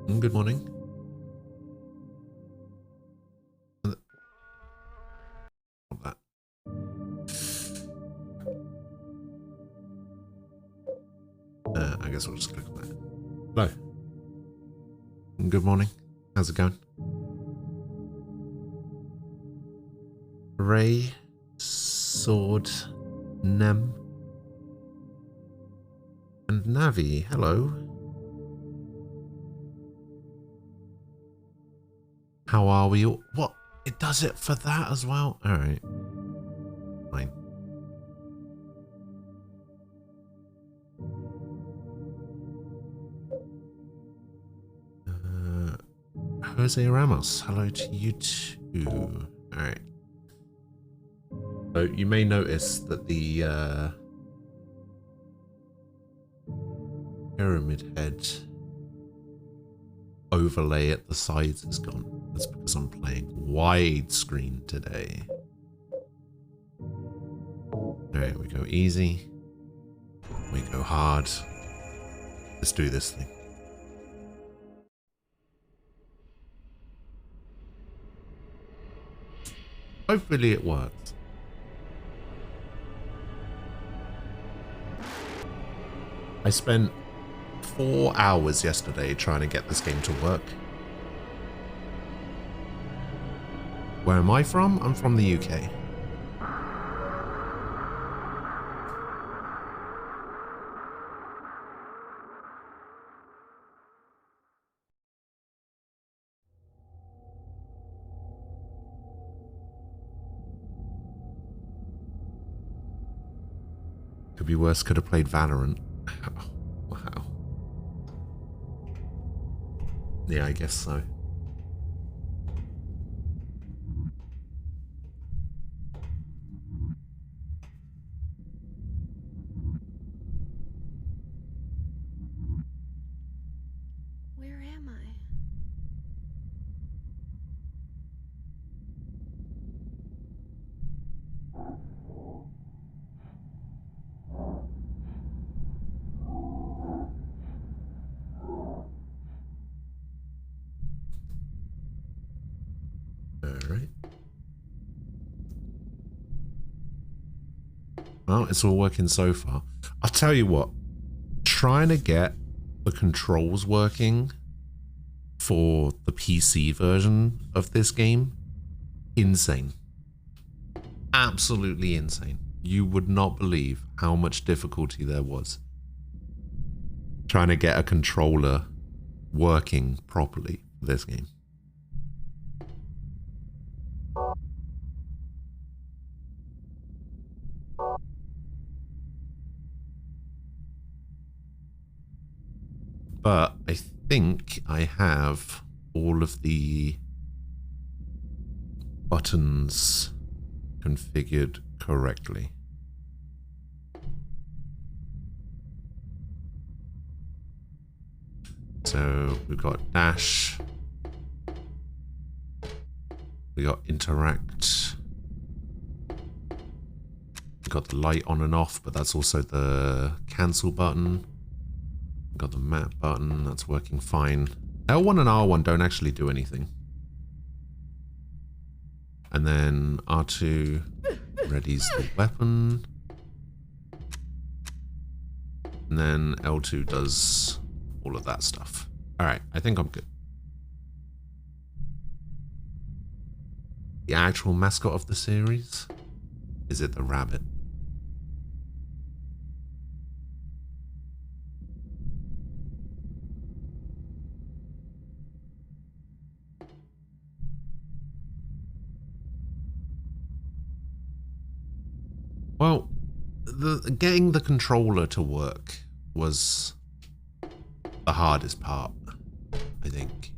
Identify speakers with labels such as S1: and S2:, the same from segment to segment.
S1: Good morning. That. I guess we'll just click on that. Hello. Good morning. How's it going? Ray, Sword, Nem, and Navi. Hello. How are we all? What? It does it for that as well? Alright. Fine. Jose Ramos. Hello to you too. Alright. So you may notice that the pyramid head overlay at the sides is gone. That's because I'm playing widescreen today. Alright, we go easy. We go hard. Let's do this thing. Hopefully it works. I spent 4 hours yesterday trying to get this game to work. Where am I from? I'm from the UK. Could be worse, could have played Valorant. Oh, wow. Yeah, I guess so.
S2: Where am I?
S1: Alright. Well, it's all working so far. I'll tell you what. Trying to get the controls working for the PC version of this game, insane. Absolutely insane. You would not believe how much difficulty there was trying to get a controller working properly for this game. But I think I have all of the buttons configured correctly. So we've got dash, we got interact, we got the light on and off, but that's also the cancel button. We got the map button, that's working fine. L1 and R1 don't actually do anything. And then R2 readies the weapon. And then L2 does all of that stuff. Alright, I think I'm good. The actual mascot of the series? Is it the rabbit? Well, getting the controller to work was the hardest part, I think.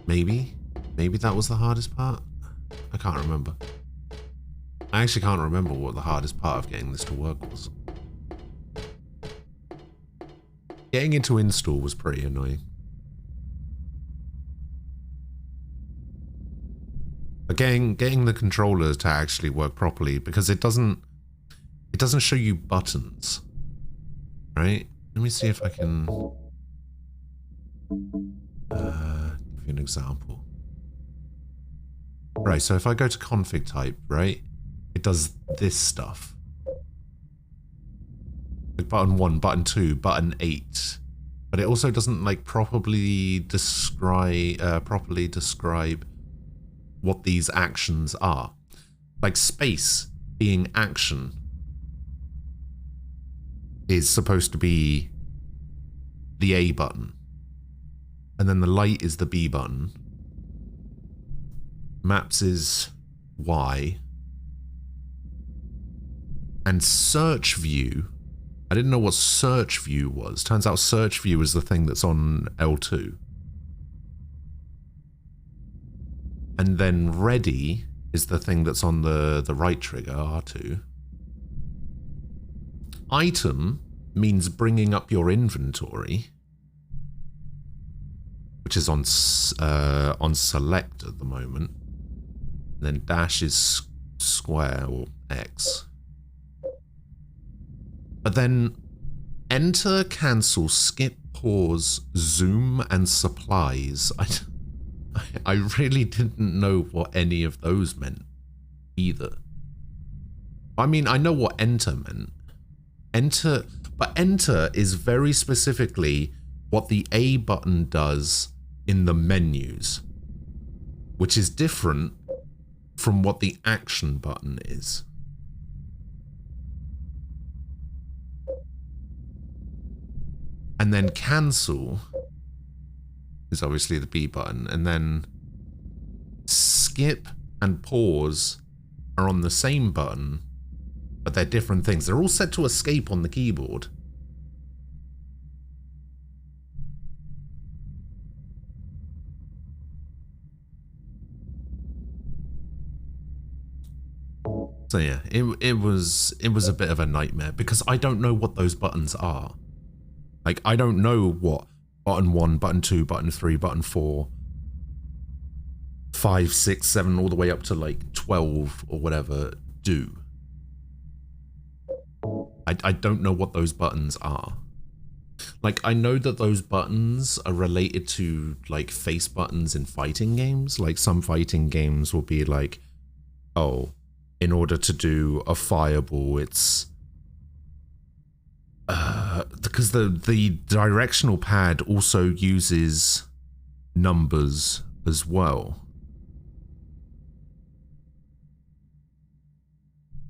S1: Maybe that was the hardest part? I can't remember. I actually can't remember what the hardest part of getting this to work was. Getting into install was pretty annoying. But getting the controller to actually work properly, because it doesn't show you buttons, right? Let me see if I can give you an example. Right, so if I go to config type, right, it does this stuff. Like button 1, button 2, button 8. But it also doesn't like properly describe what these actions are. Like space being action is supposed to be the A button. And then the light is the B button. Maps is Y. And search view, I didn't know what search view was. Turns out search view is the thing that's on L2. And then ready is the thing that's on the right trigger, R2. Item means bringing up your inventory, which is on select at the moment. And then dash is square or X. But then enter, cancel, skip, pause, zoom, and supplies. I really didn't know what any of those meant either. I mean, I know what enter meant. But enter is very specifically what the A button does in the menus, which is different from what the action button is. And then cancel is obviously the B button, and then skip and pause are on the same button, but they're different things. They're all set to escape on the keyboard. So yeah, it was a bit of a nightmare because I don't know what those buttons are. Like, I don't know what button 1, button 2, button 3, button 4, 5, 6, 7, all the way up to like 12 or whatever do. I don't know what those buttons are. Like, I know that those buttons are related to like face buttons in fighting games. Like, some fighting games will be like, oh, in order to do a fireball, it's because the directional pad also uses numbers as well.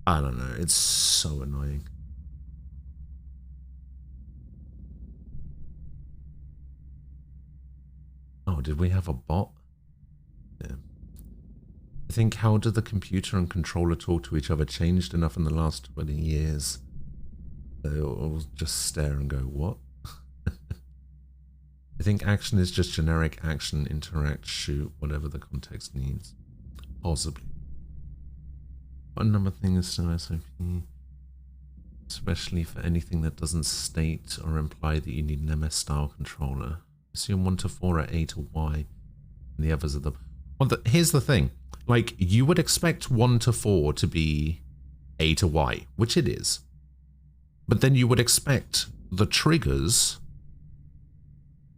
S1: I don't know, it's so annoying. Oh, did we have a bot? Yeah. I think, how do the computer and controller talk to each other changed enough in the last 20 years? They'll just stare and go, what? I think action is just generic action, interact, shoot, whatever the context needs. Possibly. But another thing is still SOP. Especially for anything that doesn't state or imply that you need an MS style controller. Assume 1 to 4 are A to Y, and the others are the... Well, here's the thing. Like, you would expect 1 to 4 to be A to Y, which it is. But then you would expect the triggers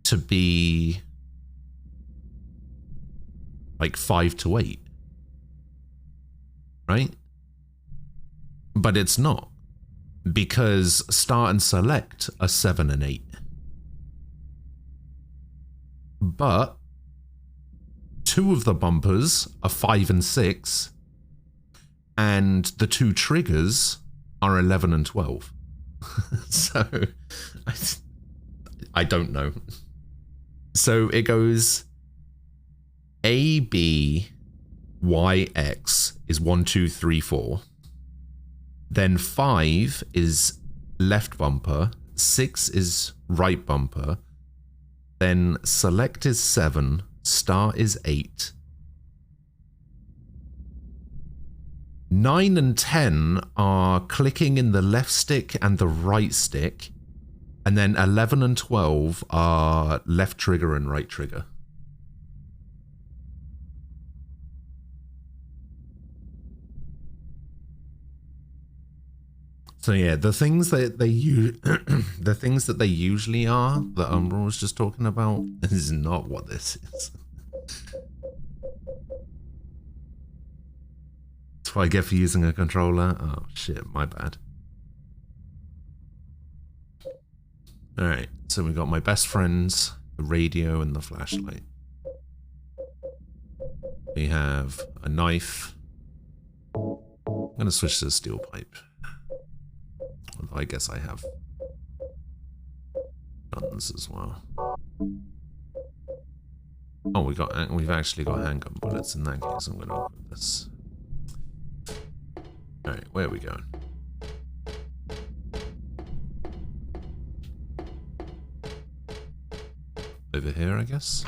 S1: to be like 5 to 8. Right? But it's not. Because start and select are 7 and 8. But 2 of the bumpers are 5 and 6. And the 2 triggers are 11 and 12. So, I don't know. So it goes A, B, Y, X is 1, 2, 3, 4. Then 5 is left bumper. 6 is right bumper. Then select is 7. Start is 8. 9 and 10 are clicking in the left stick and the right stick. And then 11 and 12 are left trigger and right trigger. So yeah, the things that they use, the things that they usually are, that Umbra was just talking about, is not what this is. That's what I get for using a controller. Oh shit, my bad. Alright, so we got my best friends, the radio and the flashlight. We have a knife. I'm gonna switch to the steel pipe. Although I guess I have guns as well. Oh, we've actually got handgun bullets. In that case, I'm gonna open this. Alright, where are we going? Over here, I guess?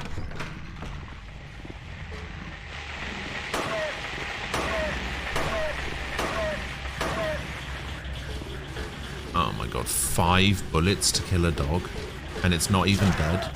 S1: Oh my god, 5 bullets to kill a dog, and it's not even dead.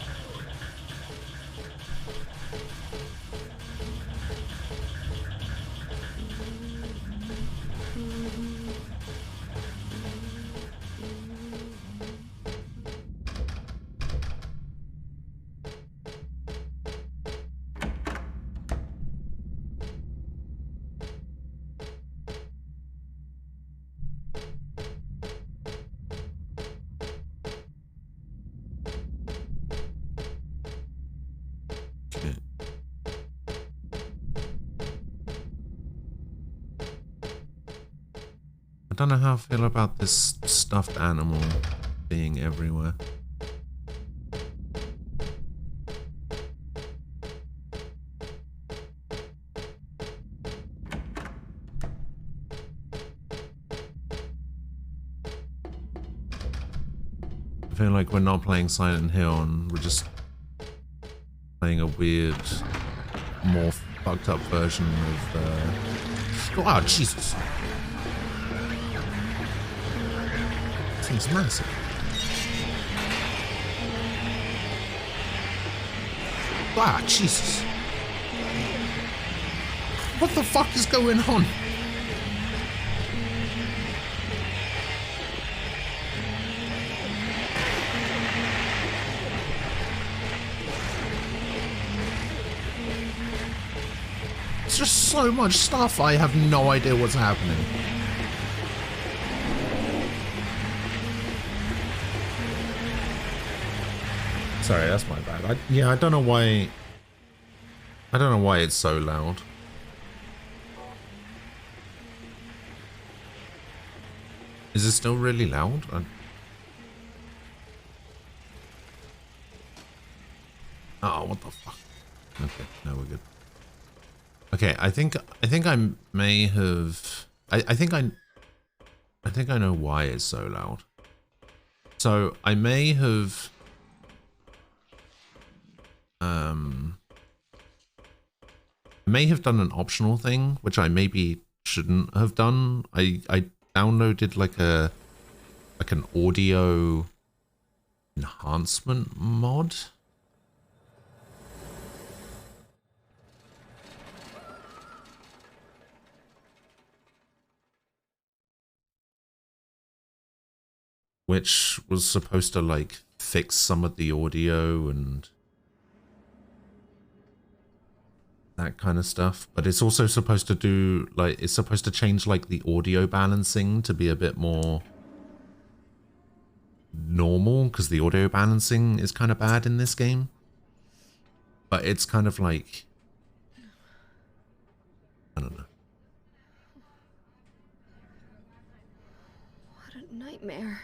S1: I don't know how I feel about this stuffed animal being everywhere. I feel like we're not playing Silent Hill and we're just playing a weird, more fucked up version of oh, Jesus. Thing's massive. Ah, Jesus. What the fuck is going on? It's just so much stuff. I have no idea what's happening. Sorry, that's my bad. I don't know why. I don't know why it's so loud. Is it still really loud? Oh, what the fuck? Okay, no, we're good. Okay, I think I may have. I think I know why it's so loud. So I may have. I may have done an optional thing, which I maybe shouldn't have done. I downloaded like an audio enhancement mod. Which was supposed to like fix some of the audio and that kind of stuff, but it's also supposed to do like it's supposed to change like the audio balancing to be a bit more normal because the audio balancing is kind of bad in this game. But it's kind of like I don't know.
S2: What a nightmare.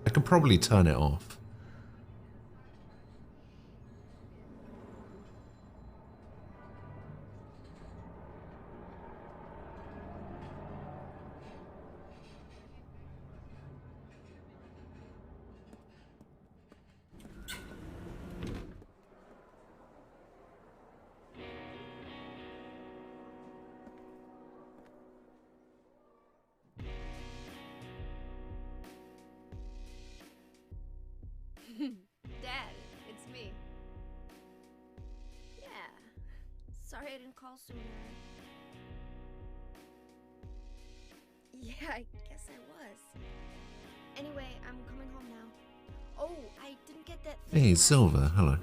S1: I could probably turn it off.
S2: call sooner. Yeah, I guess I was. Anyway, I'm coming home now. Oh, I didn't get that thing.
S1: Hey,
S2: last
S1: Silver,
S2: night.
S1: hello.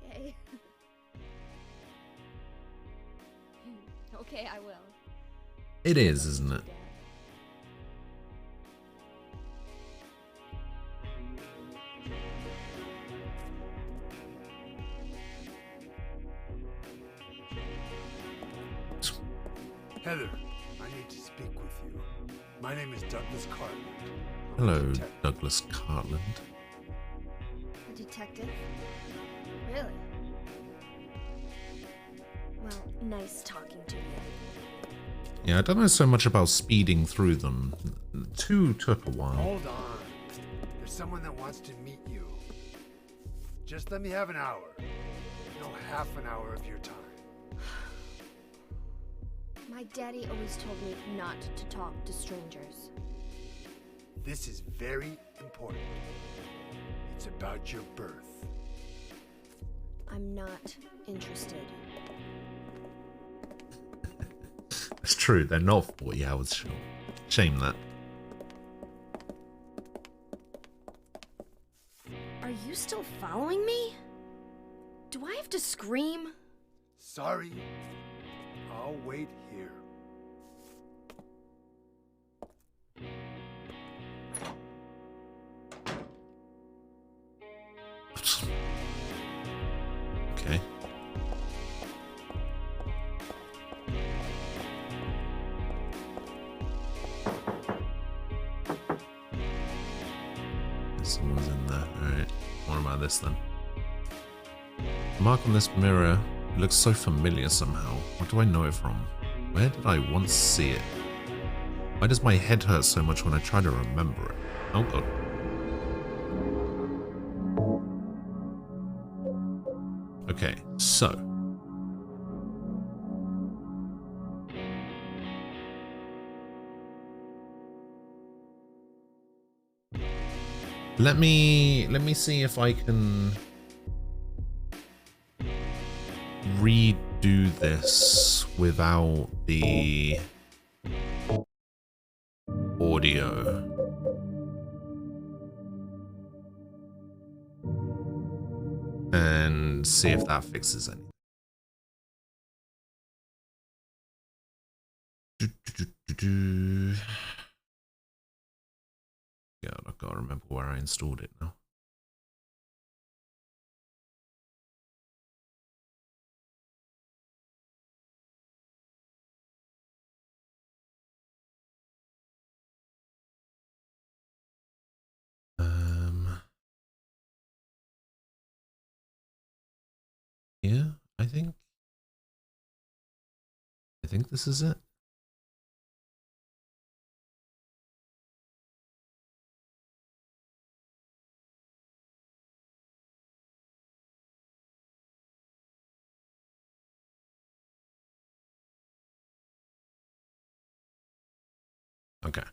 S2: Okay. Okay, I will.
S1: It is, isn't it?
S3: Heather, I need to speak with you. My name is Douglas Cartland. I'm a
S1: Hello,
S3: detective.
S1: Douglas Cartland.
S2: A detective? Really? Well, nice talking to you.
S1: Yeah, I don't know so much about speeding through them. 2 took a while.
S3: Hold on. There's someone that wants to meet you. Just let me have an hour. No, half an hour of your time.
S2: My daddy always told me not to talk to strangers.
S3: This is very important. It's about your birth.
S2: I'm not interested.
S1: It's true, they're not 40 hours short. Shame that.
S2: Are you still following me? Do I have to scream?
S3: Sorry. I'll wait here.
S1: Okay. Someone's in there. Alright. What about this then? The mark on this mirror looks so familiar somehow. What do I know it from? Where did I once see it? Why does my head hurt so much when I try to remember it? Oh god. Okay, so. Let me see if I can redo this without the audio. And see if that fixes anything. God, I can't remember where I installed it now. Yeah, I think this is it. Okay.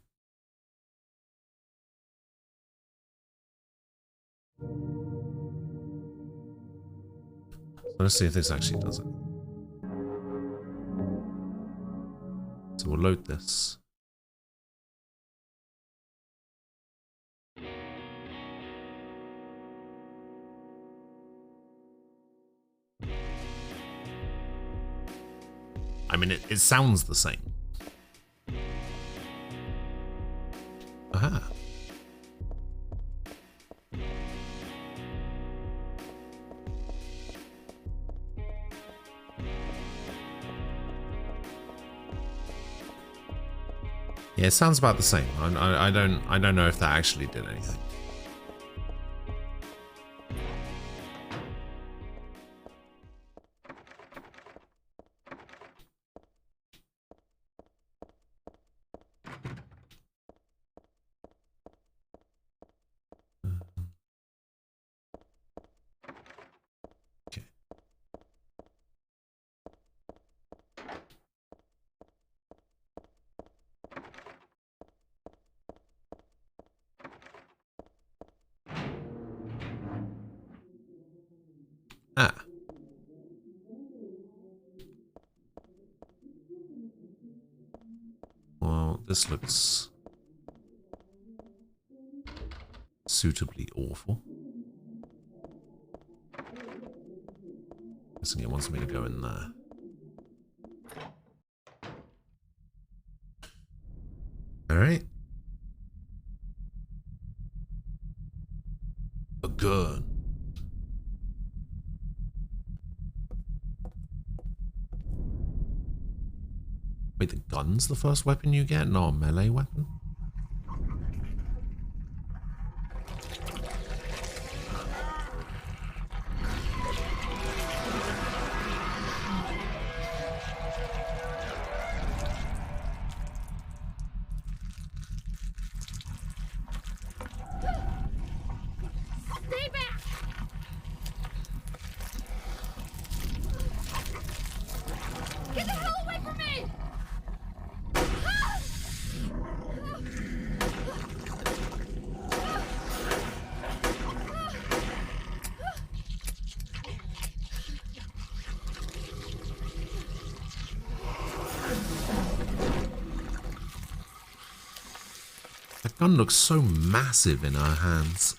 S1: So let's see if this actually does it. So we'll load this. I mean, it sounds the same. Aha. Yeah, it sounds about the same. I don't know if that actually did anything. Okay. out. This looks suitably awful. Guessing it wants me to go in there. Alright. A gun. Wait, the gun's the first weapon you get, not a melee weapon?
S2: Stay back! Get the hell away from me!
S1: That gun looks so massive in our hands.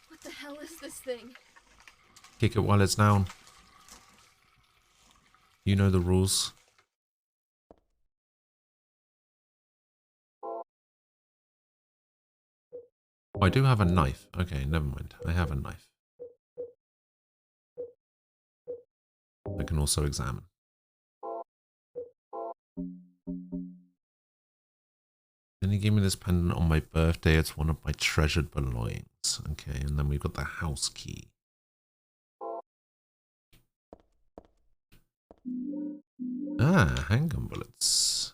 S2: What the hell is this thing?
S1: Kick it while it's down. You know the rules. Oh, I do have a knife. Okay, never mind. I have a knife. I can also examine. Then he gave me this pendant on my birthday. It's one of my treasured belongings. Okay, and then we've got the house key. Ah, handgun bullets.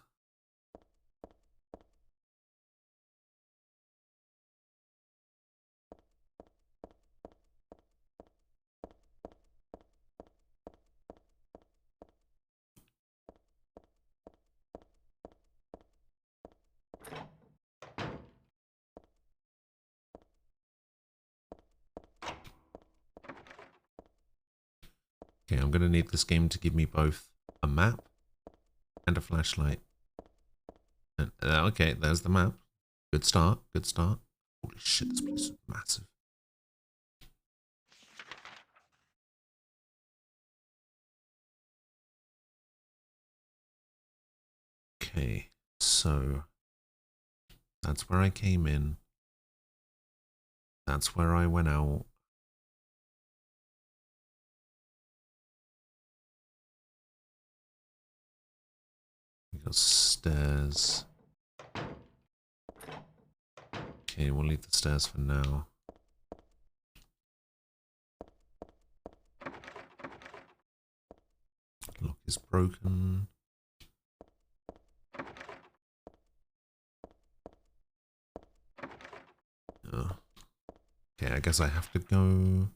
S1: Okay, I'm going to need this game to give me both a map and a flashlight. And, okay, there's the map. Good start, good start. Holy shit, this place is massive. Okay, so that's where I came in. That's where I went out. We got stairs. Okay, we'll leave the stairs for now. Lock is broken. Oh. Okay, I guess I have to go.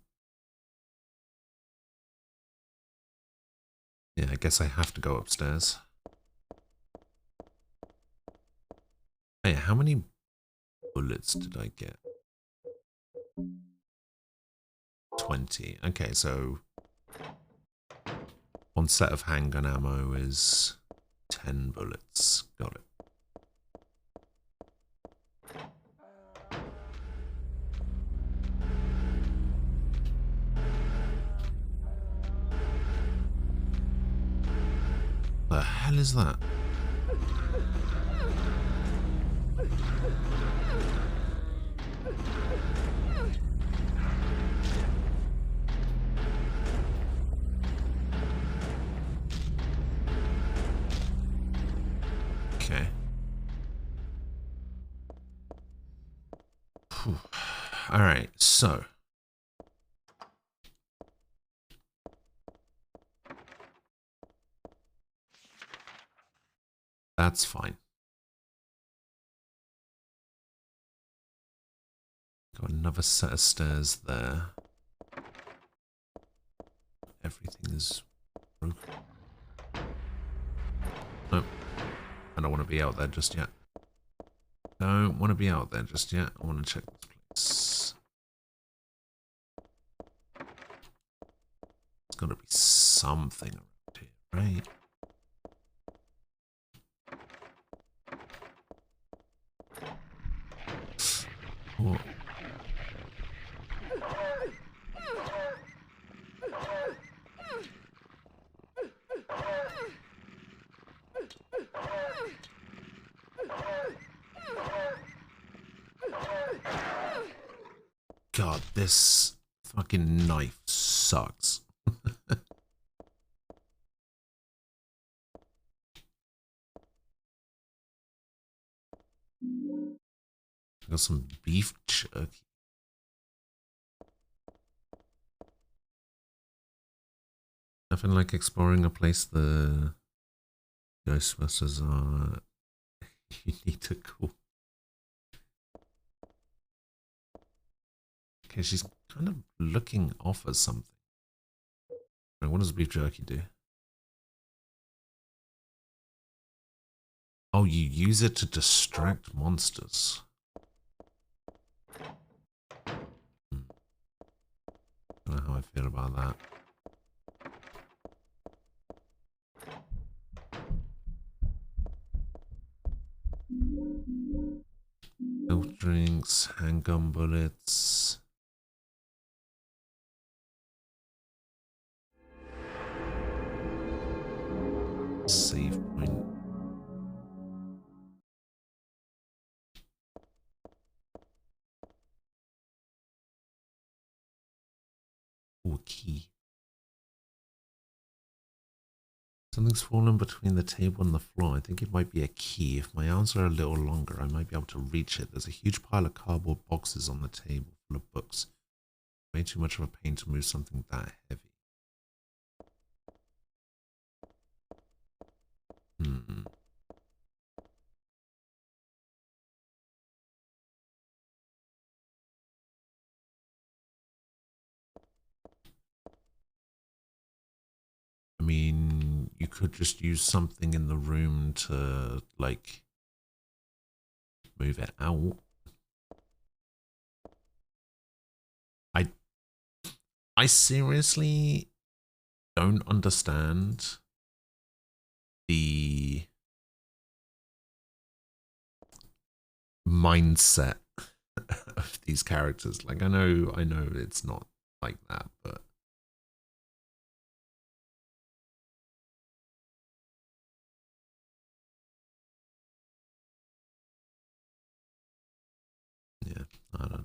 S1: Yeah, I guess I have to go upstairs. Hey, how many bullets did I get? 20. Okay, so one set of handgun ammo is 10 bullets. Got it. The hell is that? Okay. Whew. All right, so that's fine. Got another set of stairs there. Everything is broken. Nope. I don't want to be out there just yet. Don't want to be out there just yet. I want to check this place. There's got to be something around Right. Oh. God, this fucking knife sucks. Got some beef jerky. Nothing like exploring a place the Ghostbusters are unique to cool. Okay, she's kind of looking off at something. Right, what does beef jerky do? Oh, you use it to distract monsters. I don't know how I feel about that. Milk drinks, handgun bullets. Save point. Oh, a key. Something's fallen between the table and the floor. I think it might be a key. If my arms are a little longer, I might be able to reach it. There's a huge pile of cardboard boxes on the table full of books. Way too much of a pain to move something that heavy. I mean, you could just use something in the room to, like, move it out. I seriously don't understand the mindset of these characters. Like, I know it's not like that, but yeah, I don't know.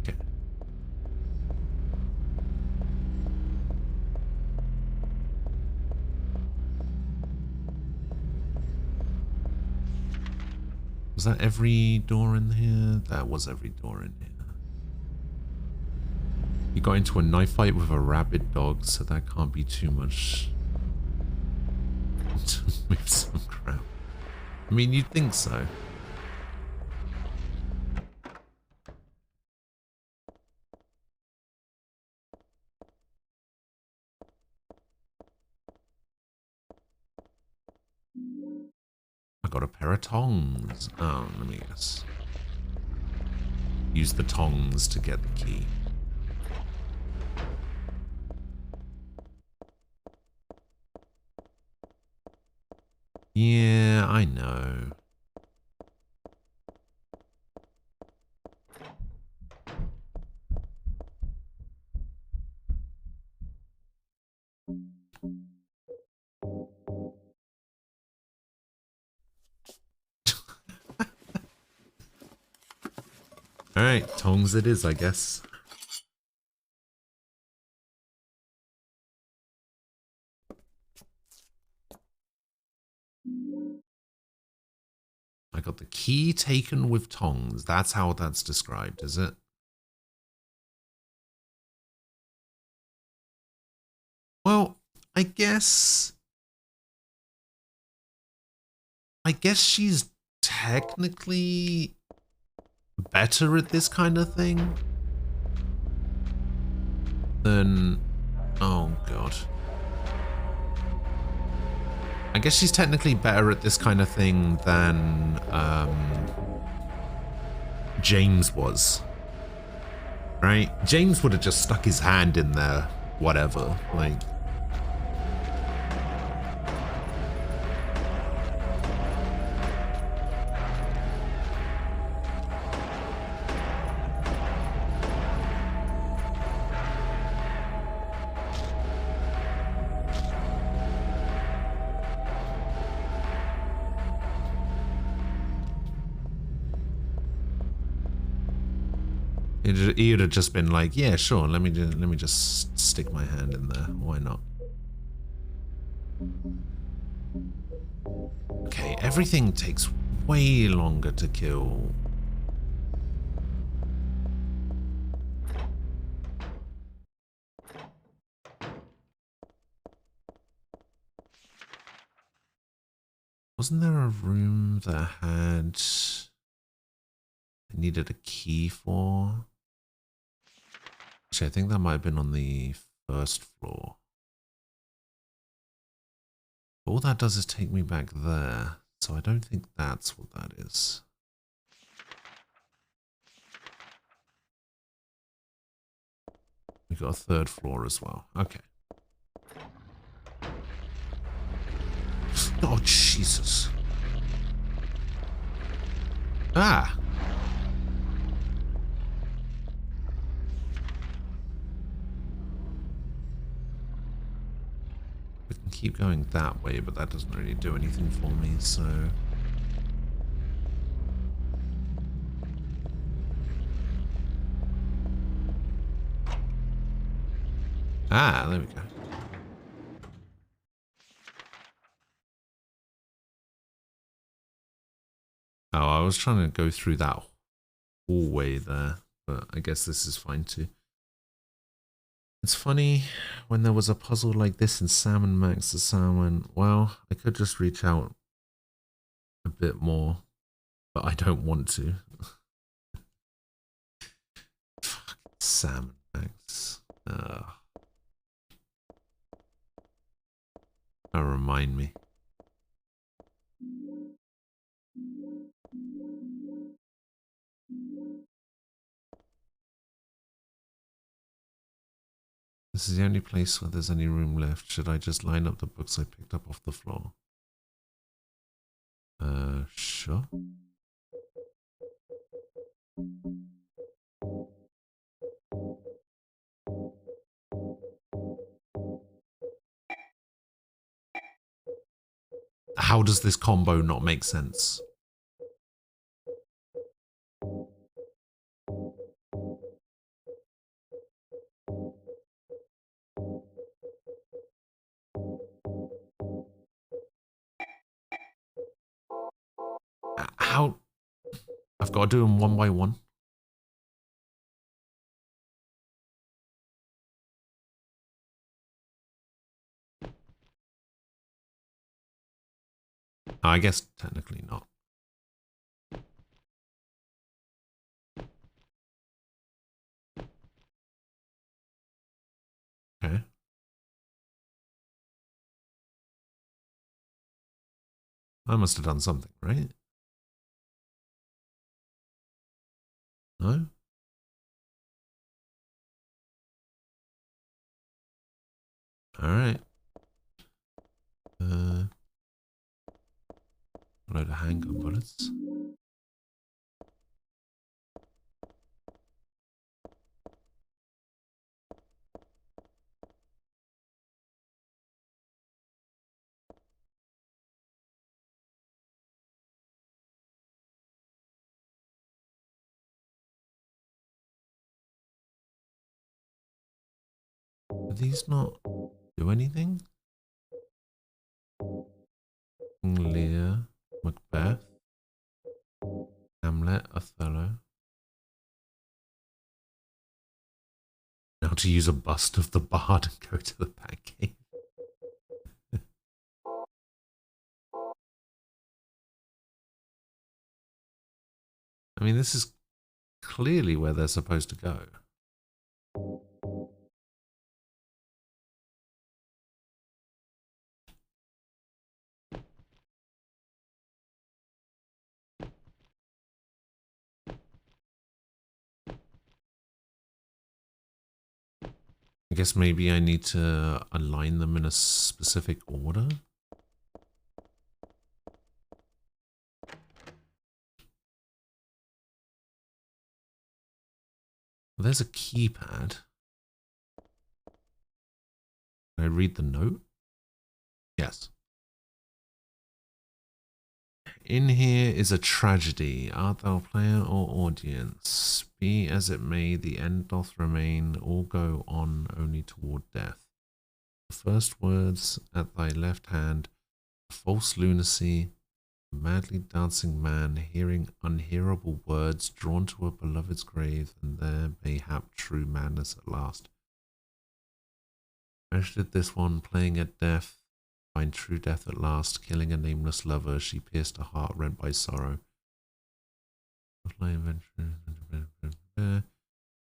S1: Okay. Was that every door in here? That was every door in here. You got into a knife fight with a rabid dog, so that can't be too much to move some crap. I mean, you'd think so. I got a pair of tongs. Oh, let me guess. Use the tongs to get the key. Yeah, I know. Alright, tongs it is, I guess. I got the key taken with tongs. That's how that's described, is it? Well, I guess she's technically better at this kind of thing than... Oh, God. I guess she's technically better at this kind of thing than James was. Right? James would have just stuck his hand in there, whatever. Like, he would have just been like, yeah, sure, let me just stick my hand in there. Why not? Okay, everything takes way longer to kill. Wasn't there a room that had I needed a key for? Actually, I think that might have been on the first floor. All that does is take me back there, so I don't think that's what that is. We got a third floor as well. Okay. Oh, Jesus. Ah! We can keep going that way, but that doesn't really do anything for me, so... Ah, there we go. Oh, I was trying to go through that hallway there, but I guess this is fine too. It's funny, when there was a puzzle like this in Sam and Max, the sound went, well, I could just reach out a bit more, but I don't want to. Fucking Sam and Max. Don't remind me. This is the only place where there's any room left. Should I just line up the books I picked up off the floor? Sure. How does this combo not make sense? How? I've got to do them one by one. I guess technically not. Okay. I must have done something, right? No? Alright. A load of handgun bullets. Do these not do anything? Lear, Macbeth, Hamlet, Othello. Now to use a bust of the bard and go to the Batcave. I mean, this is clearly where they're supposed to go. I guess maybe I need to align them in a specific order. There's a keypad. Can I read the note? Yes. In here is a tragedy. Art thou player or audience? Be as it may, the end doth remain. All go on only toward death. The first words at thy left hand, false lunacy, a madly dancing man, hearing unhearable words, drawn to a beloved's grave, and there mayhap true madness at last. Measured this one, playing at death, find true death at last, killing a nameless lover, she pierced a heart rent by sorrow.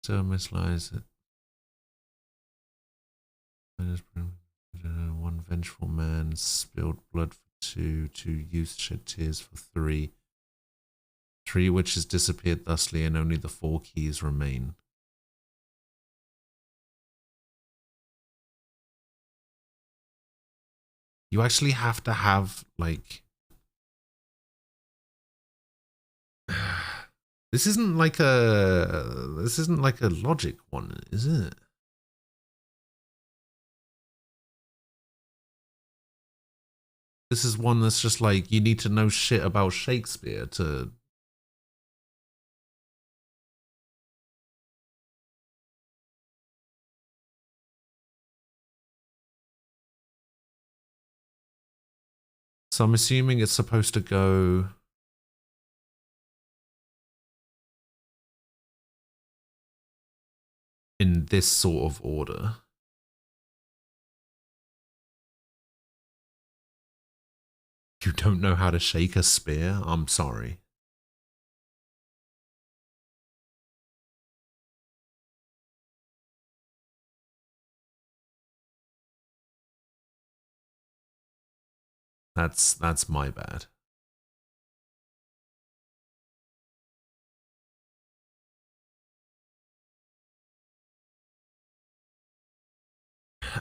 S1: So mislies it. One vengeful man spilled blood for two youths shed tears for three. Three witches disappeared thusly, and only the 4 keys remain. You actually have to have, like... This isn't like a logic one, is it? This is one that's just like, you need to know shit about Shakespeare to... So I'm assuming it's supposed to go... in this sort of order. You don't know how to shake a spear? I'm sorry. That's my bad.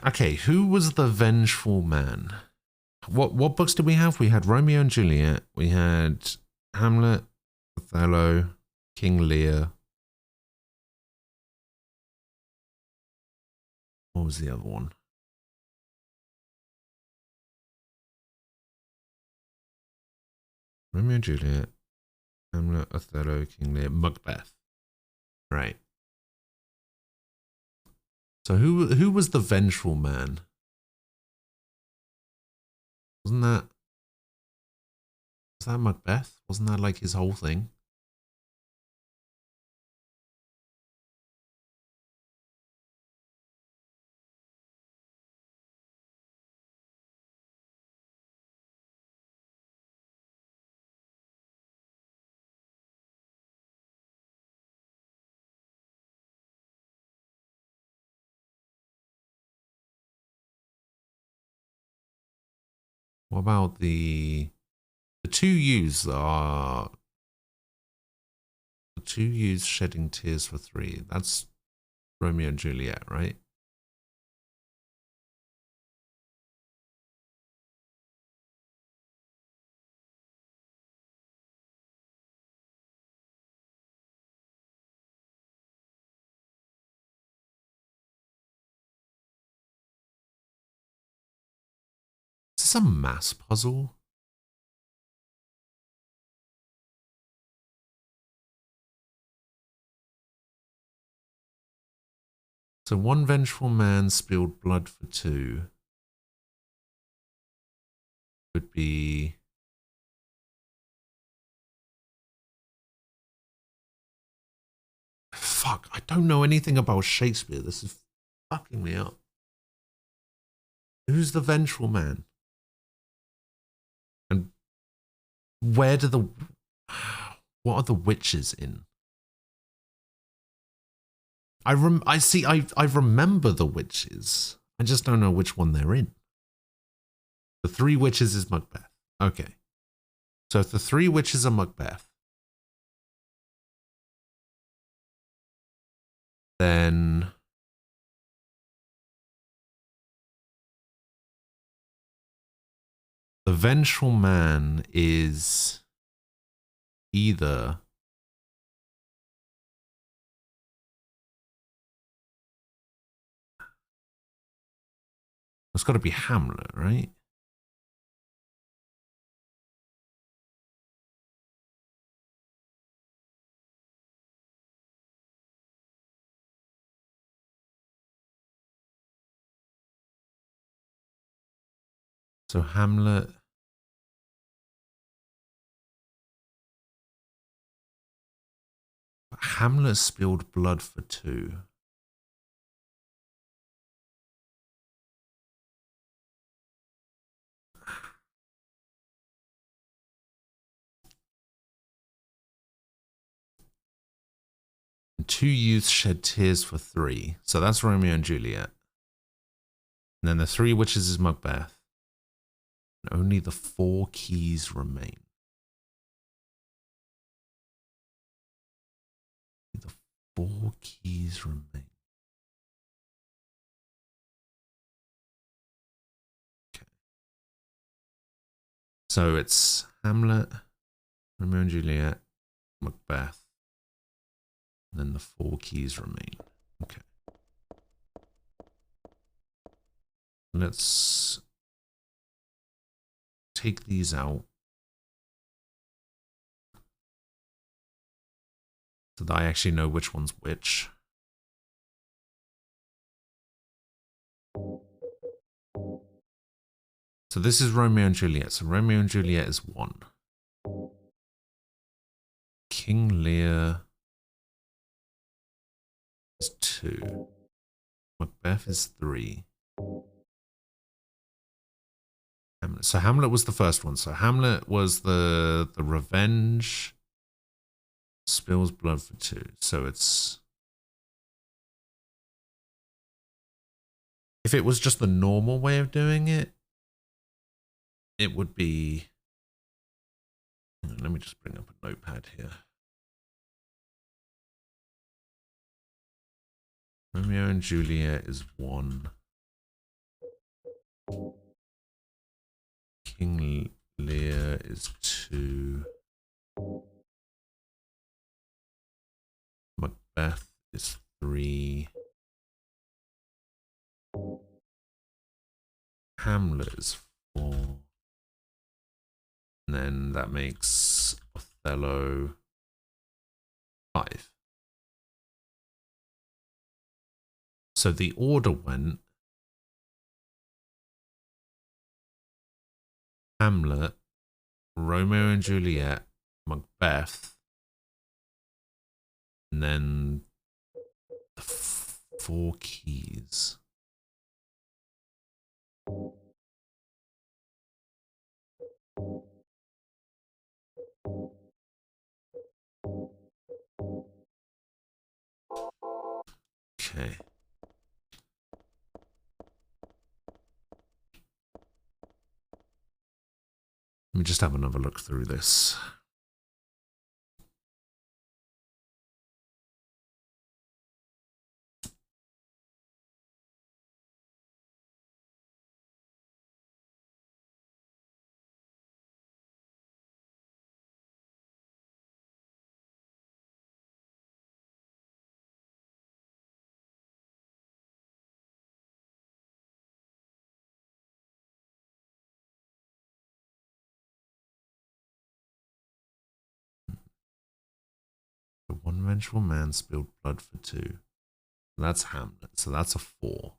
S1: Okay, who was the vengeful man? What books did we have? We had Romeo and Juliet. We had Hamlet, Othello, King Lear. What was the other one? Romeo and Juliet, Hamlet, Othello, King Lear, Macbeth. Right. So who was the vengeful man? Was that Macbeth? Wasn't that like his whole thing? What about the 2 youths are the 2 youths shedding tears for 3? That's Romeo and Juliet, right? Is this a mass puzzle? So one vengeful man spilled blood for 2. Would be... Fuck, I don't know anything about Shakespeare. This is fucking me up. Who's the vengeful man? And where do the... What are the witches in? I remember the witches. I just don't know which one they're in. The 3 witches is Macbeth. Okay. So if the 3 witches are Macbeth, then The Vengeful Man is either it's got to be Hamlet, right? So Hamlet. Hamlet spilled blood for two. Two youths shed tears for three. So that's Romeo and Juliet. And then the three witches is Macbeth. And only the four keys remain. The four keys remain. Okay. So it's Hamlet, Romeo and Juliet, Macbeth. And then the four keys remain. Okay. Let's take these out so that I actually know which one's which. So this is Romeo and Juliet. So Romeo and Juliet is 1. King Lear is 2. Macbeth is 3. Hamlet. So Hamlet was the first one. So Hamlet was the revenge. Spills blood for 2. So it's... If it was just the normal way of doing it, it would be... Let me just bring up a notepad here. Romeo and Juliet is 1. King Lear is 2. Macbeth is 3. Hamlet is 4. And then that makes Othello 5. So the order went Hamlet, Romeo and Juliet, Macbeth, and then the four keys. Okay. Let me just have another look through this. The one vengeful man spilled blood for 2. That's Hamlet, so that's a 4.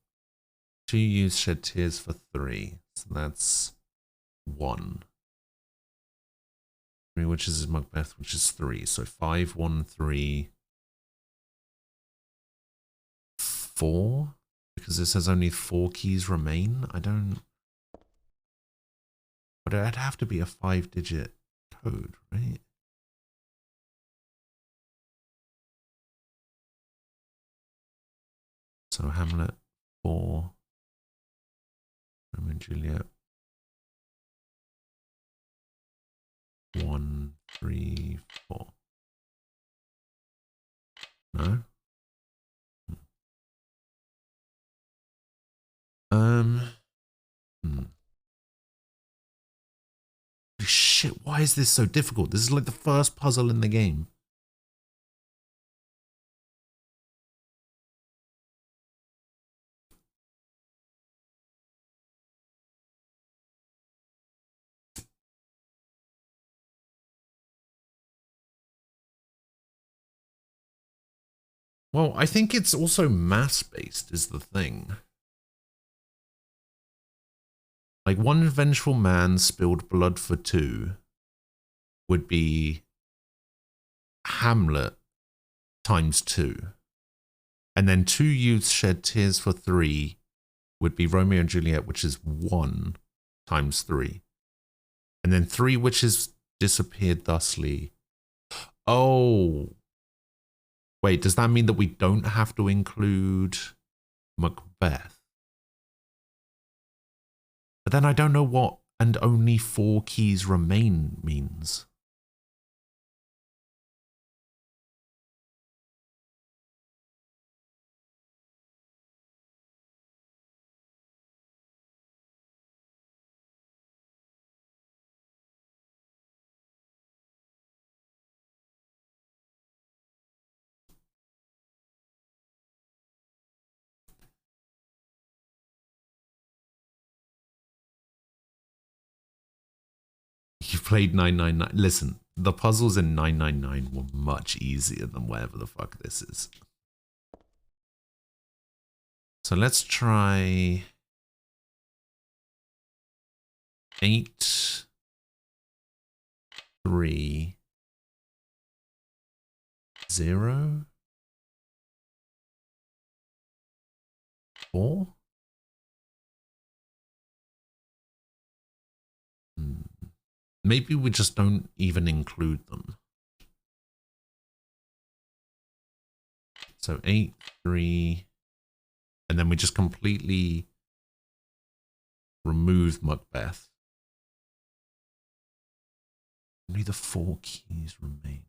S1: 2 youths shed tears for 3, so that's 1. 3 witches is Macbeth, which is 3. So 5, 1, 3, 4? Because it says only 4 keys remain. I don't... But it'd have to be a 5-digit code, right? So Hamlet, 4. Romeo and Juliet, 1, 3, 4. No? shit, why is this so difficult? This is like the first puzzle in the game. Well, I think it's also mass-based is the thing. Like, one vengeful man spilled blood for two would be Hamlet times 2. And then 2 youths shed tears for 3 would be Romeo and Juliet, which is 1 times 3. And then 3 witches disappeared thusly. Oh. Wait, does that mean that we don't have to include Macbeth? But then I don't know what and only 4 keys remain means. You played 999. Listen, the puzzles in 999 were much easier than whatever the fuck this is. So let's try 8, 3, 0, 4. Maybe we just don't even include them. So 8, 3, and then we just completely remove Macbeth. Only the 4 keys remain.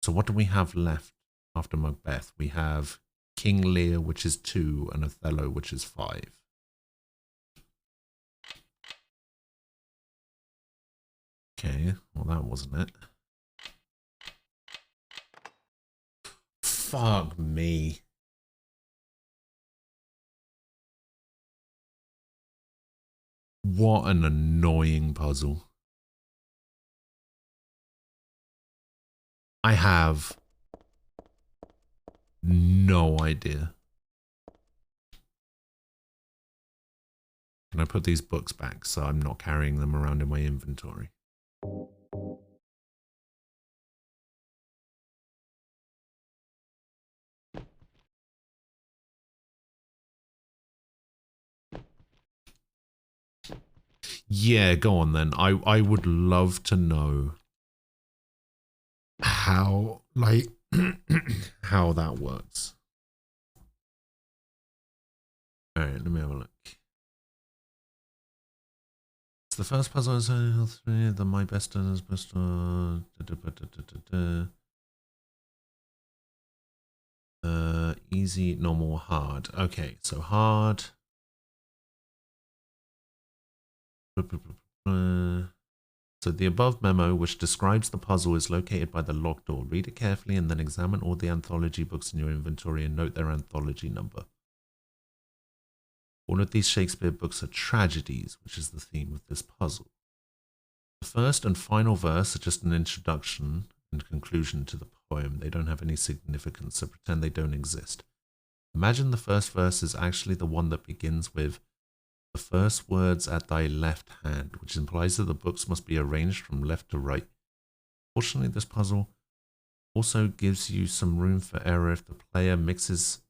S1: So what do we have left after Macbeth? We have King Lear, which is 2, and Othello, which is 5. Okay, well that wasn't it. Fuck me. What an annoying puzzle. I have no idea. Can I put these books back so I'm not carrying them around in my inventory? Yeah, go on then. I would love to know how, like, how that works. All right, let me have a look. It's the first puzzle is 3, the my best and his best. Easy, normal, hard. Okay, so hard. So the above memo, which describes the puzzle, is located by the locked door. Read it carefully and then examine all the anthology books in your inventory and note their anthology number. All of these Shakespeare books are tragedies, which is the theme of this puzzle. The first and final verse are just an introduction and conclusion to the poem. They don't have any significance, so pretend they don't exist. Imagine the first verse is actually the one that begins with the first words at thy left hand, which implies that the books must be arranged from left to right. Fortunately, this puzzle also gives you some room for error if the player mixes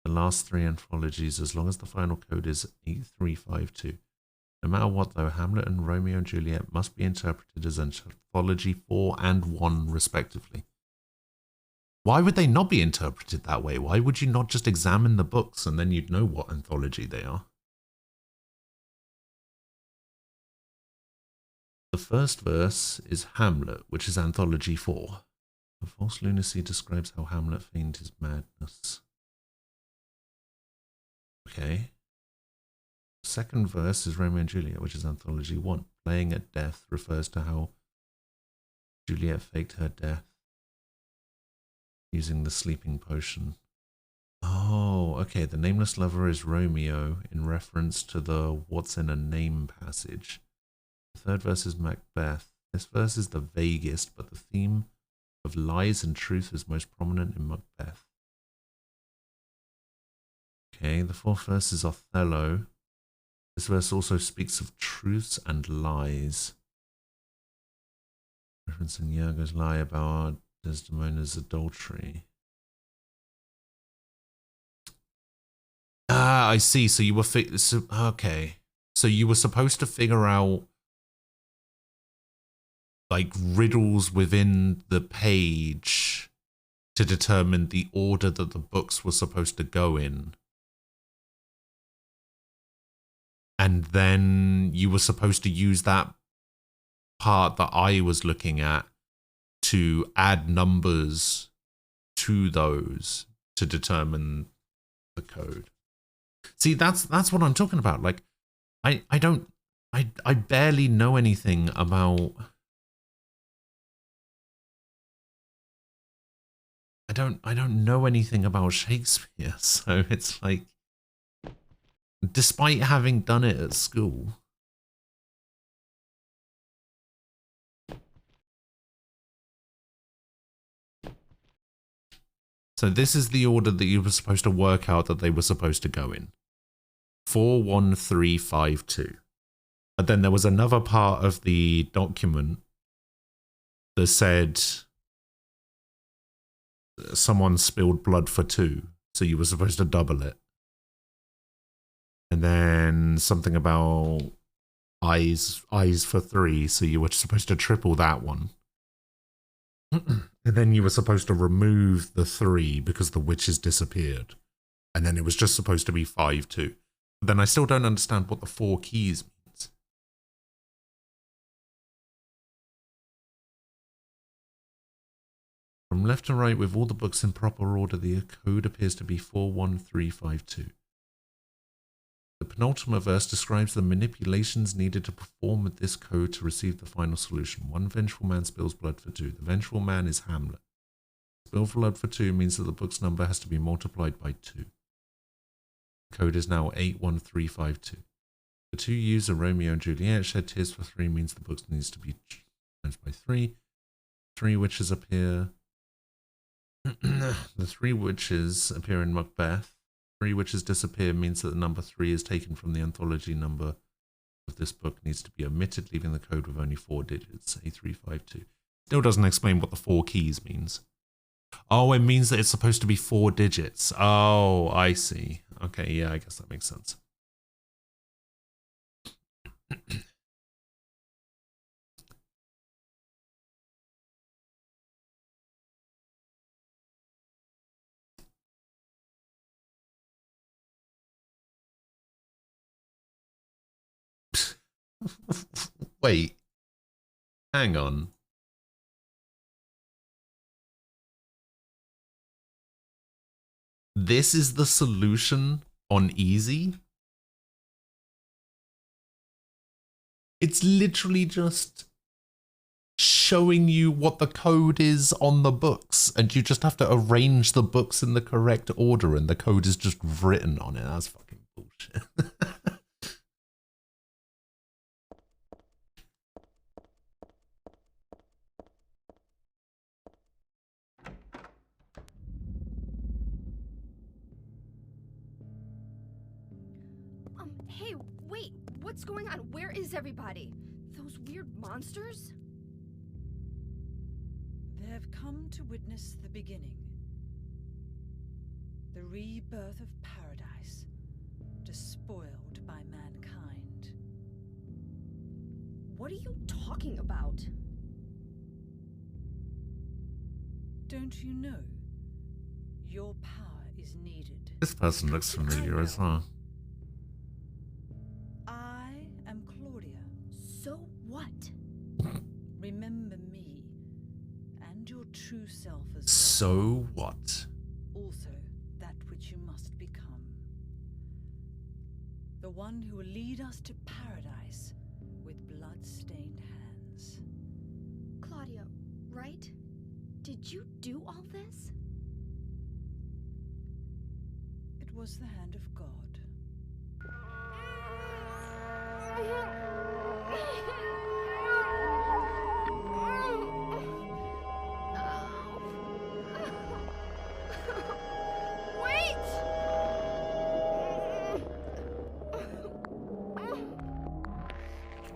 S1: the last 3 anthologies, as long as the final code is 8352. No matter what, though, Hamlet and Romeo and Juliet must be interpreted as anthology 4 and 1, respectively. Why would they not be interpreted that way? Why would you not just examine the books and then you'd know what anthology they are? The first verse is Hamlet, which is anthology 4. The false lunacy describes how Hamlet feigned his madness. Okay. second verse is Romeo and Juliet, which is Anthology 1. Playing at death refers to how Juliet faked her death using the sleeping potion. Oh, okay. The nameless lover is Romeo in reference to the what's in a name passage. The third verse is Macbeth. This verse is the vaguest, but the theme of lies and truth is most prominent in Macbeth. Okay, the fourth verse is Othello. This verse also speaks of truths and lies. Referencing Iago's lie about Desdemona's adultery. Ah, I see. So you were okay. So you were supposed to figure out like riddles within the page to determine the order that the books were supposed to go in. And then you were supposed to use that part that I was looking at to add numbers to those to determine the code. See, that's what I'm talking about. Like, I barely know anything about. I don't know anything about Shakespeare, so it's like, despite having done it at school. So this is the order that you were supposed to work out that they were supposed to go in. 4, 1, 3, 5, 2. But then there was another part of the document that said someone spilled blood for 2, so you were supposed to double it. And then something about eyes for 3, so you were supposed to triple that one. And then you were supposed to remove the 3 because the witches disappeared. And then it was just supposed to be 5 too. But then I still don't understand what the 4 keys means. From left to right with all the books in proper order, the code appears to be 41352. The penultimate verse describes the manipulations needed to perform with this code to receive the final solution. 1 vengeful man spills blood for 2. The vengeful man is Hamlet. Spill blood for 2 means that the book's number has to be multiplied by 2. The code is now 81352. The 2 used are Romeo and Juliet. Shed tears for 3 means the book needs to be times by 3. 3 witches appear. The 3 witches appear in Macbeth. 3 witches disappear means that the number 3 is taken from the anthology number of this book needs to be omitted, leaving the code with only 4 digits, A352. Still doesn't explain what the 4 keys means. Oh, it means that it's supposed to be 4 digits. Oh, I see. Okay, yeah, I guess that makes sense. Wait. Hang on. This is the solution on easy? It's literally just showing you what the code is on the books, and you just have to arrange the books in the correct order, and the code is just written on it. That's fucking bullshit.
S2: Hey, wait, what's going on? Where is everybody? Those weird monsters?
S4: They've come to witness the beginning. The rebirth of paradise, despoiled by mankind.
S2: What are you talking about?
S4: Don't you know? Your power is needed.
S1: This person looks familiar as well.
S4: I am Claudia.
S2: So what?
S4: Remember me and your true self as well.
S1: So what?
S4: Also, that which you must become. The The one who will lead us to paradise with blood-stained hands.
S2: Claudio, right? Did you do all this?
S4: It was the hand of God.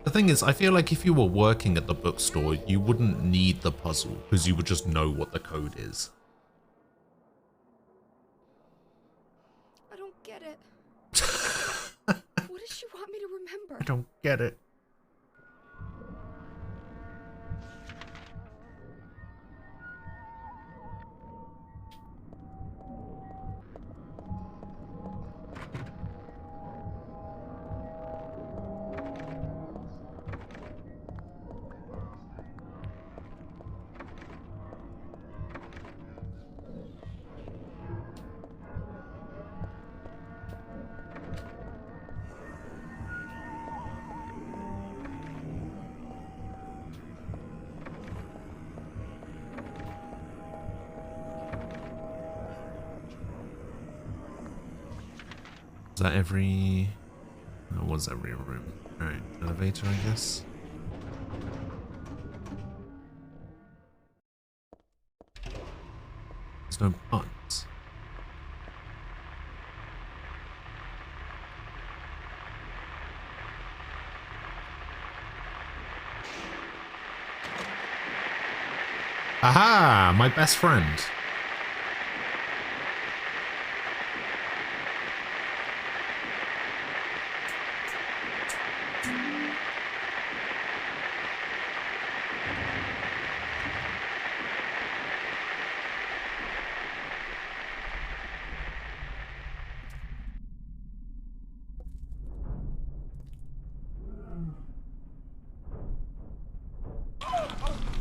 S1: The thing is, I feel like if you were working at the bookstore, you wouldn't need the puzzle because you would just know what the code is.
S2: I don't get it. What does she want me to remember?
S1: I don't get it. Is that every... That was every room. Alright, elevator, I guess. There's no buttons. Aha! My best friend.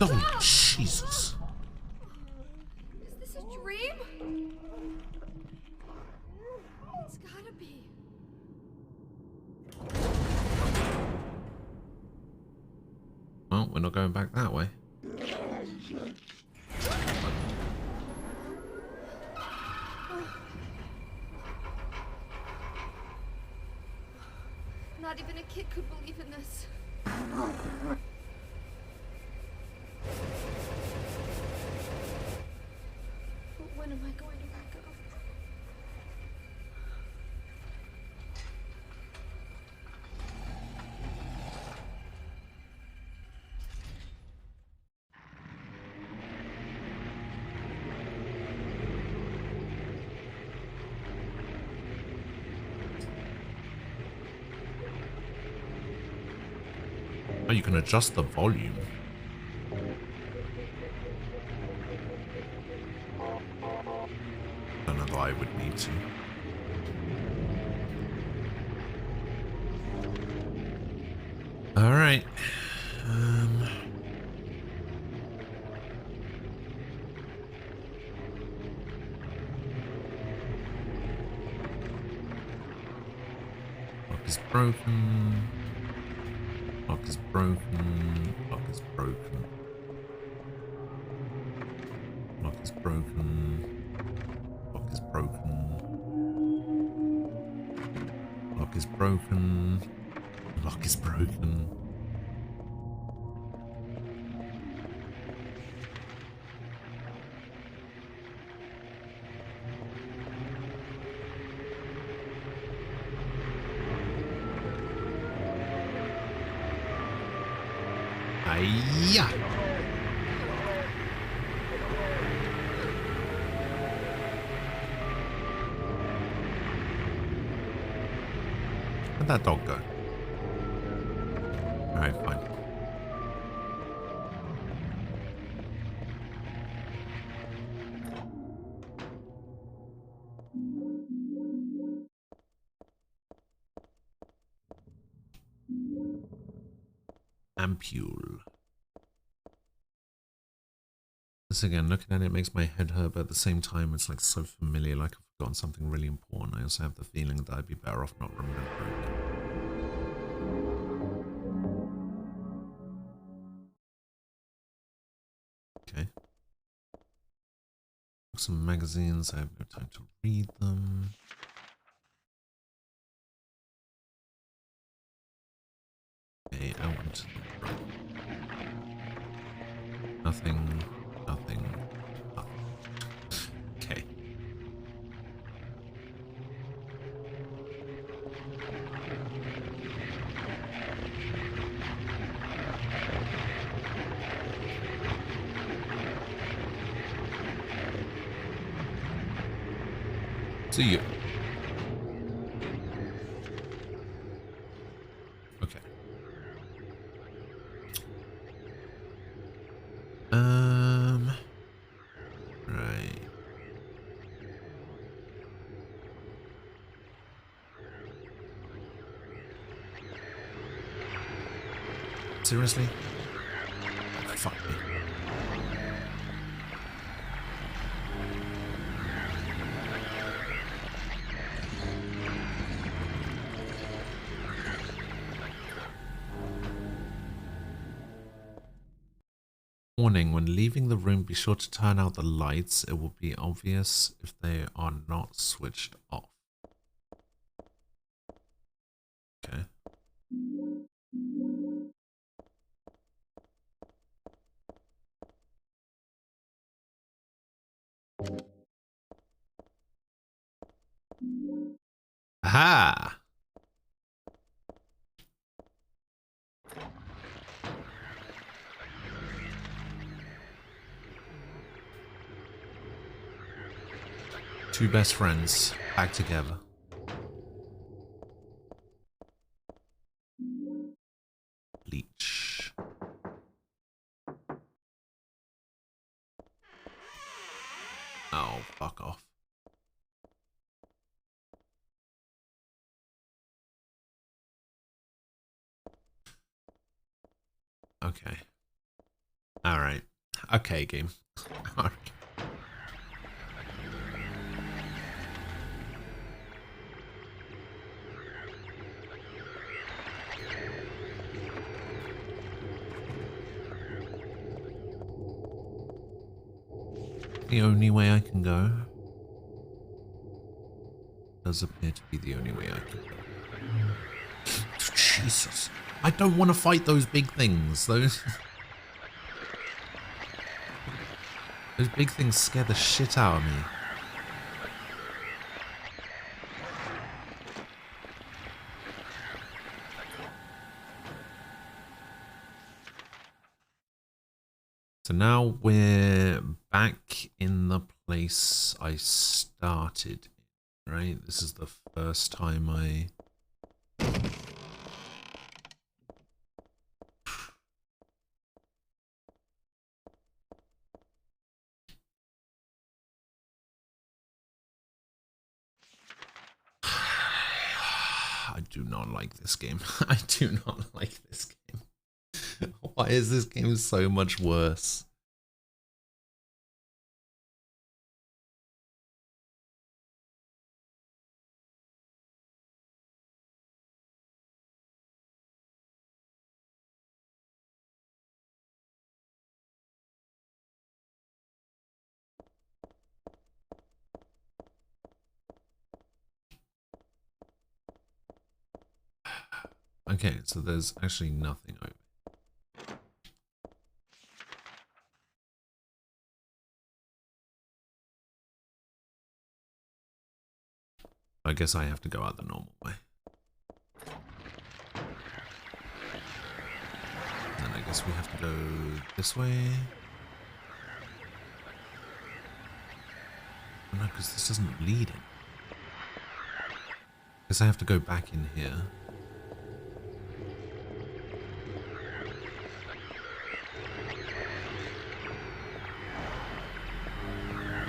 S1: Oh, Jesus.
S2: Is this a dream? It's gotta be.
S1: Well, we're not going back that way.
S2: Not even a kid could believe in this. But when am I going to wake up?
S1: Oh, you can adjust the volume. Don't know that I would need to. All right. Lock is broken. Lock is broken. Lock is broken. Lock is broken. Lock is broken. Lock is broken. Lock is broken. Hiya! Where'd that dog go? Alright, fine. Ampule. This again, looking at it makes my head hurt, but at the same time it's like so familiar, like I've forgotten something really important. I also have the feeling that I'd be better off not remembering. Okay. Some magazines. I have no time to read them. Okay, out into the road. Nothing. Nothing. Nothing. Okay. See you. Okay. Right. Seriously? Oh, fuck me. Warning, when leaving the room, be sure to turn out the lights. It will be obvious if they are not switched off. Okay. Aha! Two best friends back together. Bleach. Oh, fuck off. Okay. Alright. Okay, game. Okay. The only way I can go. Does appear to be the only way I can go. Jesus. I don't want to fight those big things. Those big things scare the shit out of me. So now we're back in the place I started, right? This is the first time I... I do not like this game. I do not like this game. Why is this game so much worse? Okay, so there's actually nothing over. I guess I have to go out the normal way. Then I guess we have to go this way. Oh, no, because this doesn't lead in. I guess I have to go back in here.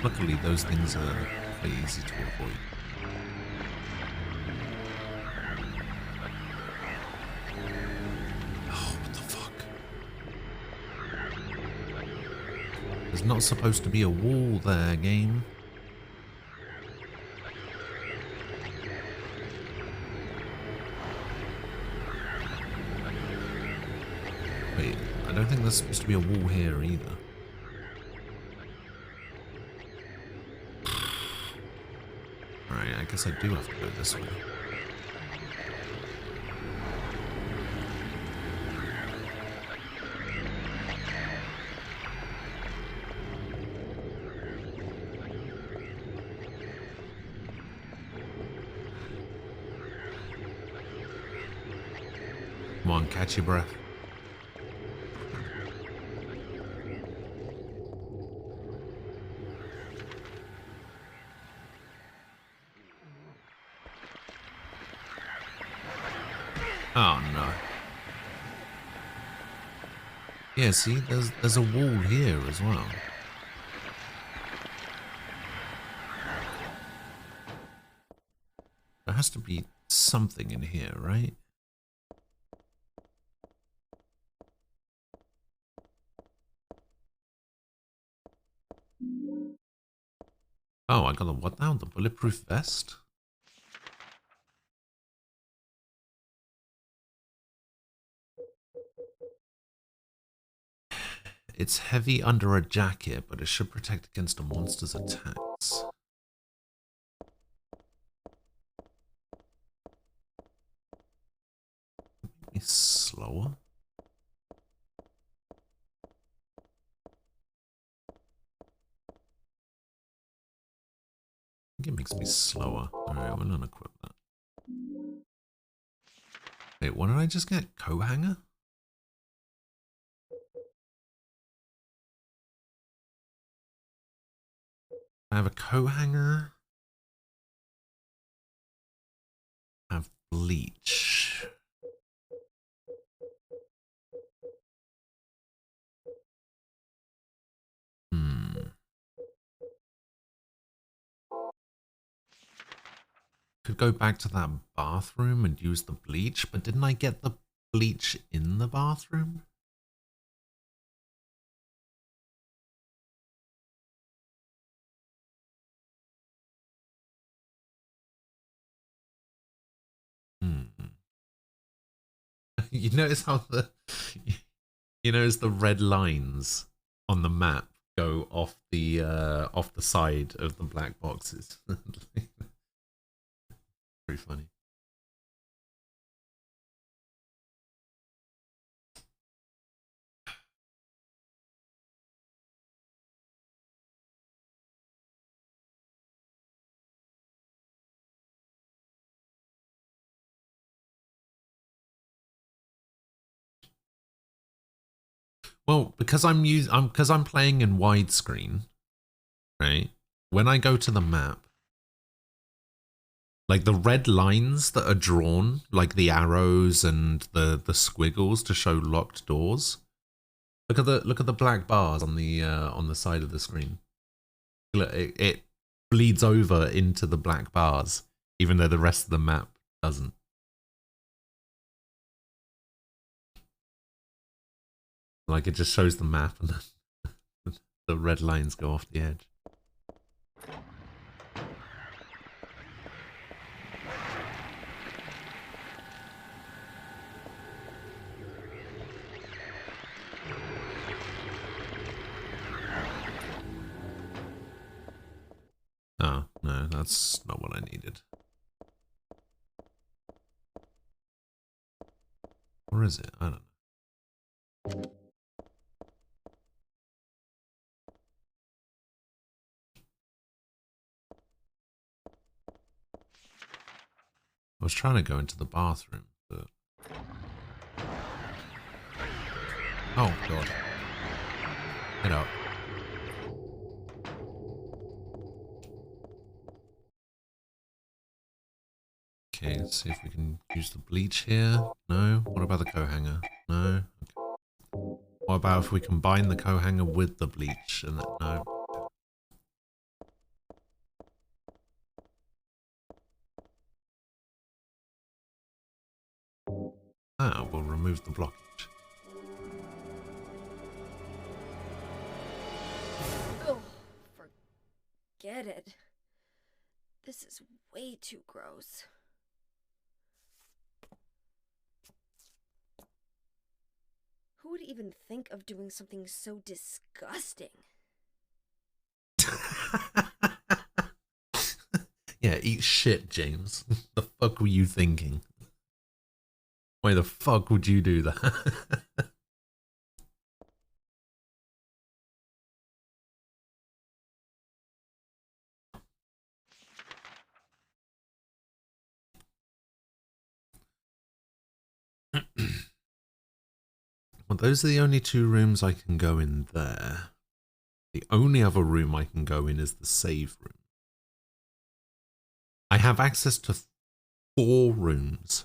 S1: Luckily, those things are fairly easy to avoid. Oh, what the fuck? There's not supposed to be a wall there, game. Wait, I don't think there's supposed to be a wall here either. guess I do have to go this way. Come on, catch your breath. Oh no. Yeah, see, there's a wall here as well. There has to be something in here, right? Oh, I got the what now? The bulletproof vest? It's heavy under a jacket, but it should protect against a monster's attacks. Make me slower? I think it makes me slower. Alright, we'll unequip that. Wait, what did I just get? Coat hanger? I have a coat hanger. I have bleach. Could go back to that bathroom and use the bleach, but didn't I get the bleach in the bathroom? You notice how you notice the red lines on the map go off the side of the black boxes. Pretty funny. Well, because I'm playing in widescreen, right? When I go to the map, like the red lines that are drawn, like the arrows and the squiggles to show locked doors. Look at the black bars on the side of the screen. Look, it bleeds over into the black bars, even though the rest of the map doesn't. Like it just shows the map and the red lines go off the edge. Oh, no, that's not what I needed. Or is it? I don't know. I was trying to go into the bathroom, but... Oh, God. Get up. Okay, let's see if we can use the bleach here. No? What about the coat hanger? No? Okay. What about if we combine the coat hanger with the bleach and that? No. Ah, we'll remove the blockage.
S2: Oh, forget it. This is way too gross. Who would even think of doing something so disgusting?
S1: Yeah, eat shit, James. The fuck were you thinking? Why the fuck would you do that? Well, those are the only two rooms I can go in there. The only other room I can go in is the save room. I have access to 4 rooms.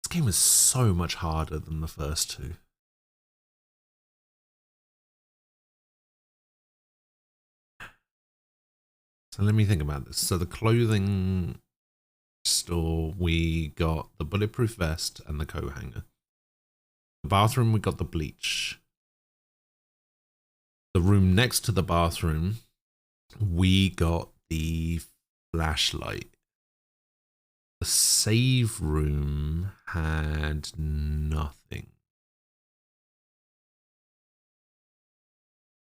S1: This game is so much harder than the first 2. So let me think about this. So the clothing store, we got the bulletproof vest and the coat hanger. The bathroom, we got the bleach. The room next to the bathroom, we got the flashlight. The save room had nothing.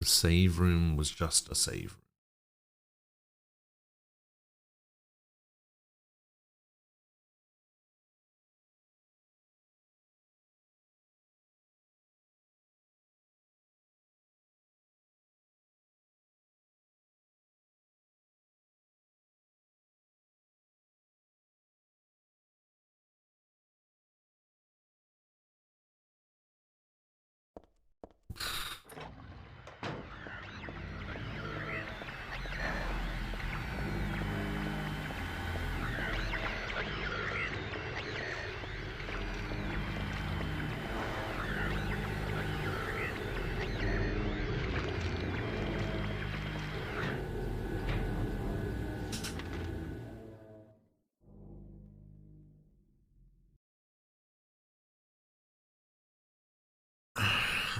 S1: The save room was just a save room.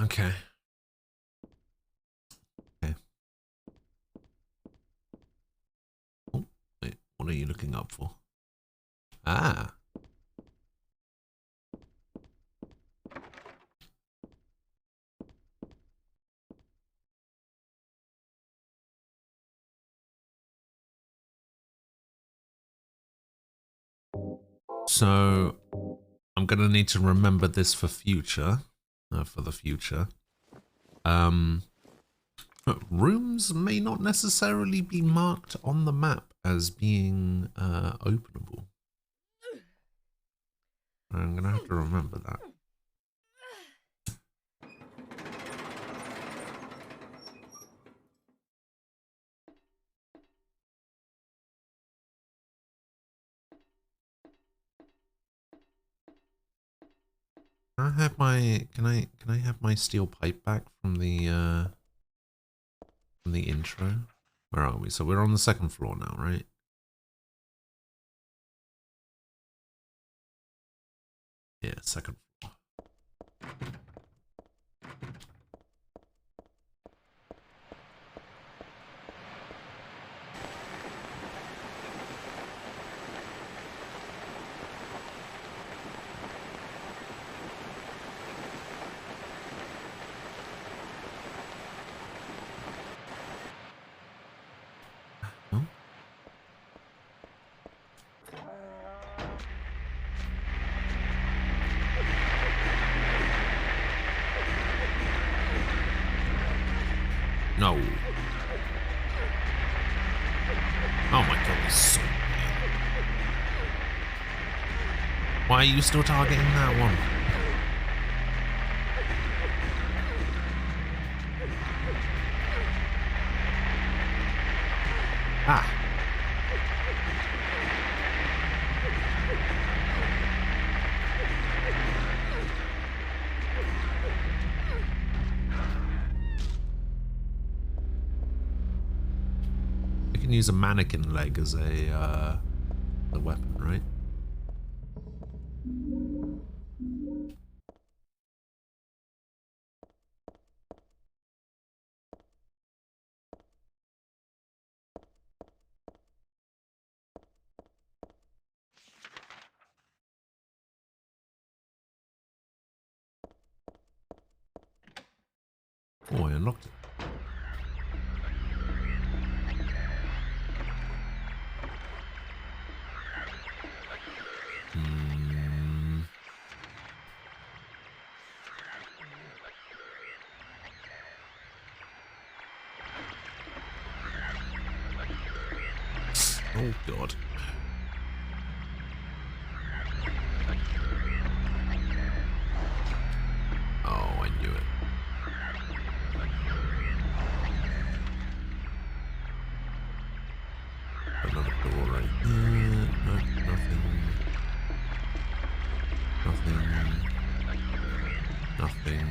S1: Okay. Okay. Oh, wait, what are you looking up for? Ah. So I'm gonna need to remember this for future, for the future. Rooms may not necessarily be marked on the map as being openable. I'm gonna have to remember that. Can I have my steel pipe back from the intro? Where are we? So we're on the 2nd floor now, right? Yeah, 2nd floor. Oh. No. Oh my god, this is so weird. Why are you still targeting that one? Ah. You can use a mannequin leg as a weapon, right? Oh, I unlocked it. Oh, God. Oh, I knew it. Another door right here. No, nothing. Nothing. Nothing.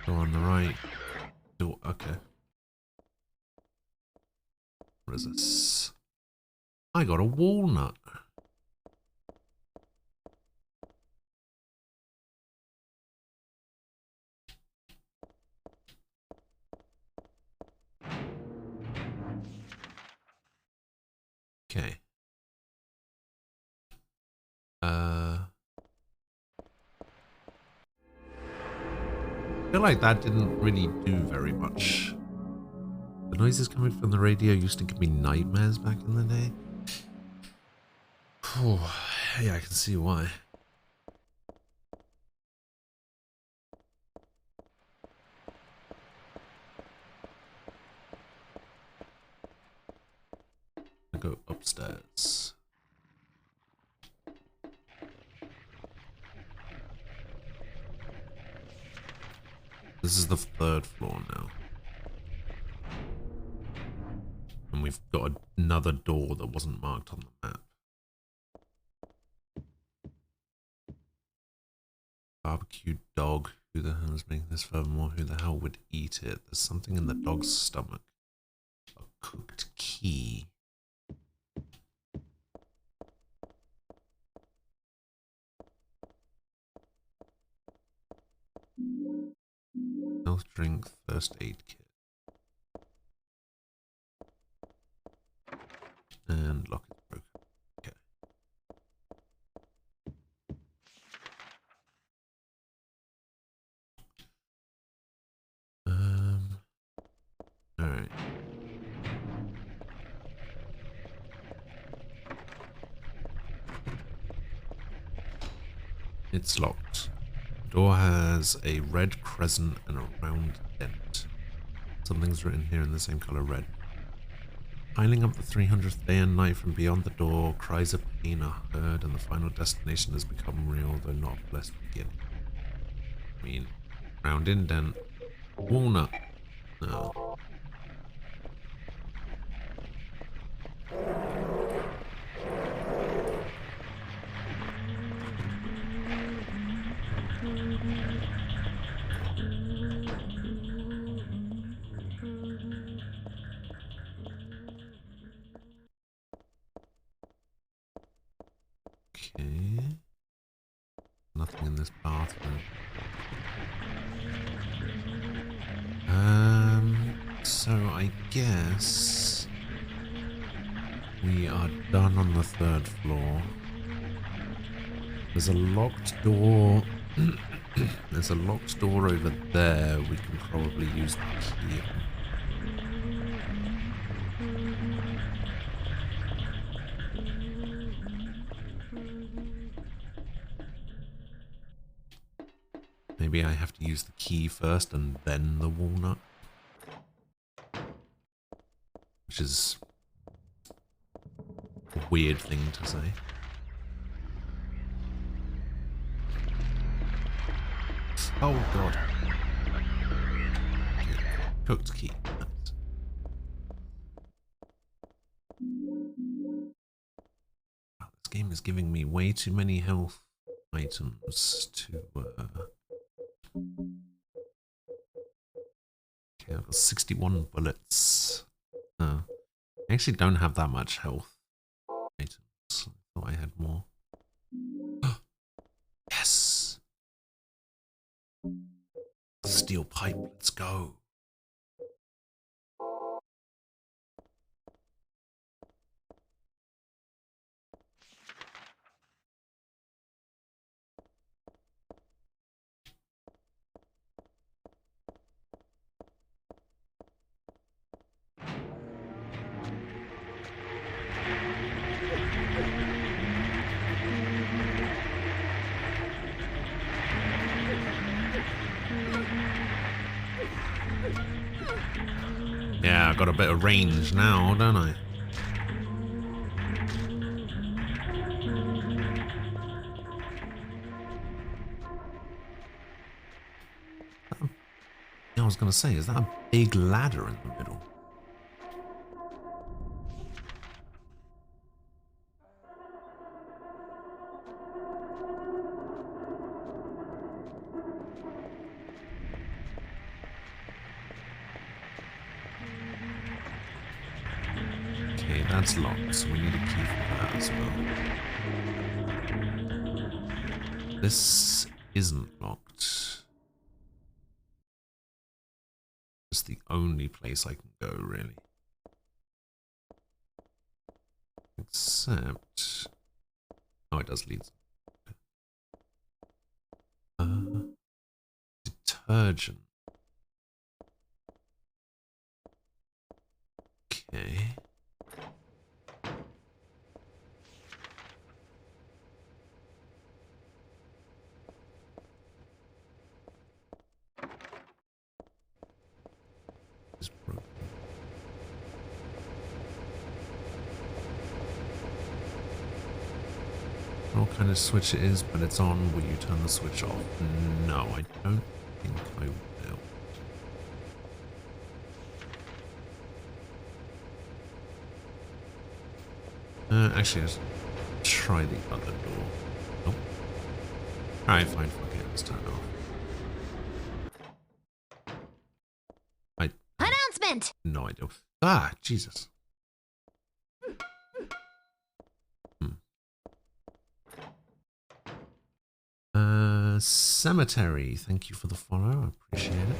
S1: Door on the right. Door. Okay. What is this? I got a walnut. Okay. I feel like that didn't really do very much. The noises coming from the radio used to give me nightmares back in the day. Oh, yeah, I can see why. I go upstairs. This is the 3rd floor now. And we've got another door that wasn't marked on the map. Barbecued dog. Who the hell is making this? Furthermore, who the hell would eat it? There's something in the dog's stomach. A cooked key. Health drink, first aid kit. And lock is broken. Okay. Alright. It's locked. Door has a red crescent and a round dent. Something's written here in the same color red. Piling up the 300th day and night from beyond the door, cries of pain are heard and the final destination has become real, though not a blessed beginning. I mean, round indent. Walnut. No. Okay. Nothing in this bathroom. So I guess we are done on the 3rd floor. There's a locked door. There's a locked door over there. We can probably use the key. Maybe I have to use the key first and then the walnut. Which is a weird thing to say. Oh god. Okay. Cooked key. Nice. Wow, this game is giving me way too many health items to Okay, I've got 61 bullets. I actually don't have that much health items. I thought I had more. Yes! Steel pipe, let's go. I got a bit of range now, don't I? I was gonna say, is that a big ladder in the middle? Okay, that's locked, so we need a key for that as well. This isn't locked. It's the only place I can go, really. Except... Oh, it does lead. Detergent. Okay. It's broken. I don't know what kind of switch it is, but it's on. Will you turn the switch off? No, I don't think I will. Actually, let's try the other door. Nope. Alright, fine, fuck it, let's turn it off.
S2: Announcement!
S1: No idea. Ah, Jesus. Cemetery. Thank you for the follow. I appreciate it.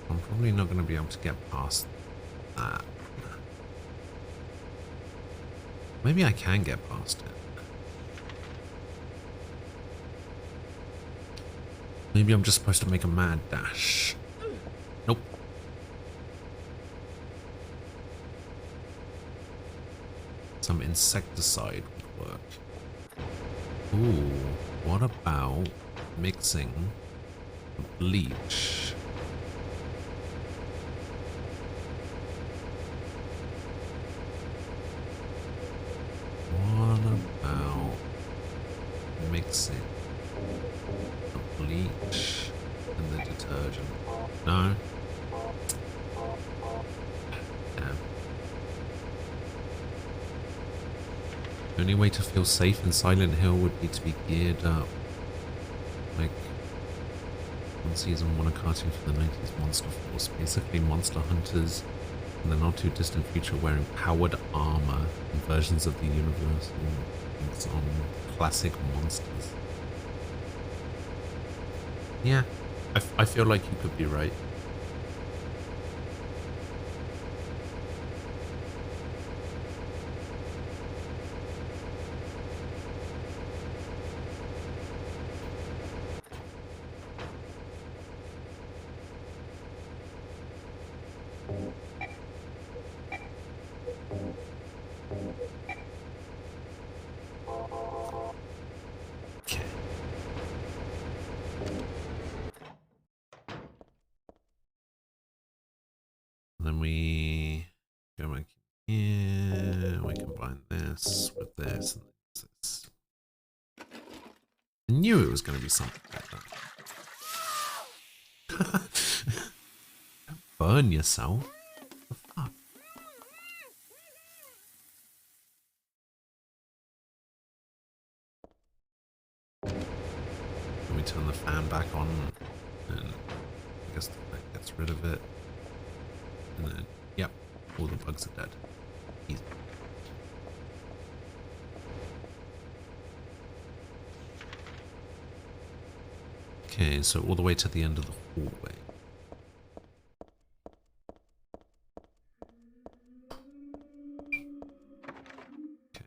S1: I'm probably not going to be able to get past that. Maybe I can get past it. Maybe I'm just supposed to make a mad dash. Nope. Some insecticide would work. Ooh, what about mixing bleach? What about mixing the bleach and the detergent? No? Damn. The only way to feel safe in Silent Hill would be to be geared up. Like on season 1 of cartoon for the 90s Monster Force. Basically monster hunters in the not too distant future wearing powered armor and versions of the universe and on classic monsters. Yeah, I feel like you could be right. Okay. And then we go back here. We combine this with this and this. I knew it was going to be something like that. Burn yourself. What the fuck? Let me turn the fan back on, and I guess that gets rid of it. And then, yep, all the bugs are dead. Easy. Okay, so all the way to the end of the hallway. Okay.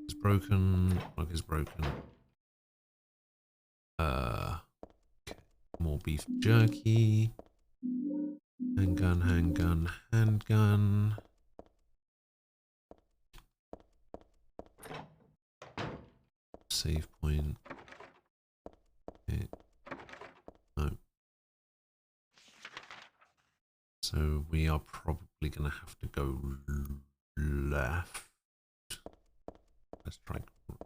S1: It's broken. Plug is broken. Okay. More beef jerky. Handgun, handgun, handgun. save point. Okay. No. So we are probably going to have to go left. Let's try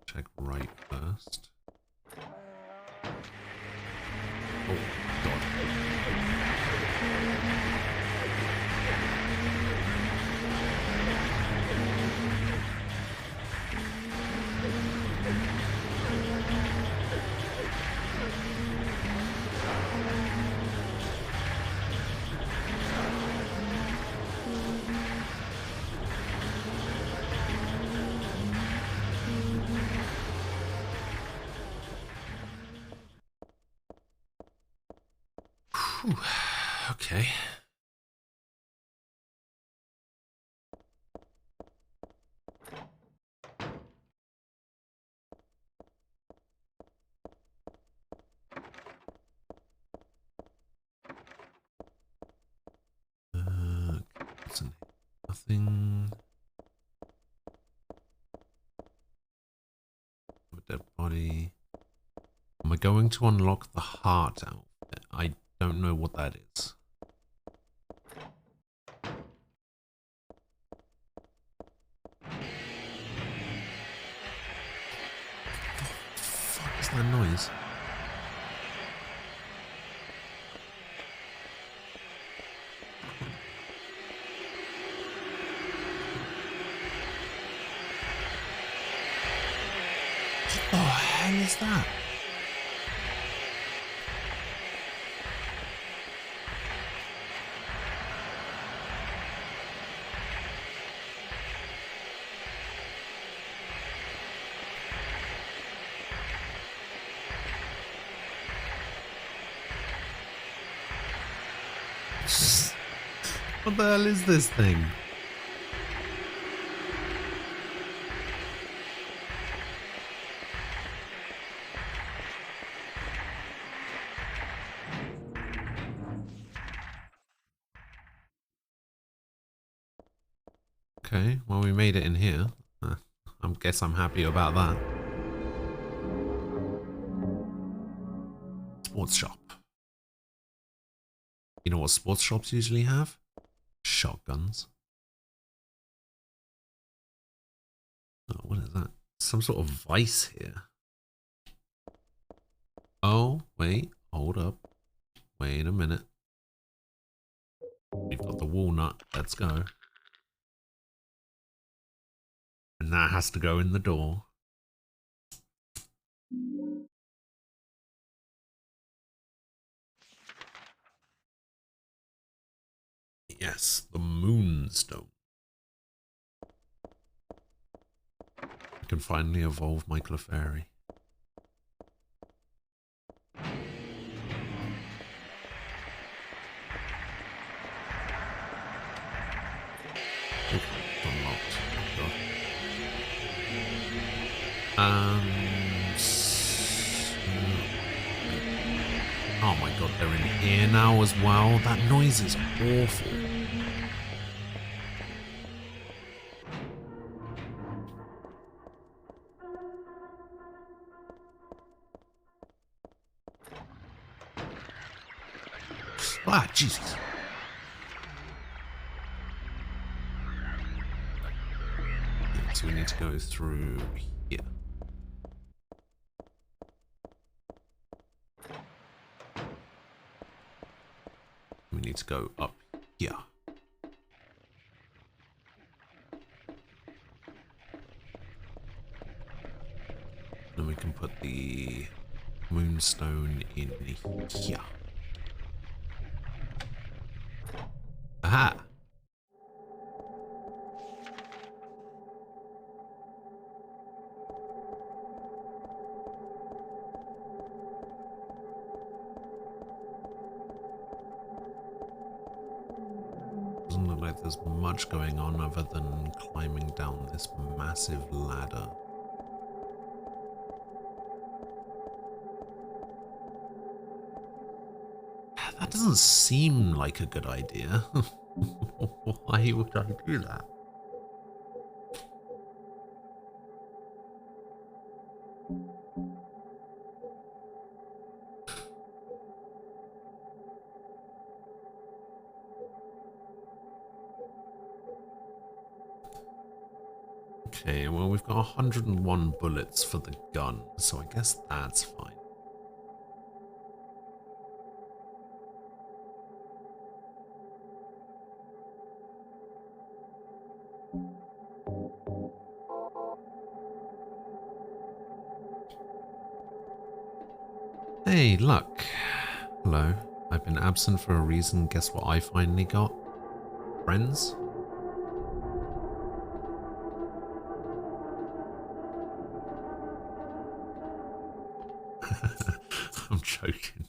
S1: check right first. Oh god. Whew. Okay. What's in here? Nothing. A dead body. Am I going to unlock the heart outfit? I don't know what that is. What the fuck is that noise? What the hell is that? What the hell is this thing? Okay, well we made it in here. I guess I'm happy about that. Sports shop. You know what sports shops usually have? Shotguns. Oh, what is that? Some sort of vice here. Oh, wait, hold up. Wait a minute. We've got the walnut. Let's go. And that has to go in the door. Yes, the Moonstone. I can finally evolve my Clefairy. Unlocked. Oh my god, they're in here now as well. That noise is awful. Ah, Jesus. So we need to go through here. We need to go up here. Then we can put the Moonstone in here. Aha! Doesn't look like there's much going on other than climbing down this massive ladder. That doesn't seem like a good idea. Why would I do that? Okay, well, we've got 101 bullets for the gun, so I guess that's fine. Hey, Luck. Hello. I've been absent for a reason. Guess what I finally got? Friends? I'm joking.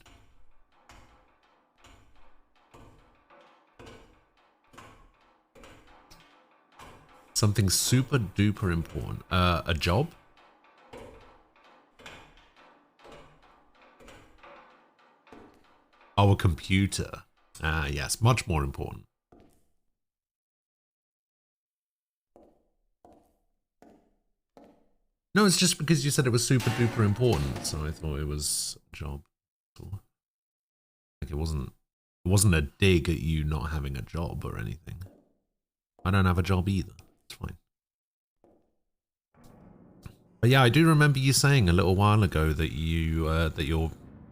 S1: Something super duper important. A job? Oh, a computer. Ah, yes, much more important. No, it's just because you said it was super duper important, so I thought it was a job. Like it wasn't a dig at you not having a job or anything. I don't have a job either. It's fine. But yeah, I do remember you saying a little while ago that you that your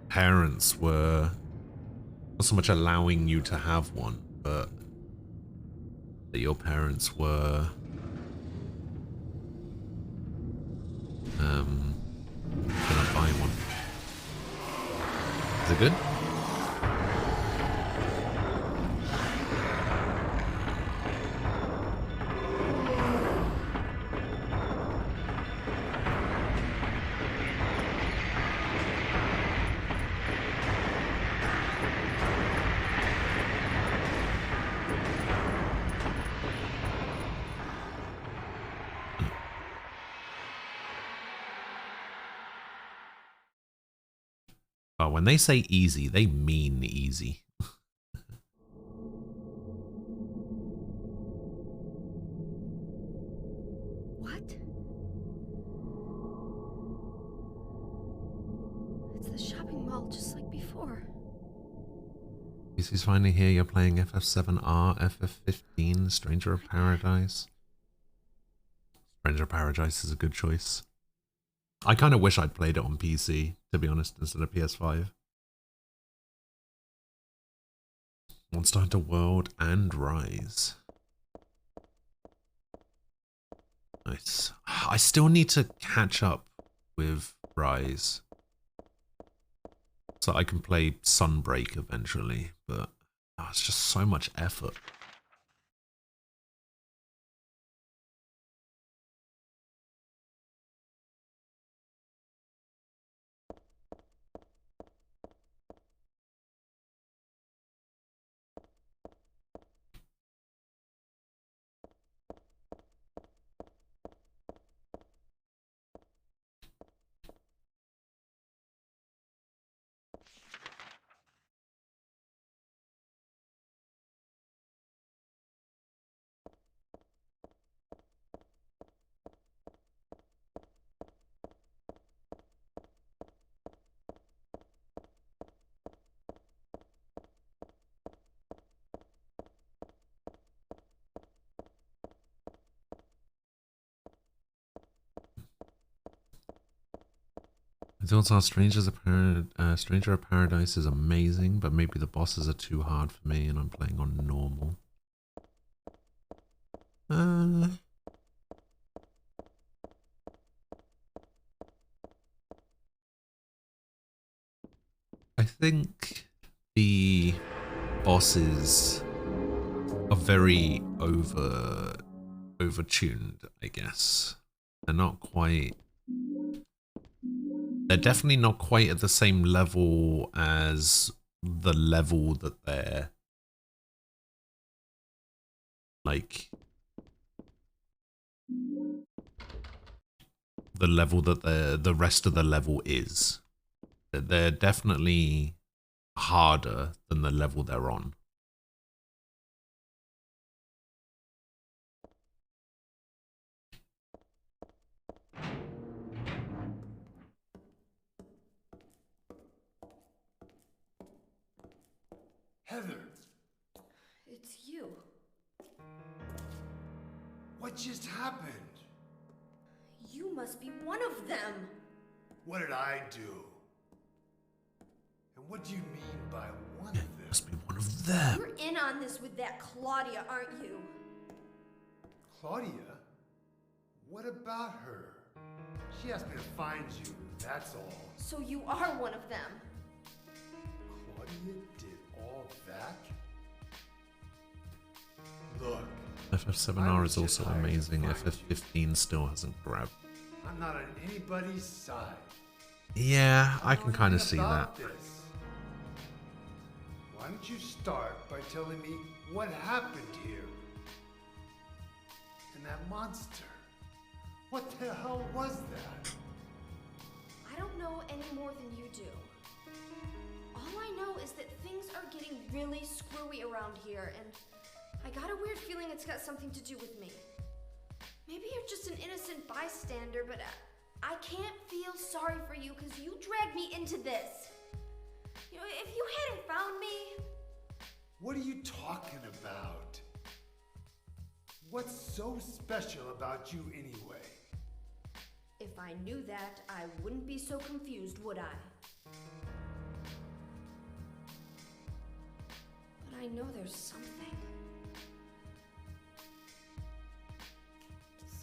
S1: parents were not so much allowing you to have one, but that your parents were gonna buy one. Is it good? Oh, when they say easy, they mean easy.
S2: What? It's the shopping mall just like before.
S1: PC's finally here. You're playing FF7R, FF15, Stranger of Paradise. Stranger of Paradise is a good choice. I kind of wish I'd played it on PC, to be honest, instead of PS5. Monster Hunter World and Rise. Nice. I still need to catch up with Rise, so I can play Sunbreak eventually, but it's just so much effort. My thoughts are Stranger of Paradise is amazing, but maybe the bosses are too hard for me and I'm playing on normal. I think the bosses are very overtuned, I guess. They're definitely not quite at the same level as the level that they're like the level that the rest of the level is. They're definitely harder than the level they're on.
S3: Heather,
S4: It's you.
S3: what just happened?
S2: You must be one of them.
S3: What did I do? And what do you mean by one of them?
S1: Must be one of them.
S2: You're in on this with that Claudia, aren't you?
S3: Claudia? What about her? She asked me to find you, that's all.
S2: So you are one of them.
S3: Claudia did all that? Look,
S1: FF7R is also amazing. FF15 still hasn't grabbed.
S3: I'm not on anybody's side.
S1: Yeah, I can
S3: know
S1: kind of
S3: anything
S1: see
S3: about
S1: that.
S3: this. Why don't you start by telling me what happened here? And that monster. What the hell was that?
S2: I don't know any more than you do. All I know is that things are getting really screwy around here, and I got a weird feeling it's got something to do with me. Maybe you're just an innocent bystander, but I can't feel sorry for you because you dragged me into this. You know, if you hadn't found me...
S3: What are you talking about? What's so special about you anyway?
S2: If I knew that, I wouldn't be so confused, would I? But I know there's something.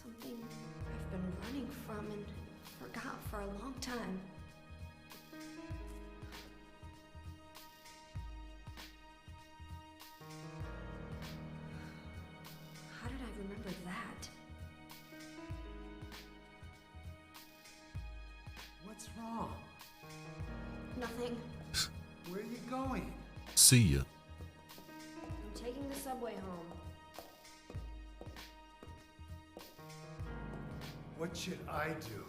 S2: Something I've been running from and forgot for a long time. How did I remember that?
S3: What's wrong?
S2: Nothing.
S3: Where are you going?
S1: See ya.
S2: I'm taking the subway home.
S3: What should I do?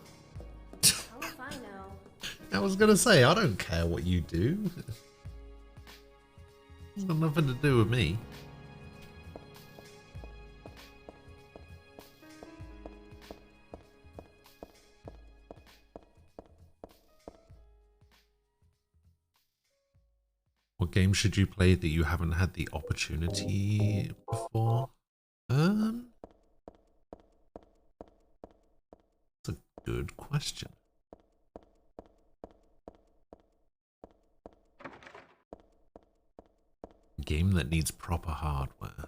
S2: How if I know?
S1: I was gonna say, I don't care what you do. It's got nothing to do with me. What game should you play that you haven't had the opportunity before? That's a good question. Game that needs proper hardware.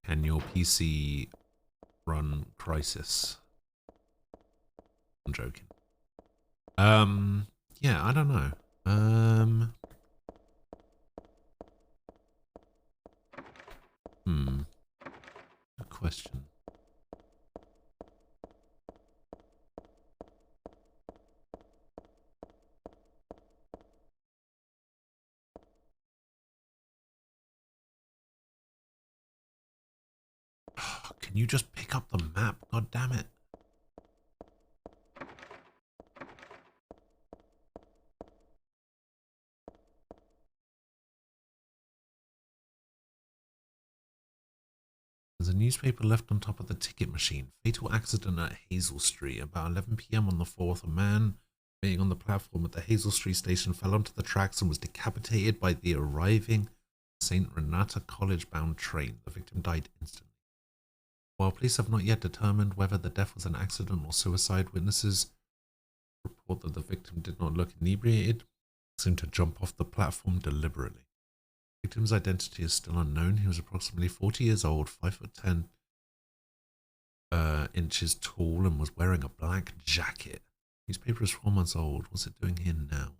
S1: Can your PC run Crysis? I'm joking. Yeah, I don't know. Good question. Can you just pick up the map? God damn it. There's a newspaper left on top of the ticket machine. Fatal accident at Hazel Street. About 11 p.m. on the 4th, a man being on the platform at the Hazel Street station fell onto the tracks and was decapitated by the arriving St. Renata College-bound train. The victim died instantly. While police have not yet determined whether the death was an accident or suicide, witnesses report that the victim did not look inebriated, seemed to jump off the platform deliberately. The victim's identity is still unknown. He was approximately 40 years old, 5'10" inches tall, and was wearing a black jacket. Newspaper is 4 months old. What's it doing here now?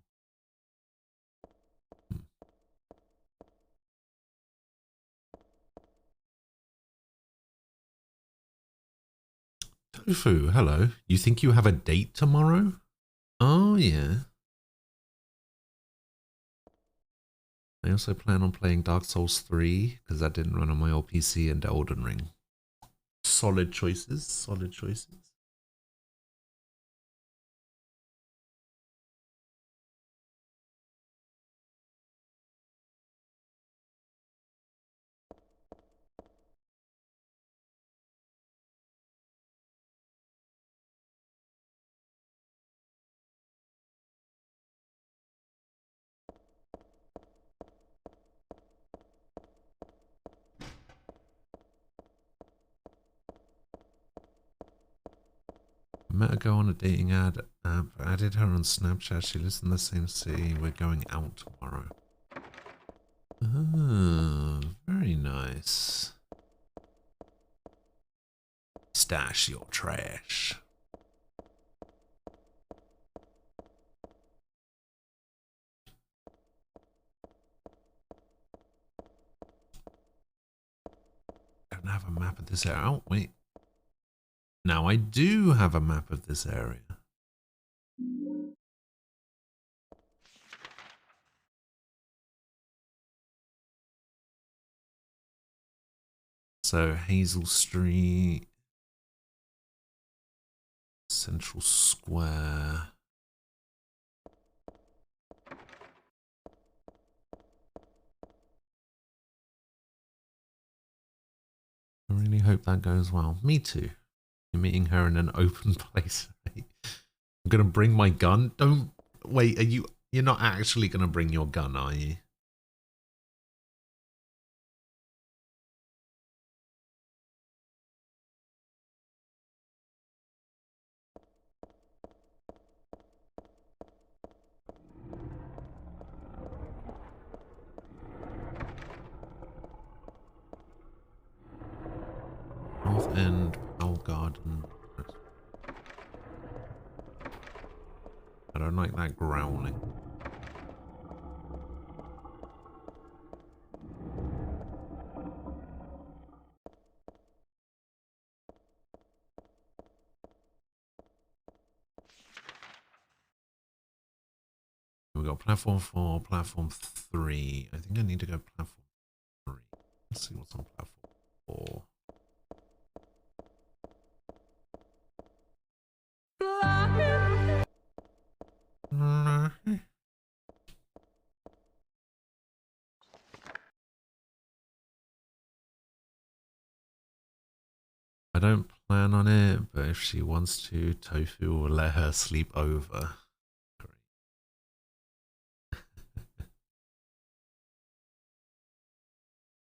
S1: Tofu, hello. You think you have a date tomorrow? Oh, yeah. I also plan on playing Dark Souls 3 because that didn't run on my old PC, and Elden Ring. Solid choices, solid choices. met a girl on a dating app, added her on Snapchat. She lives in the same city. We're going out tomorrow. Oh, very nice. Stash your trash. Don't have a map of this area. Oh, wait. Now I do have a map of this area. So Hazel Street, Central Square. I really hope that goes well. Me too. You're meeting her in an open place. Right? I'm gonna bring my gun. Don't wait. You're not actually gonna bring your gun, are you? North End, Powell Garden. I don't like that growling. We got platform 4, platform 3. I think I need to go platform 3. Let's see what's on platform 4. I don't plan on it, but if she wants to, Tofu will let her sleep over. I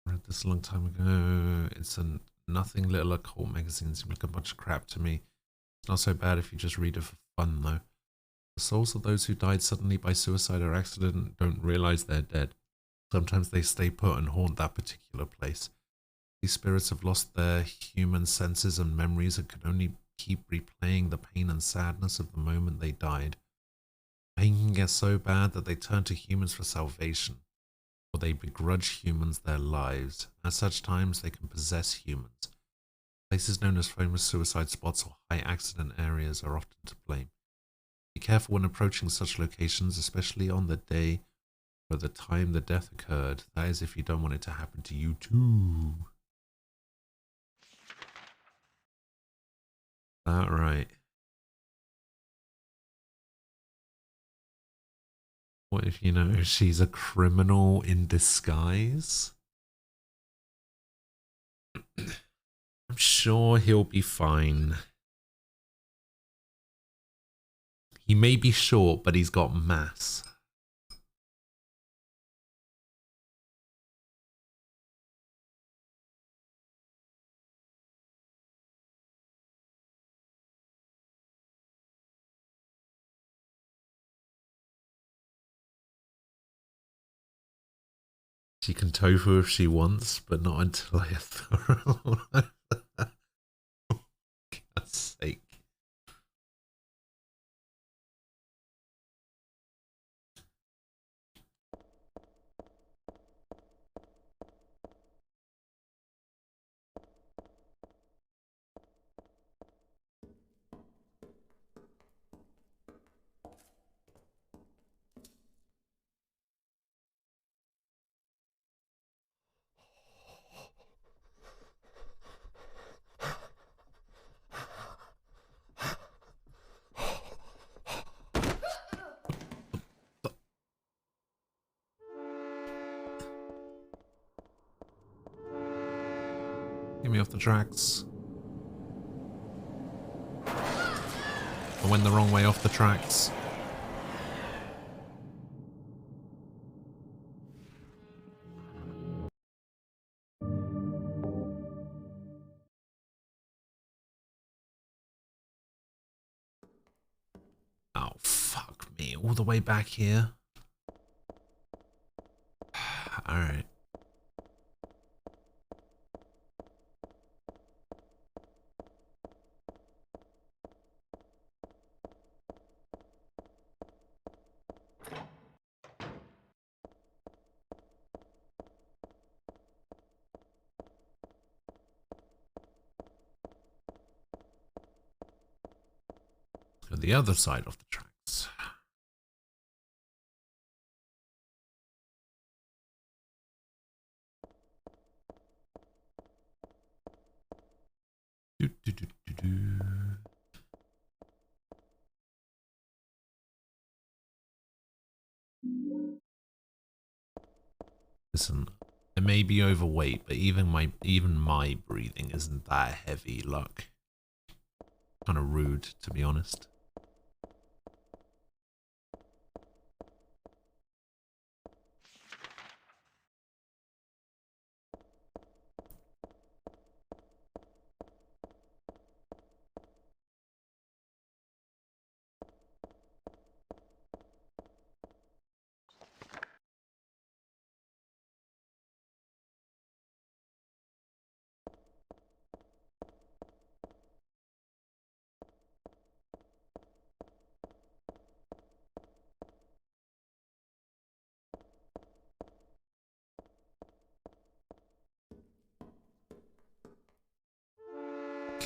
S1: read this a long time ago. It's a nothing little occult magazine. Seems like a bunch of crap to me. It's not so bad if you just read it for fun, though. The souls of those who died suddenly by suicide or accident don't realize they're dead. Sometimes they stay put and haunt that particular place. These spirits have lost their human senses and memories and can only keep replaying the pain and sadness of the moment they died. Pain can get so bad that they turn to humans for salvation, or they begrudge humans their lives. At such times, they can possess humans. Places known as famous suicide spots or high accident areas are often to blame. Be careful when approaching such locations, especially on the day or the time the death occurred. That is if you don't want it to happen to you too. That right. What if, you know, she's a criminal in disguise? I'm sure he'll be fine. He may be short, but he's got mass. She can tofu if she wants, but not until I throw her. For God's sake. Get me off the tracks. I went the wrong way off the tracks. all the way back here. Alright. Go the other side of the tracks. Do, do, do, do, do. Listen, I may be overweight, but even my breathing isn't that heavy. Look, kind of rude, to be honest.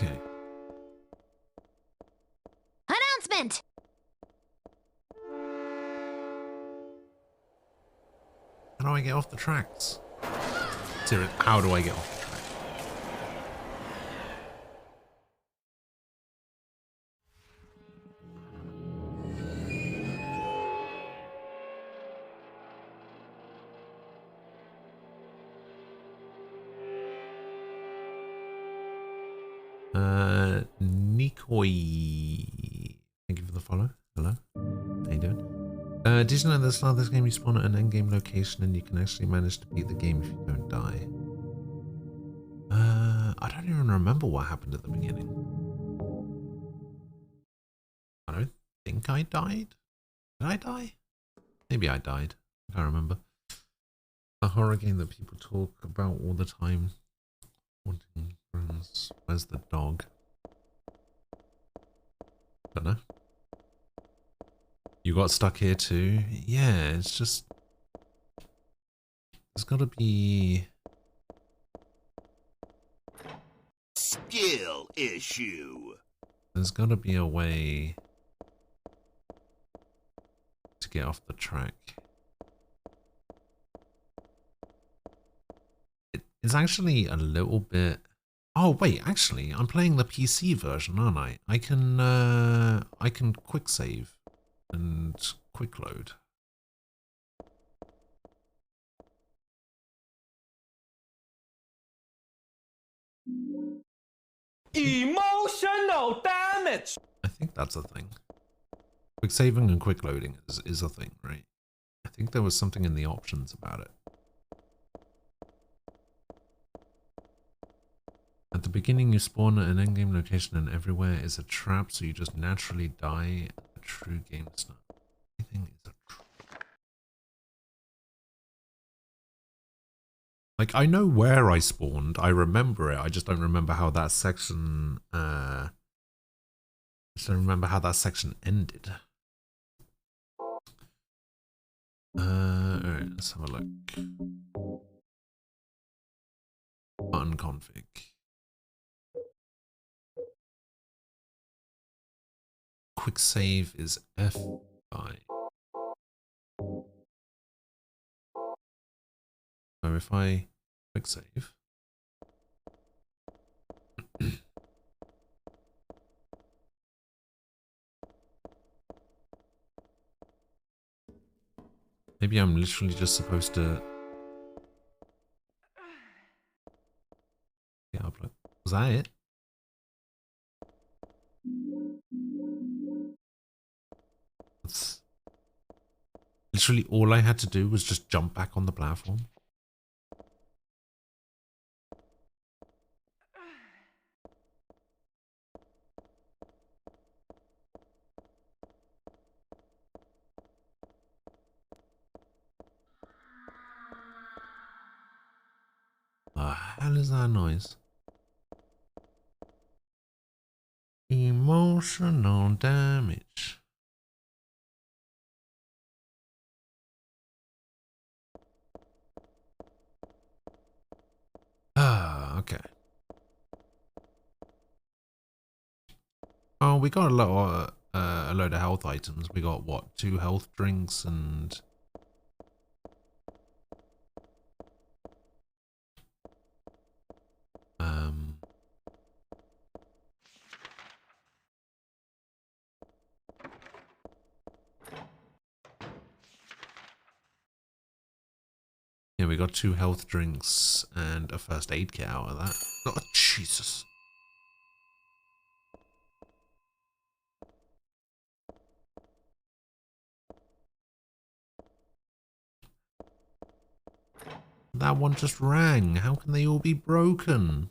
S1: Okay.
S2: Announcement!
S1: How do I get off the tracks? Seriously, how do I get off the tracks? Nikoi. Thank you for the follow. Hello. How you doing? Did you know at the start of this game you spawn at an endgame location and you can actually manage to beat the game if you don't die? I don't even remember what happened at the beginning. I don't think I died. Did I die? Maybe I died. I can't remember. A horror game that people talk about all the time. Haunting friends. Where's the dog? Don't know. You got stuck here too? Yeah, it's just... There's gotta be...
S5: Skill issue.
S1: There's gotta be a way to get off the track. It's actually a little bit... Oh wait, actually, I'm playing the PC version, aren't I? I can quick save and quick load.
S6: Emotional damage.
S1: I think that's a thing. Quick saving and quick loading is a thing, right? I think there was something in the options about it. At the beginning, you spawn at an endgame location and everywhere is a trap, so you just naturally die. A true game snap. Everything is a trap. Like, I know where I spawned. I remember it. I just don't remember how that section, I just don't remember how that section ended. Alright, let's have a look. Unconfig. Quick save is F5. So if I quick save, maybe I'm literally just supposed to get upload. Was that it? That's literally all I had to do was just jump back on the platform. hell is that noise? Emotional damage. Ah, okay. Oh, we got a load of health items. We got what? 2 health drinks and yeah, we got 2 health drinks and a first aid kit out of that. Oh, Jesus. That one just rang. How can they all be broken?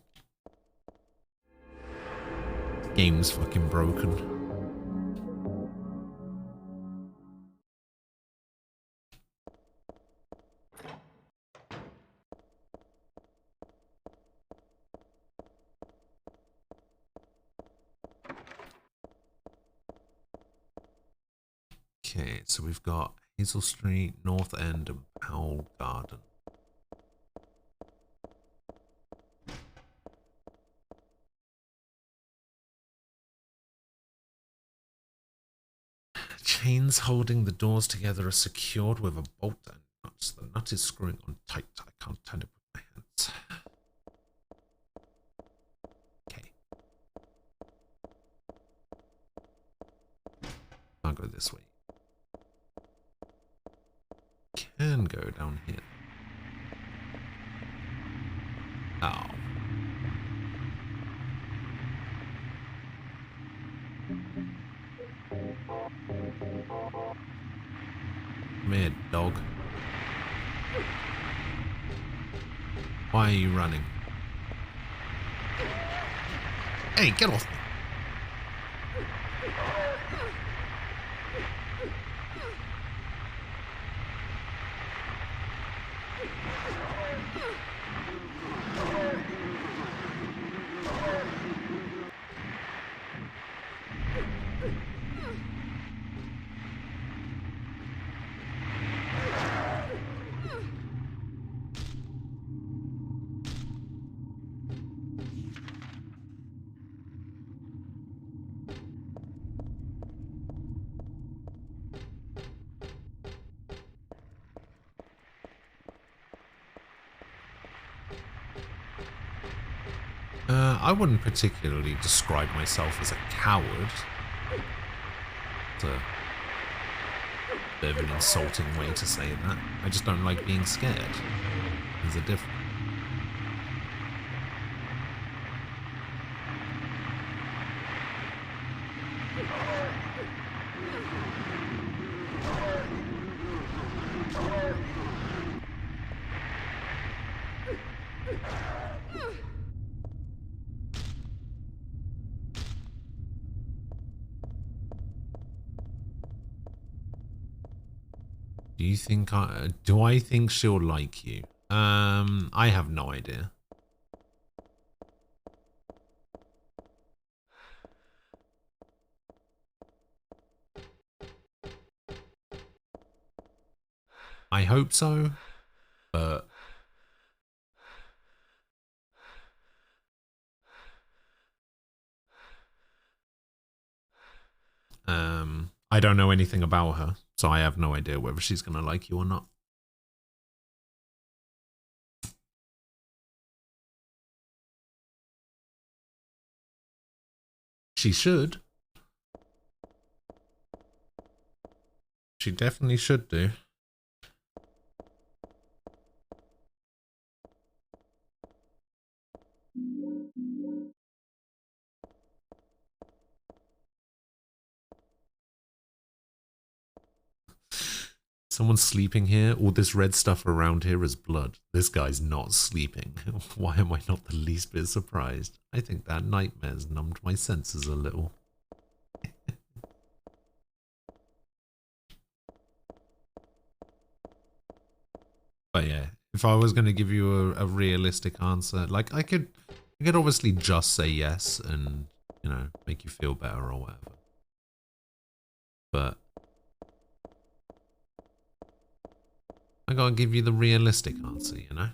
S1: Game's fucking broken. Okay, so we've got Hazel Street, North End, and Powell Garden. Chains holding the doors together are secured with a bolt and nuts. The nut is screwing on tight. I can't turn it with my hands. Okay. I'll go this way. Can go down here. Oh. Come here, dog. Why are you running? Hey, get off me. I wouldn't particularly describe myself as a coward. It's a bit of an insulting way to say that. I just don't like being scared. There's a difference. Do you think do I think she'll like you? I have no idea. I hope so, but I don't know anything about her, so I have no idea whether she's gonna like you or not. She should. She definitely should do. Someone's sleeping here. All this red stuff around here is blood. This guy's not sleeping. Why am I not the least bit surprised? I think that nightmare's numbed my senses a little. But yeah, If I was going to give you a realistic answer, like I could obviously just say yes and, you know, make you feel better or whatever. But I gotta give you the realistic answer, you know?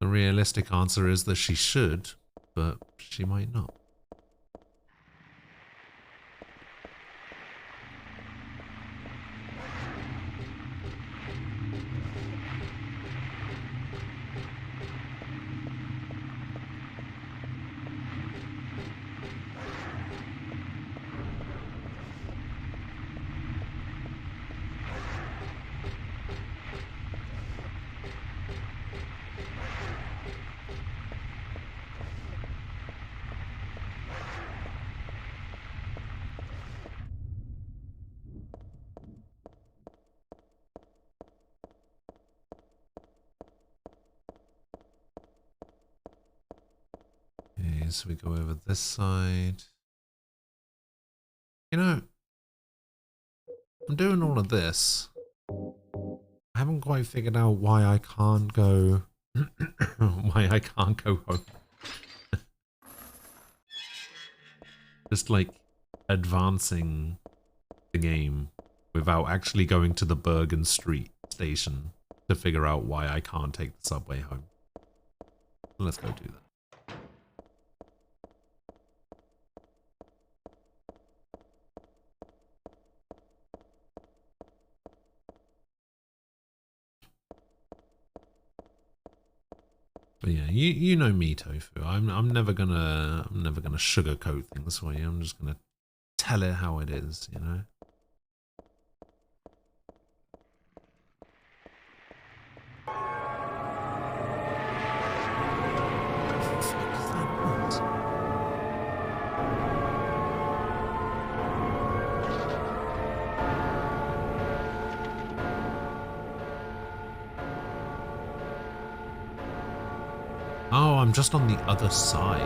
S1: The realistic answer is that she should, but she might not. Okay, so we go over this side. You know, I'm doing all of this. I haven't quite figured out why I can't go why I can't go home. Just like advancing the game without actually going to the Bergen Street station to figure out why I can't take the subway home. Let's go do that. But yeah, you know me, Tofu. I'm never gonna sugarcoat things for you. I'm just gonna tell it how it is, you know. What the fuck is that noise? Oh, I'm just on the other side.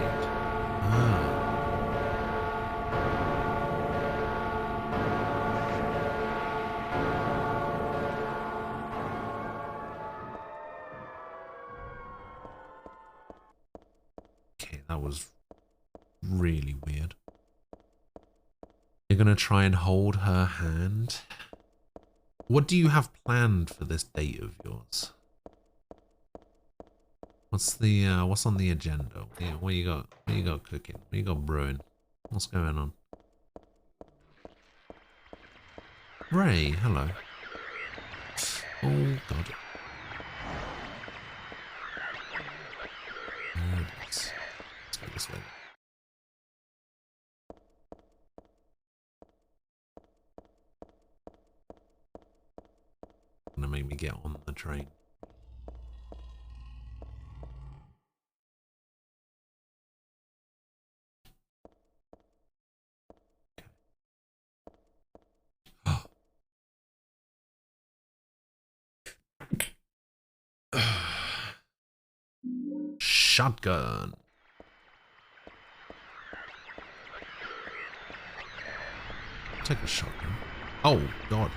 S1: Ah. Okay, that was really weird. You're gonna try and hold her hand? What do you have planned for this date of yours? What's on the agenda? What you got? What you got cooking? What you got brewing? What's going on? Ray, hello. Oh god. Let's go this way. Gonna make me get on the train. Shotgun. Take a shotgun. Oh god.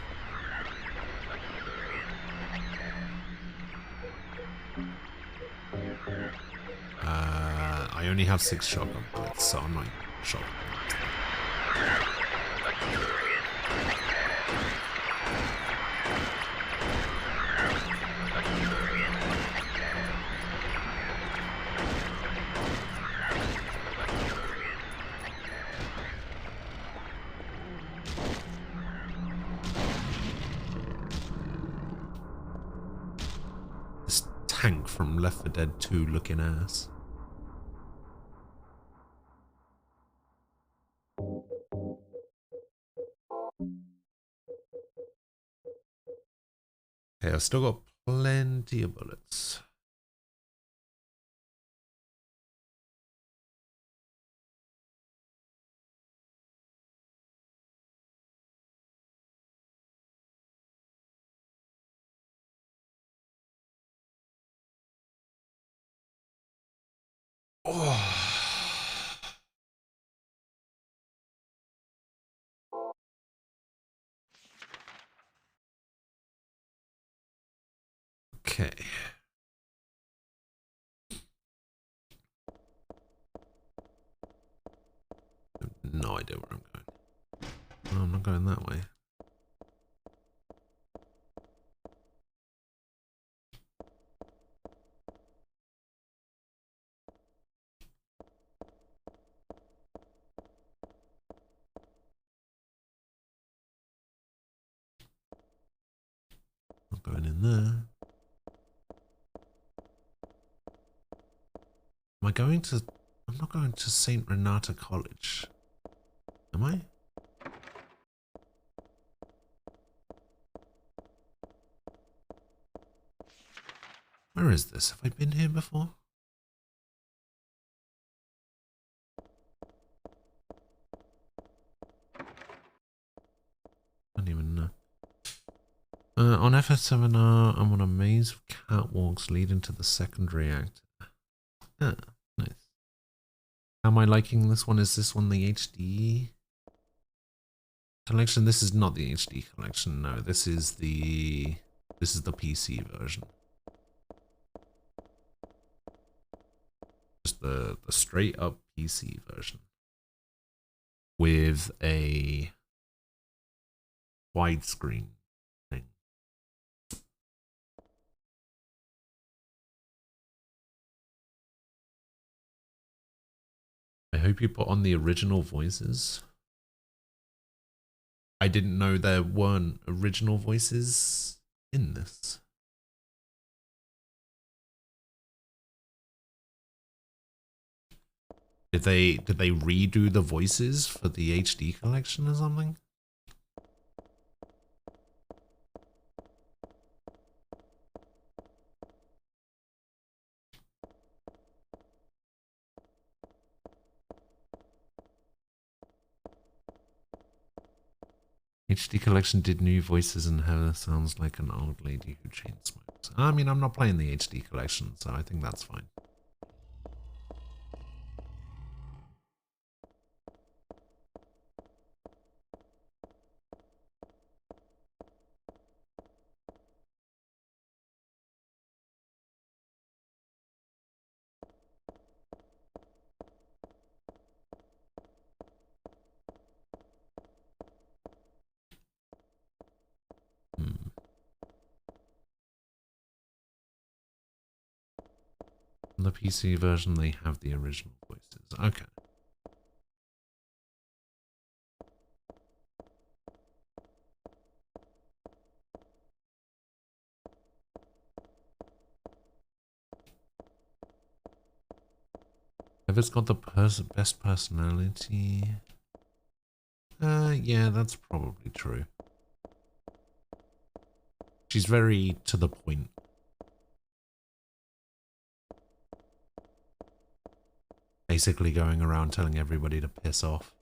S1: I only have 6 shotgun bullets, so I'm not shotgun. This tank from Left 4 Dead 2 looking ass. Okay, I've still got plenty of bullets. Oh. Okay. No idea where I'm going. Oh, I'm not going that way. Not going in there. Am I going to... I'm not going to St. Renata College. Am I? Where is this? Have I been here before? I don't even know. On FS7R, I'm on a maze of catwalks leading to the second reactor. Ah, nice. How am I liking this one? Is this one the HD collection? This is not the HD collection. No, this is the PC version. Just the straight up PC version with a widescreen thing. I hope you put on the original voices. I didn't know there weren't original voices in this. Did they redo the voices for the HD collection or something? HD collection did new voices and Heather sounds like an old lady who chain smokes. I mean, I'm not playing the HD collection, so I think that's fine. The PC version, they have the original voices. Okay. If it's got the best personality... yeah, that's probably true. She's very to the point. Basically going around telling everybody to piss off.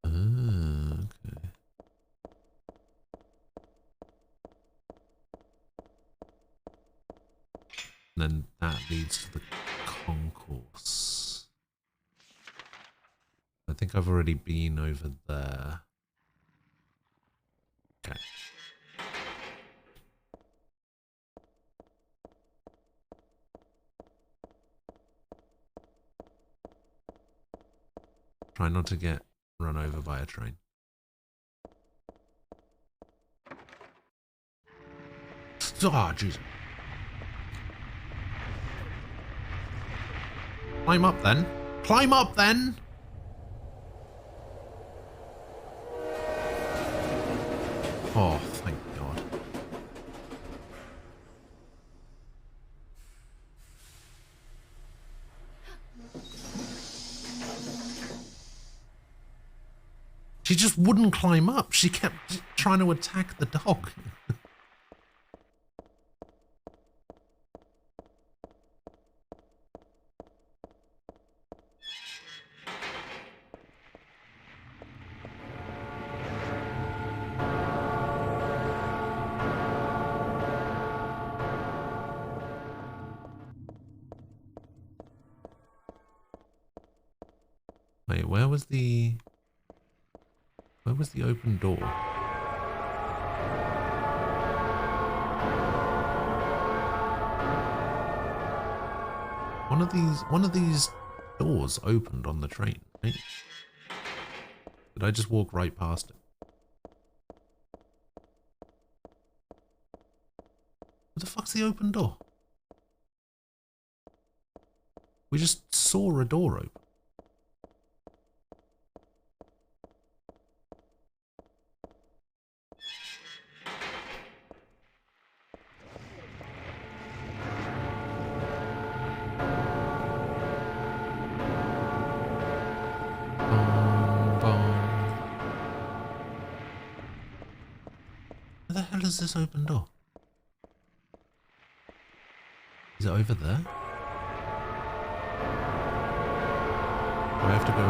S1: Okay. And then that leads to the concourse. I think I've already been over there. Okay. Try not to get run over by a train. Ah, jeez. Climb up then. Climb up then! Oh, thank God. She just wouldn't climb up. She kept trying to attack the dog. Wait, where was the... was the open door? One of these doors opened on the train, right? Did I just walk right past it? What the fuck's the open door? We just saw a door open. Where the hell is this open door? Is it over there? Do I have to go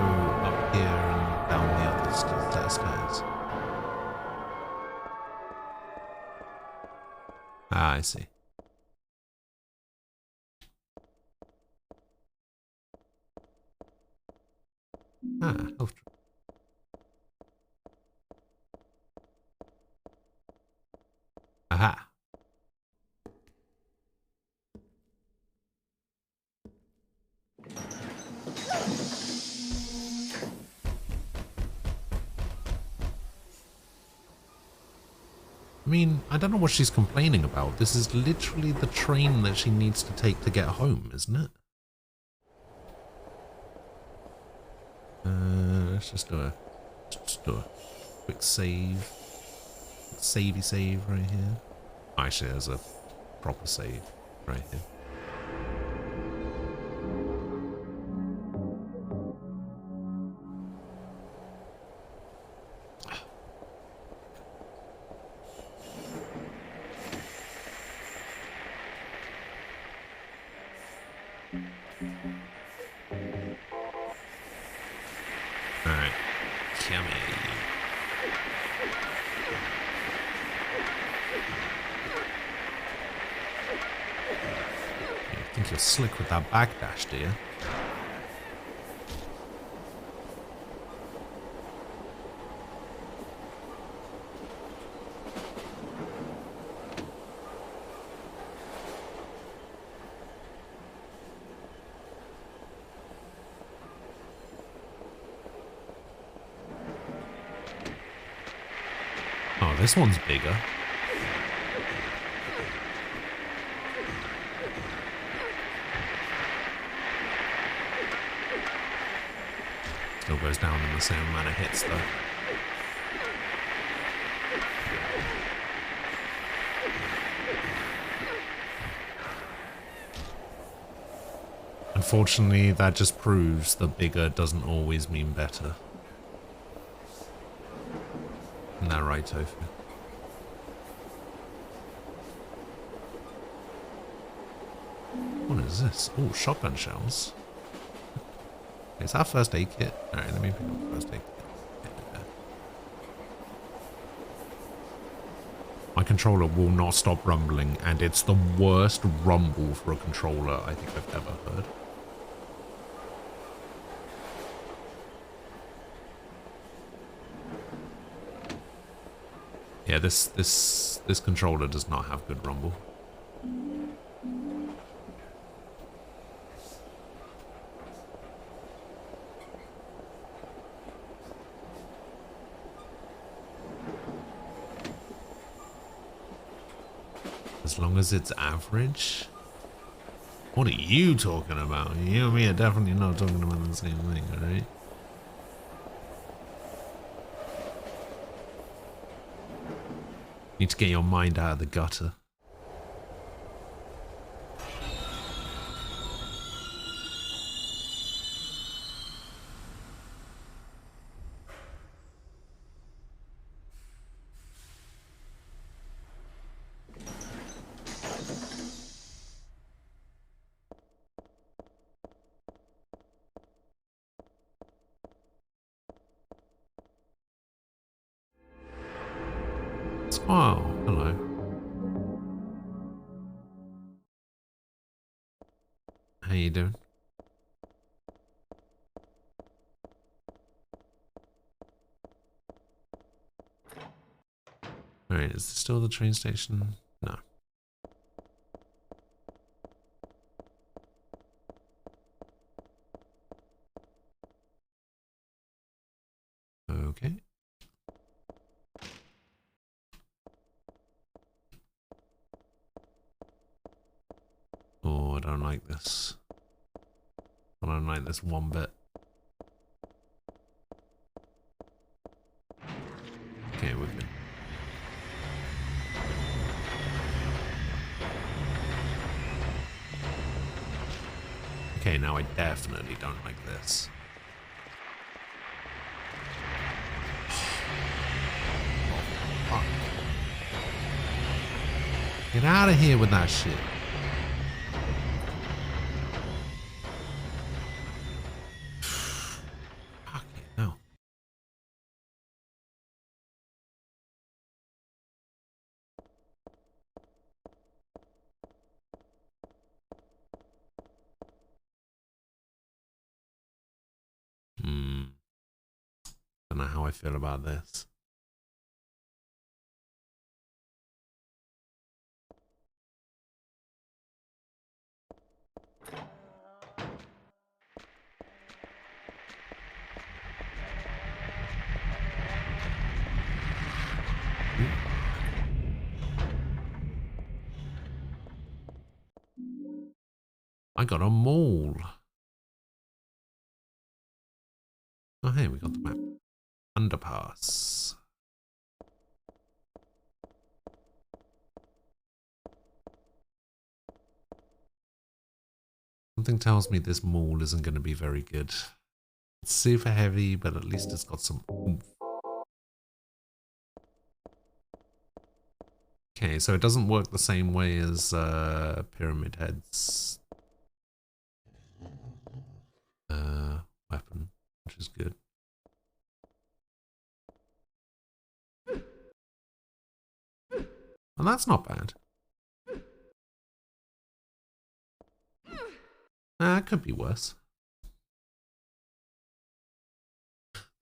S1: up here and down the other set of stairs? Ah, I see. Ah, health drink. Aha. I mean, I don't know what she's complaining about. This is literally the train that she needs to take to get home, isn't it? Let's just do a quick save. Savey save right here. Actually, there's a proper save right here. Alright, come in. You think you're slick with that backdash, do you? Oh, this one's bigger. Still goes down in the same amount of hits, though. Unfortunately, that just proves that bigger doesn't always mean better. Isn't that right, Tofu? What is this? Oh, shotgun shells. Is that first aid kit? Alright, let me pick up the first aid kit. Yeah. My controller will not stop rumbling, and it's the worst rumble for a controller I think I've ever heard. Yeah, this controller does not have good rumble. As long as it's average? What are you talking about? You and me are definitely not talking about the same thing, alright? Need to get your mind out of the gutter. Oh, hello. How you doing? Alright, is this still the train station? No. Okay. Oh, I don't like this. I don't like this one bit. Okay, we're good. Okay, now I definitely don't like this. Oh, fuck. Get out of here with that shit. Fuck it, no. Don't know how I feel about this. I got a mall. Oh, hey, we got the map. Underpass. Something tells me this mall isn't going to be very good. It's super heavy, but at least it's got some oomph. Okay, so it doesn't work the same way as Pyramid Head's weapon, which is good. And that's not bad. It could be worse.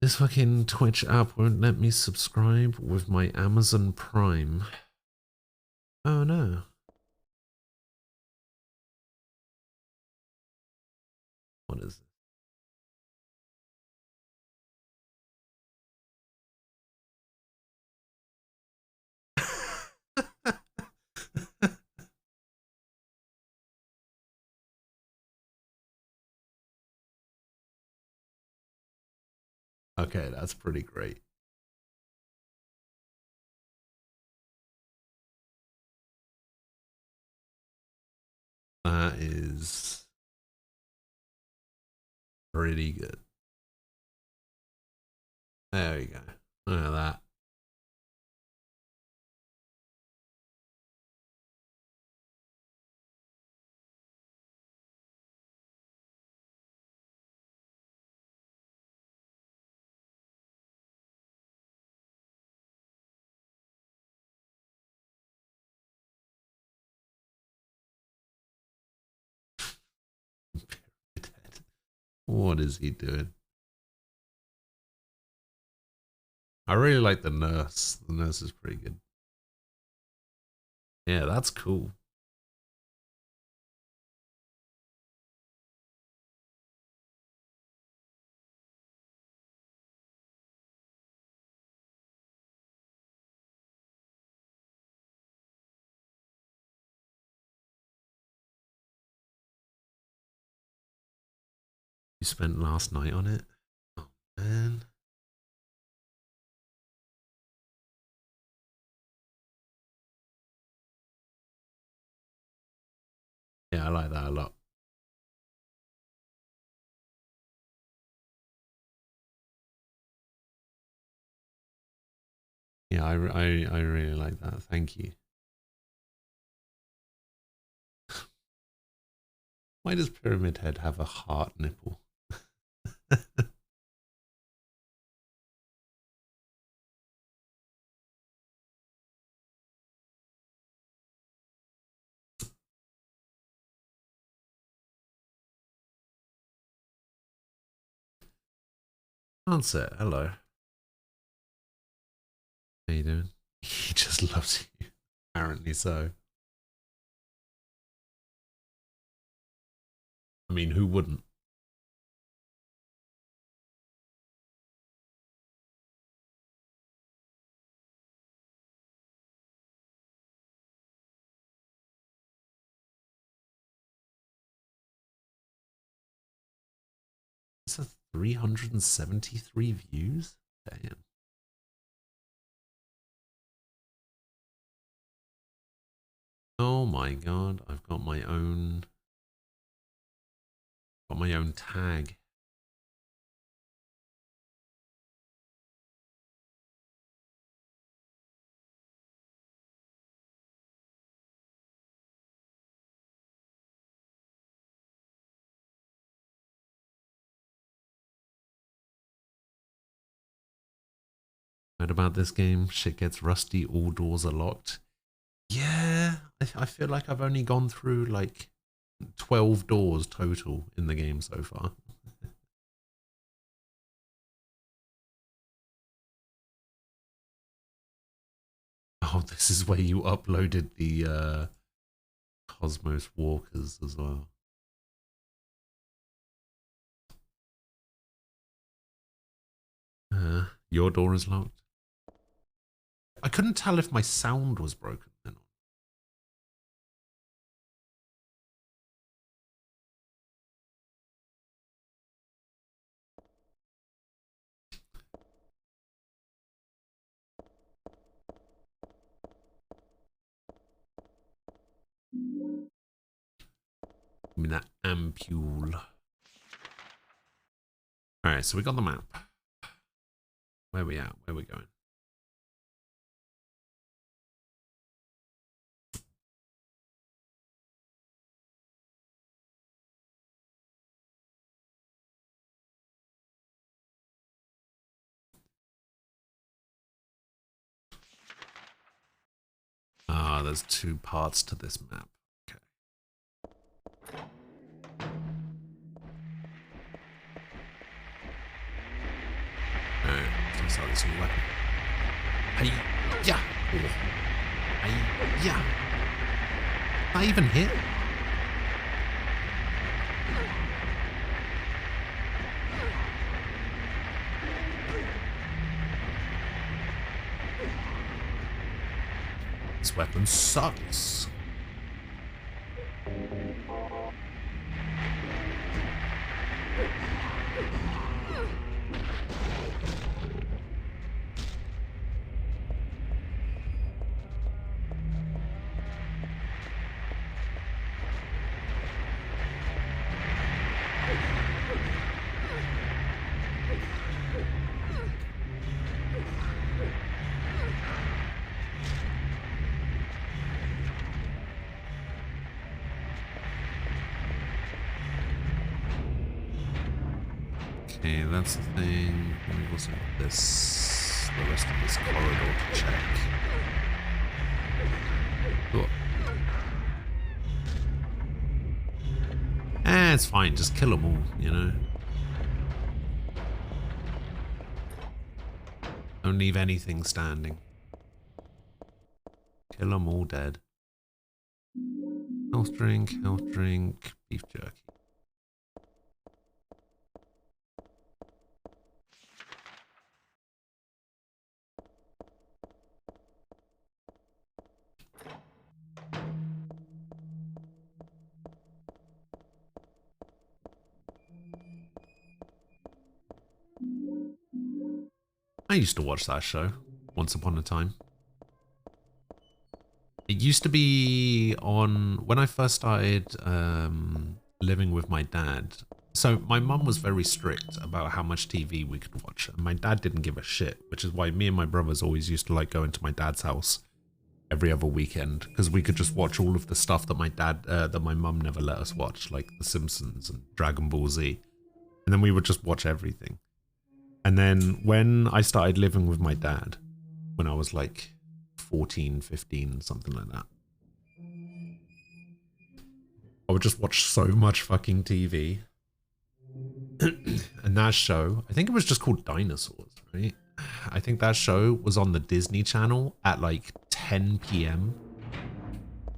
S1: This fucking Twitch app won't let me subscribe with my Amazon Prime. Oh no. What is it? Okay, that's pretty great. That is pretty good. There we go. Look at that. What is he doing? I really like the nurse. The nurse is pretty good. Yeah, that's cool. You spent last night on it? Oh, man. Yeah, I like that a lot. Yeah, I really like that. Thank you. Why does Pyramid Head have a heart nipple? Answer, hello. How you doing? He just loves you. Apparently so. I mean, who wouldn't? It's a 373 views? Damn. Oh my god, I've got my own tag. Heard about this game? Shit gets rusty, all doors are locked. Yeah, I feel like I've only gone through like 12 doors total in the game so far. Oh, this is where you uploaded the Cosmos Walkers as well. Your door is locked. I couldn't tell if my sound was broken then. Give me that ampule. Alright, so we got the map. Where we at? Where we going? Ah, there's two parts to this map. Okay. Alright, so start this new weapon. Hey, yeah. Hey, yeah. Did I even hit? This weapon sucks. Okay, that's the thing. Let me also got this, the rest of this corridor to check. Cool. It's fine. Just kill them all, you know. Don't leave anything standing. Kill them all dead. Health drink, beef jerky. I used to watch that show once upon a time. It used to be on when I first started living with my dad. So my mum was very strict about how much TV we could watch, and my dad didn't give a shit, which is why me and my brothers always used to like go into my dad's house every other weekend, because we could just watch all of the stuff that my mum never let us watch, like The Simpsons and Dragon Ball Z, and then we would just watch everything. And then when I started living with my dad, when I was like 14, 15, something like that, I would just watch so much fucking TV. And that show, I think it was just called Dinosaurs, right? I think that show was on the Disney Channel at like 10 p.m.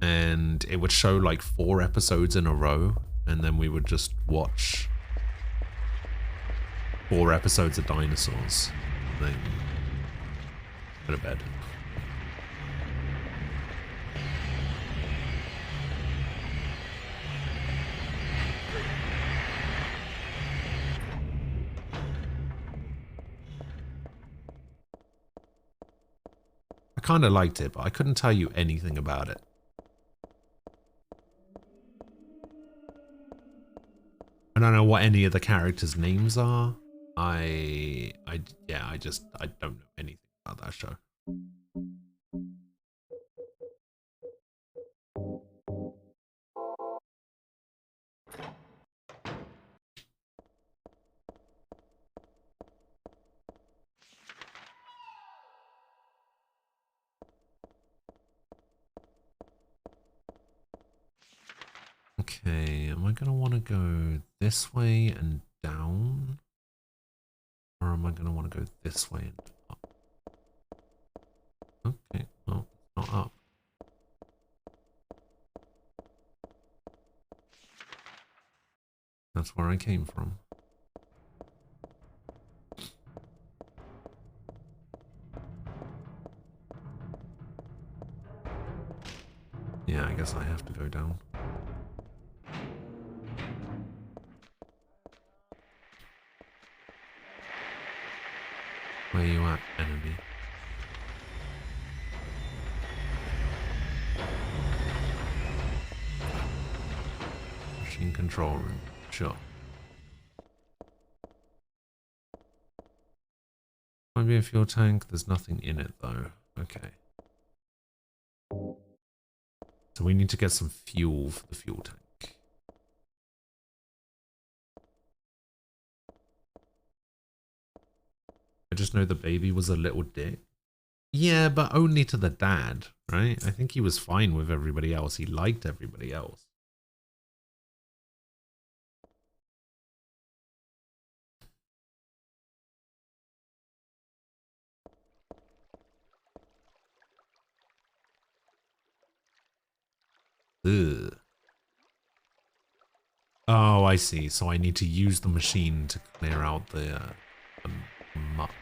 S1: and it would show like 4 episodes in a row, and then we would just watch 4 episodes of dinosaurs and then go to bed. I kind of liked it, but I couldn't tell you anything about it. I don't know what any of the characters' names are. I don't know anything about that show. Okay, am I gonna want to go this way and down? Or am I gonna want to go this way and up? Okay, well, it's not up. That's where I came from. Yeah, I guess I have to go down. Where you at, enemy? Machine control room. Sure. Might be a fuel tank. There's nothing in it though. Okay. So we need to get some fuel for the fuel tank. I just know the baby was a little dick. Yeah, but only to the dad, right? I think he was fine with everybody else. He liked everybody else. Ugh. Oh, I see. So I need to use the machine to clear out the muck.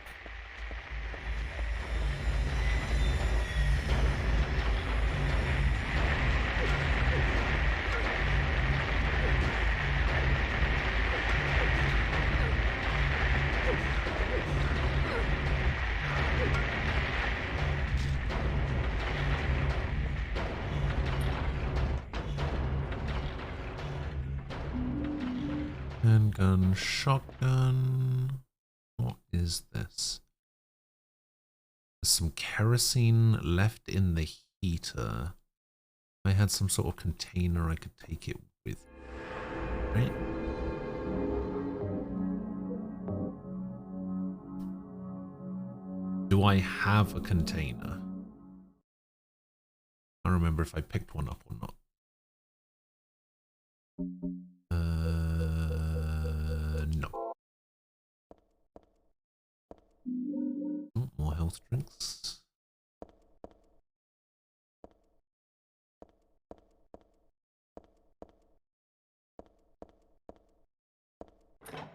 S1: Handgun, shotgun. What is this? There's some kerosene left in the heater. I had some sort of container I could take it with. Right? Do I have a container? I don't remember if I picked one up or not. No. Oh, more health drinks.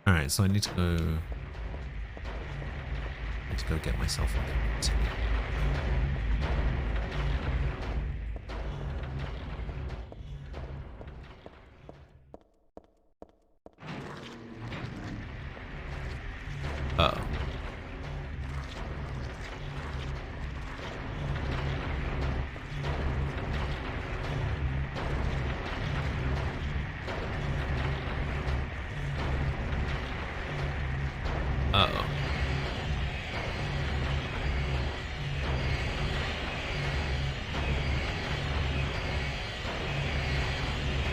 S1: Alright, so I need to go get myself a container. Uh-oh. Uh-oh.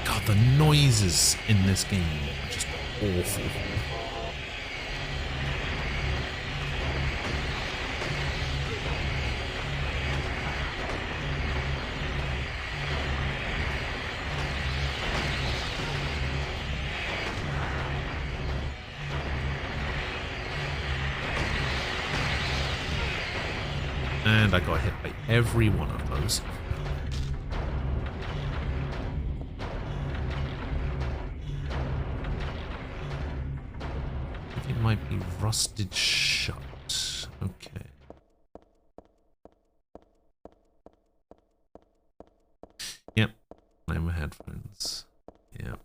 S1: God, the noises in this game are just awful. And I got hit by every one of those. I think it might be rusted shut. Okay. Yep. No more headphones. Yep.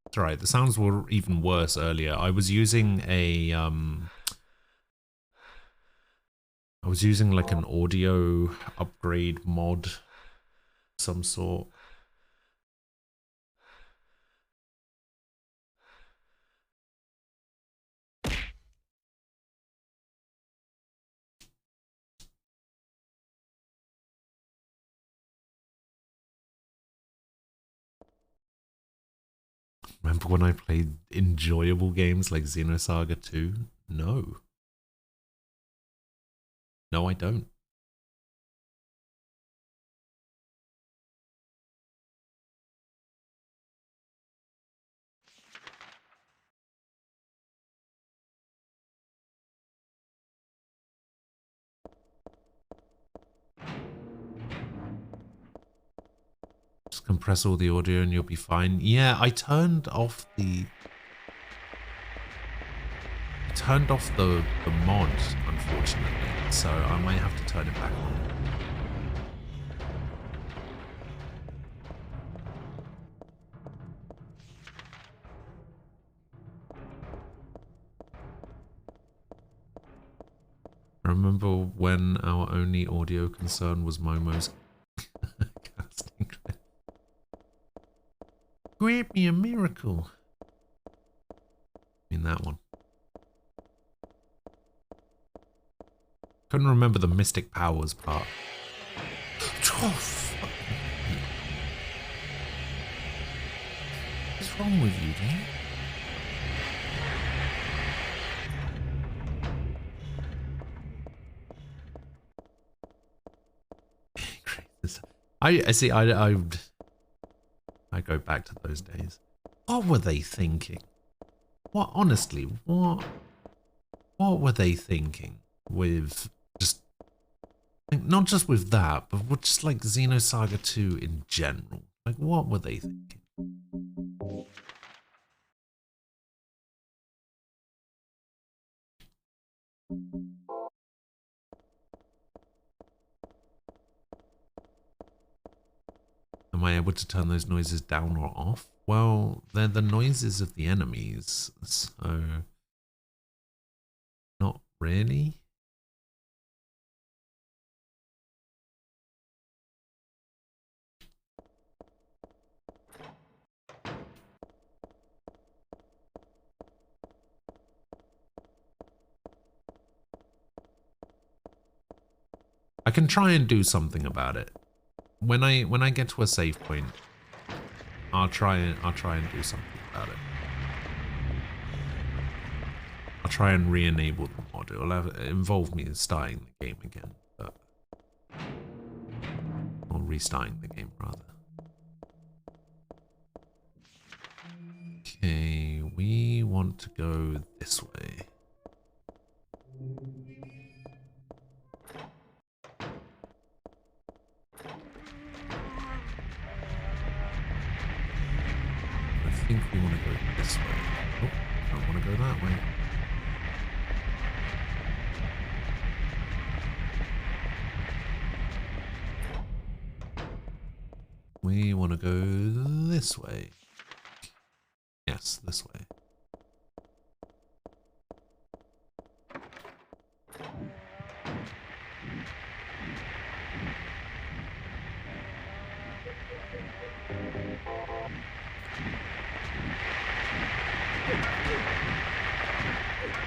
S1: It's alright. The sounds were even worse earlier. I was using a I was using like an audio upgrade mod of some sort. Remember when I played enjoyable games like Xenosaga 2? No. No, I don't. Just compress all the audio and you'll be fine. Yeah, I turned off the mod, unfortunately, so I might have to turn it back on. I remember when our only audio concern was Momo's casting. Grant me a miracle. I mean that one. Couldn't remember the Mystic Powers part. Oh, fuck. What's wrong with you, dude? I see. I go back to those days. What were they thinking? What honestly? What were they thinking with just like, not just with that, but with just like Xenosaga 2 in general? Like, what were they thinking? Am I able to turn those noises down or off? Well, they're the noises of the enemies, so not really. I can try and do something about it. When I get to a save point, I'll try and do something about it. I'll try and re-enable the mod. It'll involve me starting the game again, but or restarting the game rather. Okay, we want to go this way. I think we want to go this way. Oh, I don't want to go that way. We want to go this way. Yes, this way.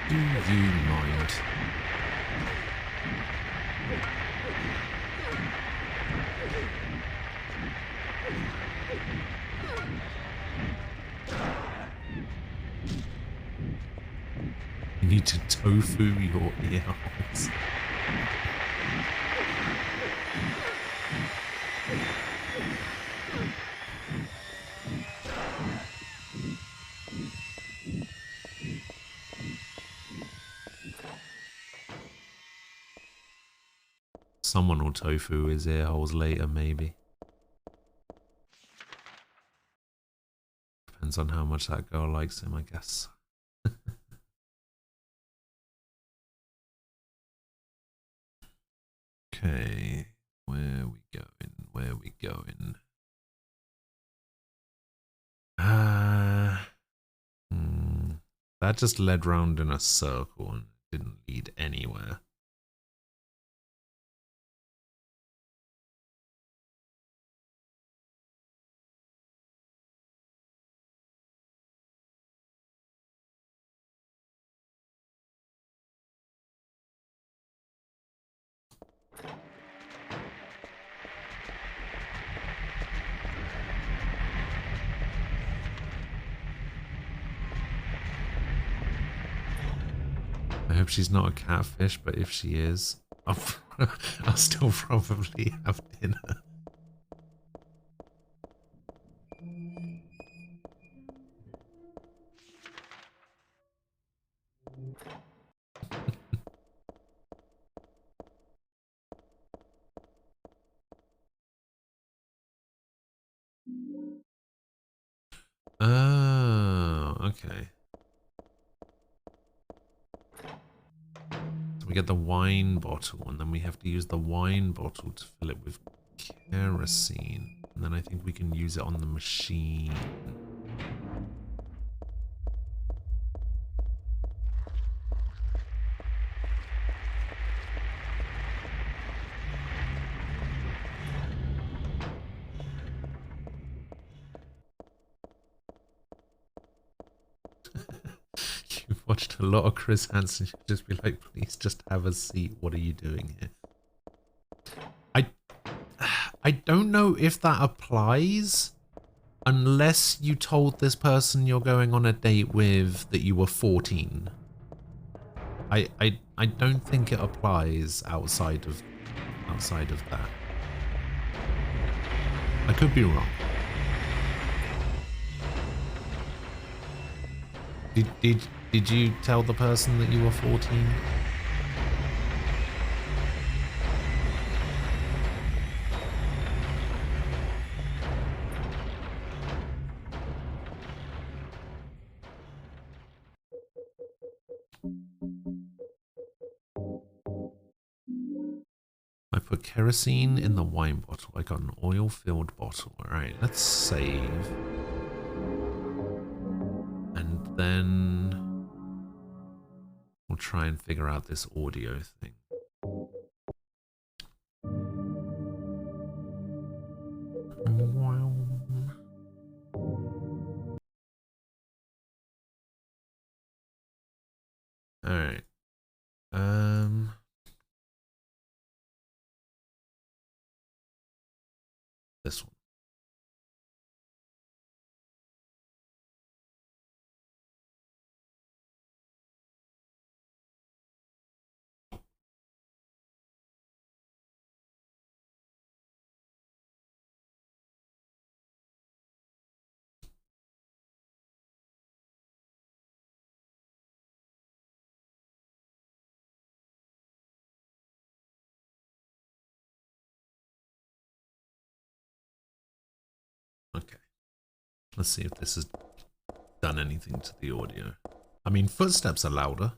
S1: Do you mind? You need to tofu your earholes. someone will tofu his ear holes later, maybe. Depends on how much that girl likes him, I guess. Okay, where we going? Where we going? That just led round in a circle and didn't lead anywhere. I hope she's not a catfish, but if she is, I'll still probably have dinner. Oh, okay. So we get the wine bottle, and then we have to use the wine bottle to fill it with kerosene. And then I think we can use it on the machine. You've watched a lot of Chris Hansen. You'd just be like, please just have a seat. What are you doing here? I don't know if that applies unless you told this person you're going on a date with that you were 14. I don't think it applies outside of that. I could be wrong. Did you tell the person that you were 14? I put kerosene in the wine bottle. I got an oil-filled bottle. Alright, let's save. And then we'll try and figure out this audio thing. Alright. This one. Okay. Let's see if this has done anything to the audio. I mean, footsteps are louder.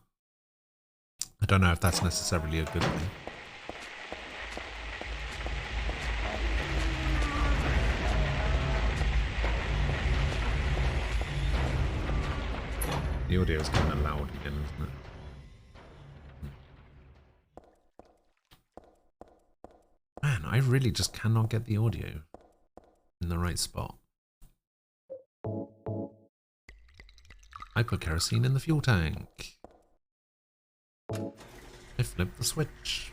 S1: I don't know if that's necessarily a good thing. The audio is kind of loud again, isn't it? Man, I really just cannot get the audio in the right spot. I put kerosene in the fuel tank. I flipped the switch.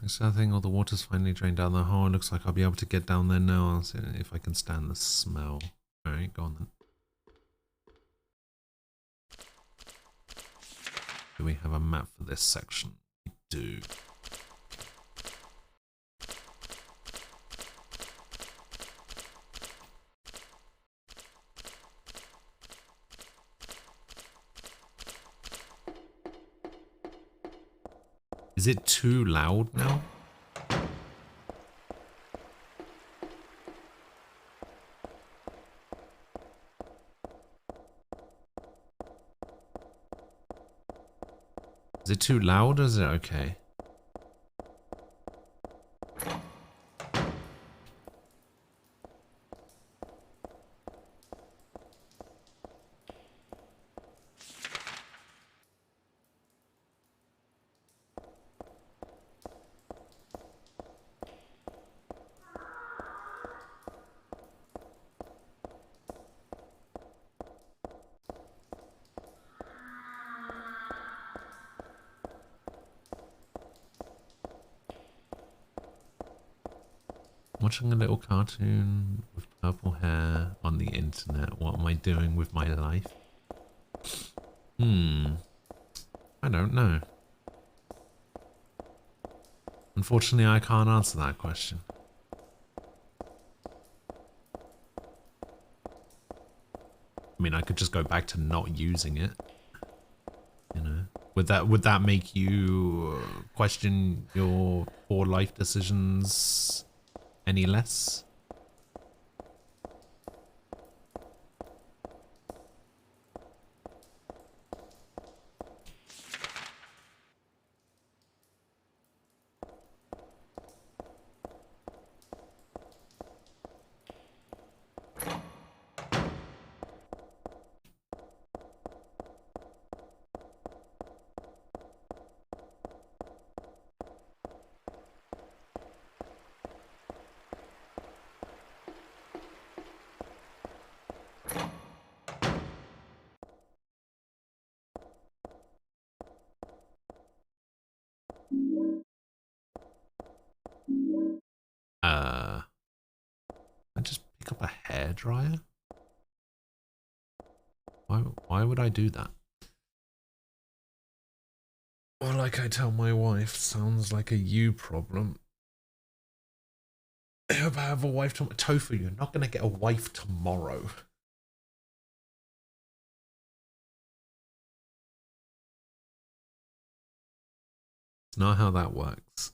S1: So I think all the water's finally drained down the hole. It looks like I'll be able to get down there now. I'll see if I can stand the smell. Alright, go on then. Do we have a map for this section? We do. Is it too loud now? Is it too loud or is it okay? Watching a little cartoon with purple hair on the internet. What am I doing with my life? I don't know. Unfortunately, I can't answer that question. I mean, I could just go back to not using it. You know, would that make you question your poor life decisions any less? I just pick up a hairdryer? Why would I do that? Well, like I tell my wife, sounds like a you problem. I hope I have a wife tomorrow. Tofu, you're not gonna get a wife tomorrow. It's not how that works.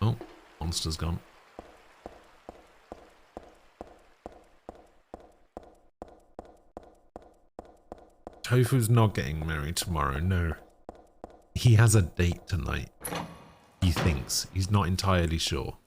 S1: Oh, monster's gone. Tofu's not getting married tomorrow, no. He has a date tonight. He thinks. He's not entirely sure.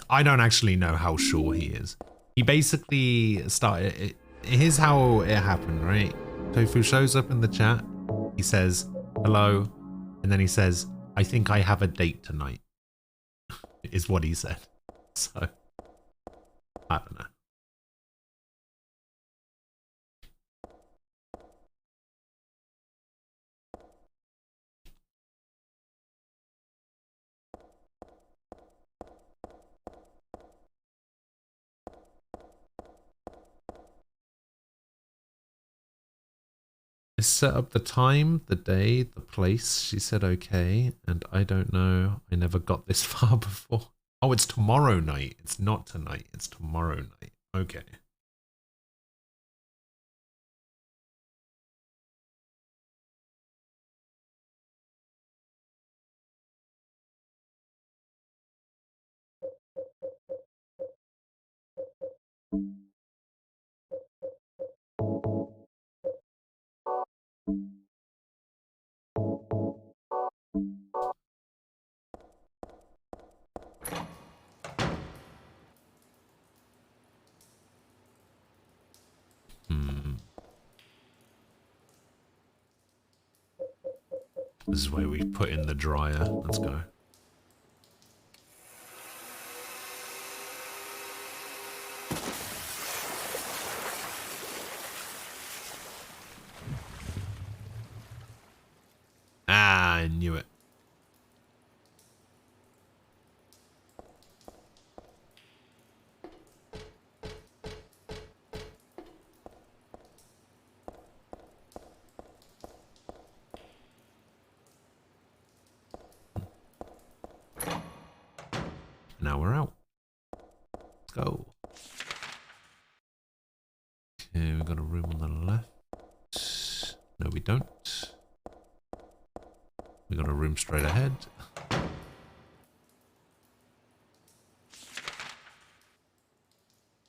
S1: I don't actually know how sure he is. He basically started... Here's how it happened, right? Tofu shows up in the chat. He says, hello. And then he says, I think I have a date tonight. Is what he said. So, I don't know. Set up the time, the day, the place. She said okay, and I don't know. I never got this far before. Oh, it's tomorrow night. It's not tonight. It's tomorrow night. Okay. This is where we put in the dryer. Let's go. Ah, I knew it. Now we're out. Let's go. Okay, we've got a room on the left. No, we don't. We got a room straight ahead.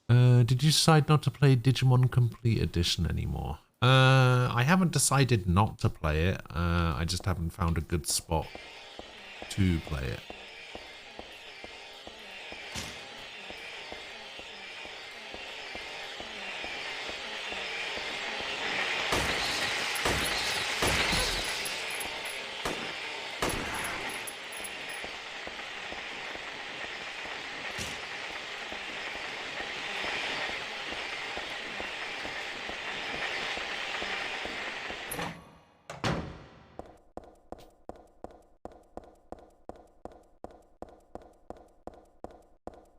S1: Did you decide not to play Digimon Complete Edition anymore? I haven't decided not to play it. I just haven't found a good spot to play it.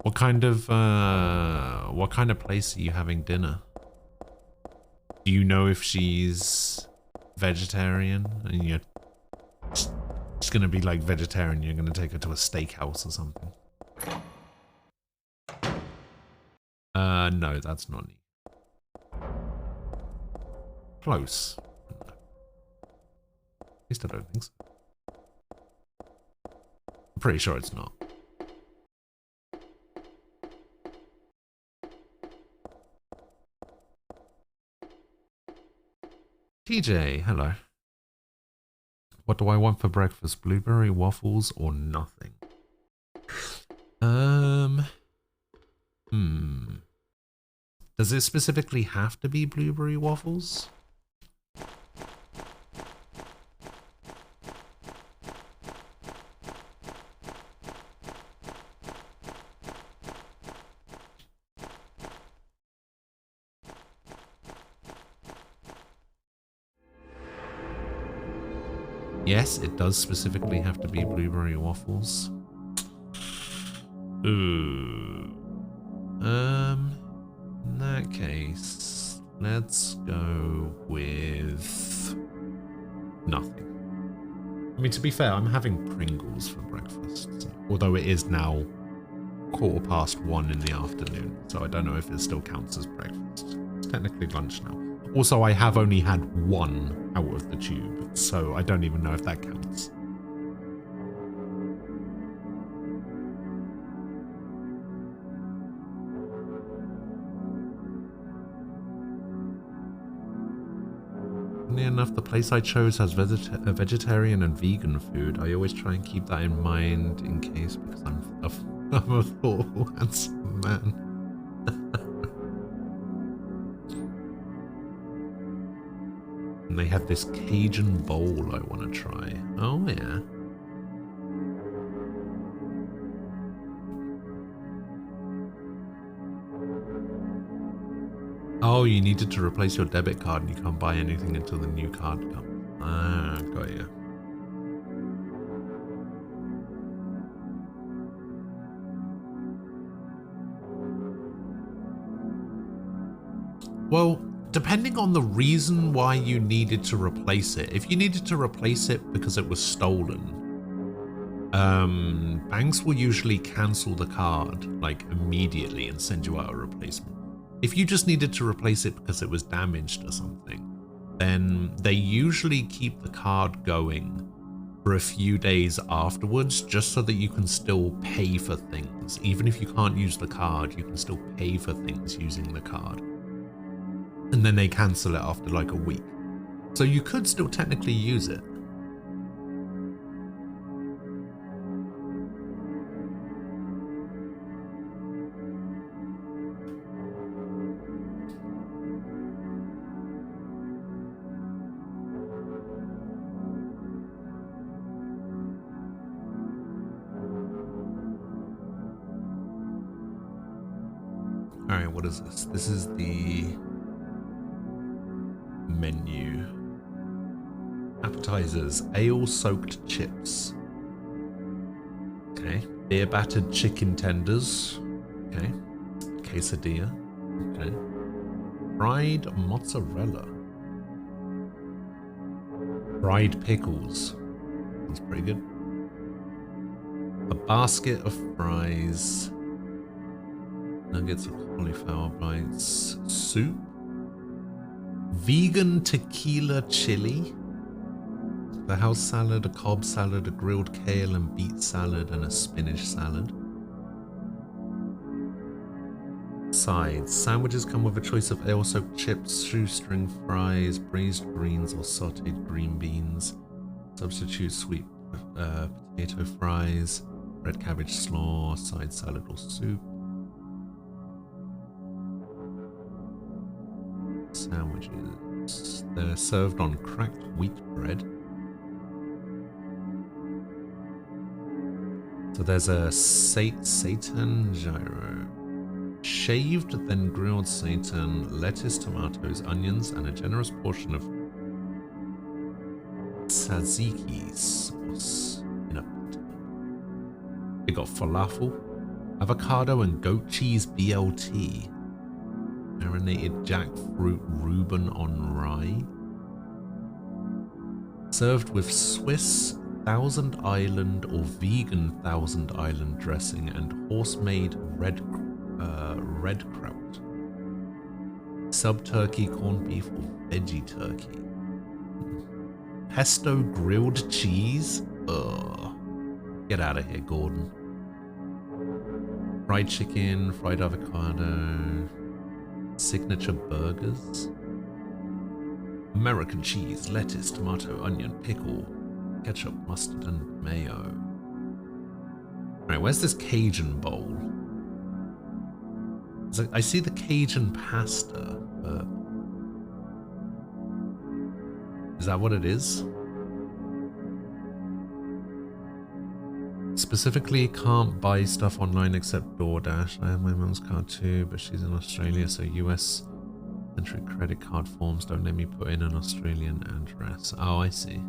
S1: What kind of place are you having dinner? Do you know if she's vegetarian and you're just gonna be like vegetarian, you're gonna take her to a steakhouse or something? No, that's not neat. Close. No. At least I don't think so. I'm pretty sure it's not. TJ, hello. What do I want for breakfast? Blueberry waffles or nothing? Does it specifically have to be blueberry waffles? Yes, it does specifically have to be blueberry waffles. Ooh. In that case, let's go with nothing. I mean, to be fair, I'm having Pringles for breakfast, so, although it is now 1:15 in the afternoon, so I don't know if it still counts as breakfast. It's technically lunch now. Also, I have only had one out of the tube, so I don't even know if that counts. Funny enough, the place I chose has vegetarian and vegan food. I always try and keep that in mind in case, because I'm a thoughtful, handsome man. And they have this Cajun bowl I want to try. Oh, yeah. Oh, you needed to replace your debit card and you can't buy anything until the new card comes. Ah, got you. Well, depending on the reason why you needed to replace it, if you needed to replace it because it was stolen, banks will usually cancel the card like immediately and send you out a replacement. If you just needed to replace it because it was damaged or something, then they usually keep the card going for a few days afterwards, just so that you can still pay for things. Even if you can't use the card, you can still pay for things using the card. And then they cancel it after like a week. So you could still technically use it. Alright, what is this? This is the menu. Appetizers, ale-soaked chips. Okay. Beer-battered chicken tenders. Okay. Quesadilla. Okay. Fried mozzarella. Fried pickles. That's pretty good. A basket of fries. Nuggets of cauliflower bites. Soup. Vegan tequila chili. The house salad, a Cobb salad, a grilled kale and beet salad, and a spinach salad. Sides. Sandwiches come with a choice of ale-soaked chips, shoestring fries, braised greens, or sauteed green beans. Substitute sweet potato fries, red cabbage slaw, side salad or soup. Sandwiches. They're served on cracked wheat bread. So there's a seitan gyro. Shaved, then grilled seitan, lettuce, tomatoes, onions, and a generous portion of tzatziki sauce in a butter. We got falafel, avocado and goat cheese BLT, marinated jackfruit Reuben on rye, served with Swiss Thousand Island or vegan Thousand Island dressing and horse-made red kraut. Sub turkey, corned beef, or veggie turkey. Pesto grilled cheese? Ugh. Get out of here, Gordon. Fried chicken, fried avocado, signature burgers. American cheese, lettuce, tomato, onion, pickle, ketchup, mustard, and mayo. Alright, where's this Cajun bowl? I see the Cajun pasta, but is that what it is? Specifically, can't buy stuff online except DoorDash. I have my mum's card too, but she's in Australia, so US entry credit card forms don't let me put in an Australian address. Oh, I see.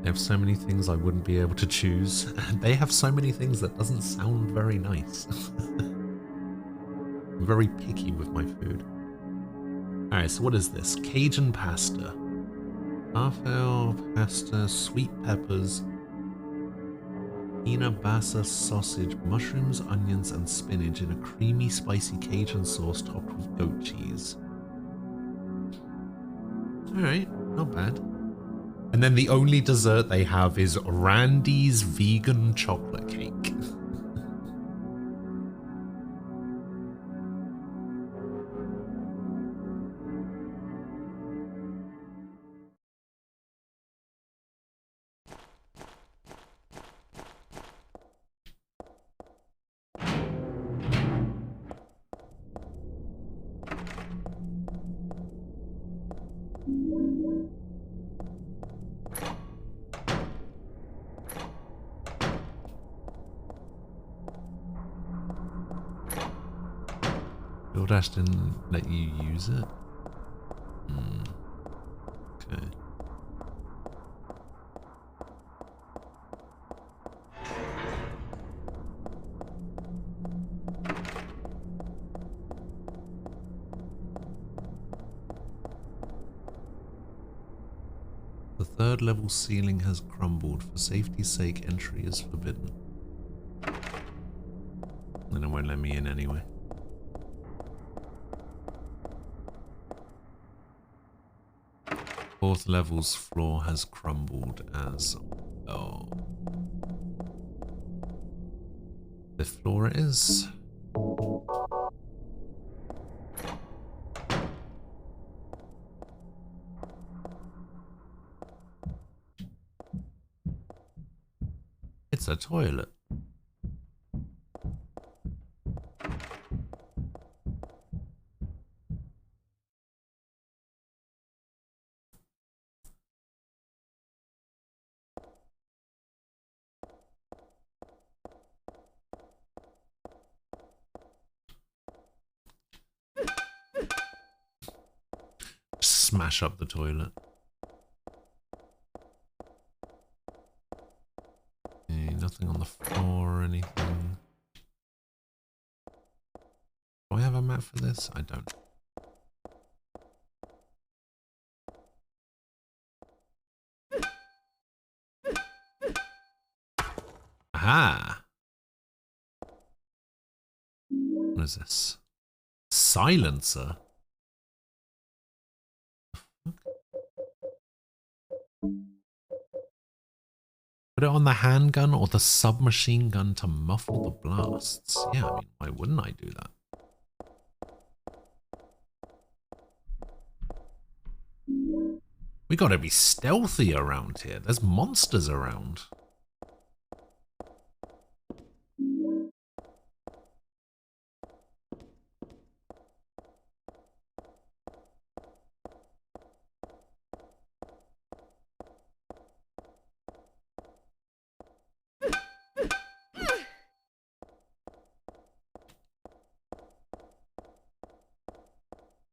S1: They have so many things I wouldn't be able to choose, and they have so many things that doesn't sound very nice. I'm very picky with my food. Alright, so what is this? Cajun pasta. Falafel, pasta, sweet peppers, Ina Basa sausage, mushrooms, onions, and spinach in a creamy, spicy Cajun sauce topped with goat cheese. Alright, not bad. And then the only dessert they have is Randy's vegan chocolate cake. DoorDash didn't let you use it? Okay. The third level ceiling has crumbled. For safety's sake, entry is forbidden. And it won't let me in anyway. Fourth level's floor has crumbled as well. Fifth floor it is. It's a toilet. smash up the toilet. Nothing on the floor or anything. Do I have a map for this? I don't. Aha! What is this? Silencer? Put it on the handgun or the submachine gun to muffle the blasts. Yeah, I mean, why wouldn't I do that? We gotta be stealthy around here. There's monsters around.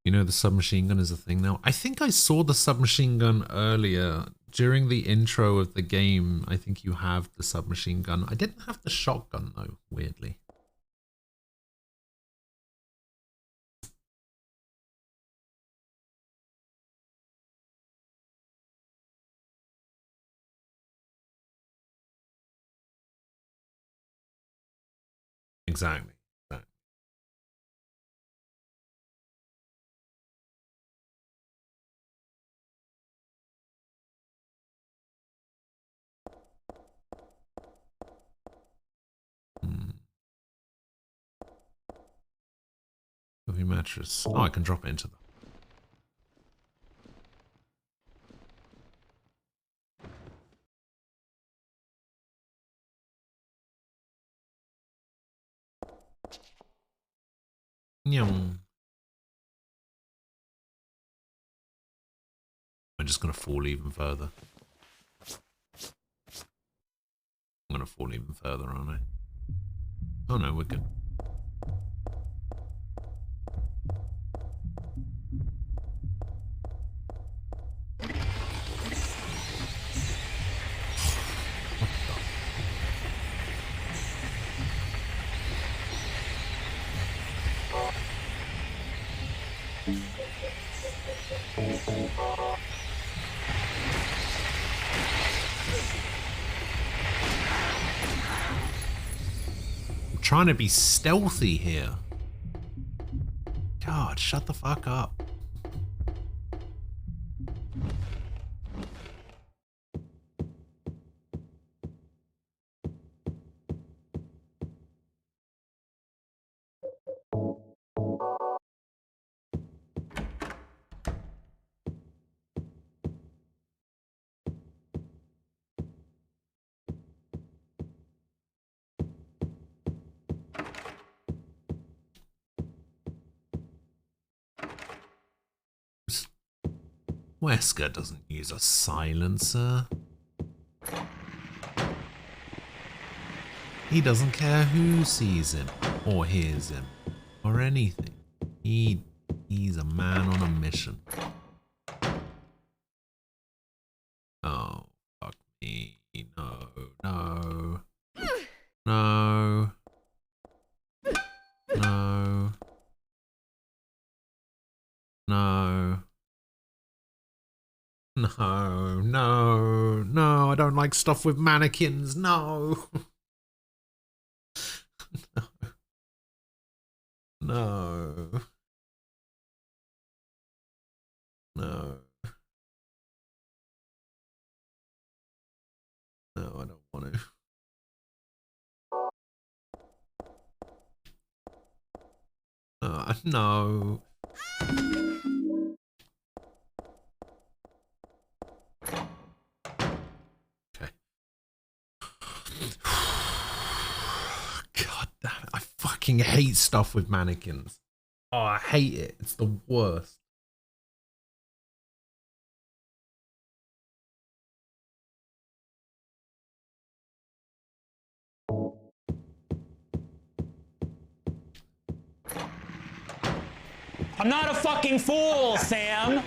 S1: You know the submachine gun is a thing now? I think I saw the submachine gun earlier. During the intro of the game, I think you have the submachine gun. I didn't have the shotgun though, weirdly. Exactly. Heavy mattress. Oh, I can drop it into the... Nyong. I'm just gonna fall even further. I'm gonna fall even further, aren't I? Oh no, we're good. I'm trying to be stealthy here. God, shut the fuck up. Wesker doesn't use a silencer. He doesn't care who sees him or hears him or anything. He's a man on a mission. Oh, fuck me. No, no. No. No. No. No, no, no, I don't like stuff with mannequins, no. No. No. No, I don't want to. No. Okay. God damn it. I fucking hate stuff with mannequins. Oh, I hate it. It's the worst.
S5: I'm not a fucking fool, Sam.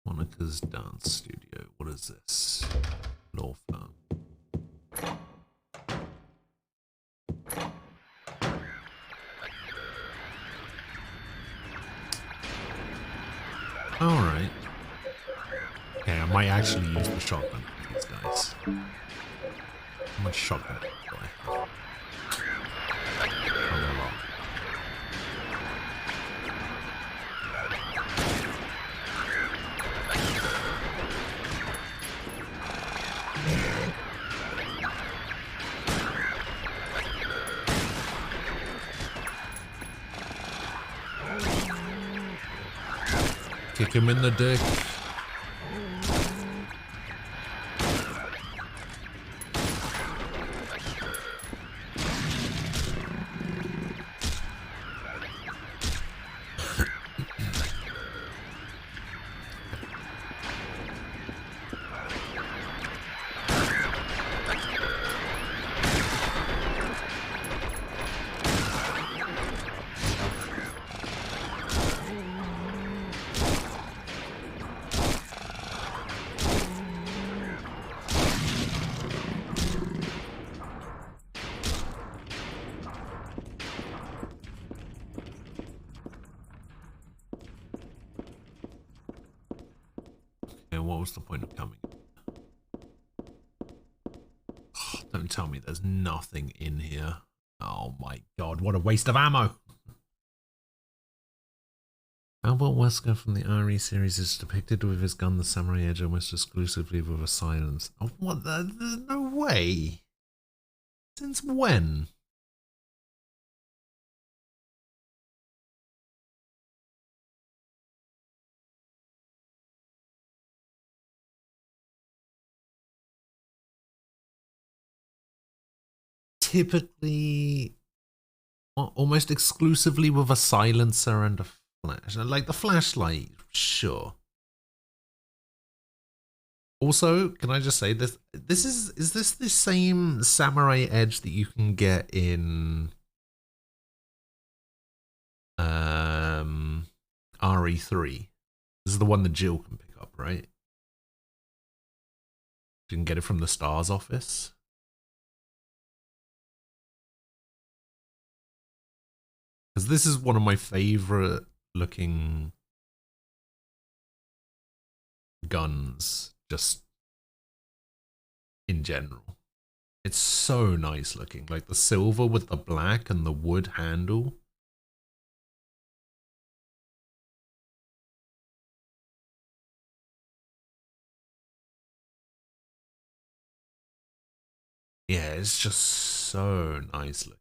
S1: Monica's Dance Studio. What is this? Law firm. Alright. Okay, I might actually use the shotgun for these guys. How much shotgun do I have? Not a lot. Kick him in the dick. What was the point of coming? Oh, don't tell me there's nothing in here. Oh my god, what a waste of ammo! Albert Wesker from the RE series is depicted with his gun, the Samurai Edge, almost exclusively with a silence. Oh, what? There's no way. Since when? Typically almost exclusively with a silencer and a flash. Like the flashlight, sure. Also, can I just say this? Is this the same Samurai Edge that you can get in RE3? This is the one that Jill can pick up, right? You can get it from the STARS office. Because this is one of my favorite looking guns, just in general. It's so nice looking, like the silver with the black and the wood handle. Yeah, it's just so nice looking.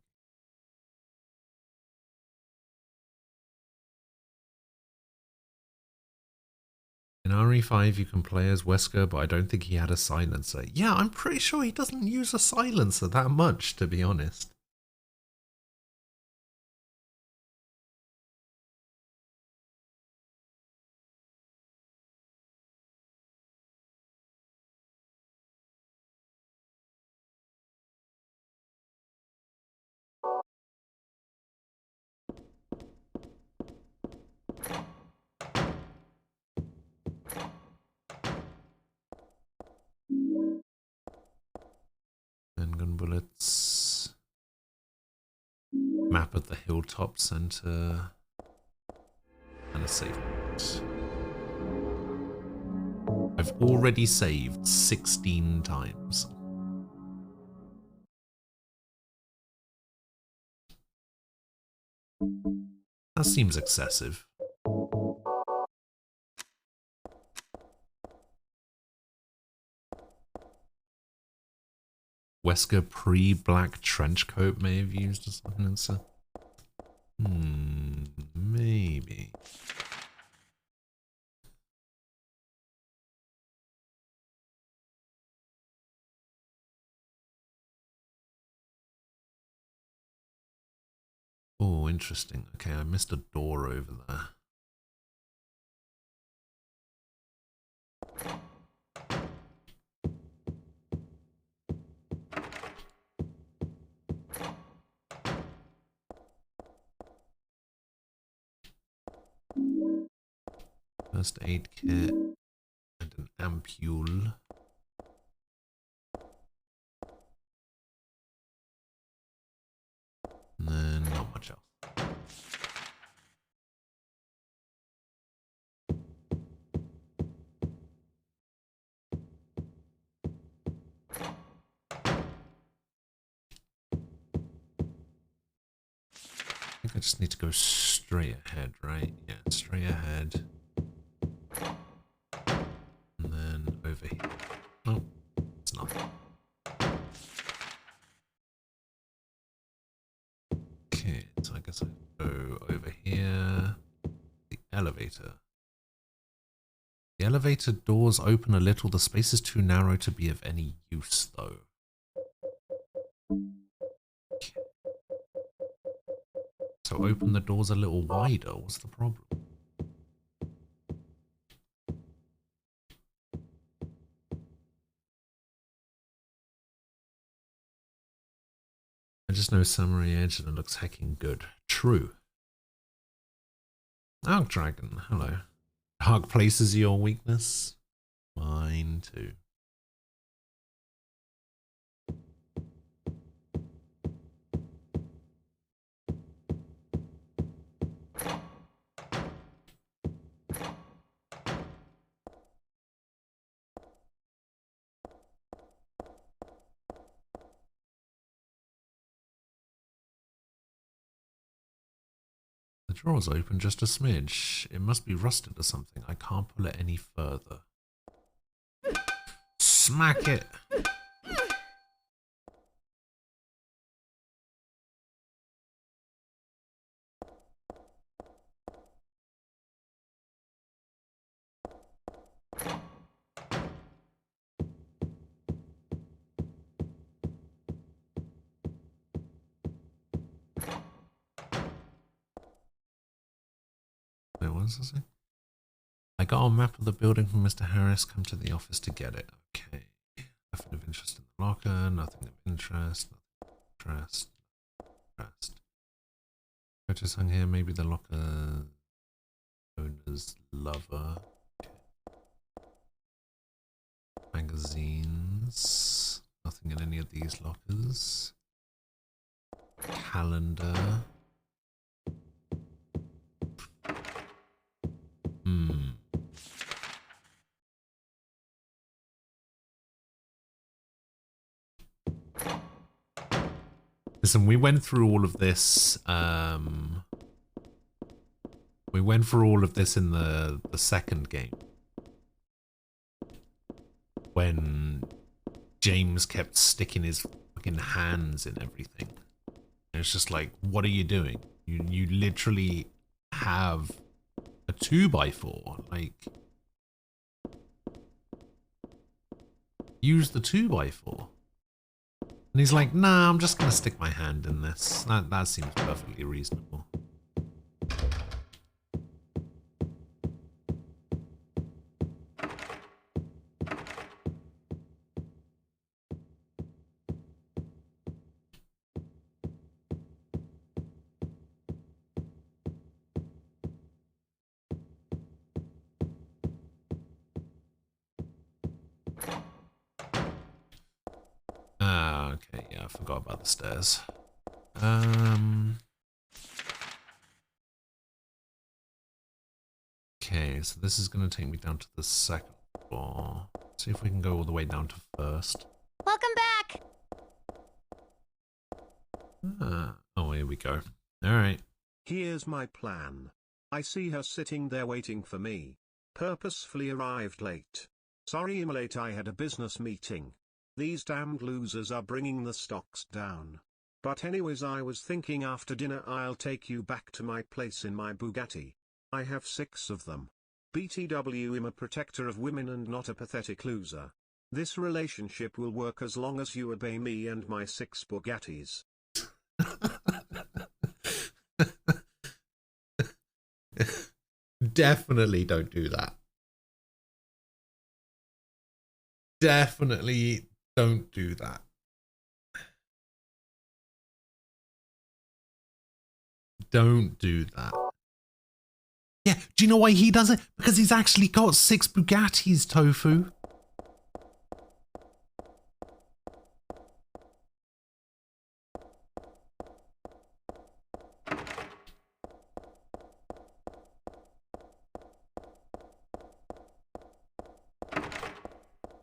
S1: In RE5 you can play as Wesker, but I don't think he had a silencer. Yeah, I'm pretty sure he doesn't use a silencer that much, to be honest. Handgun bullets. Map of the hilltop center. And a save point. I've already saved 16 times. That seems excessive. Wesker pre-black trench coat may have used or something. So, maybe. Oh, interesting. Okay, I missed a door over there. First aid kit and an ampule. And then not much else. I think I just need to go straight ahead, right? Yeah, straight ahead. And then over here. Oh, it's not. Okay, so I guess I go over here. The elevator. The elevator doors open a little. The space is too narrow to be of any use, though. Okay. So open the doors a little wider. What's the problem? I just know Samurai Edge and it looks hecking good. True. Arc Dragon, hello. Dark places your weakness? Mine too. The drawer's open just a smidge. It must be rusted or something. I can't pull it any further. Smack it! Wait, what does it say? I got a map of the building from Mr. Harris. Come to the office to get it. Okay. Nothing of interest in the locker. Nothing of interest. Nothing of interest. Interest. Photos hung here. Maybe the locker owner's lover. Okay. Magazines. Nothing in any of these lockers. Calendar. Listen, we went through all of this. We went through all of this in the second game when James kept sticking his fucking hands in everything. And it's just like, what are you doing? You literally have a 2x4. Like, use the 2x4. And he's like, nah, I'm just gonna stick my hand in this. That seems perfectly reasonable. Okay, yeah, I forgot about the stairs. Okay, so this is going to take me down to the second floor. See if we can go all the way down to first.
S2: Welcome back!
S1: Oh, here we go. Alright.
S5: Here's my plan. I see her sitting there waiting for me. Purposefully arrived late. Sorry I'm late, I had a business meeting. These damned losers are bringing the stocks down. But anyways, I was thinking after dinner I'll take you back to my place in my Bugatti. I have 6 of them. BTW, I'm a protector of women and not a pathetic loser. This relationship will work as long as you obey me and my 6 Bugattis.
S1: Definitely don't do that. Definitely don't do that. Don't do that. Yeah, do you know why he does it? Because he's actually got 6 Bugattis, Tofu.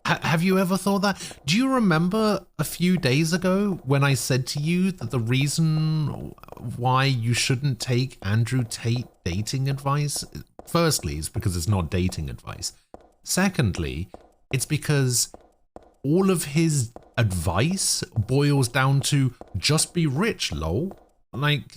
S1: Have you ever thought that? Do you remember a few days ago when I said to you that the reason why you shouldn't take Andrew Tate dating advice, firstly, is because it's not dating advice. Secondly, it's because all of his advice boils down to just be rich, lol. Like...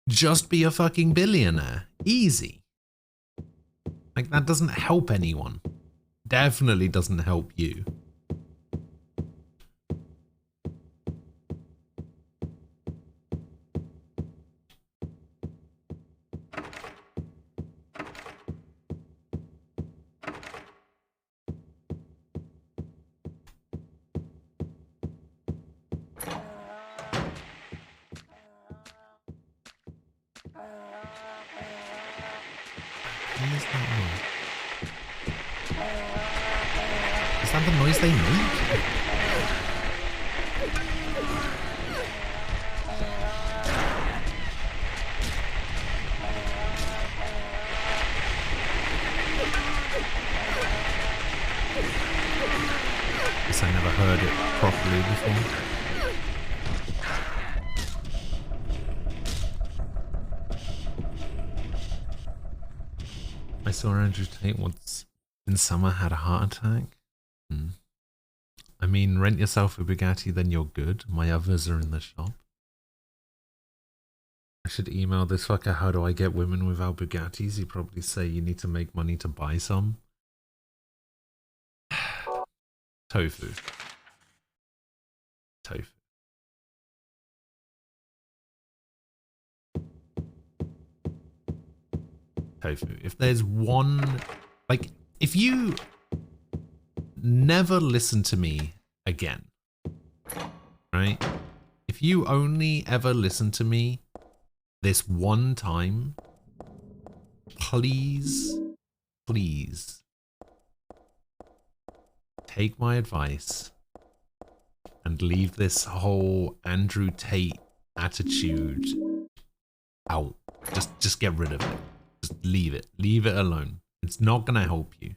S1: just be a fucking billionaire. Easy. Like, that doesn't help anyone. Definitely doesn't help you. Is that the noise they make? Guess I never heard it properly before. I saw Andrew Tate once in summer had a heart attack. I mean, rent yourself a Bugatti, then you're good. My others are in the shop. I should email this fucker, how do I get women without Bugattis? He'd probably say you need to make money to buy some. Tofu. Tofu. Tofu. If there's one, like, if you never listen to me again, right? If you only ever listen to me this one time, please, please take my advice and leave this whole Andrew Tate attitude out. Just get rid of it. Just leave it. Leave it alone. It's not gonna help you.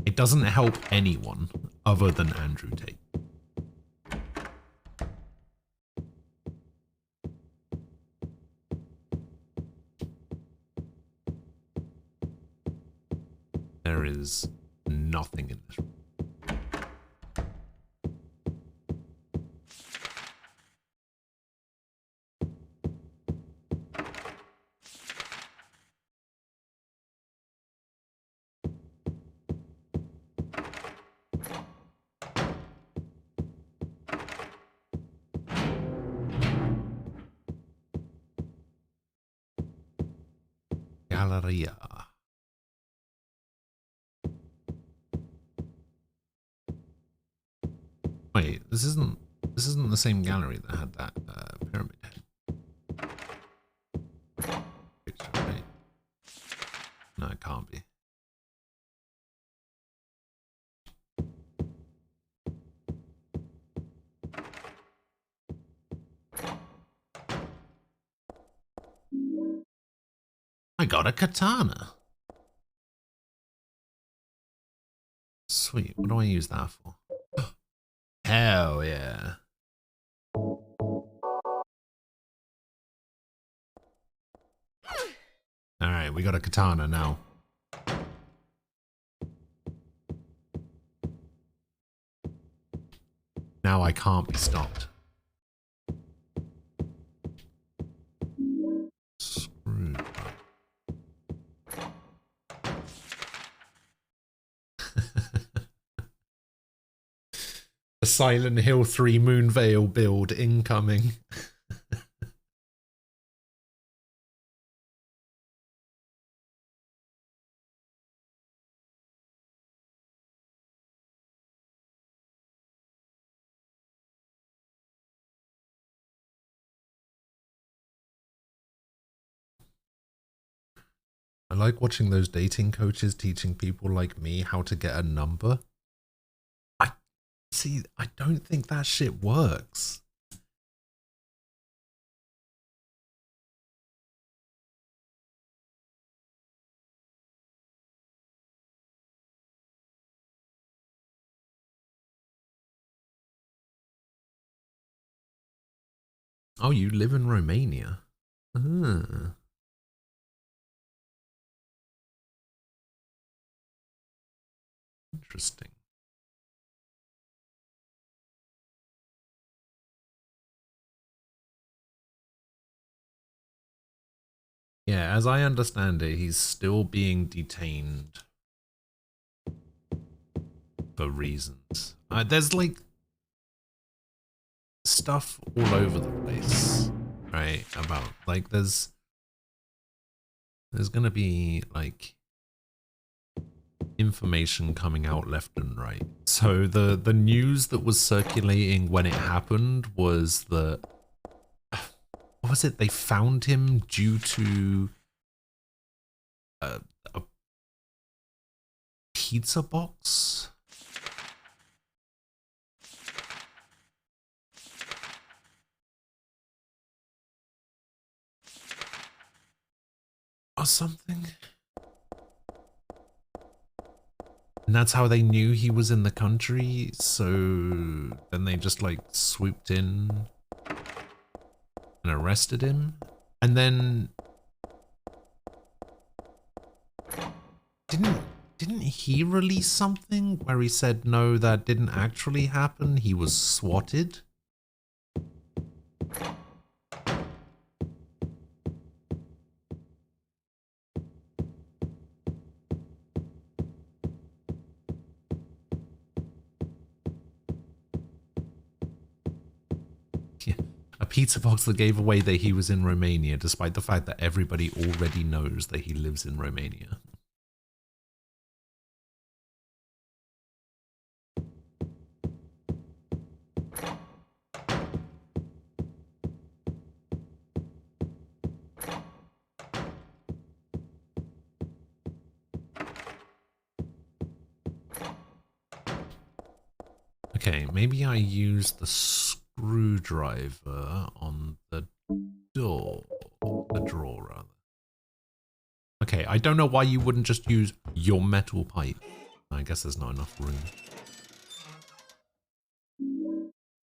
S1: It doesn't help anyone other than Andrew Tate. There is nothing in this room. Galleria. Wait, this isn't the same gallery that had that pyramid head picture, right? No, it can't be. I got a katana. Sweet. What do I use that for? Hell yeah. Alright, we got a katana now. Now I can't be stopped. Screwed. The Silent Hill 3 Moonveil build incoming. I like watching those dating coaches teaching people like me how to get a number. I don't think that shit works. Oh, you live in Romania? Ah. Interesting. Yeah, as I understand it, he's still being detained for reasons. There's like stuff all over the place, right? About like there's gonna be like information coming out left and right. So the news that was circulating when it happened was that, what was it? They found him due to a pizza box. Or something. And that's how they knew he was in the country. So then they just like swooped in and arrested him. And then didn't he release something where he said no, that didn't actually happen? He was swatted. A pizza box that gave away that he was in Romania, despite the fact that everybody already knows that he lives in Romania. Okay, maybe I use the screwdriver on the door, the drawer rather. Okay, I don't know why you wouldn't just use your metal pipe. I guess there's not enough room.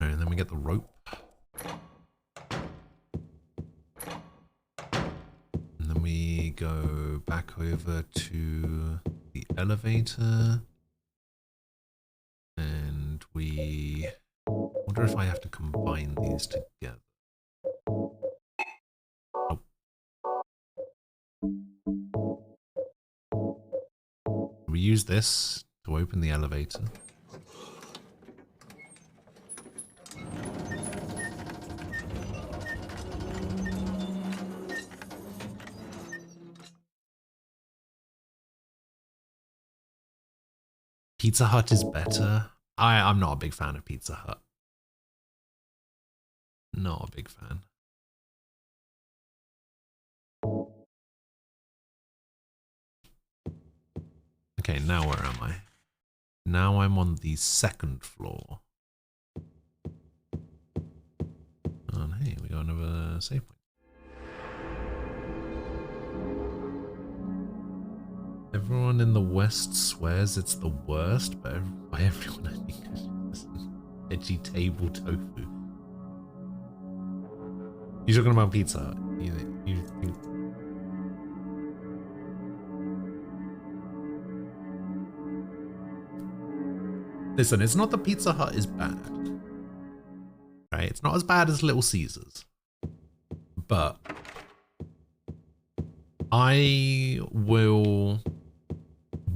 S1: And then we get the rope. And then we go back over to the elevator. And we wonder if I have to combine these together. Oh. We use this to open the elevator. Pizza Hut is better. I'm not a big fan of Pizza Hut. Not a big fan. Okay, now where am I? Now I'm on the second floor. And hey, we got another save point. Everyone in the West swears it's the worst, but by everyone I think it's edgy table tofu. You're talking about Pizza Hut. You think... Listen, it's not that Pizza Hut is bad. Right? It's not as bad as Little Caesars. But I will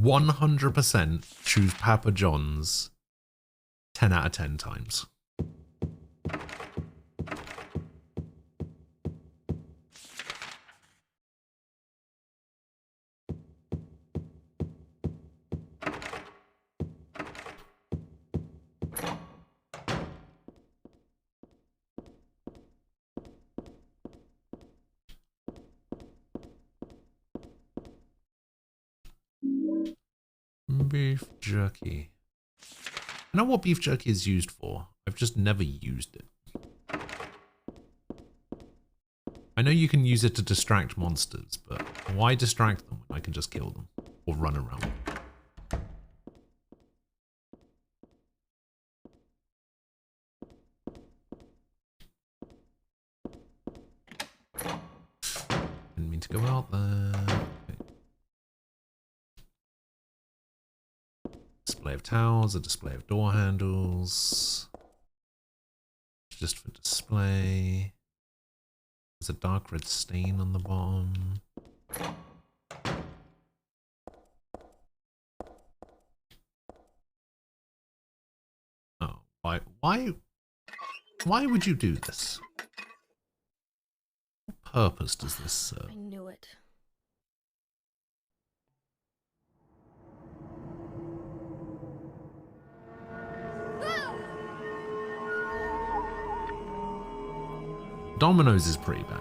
S1: 100% choose Papa John's 10 out of 10 times. Beef jerky. I know what beef jerky is used for. I've just never used it. I know you can use it to distract monsters, but why distract them when I can just kill them or run around? Didn't mean to go out there. Display of towels, a display of door handles. Just for display. There's a dark red stain on the bottom. Oh, why would you do this? What purpose does this serve?
S2: I knew it.
S1: Domino's is pretty bad.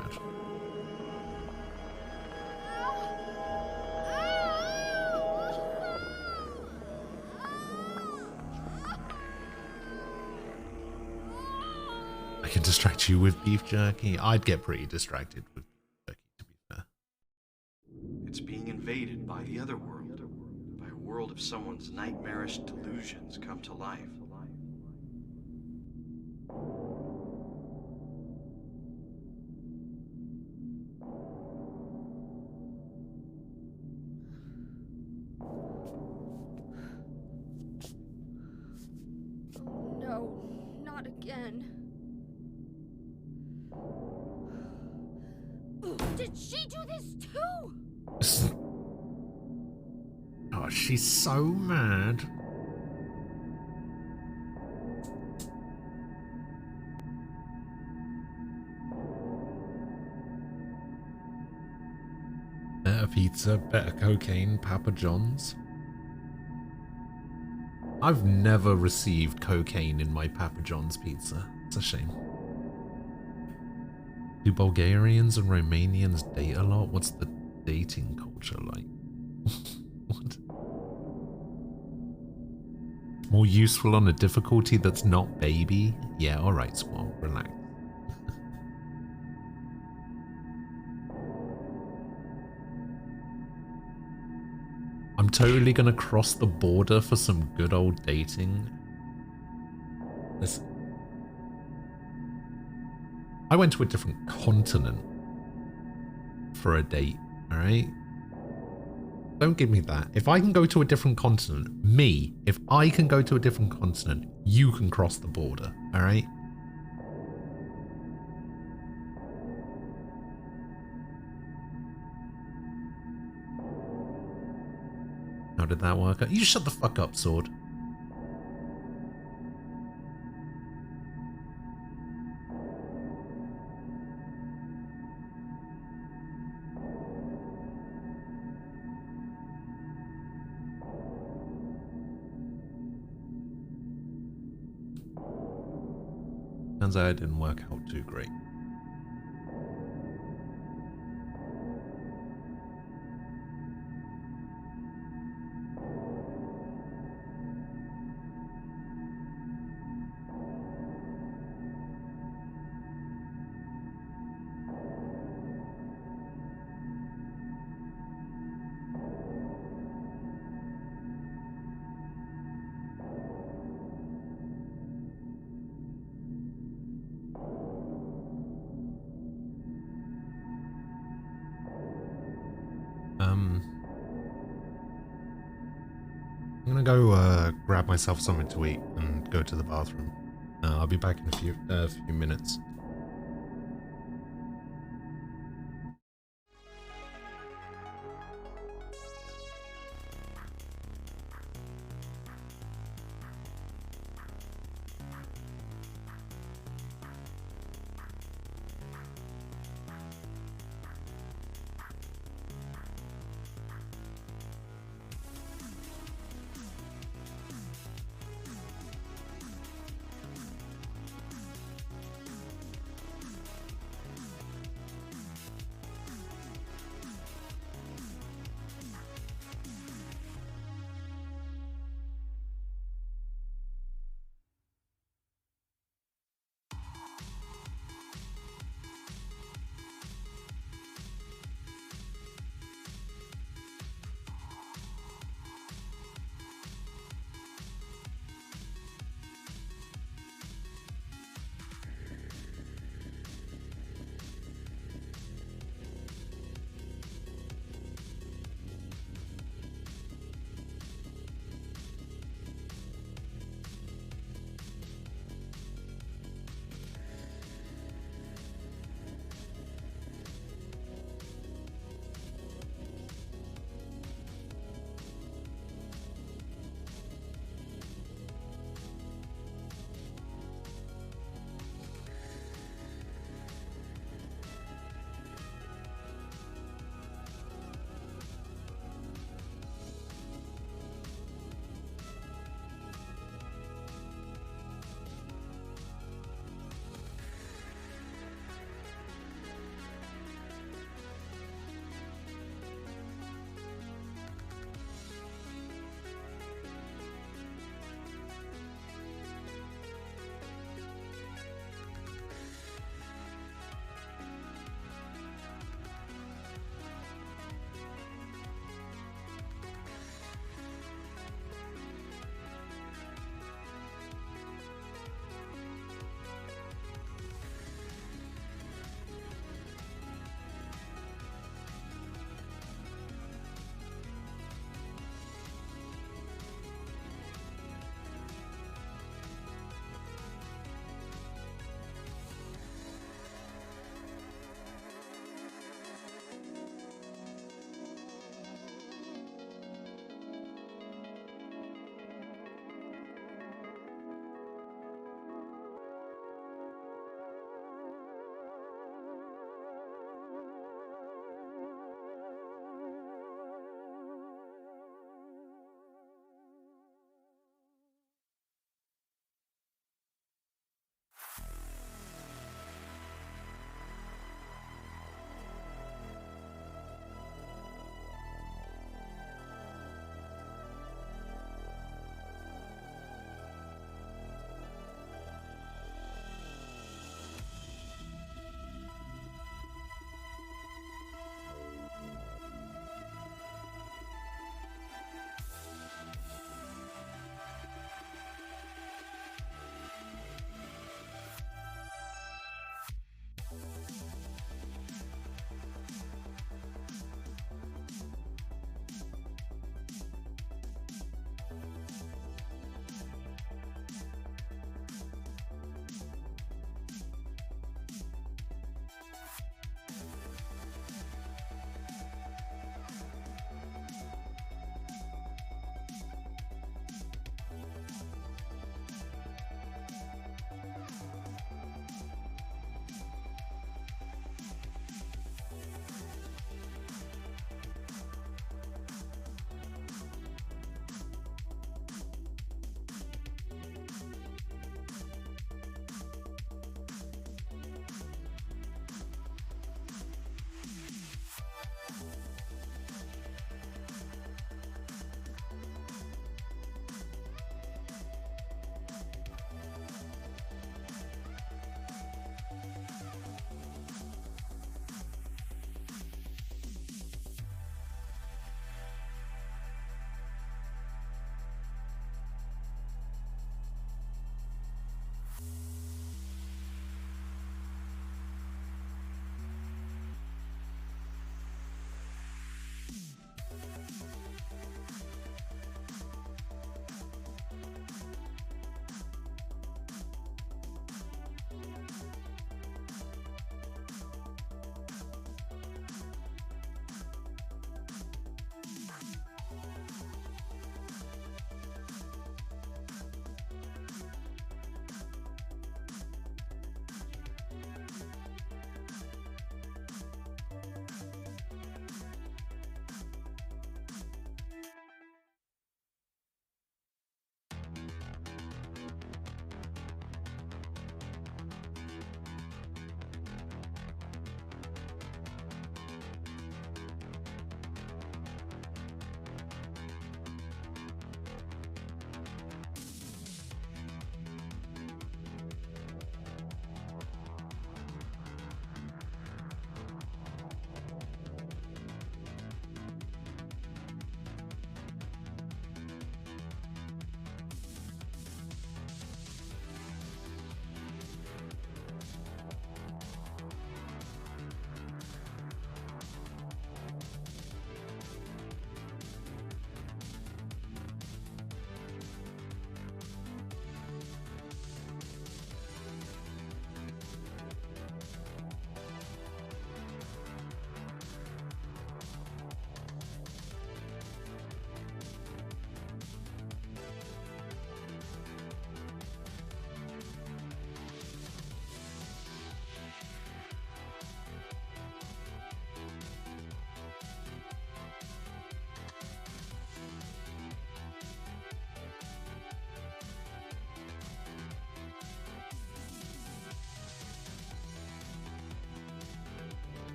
S1: I can distract you with beef jerky. I'd get pretty distracted with beef jerky, to be fair.
S6: It's being invaded by the other world, by a world of someone's nightmarish delusions come to life.
S2: Oh no, not again. Did she do this too?
S1: Oh, she's so mad. Better pizza, better cocaine, Papa John's. I've never received cocaine in my Papa John's pizza. It's a shame. Do Bulgarians and Romanians date a lot? What's the dating culture like? What? More useful on a difficulty that's not baby? Yeah, alright, Squall, relax. I'm totally gonna cross the border for some good old dating. Listen. I went to a different continent for a date, alright? Don't give me that. If I can go to a different continent, if I can go to a different continent, you can cross the border, alright? How did that work out? You shut the fuck up, Sword. Turns out it didn't work out too great. go grab myself something to eat and go to the bathroom. I'll be back in a few minutes.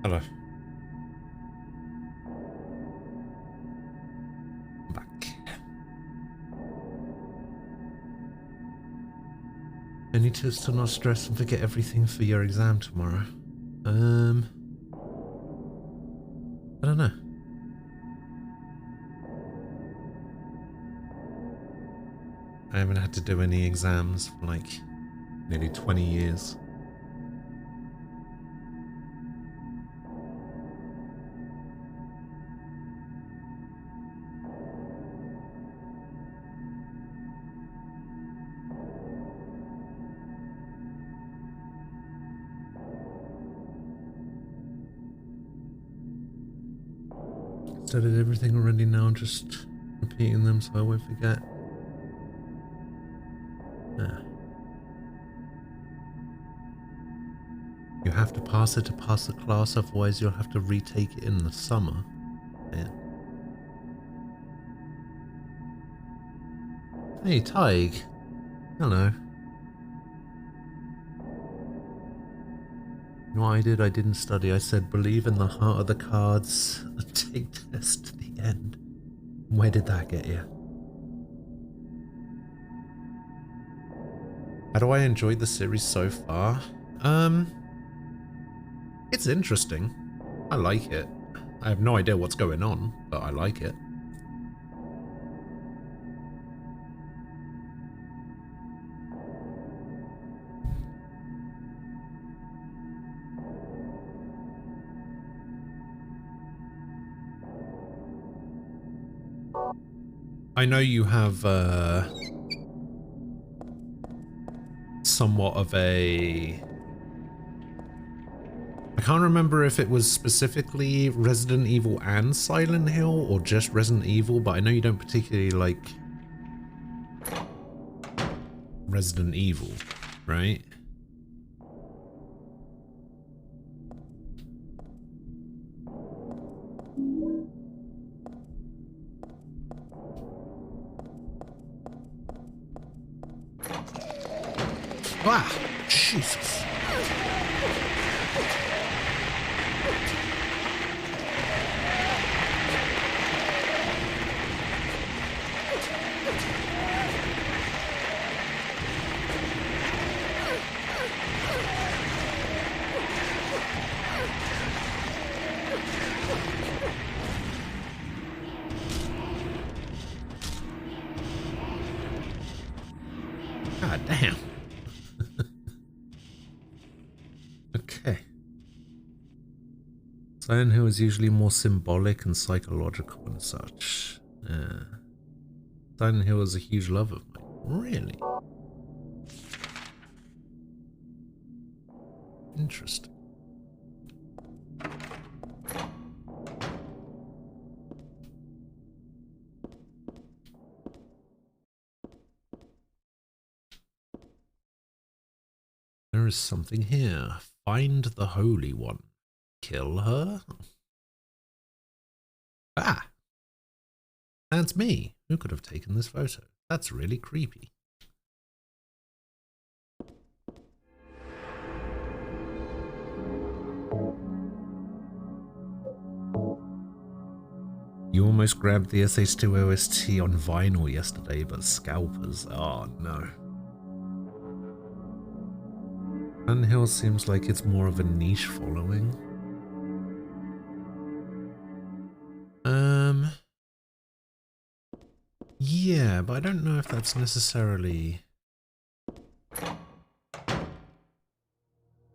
S1: Hello. Back. I need to still not stress and forget everything for your exam tomorrow. I don't know. I haven't had to do any exams for like nearly 20 years. Studied everything already now, just repeating them so I won't forget. You have to pass it to pass the class, otherwise you'll have to retake it in the summer. Yeah. Hey, Tig. Hello. You know what I did? I didn't study. I said, believe in the heart of the cards and take test to the end. Where did that get you? How do I enjoy the series so far? It's interesting. I like it. I have no idea what's going on, but I like it. I know you have somewhat of a... I can't remember if it was specifically Resident Evil and Silent Hill or just Resident Evil, but I know you don't particularly like Resident Evil, right? Ah, Jesus. God damn. Okay. Silent Hill is usually more symbolic and psychological and such. Silent Hill is a huge love of mine. Really? Interesting. There is something here. Find the Holy One. Kill her? Ah! That's me. Who could have taken this photo? That's really creepy. You almost grabbed the SH2 OST on vinyl yesterday, but scalpers. Oh no. Silent Hill seems like it's more of a niche following. Yeah, but I don't know if that's necessarily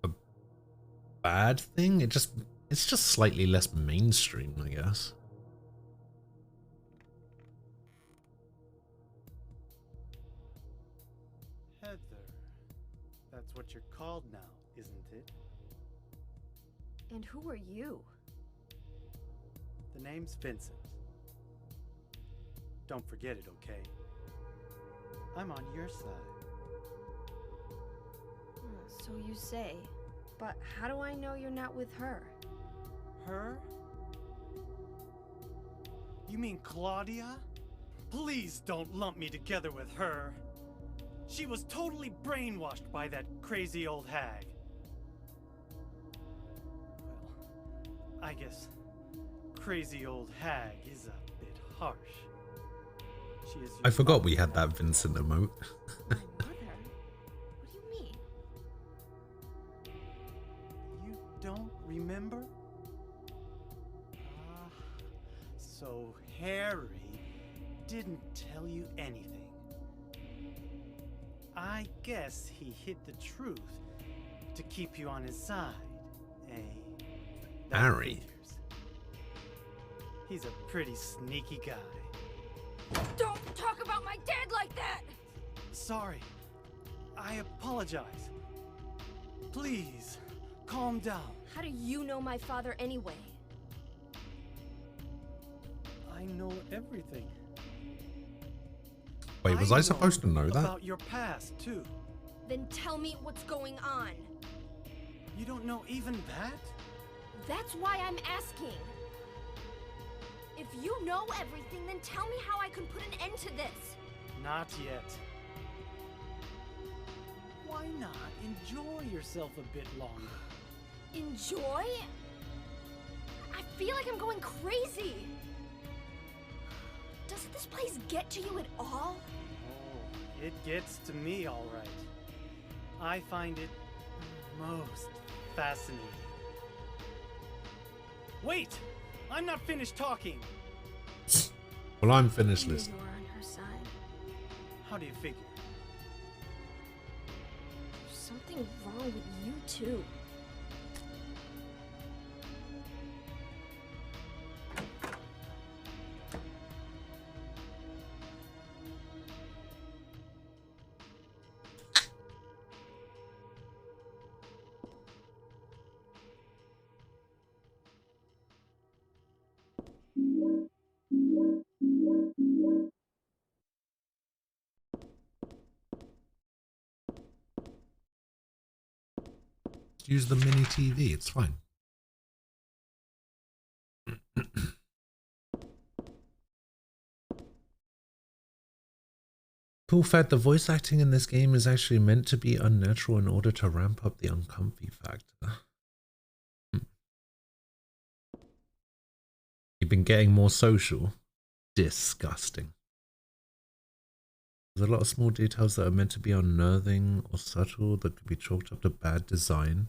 S1: a bad thing. It's just slightly less mainstream, I guess.
S7: Heather. That's what you're called now, isn't it?
S2: And who are you?
S7: The name's Vincent. Don't forget it, okay? I'm on your side.
S2: So you say. But how do I know you're not with her?
S7: Her? You mean Claudia? Please don't lump me together with her. She was totally brainwashed by that crazy old hag. Well, I guess crazy old hag is a bit harsh. She is
S1: I forgot we had that Vincent emote.
S2: My mother? What do you mean?
S7: You don't remember? Ah, so Harry didn't tell you anything. I guess he hid the truth to keep you on his side, eh? That
S1: Harry?
S7: figures. He's a pretty sneaky guy.
S2: Don't talk about my dad like that!
S7: Sorry. I apologize. Please, calm down.
S2: How do you know my father anyway?
S7: I know everything.
S1: Wait, was I supposed to know that?
S7: About your past, too.
S2: Then tell me what's going on.
S7: You don't know even that?
S2: That's why I'm asking. If you know everything, then tell me how I can put an end to this.
S7: Not yet. Why not enjoy yourself a bit longer?
S2: Enjoy? I feel like I'm going crazy. Does this place get to you at all?
S7: Oh, it gets to me, all right. I find it most fascinating. Wait! I'm not finished talking!
S1: Well, I'm finished
S2: I knew
S1: listening.
S2: you were on her side.
S7: How do you figure?
S2: There's something wrong with you, too.
S1: Use the mini TV, it's fine. Cool fact, the voice acting in this game is actually meant to be unnatural in order to ramp up the uncomfy factor. You've been getting more social? Disgusting. There's a lot of small details that are meant to be unnerving or subtle that could be chalked up to bad design.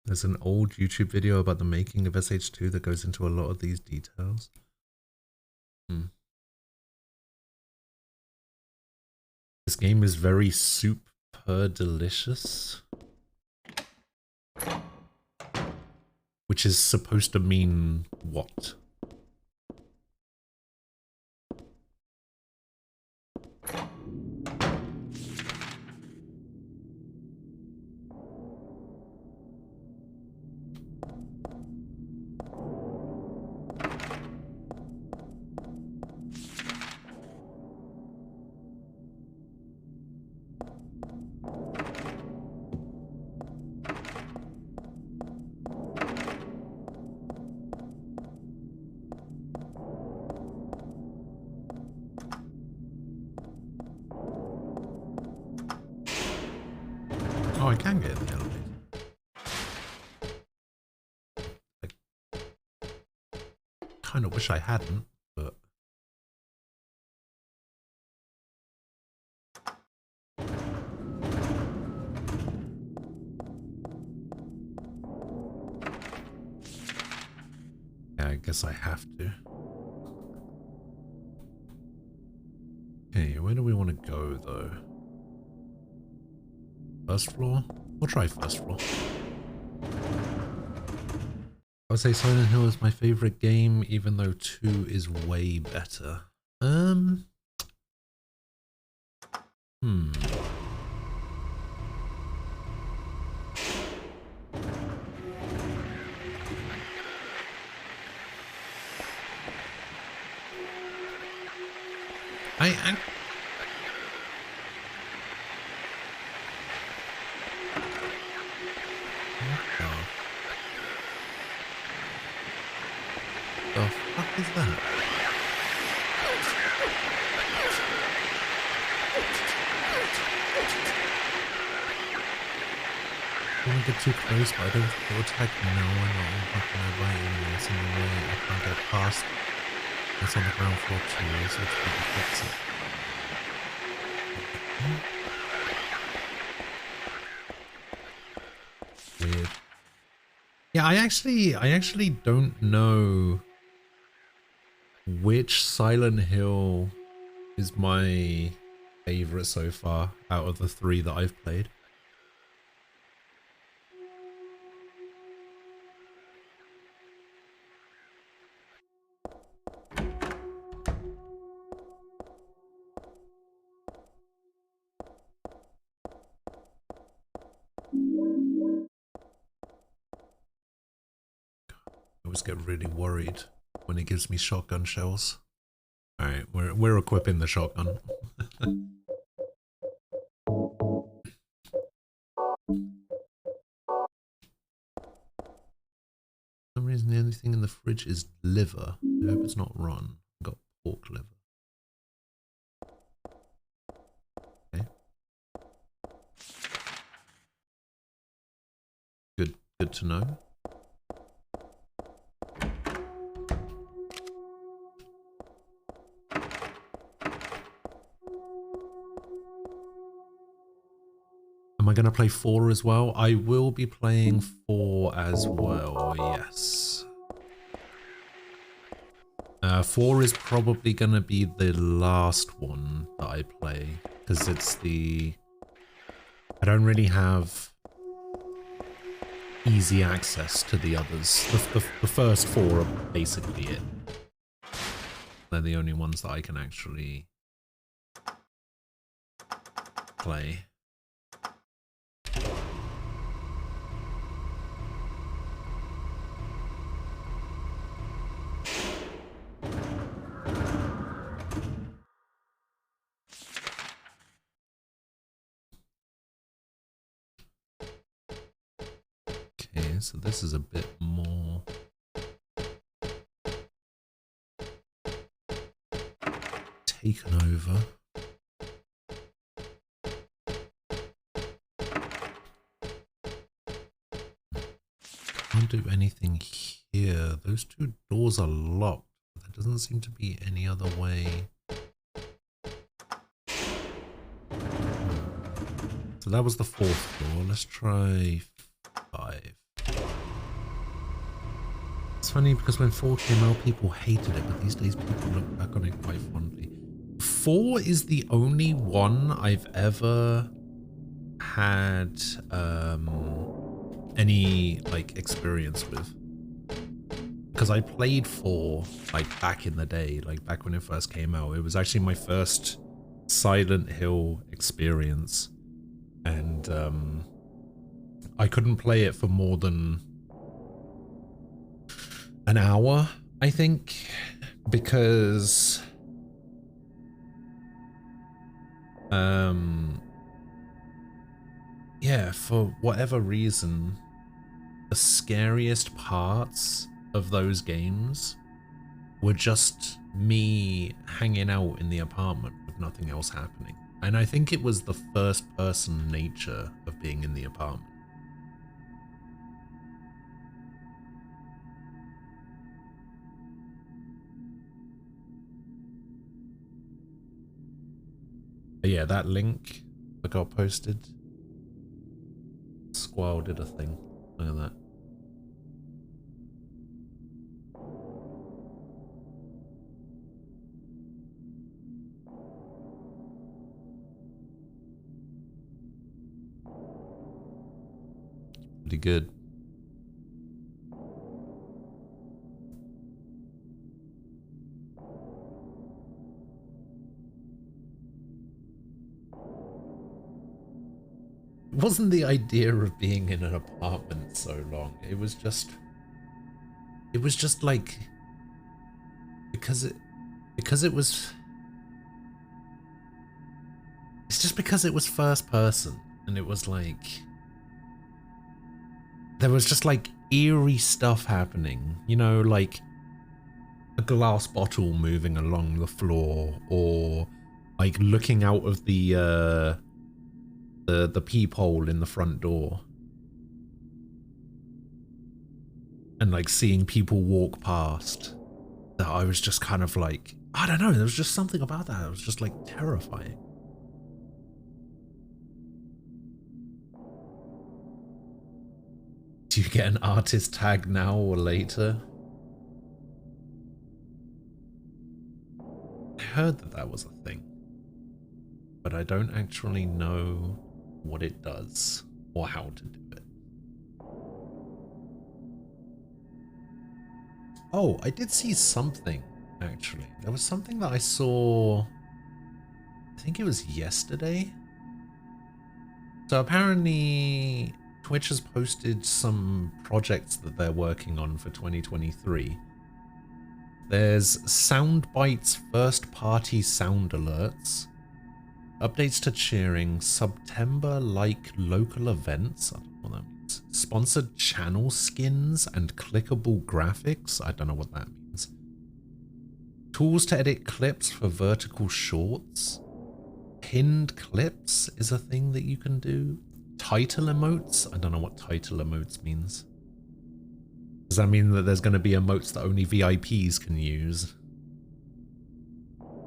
S1: There's an old YouTube video about the making of SH2 that goes into a lot of these details. This game is very super delicious. Which is supposed to mean what? Oh, I can get in the elevator. I kind of wish I hadn't, but... yeah, I guess I have to. Okay, where do we want to go, though? First floor? We'll try first floor. I would say Silent Hill is my favorite game, even though 2 is way better. I the fuck is that? don't want to get too close, but I don't think it'll attack me now. Why not? I'm not going to bite anymore. It's in the way. I can't get past. It's on the ground floor too, so it's pretty fix it. Weird. Yeah, I actually don't know which Silent Hill is my favorite so far out of the 3 that I've played. I always get really worried when it gives me shotgun shells. Alright, we're equipping the shotgun. For some reason the only thing in the fridge is liver. I hope it's not run. I've got pork liver. Okay. Good to know. Am I going to play 4 as well? I will be playing 4 as well, yes. 4 is probably going to be the last one that I play, because it's the... I don't really have easy access to the others. The first 4 are basically it. They're the only ones that I can actually play. So this is a bit more taken over. Can't do anything here. Those 2 doors are locked. There doesn't seem to be any other way. So that was the 4th floor. Let's try 5. It's funny because when 4 came out, people hated it, but these days people look back on it quite fondly. 4 is the only one I've ever had any like experience with. Because I played 4 like back in the day, like back when it first came out. It was actually my first Silent Hill experience. And I couldn't play it for more than an hour, I think, because yeah, for whatever reason, the scariest parts of those games were just me hanging out in the apartment with nothing else happening. And I think it was the first person nature of being in the apartment. But yeah, that link that got posted, Squall did a thing. Look at that. Pretty good. It wasn't the idea of being in an apartment so long. It was just like, because it was, it's just because it was first person, and it was like, there was just like eerie stuff happening, you know, like a glass bottle moving along the floor, or like looking out of the peephole in the front door. and like seeing people walk past, that I was just kind of like, I don't know, there was just something about that. It was just like terrifying. Do you get an artist tag now or later? I heard that that was a thing, but I don't actually know what it does or how to do it. Oh, I did see something, actually. There was something that I saw, I think it was yesterday. So apparently Twitch has posted some projects that they're working on for 2023. There's Soundbite's first-party sound alerts, updates to cheering, September-like local events, I don't know what that means, sponsored channel skins and clickable graphics, I don't know what that means, tools to edit clips for vertical shorts, pinned clips is a thing that you can do, title emotes, I don't know what title emotes means. Does that mean that there's going to be emotes that only VIPs can use?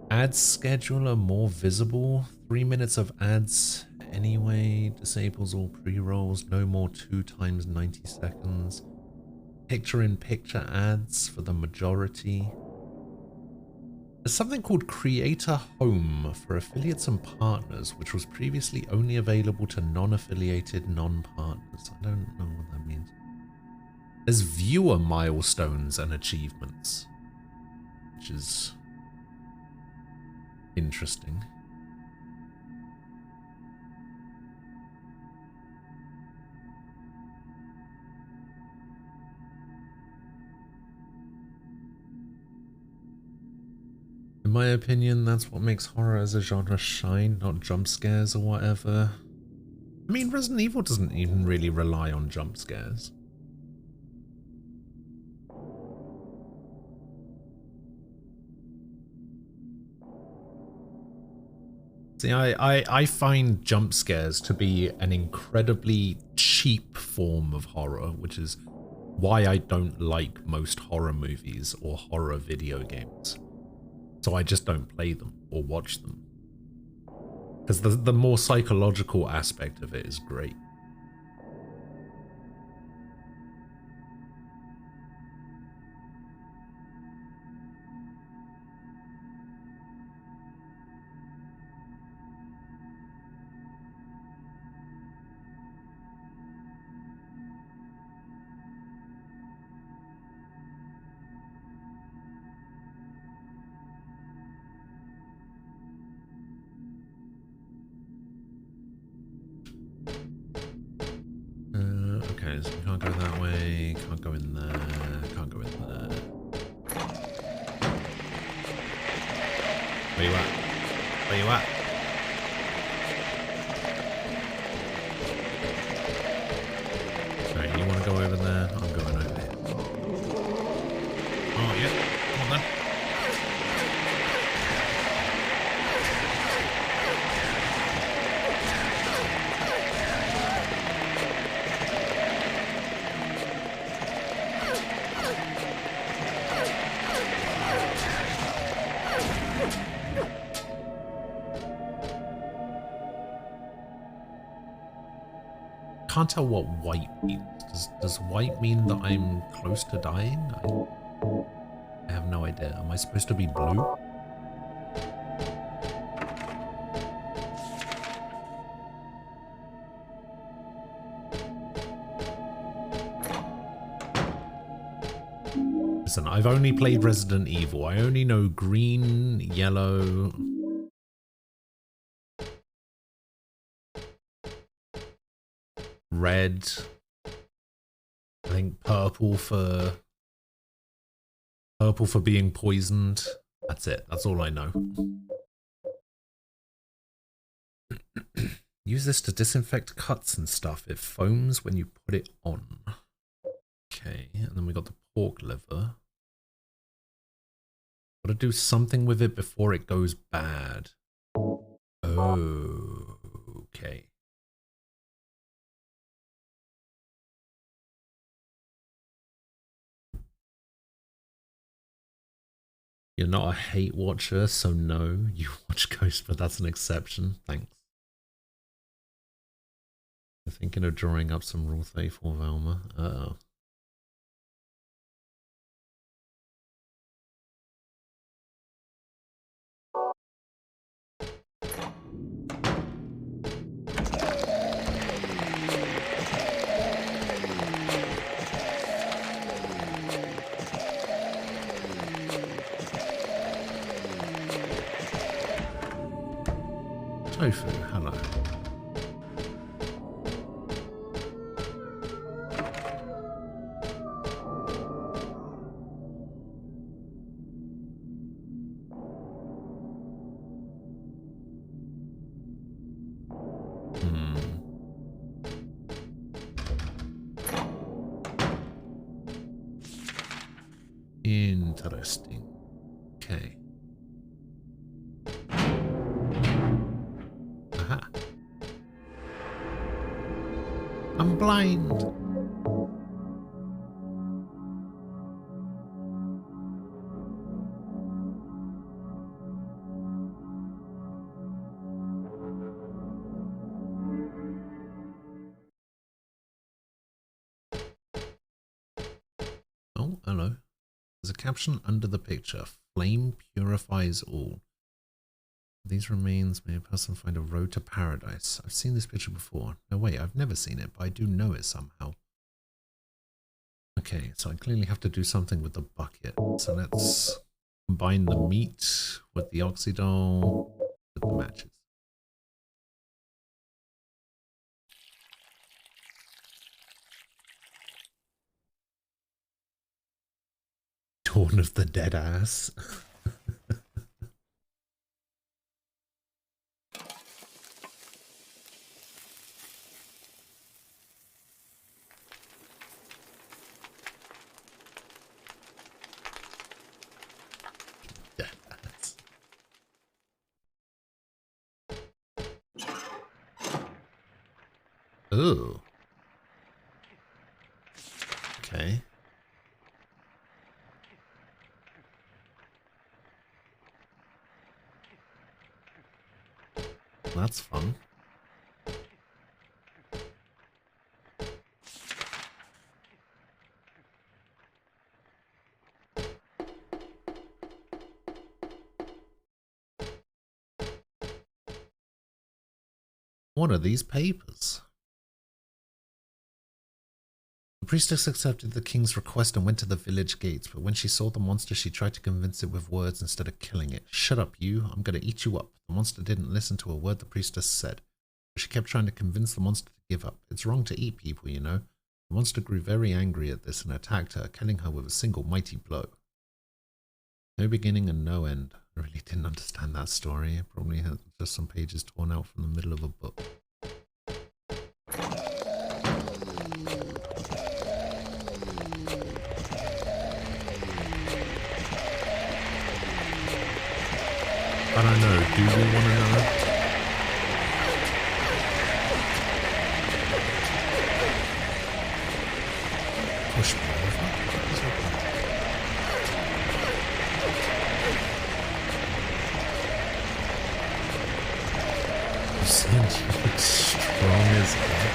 S1: Ads scheduler more visible. 3 minutes of ads anyway. Disables all pre-rolls. No more 2 times 90 seconds. Picture-in-picture ads for the majority. There's something called Creator Home for affiliates and partners, which was previously only available to non-affiliated non-partners. I don't know what that means. There's viewer milestones and achievements, which is interesting. In my opinion, that's what makes horror as a genre shine, not jump scares or whatever. I mean, Resident Evil doesn't even really rely on jump scares. See, I find jump scares to be an incredibly cheap form of horror, which is why I don't like most horror movies or horror video games. So I just don't play them or watch them. Because the more psychological aspect of it is great. Okay, so we can't go that way, can't go in there, can't go in there. Where you at? Where you at? Sorry, you want to go over there? I'm going over here. Oh, yeah. Come on then. Can't tell what white means. Does white mean that I'm close to dying? I have no idea. Am I supposed to be blue? Listen, I've only played Resident Evil. I only know green, yellow... red, I think purple for being poisoned. That's it. That's all I know. Use this to disinfect cuts and stuff. It foams when you put it on. Okay, and then we got the pork liver. Gotta do something with it before it goes bad. Oh, okay. You're not a hate watcher, so no, you watch Ghost, but that's an exception. Thanks. I'm thinking of drawing up some Rule 34 Velma. Uh-oh. Tofu, hello. Interesting. Okay. Aha. I'm blind. Oh, hello. There's a caption under the picture. Flame purifies all. These remains may a person find a road to paradise. I've seen this picture before. No, wait, I've never seen it, but I do know it somehow. Okay, so I clearly have to do something with the bucket. So let's combine the meat with the oxydol with the matches. Dawn of the Dead Ass. Ooh. Okay. That's fun. What are these papers? The priestess accepted the king's request and went to the village gates, but when she saw the monster, she tried to convince it with words instead of killing it. Shut up, you. I'm going to eat you up. The monster didn't listen to a word the priestess said. She kept trying to convince the monster to give up. It's wrong to eat people, you know. The monster grew very angry at this and attacked her, killing her with a single mighty blow. No beginning and no end. I really didn't understand that story. It probably had just some pages torn out from the middle of a book. I don't know. Do we want to know? Push me over. You said you look strong as heck.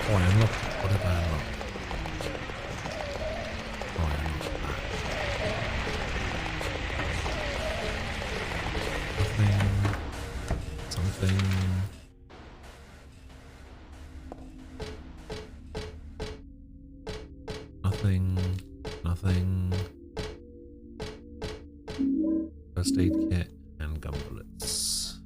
S1: Oh, I unlocked it. What did I unlock? Oh, I unlocked that. Something. Nothing. First aid kit and gun bullets.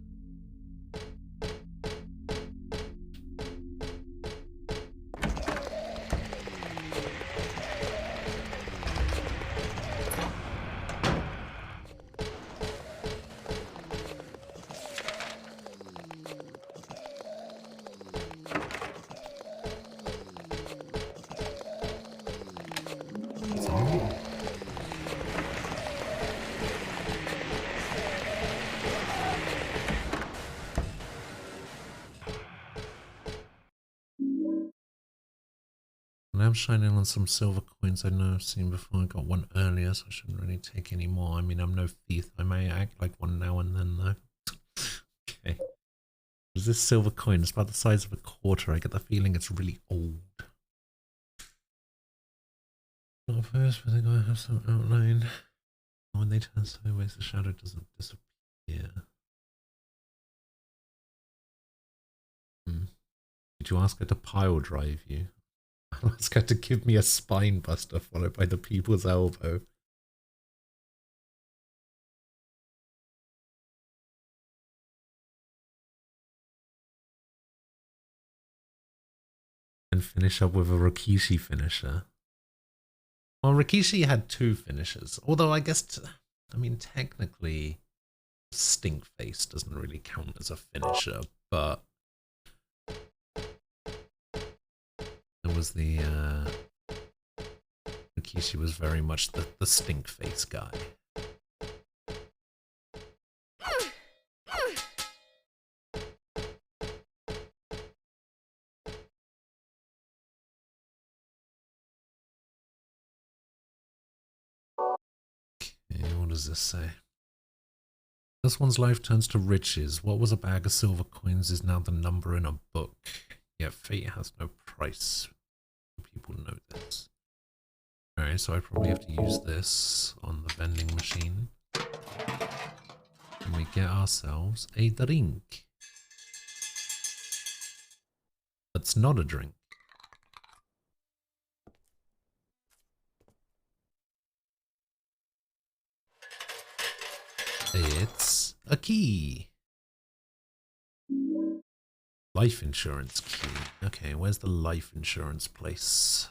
S1: And I'm shining on some silver coins I know I've seen before. I got one earlier, so I shouldn't really take any more. I mean, I'm no thief. I may act like one now and then, though. Okay. What is this silver coin? It's about the size of a quarter. I get the feeling it's really old. Not first, but I think I have some outline. When they turn sideways, the shadow doesn't disappear. Did you ask her to pile drive you? I'll ask her to give me a spine buster followed by the people's elbow. And finish up with a Rikishi finisher. Well, Rikishi had 2 finishers, although I guess, I mean, technically, Stink Face doesn't really count as a finisher, but there was the, Rikishi was very much the Stink Face guy. What does this say? This one's life turns to riches. What was a bag of silver coins is now the number in a book. Yet fate has no price. People know this. Alright, so I probably have to use this on the vending machine. And we get ourselves a drink. That's not a drink. It's a key. Life insurance key. Okay, where's the life insurance place?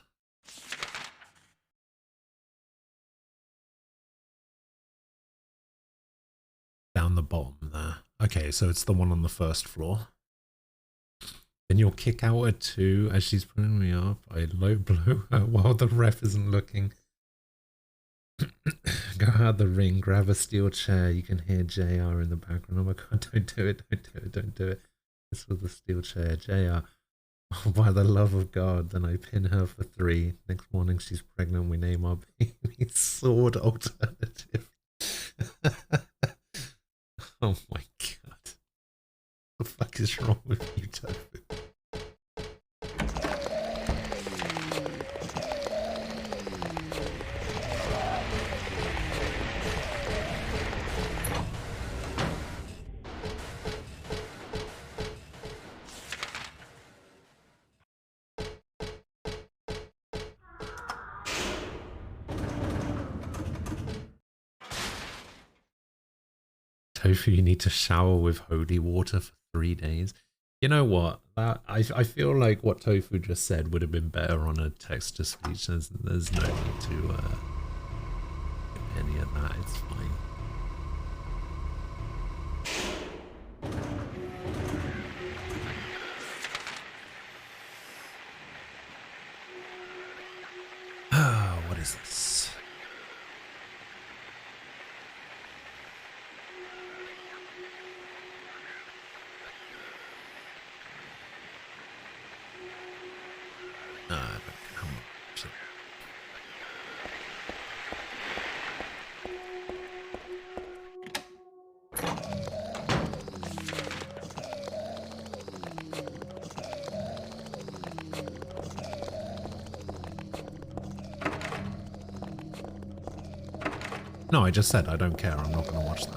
S1: Down the bottom there. Okay, so it's the one on the first floor. Then you'll kick out at 2 as she's putting me up. I low blow her while the ref isn't looking. Go out the ring, grab a steel chair. You can hear JR in the background. Oh my god, don't do it, don't do it, don't do it. This was the steel chair. JR. Oh, by the love of God. Then I pin her for 3. Next morning she's pregnant. We name our baby Sword Alternative. Oh my god. What the fuck is wrong with you, Tofu? Tofu, you need to shower with holy water for 3 days. You know what? That I feel like what Tofu just said would have been better on a text-to-speech. There's no need to do any of that. It's fine. Ah, what is this? No, I just said I don't care. I'm not going to watch that.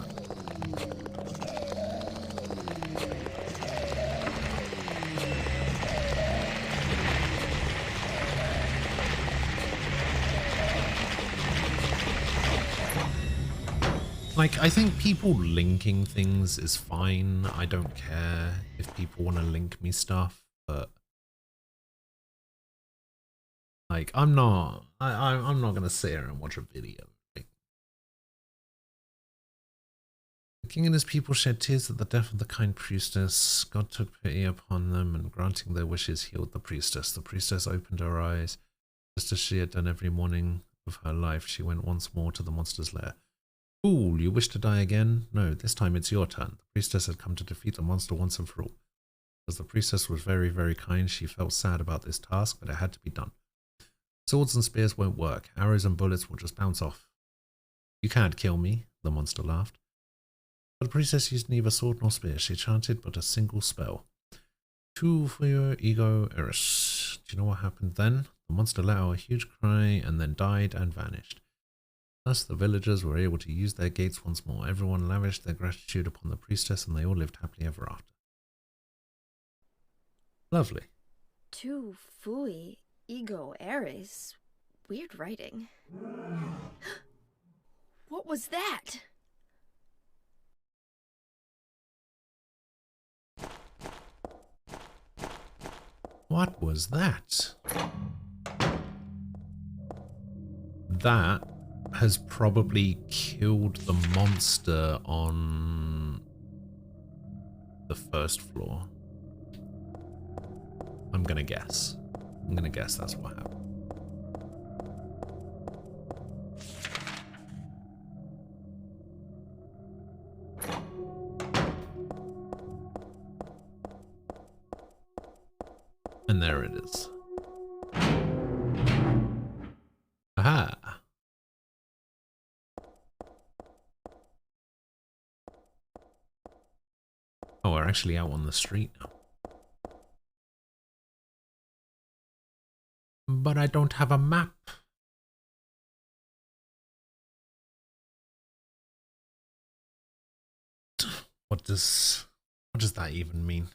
S1: Like, I think people linking things is fine. I don't care if people want to link me stuff, but like, I'm not going to sit here and watch a video. The king and his people shed tears at the death of the kind priestess. God took pity upon them and granting their wishes healed the priestess. The priestess opened her eyes. Just as she had done every morning of her life, she went once more to the monster's lair. Fool, you wish to die again? No, this time it's your turn. The priestess had come to defeat the monster once and for all. Because the priestess was very, very kind, she felt sad about this task, but it had to be done. Swords and spears won't work. Arrows and bullets will just bounce off. You can't kill me, the monster laughed. But the priestess used neither sword nor spear. She chanted but a single spell. Tu for your ego eris. Do you know what happened then? The monster let out a huge cry and then died and vanished. Thus the villagers were able to use their gates once more. Everyone lavished their gratitude upon the priestess and they all lived happily ever after. Lovely.
S2: Tu fui ego eris. Weird writing. What was that?
S1: What was that? That has probably killed the monster on the first floor. I'm gonna guess. That's what happened. And there it is. Aha! Oh, we're actually out on the street now. But I don't have a map. What does that even mean?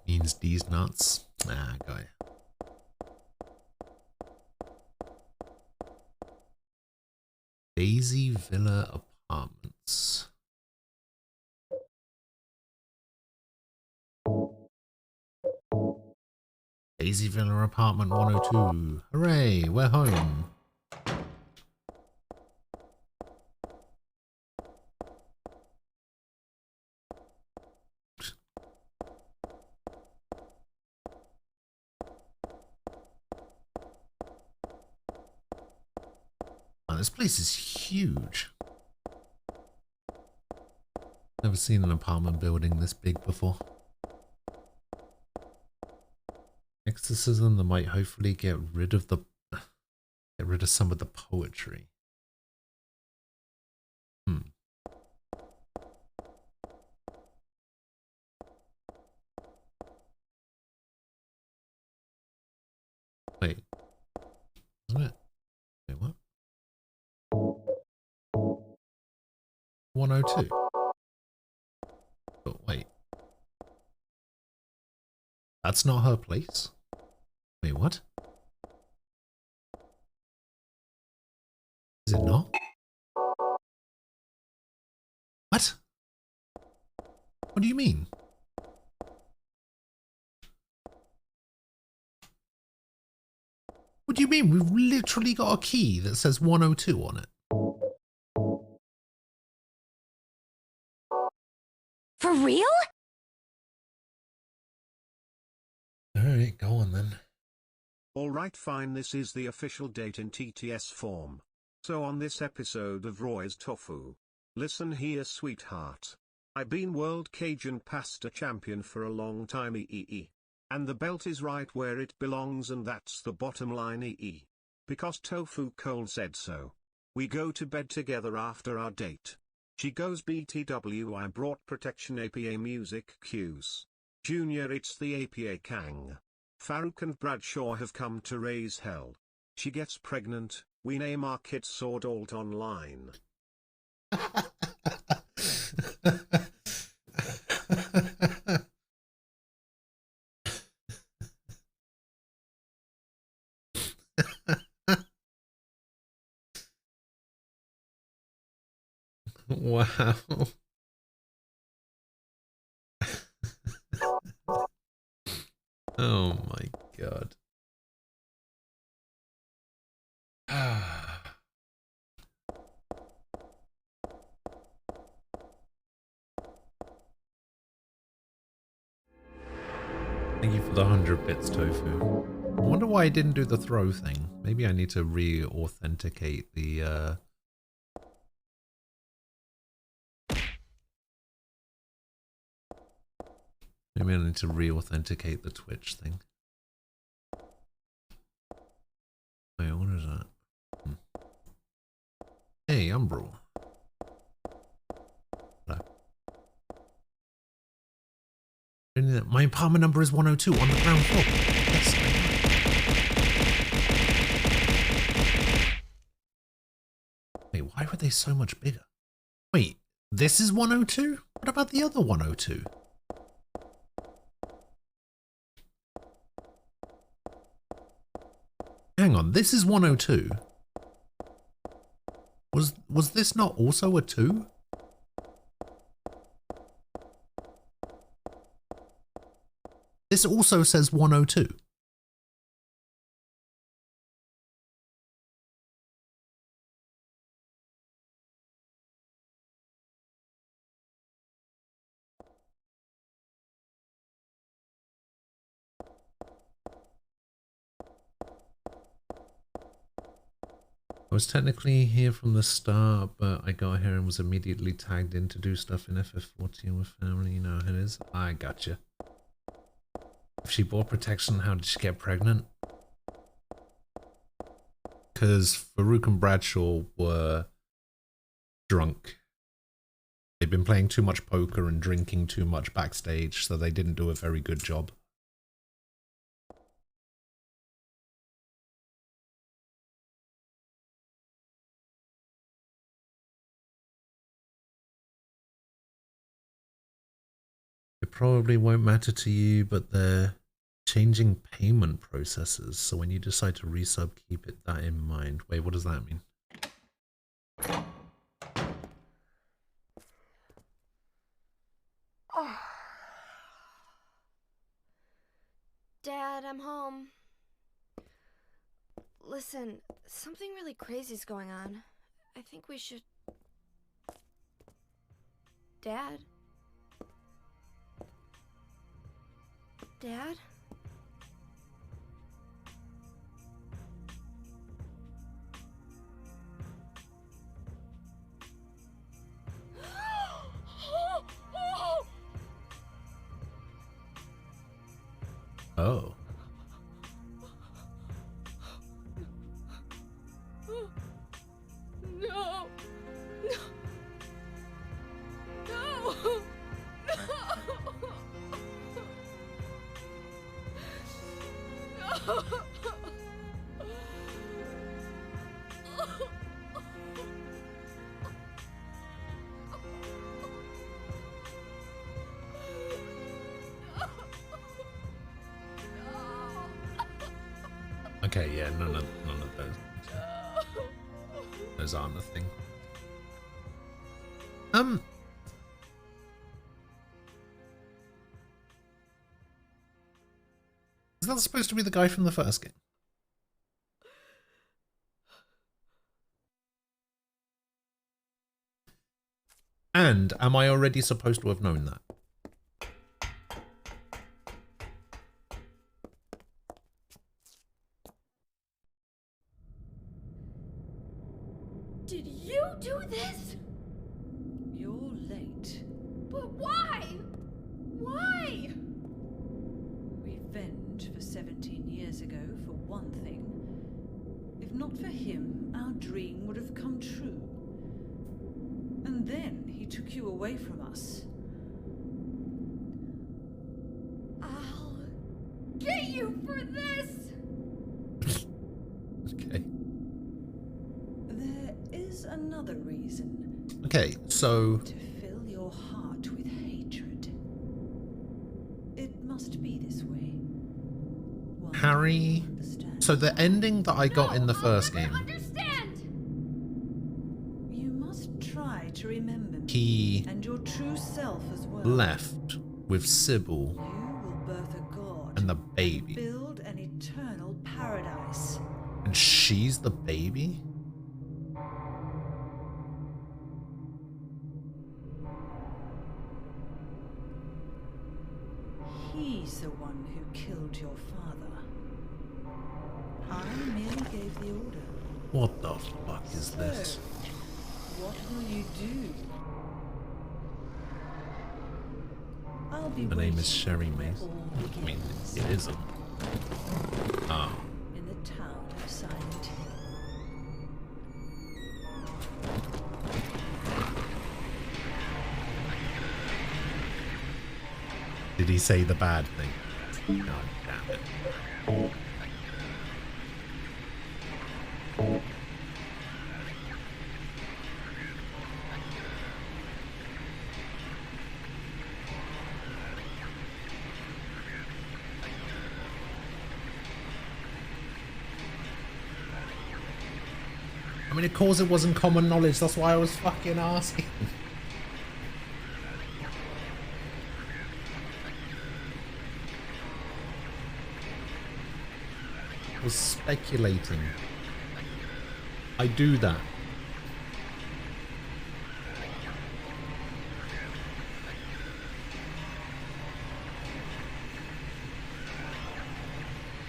S1: Means these nuts. Ah, got it. Daisy Villa Apartments. Daisy Villa Apartment 102. Hooray, we're home. Oh, this place is huge. Never seen an apartment building this big before. Exorcism that might hopefully get rid of some of the poetry. Wait. Isn't it? Wait, what? 102. But wait. That's not her place? Wait, what? Is it not? What? What do you mean? What do you mean? We've literally got a key that says 102 on it.
S2: For real?
S1: Alright, go on then.
S5: Alright, fine, this is the official date in TTS form. So on this episode of Roy's Tofu. Listen here, sweetheart. I've been World Cajun Pasta Champion for a long time, and the belt is right where it belongs, and that's the bottom line, because Tofu Cole said so. We go to bed together after our date. She goes BTW, I brought protection APA music cues. Junior, it's the APA Kang. Farouk and Bradshaw have come to raise hell. She gets pregnant, we name our kid Sword Alt Online.
S1: Wow. Thank you for the 100 bits, Tofu. I wonder why I didn't do the throw thing. Maybe I need to re-authenticate the maybe I need to re-authenticate the Twitch thing. Wait, what is that? Hey, Umbral. Hello. My apartment number is 102 on the ground floor. Yes, I know. Wait, why were they so much bigger? Wait, this is 102? What about the other 102? Hang on, this is 102. Was this not also a 2? This also says 102. I was technically here from the start, but I got here and was immediately tagged in to do stuff in FF14 with family. You know how it is. I gotcha. If she bought protection, how did she get pregnant? Because Farouk and Bradshaw were drunk. They'd been playing too much poker and drinking too much backstage, so they didn't do a very good job. It probably won't matter to you, but they're changing payment processes, so when you decide to resub, keep that in mind. Wait, what does that mean?
S2: Oh. Dad, I'm home. Listen, something really crazy's going on. I think we should... Dad? Dad?
S1: Oh.
S2: No. No. No.
S1: Okay, yeah, none of those. Those aren't a thing. Is that supposed to be the guy from the first game? And am I already supposed to have known that?
S2: Did you do this?
S4: You're late.
S2: But why? Why?
S4: Revenge for 17 years ago, for one thing. If not for him, our dream would have come true. And then he took you away from us.
S2: I'll get you for this!
S1: Okay.
S4: There is another reason.
S1: Okay, so...
S4: To fill your heart with hatred. It must be this way. One
S1: Harry...
S4: understands.
S1: So the ending that I got in the first game...
S2: Understand!
S4: You must try to remember me.
S1: He
S4: and your true self as well.
S1: left with Sybil
S4: You will birth a god.
S1: and the baby.
S4: Build an eternal paradise.
S1: And she's the baby?
S4: He's the one who of the Order.
S1: What the fuck is
S4: So,
S1: this?
S4: what will you do? I'll be
S1: The name is
S4: waiting
S1: Sherry
S4: where
S1: Mace.
S4: all
S1: I mean,
S4: begins.
S1: it isn't. Oh.
S4: In the town of Silent Hill.
S1: Did he say the bad thing? God damn it. I mean, of course it wasn't common knowledge, that's why I was fucking asking. I was speculating. I do that.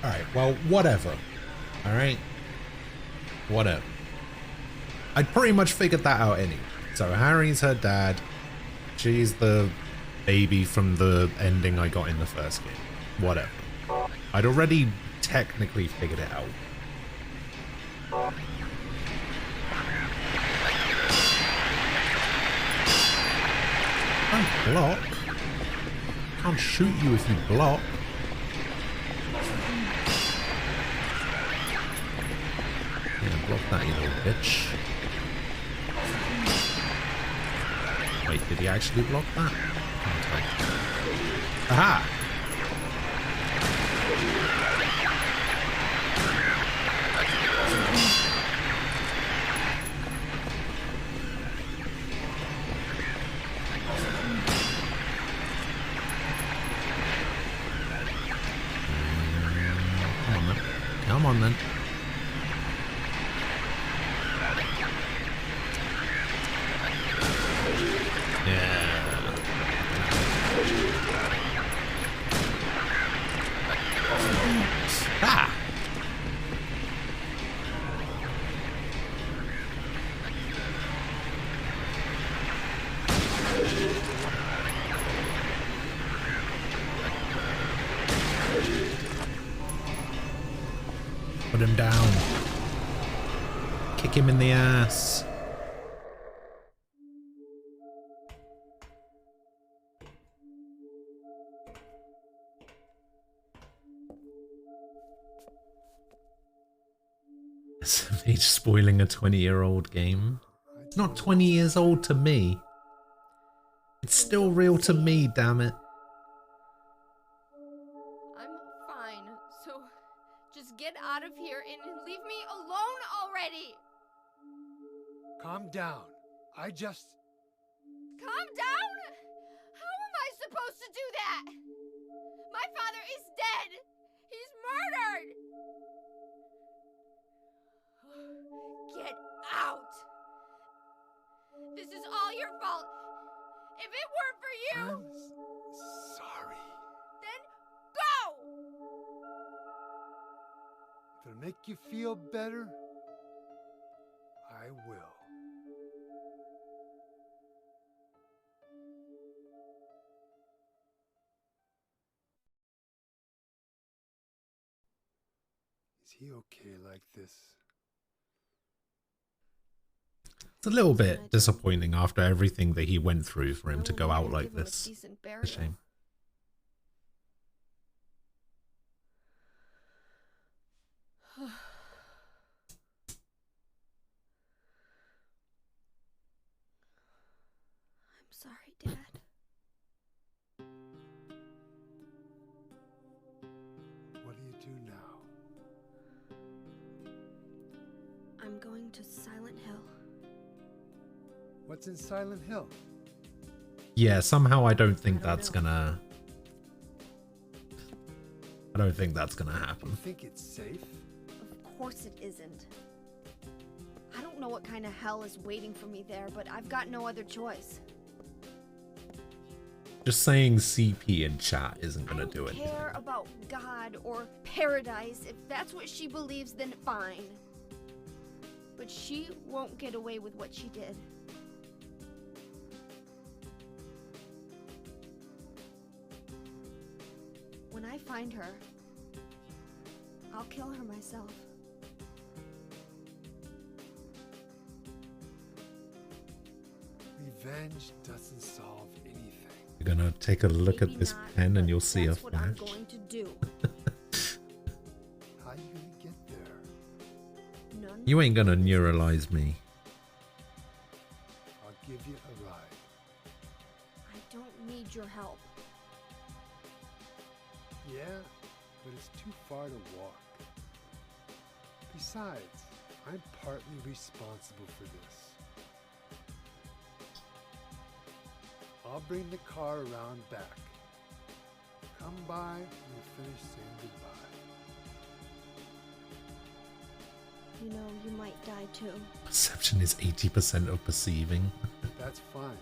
S1: Alright, well, whatever. Alright? Whatever. I pretty much figured that out anyway. So Harry's her dad. She's the baby from the ending I got in the first game. Whatever. I'd already technically figured it out. Don't block. Can't shoot you if you block. Yeah, block that, you little bitch. Wait, did he actually block that? Can't tell. Aha! Come on then. Yeah. Ah! Put him down. Kick him in the ass. SMH spoiling a 20-year-old game. It's not 20 years old to me. It's still real to me, damn it.
S2: I'm fine, so just get out of here and leave me alone already!
S3: Calm down. I just...
S2: Calm down? How am I supposed to do that? My father is dead! He's murdered! Get out! This is all your fault! If it weren't for you,
S3: I'm sorry.
S2: then go!
S3: If it'll make you feel better, I will. Is he okay like this?
S1: It's a little bit disappointing after everything that he went through for him to go out like
S2: Give him a
S1: this.
S2: decent burial.
S1: It's a shame.
S2: I'm sorry, Dad.
S3: What do you do now?
S2: I'm going to Silent Hill.
S3: What's in Silent Hill?
S1: Yeah, somehow I don't think
S2: I don't
S1: that's
S2: know.
S1: gonna... I don't think that's gonna
S3: You
S1: happen.
S3: think it's safe?
S2: Of course it isn't. I don't know what kind of hell is waiting for me there, but I've got no other choice.
S1: Just saying CP in chat isn't
S2: I
S1: gonna
S2: don't
S1: do anything.
S2: care about God or paradise. If that's what she believes, then fine. but she won't get away with what she did. When I find her, I'll kill her myself.
S3: Revenge doesn't solve anything.
S1: You're gonna take a look
S2: Maybe
S1: at this
S2: not,
S1: pen and
S2: but
S1: you'll see a
S2: that's what I'm
S1: flash.
S2: going to do.
S3: How you gonna get there?
S2: None.
S1: You ain't gonna neuralize me.
S3: I'll give you a ride.
S2: I don't need your help.
S3: Yeah, but it's too far to walk. Besides, I'm partly responsible for this. I'll bring the car around back. Come by and we'll finish saying goodbye.
S2: You know, you might die too.
S1: Perception is 80% of perceiving.
S3: That's fine.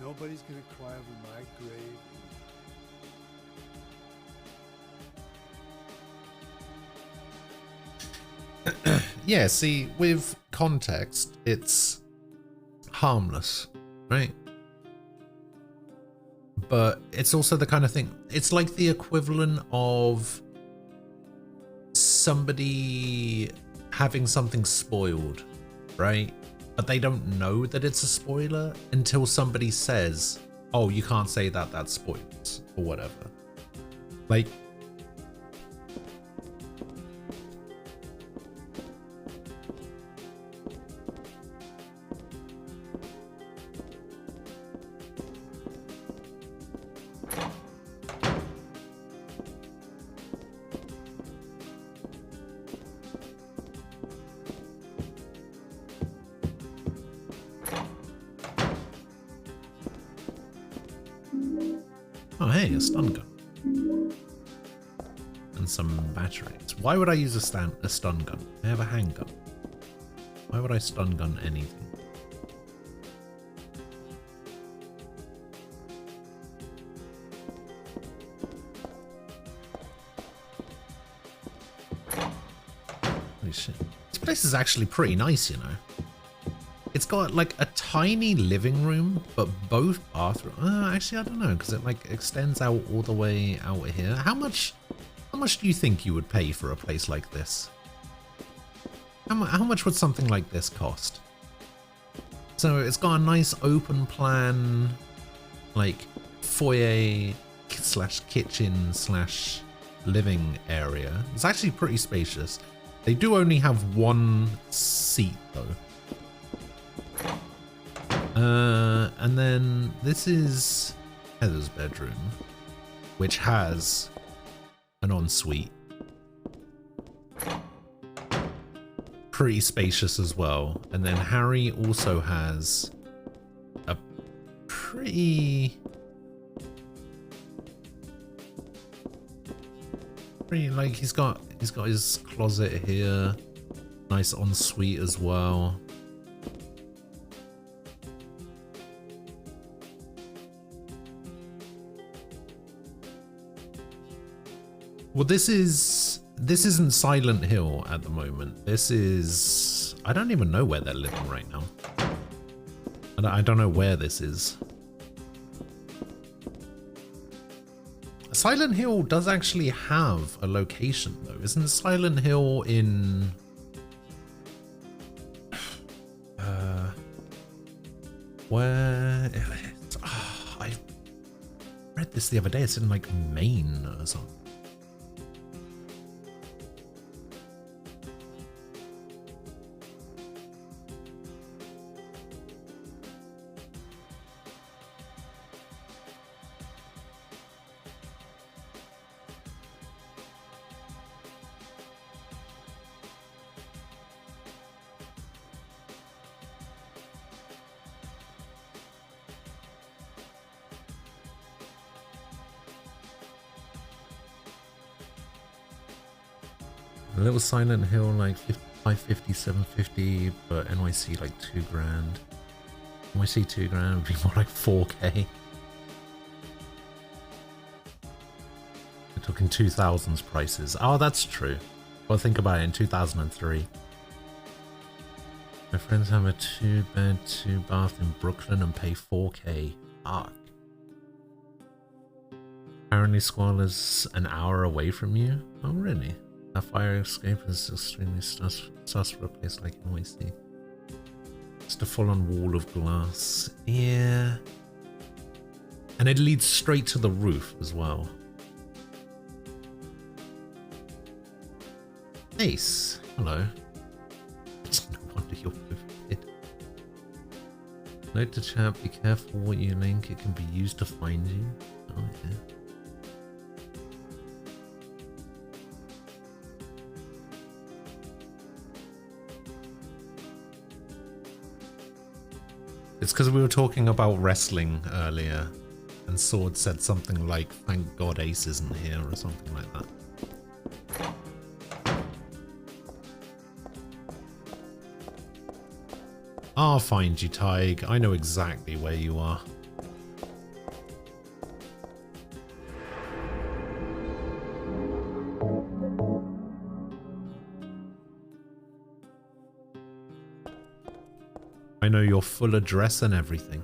S3: Nobody's gonna cry over my grave.
S1: Yeah, see, with context, it's harmless, right? But it's also the kind of thing, it's like the equivalent of somebody having something spoiled, right? But they don't know that it's a spoiler until somebody says, oh, you can't say that, that's spoilers, or whatever. Like, oh, hey, a stun gun. And some batteries. Why would I use a stun gun? I have a handgun. Why would I stun gun anything? Holy shit. This place is actually pretty nice, you know. It's got like a tiny living room, but both bathrooms. Actually, I don't know, because it like extends out all the way out here. How much do you think you would pay for a place like this? How much would something like this cost? So it's got a nice open plan, like foyer slash kitchen slash living area. It's actually pretty spacious. They do only have one seat though. And then this is Heather's bedroom, which has an ensuite. Pretty spacious as well. And then Harry also has a pretty like he's got his closet here. Nice ensuite as well. Well, this isn't Silent Hill at the moment. This is, I don't even know where they're living right now. I don't know where this is. Silent Hill does actually have a location though. Isn't Silent Hill in where I read this the other day. It's in like Maine or something. A little Silent Hill like 550, 750, but NYC like $2,000. NYC $2,000 would be more like 4K. We're talking 2000s prices. Oh, that's true. Well, think about it in 2003. My friends have a 2-bed, 2-bath in Brooklyn and pay $4K. Fuck. Apparently Squalor's an hour away from you? Oh really? That fire escape is extremely sus for a place like NYC. Just a full-on wall of glass. Yeah. And it leads straight to the roof as well. Ace, hello. It's no wonder you're vivid. Note to chat, be careful what you link, it can be used to find you. Oh yeah. It's because we were talking about wrestling earlier, and Sword said something like, "Thank God Ace isn't here," or something like that. I'll find you, Tig. I know exactly where you are. I know your full address and everything.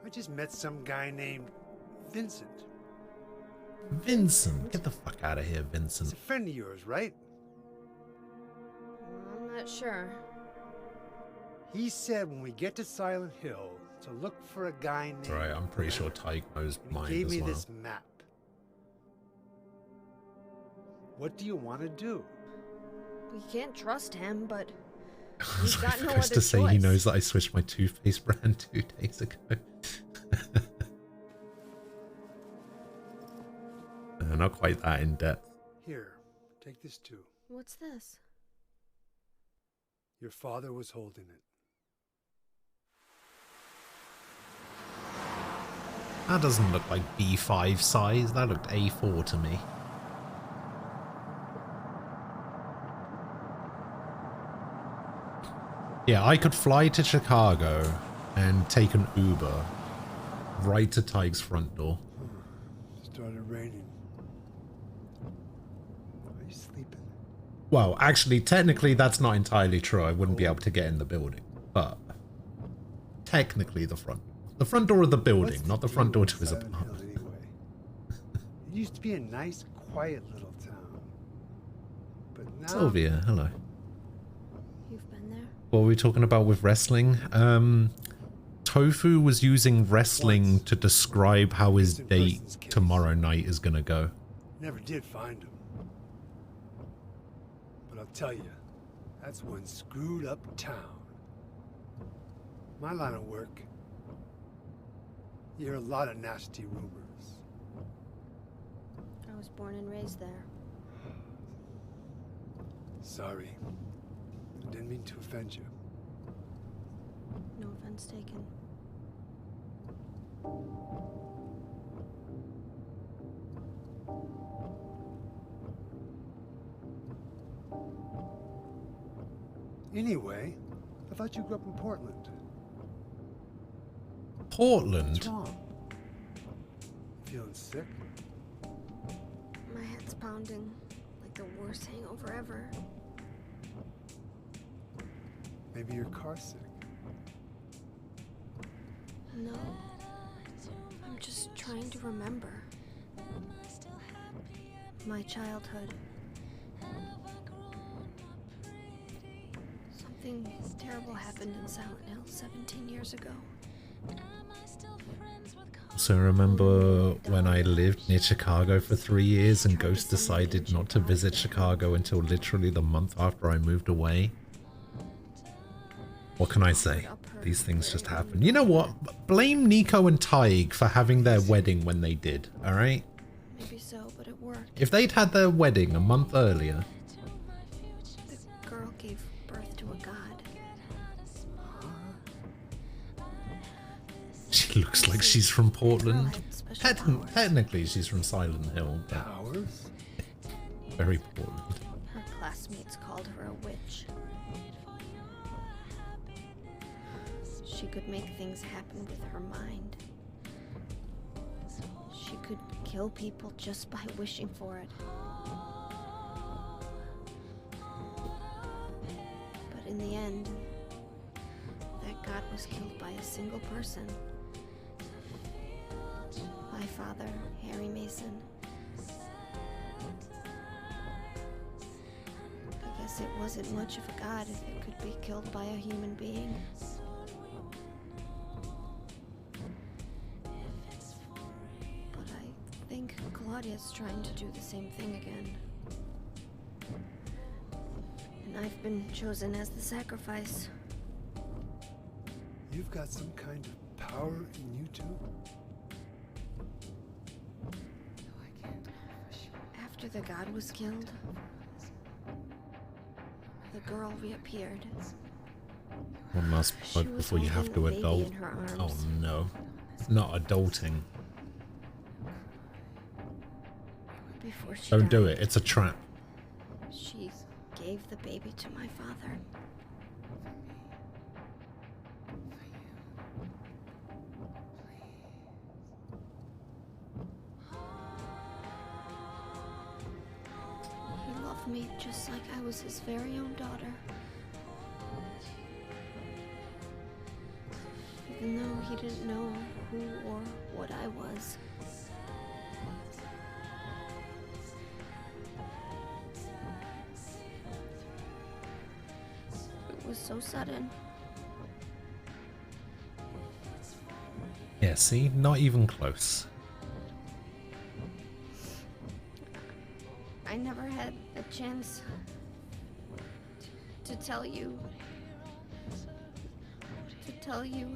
S3: I just met some guy named Vincent.
S1: Vincent, get the fuck out of here,
S3: He's
S1: Vincent.
S3: a friend of yours, right?
S2: I'm not sure.
S3: He said when we get to Silent Hill to look for a guy named...
S1: Right, I'm pretty sure Tig knows
S3: And
S1: mine
S3: he gave
S1: as
S3: me
S1: well.
S3: this map. What do you want to do?
S2: We can't trust him, but
S1: I
S2: he's
S1: was
S2: got no
S1: supposed
S2: other
S1: to say he
S2: choice.
S1: knows that I switched my toothpaste brand 2 days ago. Not quite that in depth.
S3: Here, take this too.
S2: What's this?
S3: Your father was holding it.
S1: That doesn't look like B5 size. That looked A4 to me. Yeah, I could fly to Chicago and take an Uber right to Tig's front door.
S3: Started raining. Are you sleeping?
S1: Well, actually, technically, that's not entirely true. I wouldn't be able to get in the building. But technically, the front door of the building,
S3: What's
S1: not the
S3: the
S1: front
S3: deal
S1: door
S3: with
S1: to his
S3: Silent Hill
S1: apartment.
S3: anyway? It used to be a nice, quiet little town. But now...
S1: Sylvia, hello.
S2: You've been there?
S1: What were we talking about with wrestling? Tofu was using wrestling to describe how his date tomorrow night is gonna go.
S3: Never did find him. But I'll tell you, that's one screwed up town. My line of work, you hear a lot of nasty rumors.
S2: I was born and raised there.
S3: Sorry. I didn't mean to offend you.
S2: No offense taken.
S3: Anyway, I thought you grew up in Portland.
S1: Portland?
S3: What's wrong? Feeling sick?
S2: My head's pounding like the worst hangover ever.
S3: Maybe you're car sick.
S2: No. I'm just trying to remember. My childhood. Something terrible happened in Silent Hill 17 years ago.
S1: So remember when I lived near Chicago for 3 years and Ghost decided not to visit Chicago until literally the month after I moved away? What can I say? These things just happen. You know what? Blame Nico and Tig for having their wedding when they did, alright?
S2: Maybe so, but it worked.
S1: If they'd had their wedding a month earlier...
S2: The girl gave birth to a god.
S1: She looks like she's from Portland.
S2: Girl had special powers.
S1: Technically, she's from Silent Hill, but
S3: Powers?
S1: very Portland.
S2: Her classmates called her a witch. She could make things happen with her mind. she could kill people just by wishing for it. But in the end, that god was killed by a single person. My father, Harry Mason. I guess it wasn't much of a god if it could be killed by a human being. But I think Claudia's trying to do the same thing again. And I've been chosen as the sacrifice.
S3: You've got some kind of power in you two?
S2: After the god was killed, the girl reappeared.
S1: One last
S2: She
S1: plug
S2: was
S1: before you have to
S2: holding a baby
S1: adult.
S2: in her arms.
S1: Oh no. It's not adulting.
S2: Before she
S1: Don't do
S2: died,
S1: it. It's a trap.
S2: She gave the baby to my father. He loved me just like I was his very own daughter. Even though he didn't know who or what I was. It was so sudden.
S1: Yeah, see? Not even close.
S2: I never had a chance to tell you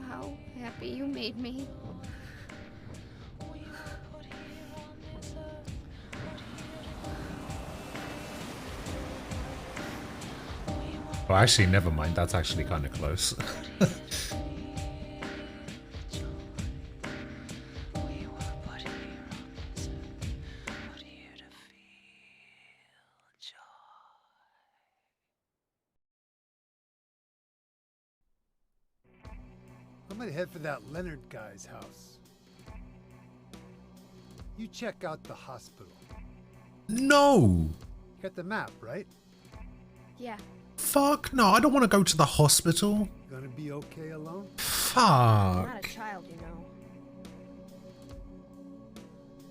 S2: how happy you made me.
S1: Well, actually, never mind. That's actually kind of close.
S3: I'm gonna head for that Leonard guy's house. You check out the hospital.
S1: No!
S3: You got the map, right?
S2: Yeah,
S1: Fuck no, I don't want to go to the hospital.
S3: Gonna be okay alone?
S2: I'm not a
S1: Fuck.
S2: child, you know.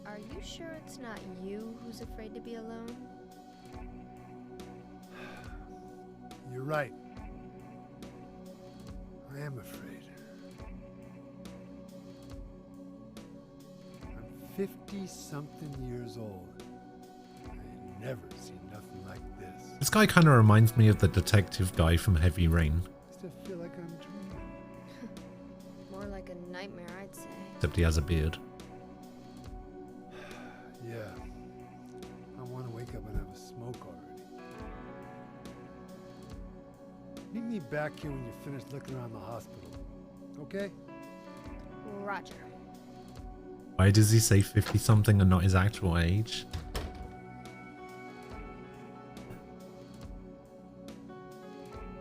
S2: Are you sure it's not you who's afraid to be alone?
S3: You're right. I am afraid. I'm 50-something years old. I never seen nothing like this.
S1: This guy kind of reminds me of the detective guy from Heavy Rain.
S3: I still feel like I'm dreaming.
S2: More like a nightmare, I'd say.
S1: Except he has a beard.
S3: Yeah. I want to wake up and have a smoke already. Meet me back here when you're finished looking around the hospital. Okay?
S2: Roger.
S1: Why does he say 50-something and not his actual age?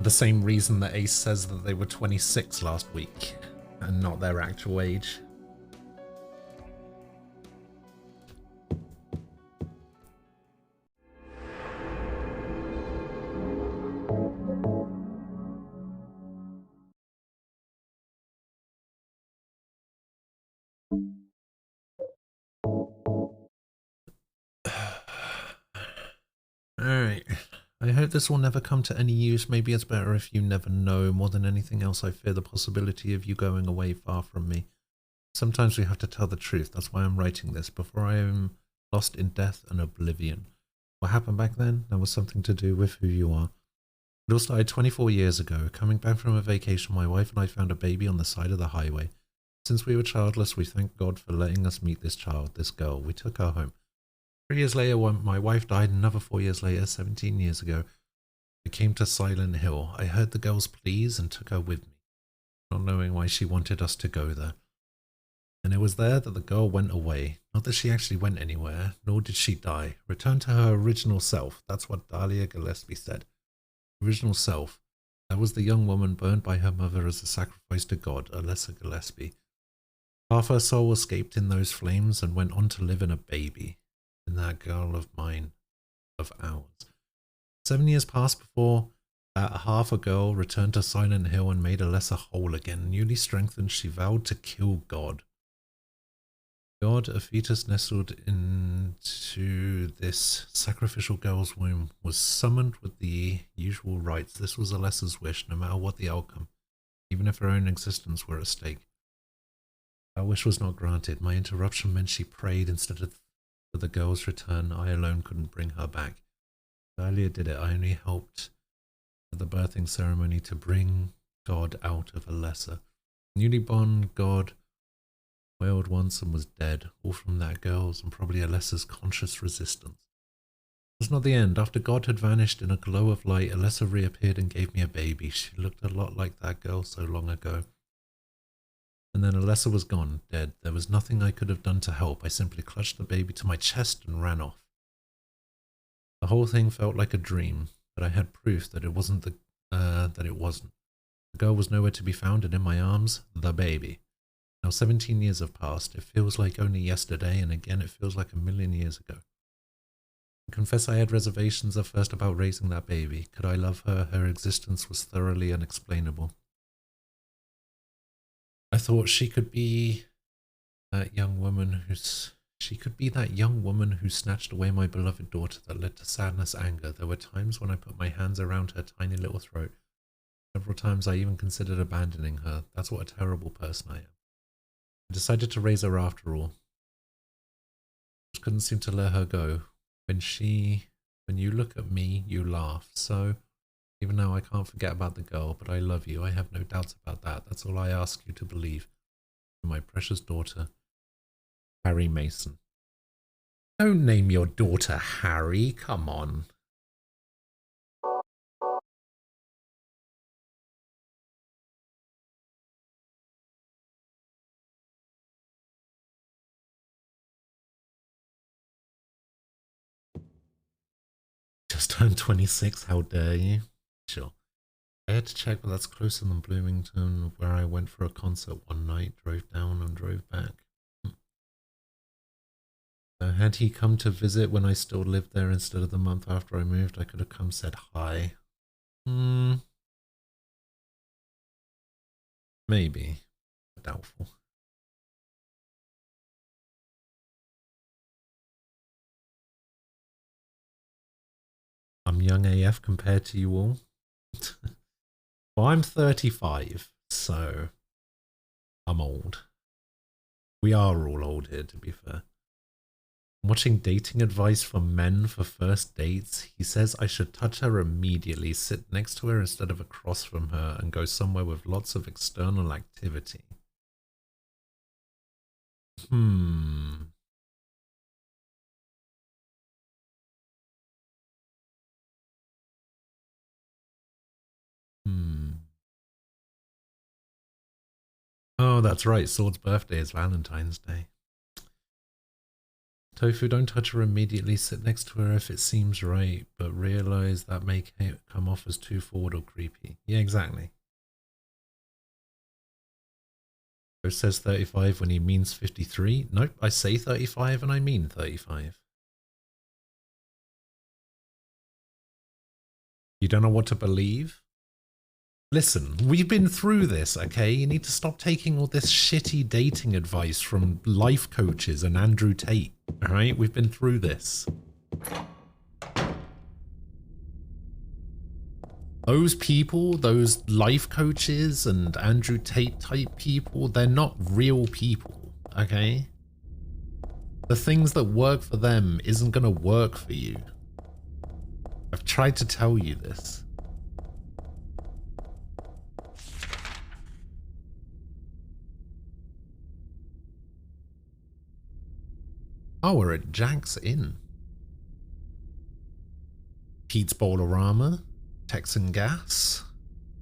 S1: The same reason that Ace says that they were 26 last week and not their actual age. Alright. I hope this will never come to any use. Maybe it's better if you never know. More than anything else, I fear the possibility of you going away far from me. Sometimes we have to tell the truth. That's why I'm writing this, before I am lost in death and oblivion. What happened back then? That was something to do with who you are. It all started 24 years ago. Coming back from a vacation, my wife and I found a baby on the side of the highway. Since we were childless, we thank God for letting us meet this child, this girl. We took her home. 3 years later, when my wife died, another 4 years later, 17 years ago, I came to Silent Hill. I heard the girl's pleas and took her with me, not knowing why she wanted us to go there. And it was there that the girl went away. Not that she actually went anywhere, nor did she die. Returned to her original self. That's what Dahlia Gillespie said. Original self. That was the young woman burned by her mother as a sacrifice to God, Alessa Gillespie. Half her soul escaped in those flames and went on to live in a baby, in that girl of mine, of ours. 7 years passed before that half a girl returned to Silent Hill and made Alessa whole again. Newly strengthened, she vowed to kill God. God, a fetus nestled into this sacrificial girl's womb, was summoned with the usual rites. This was Alessa's wish, no matter what the outcome, even if her own existence were at stake. That wish was not granted. My interruption meant she prayed instead of for the girl's return. I alone couldn't bring her back. Earlier did it. I only helped at the birthing ceremony to bring God out of Alessa. Newly born God wailed once and was dead, all from that girl's and probably Alessa's conscious resistance. It was not the end. After God had vanished in a glow of light, Alessa reappeared and gave me a baby. She looked a lot like that girl so long ago. And then Alessa was gone, dead. There was nothing I could have done to help. I simply clutched the baby to my chest and ran off. The whole thing felt like a dream, but I had proof that it wasn't. The girl was nowhere to be found, and in my arms, the baby. Now 17 years have passed. It feels like only yesterday, and again it feels like a million years ago. I confess I had reservations at first about raising that baby. Could I love her? Her existence was thoroughly unexplainable. I thought she could be that young woman who snatched away my beloved daughter that led to sadness, anger. There were times when I put my hands around her tiny little throat. Several times I even considered abandoning her. That's what a terrible person I am. I decided to raise her after all. Just couldn't seem to let her go. When you look at me, you laugh. So, even now I can't forget about the girl, but I love you. I have no doubts about that. That's all I ask you to believe. My precious daughter, Harry Mason. Don't name your daughter Harry. Come on. Just turned 26, how dare you? Sure. I had to check, but that's closer than Bloomington, where I went for a concert one night, drove down and drove back. Had he come to visit when I still lived there instead of the month after I moved, I could have come said hi. Maybe. Doubtful. I'm young AF compared to you all. Well, I'm 35, so I'm old. We are all old here, to be fair. I'm watching dating advice from men for first dates. He says I should touch her immediately, sit next to her instead of across from her, and go somewhere with lots of external activity. Oh, that's right. Sword's birthday is Valentine's Day. Tofu, don't touch her immediately. Sit next to her if it seems right, but realize that may come off as too forward or creepy. Yeah, exactly. He says 35 when he means 53. Nope, I say 35 and I mean 35. You don't know what to believe? Listen, we've been through this, okay? You need to stop taking all this shitty dating advice from life coaches and Andrew Tate, alright? We've been through this. Those people, those life coaches and Andrew Tate type people, they're not real people, okay? The things that work for them isn't gonna work for you. I've tried to tell you this. Oh, we're at Jack's Inn. Pete's Bowl-O-Rama, Texan Gas.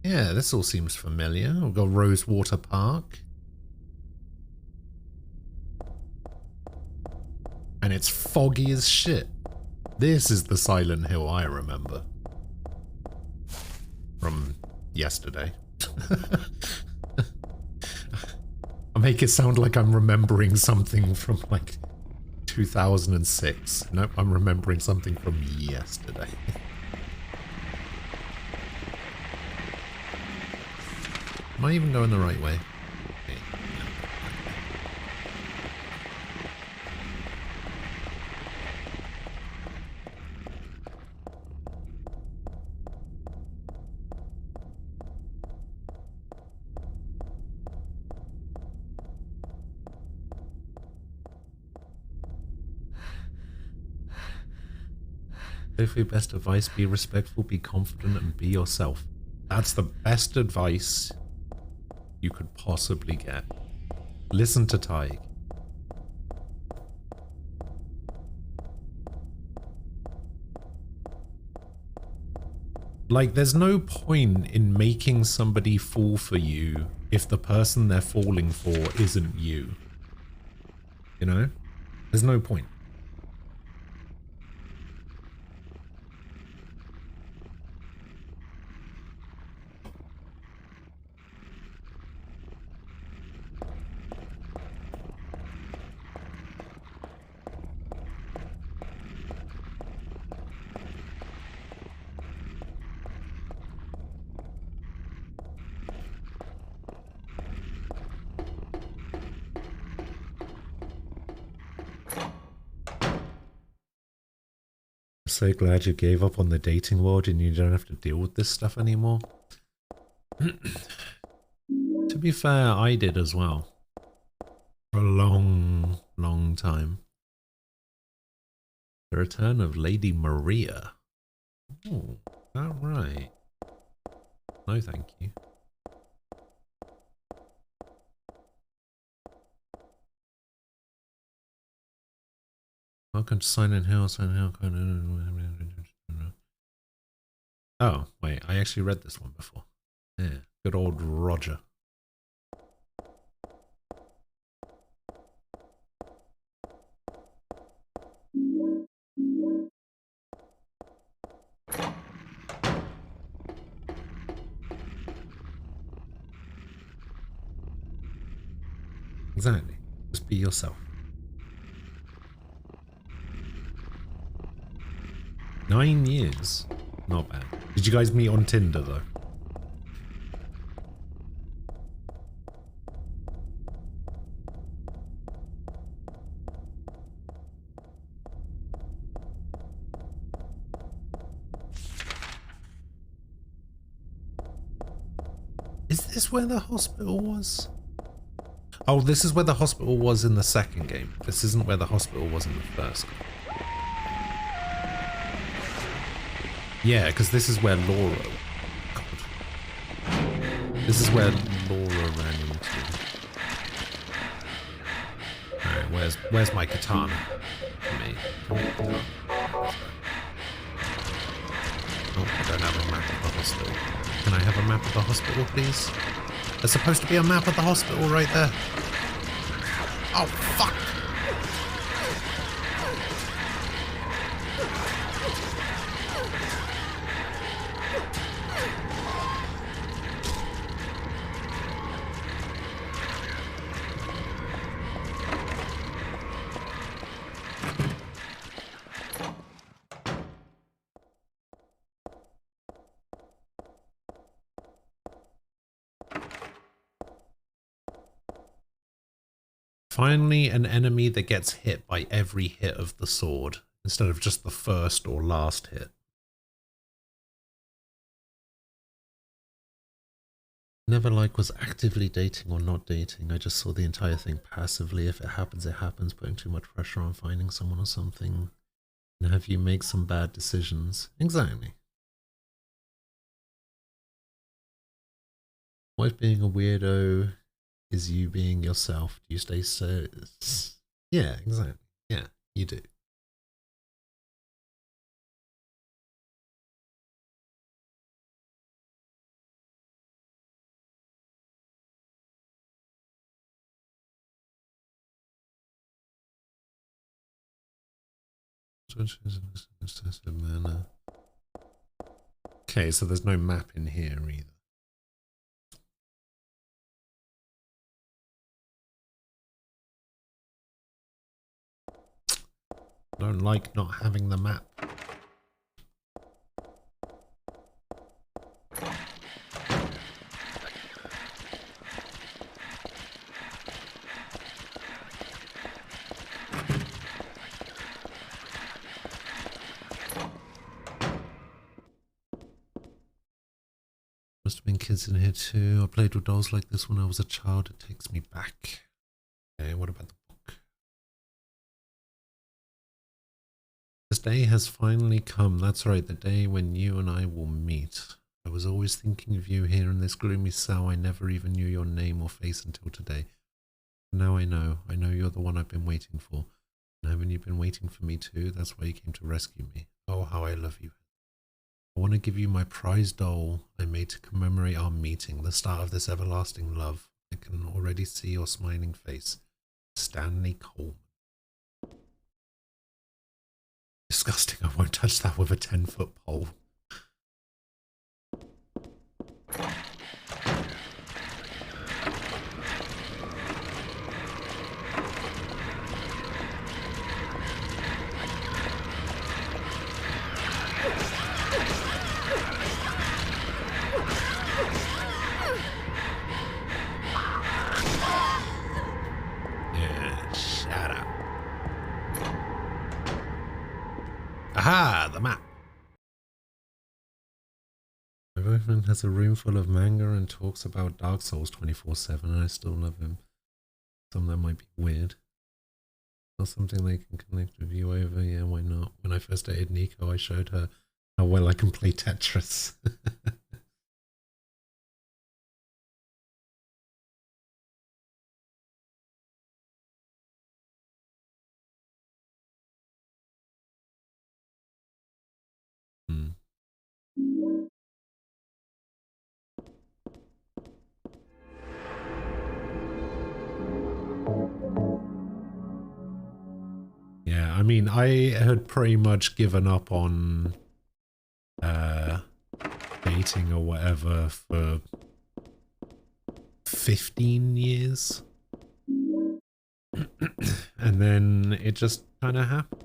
S1: Yeah, this all seems familiar. We've got Rosewater Park. And it's foggy as shit. This is the Silent Hill I remember. From yesterday. I'm make it sound like I'm remembering something from like 2006. Nope, I'm remembering something from yesterday. Am I even going the right way? Okay. Hopefully, best advice, be respectful, be confident, and be yourself. That's the best advice you could possibly get. Listen to Tig. Like, there's no point in making somebody fall for you if the person they're falling for isn't you. You know? There's no point. So glad you gave up on the dating world and you don't have to deal with this stuff anymore. To be fair, I did as well. For a long, long time. The return of Lady Maria. Oh, alright. No, thank you. Welcome to Silent Hill, Silent Hill. Oh, wait, I actually read this one before. Yeah, good old Roger. Exactly. Just be yourself. 9 years. Not bad. Did you guys meet on Tinder though? Is this where the hospital was? Oh, this is where the hospital was in the second game. This isn't where the hospital was in the first game. Yeah, because this is where Laura... God. This is where Laura ran into. Alright, where's my katana? Me. Oh, I don't have a map of the hospital. Can I have a map of the hospital, please? There's supposed to be a map of the hospital right there. Oh, fuck! Finally, an enemy that gets hit by every hit of the sword, instead of just the first or last hit. Never like was actively dating or not dating. I just saw the entire thing passively. If it happens, it happens. Putting too much pressure on finding someone or something and have you make some bad decisions. Exactly. What if being a weirdo is you being yourself? Do you stay so... Yeah, exactly. Yeah, you do. Okay, so there's no map in here either. I don't like not having the map. Must have been kids in here too. I played with dolls like this when I was a child. It takes me back. Okay, what about the book? This day has finally come. That's right, the day when you and I will meet. I was always thinking of you here in this gloomy cell. I never even knew your name or face until today. Now I know. I know you're the one I've been waiting for. And haven't you been waiting for me too? That's why you came to rescue me. Oh, how I love you. I want to give you my prize doll I made to commemorate our meeting, the start of this everlasting love. I can already see your smiling face. Stanley Coleman. Disgusting. I won't touch that with a 10-foot pole. Aha, the map. My boyfriend has a room full of manga and talks about Dark Souls 24/7 and I still love him. Some of that might be weird. Not something they can connect with you over, yeah, why not? When I first dated Nico, I showed her how well I can play Tetris. Yeah, I mean, I had pretty much given up on dating or whatever for 15 years. And then it just kind of happened.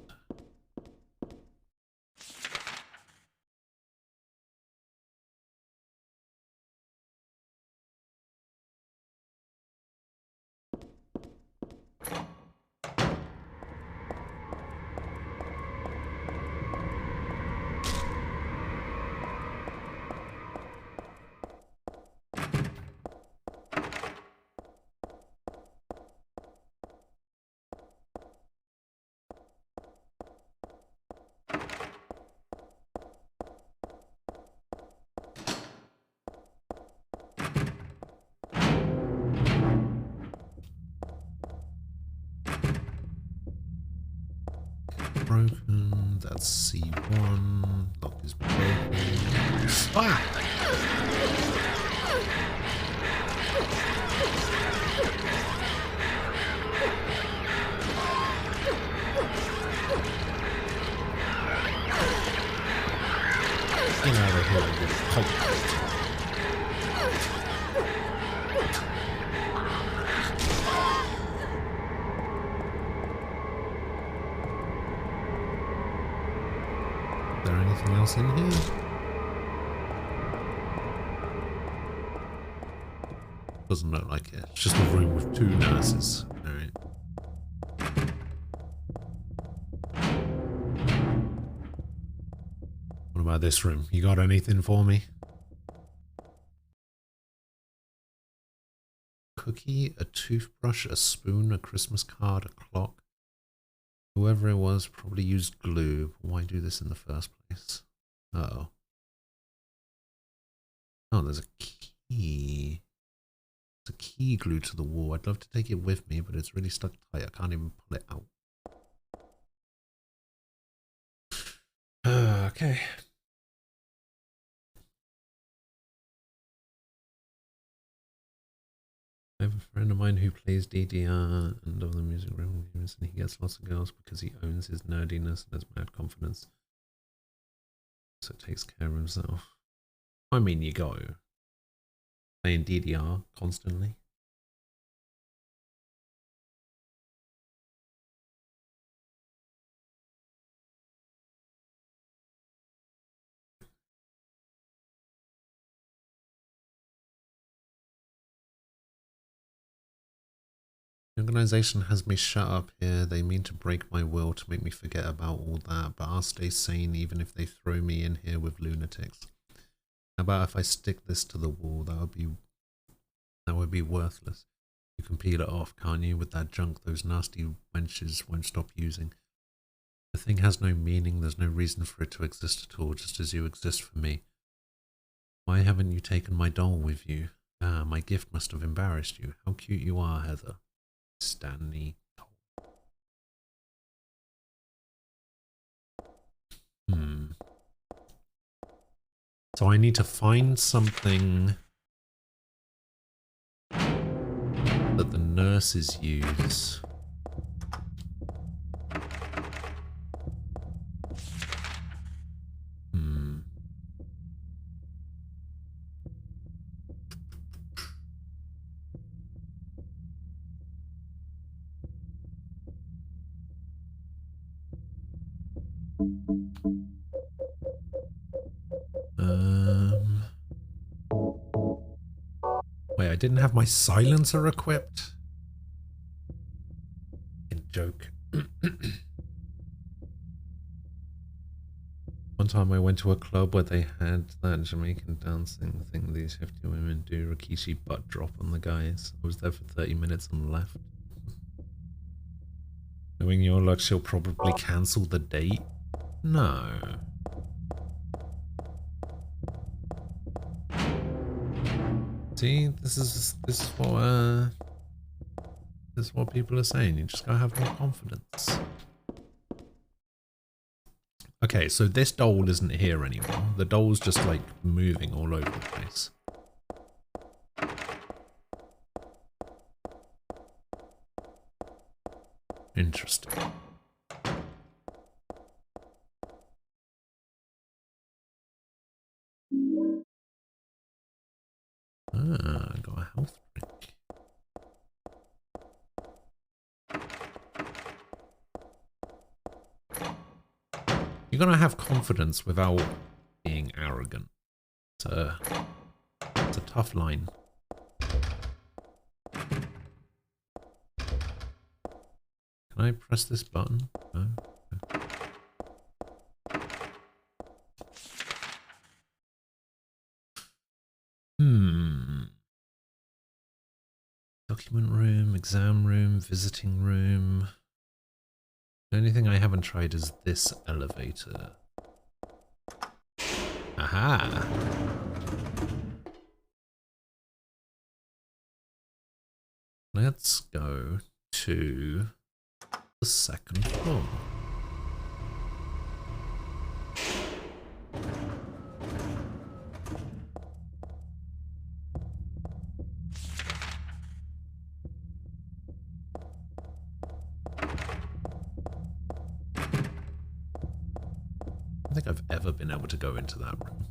S1: Broken, that's C1, lock is broken. Ah! Get out of here, you punk. Is there anything else in here? Doesn't look like it. It's just a room with 2 nurses. Alright. What about this room? You got anything for me? Cookie, a toothbrush, a spoon, a Christmas card, a clock. Whoever it was probably used glue. Why do this in the first place? Uh-oh. Oh, there's a key. There's a key glued to the wall. I'd love to take it with me, but it's really stuck tight. I can't even pull it out. Okay. I have a friend of mine who plays DDR and other music room games, and he gets lots of girls because he owns his nerdiness and has mad confidence. So takes care of himself. I mean, you go playing DDR constantly. organization has me shut up here. They mean to break my will to make me forget about all that, but I'll stay sane even if they throw me in here with lunatics. How about if I stick this to the wall? That would be worthless. You can peel it off, can't you? With that junk those nasty wenches won't stop using. The thing has no meaning, there's no reason for it to exist at all, just as you exist for me. Why haven't you taken my doll with you? Ah, my gift must have embarrassed you. How cute you are, Heather. Stanley Cole. So I need to find something that the nurses use. Wait, I didn't have my silencer equipped? Joke. One time I went to a club where they had that Jamaican dancing thing these 50 women do, Rikishi butt drop on the guys. I was there for 30 minutes and left. Knowing your luck, she'll probably cancel the date? No. See, this is what people are saying. You just gotta have more confidence. Okay, so this doll isn't here anymore. The doll's just like moving all over the place. Interesting. Ah, I got a health drink. You're gonna have confidence without being arrogant. It's a tough line. Can I press this button? No. Document room, exam room, visiting room. The only thing I haven't tried is this elevator. Aha! Let's go to the second floor. I don't think I've ever been able to go into that room.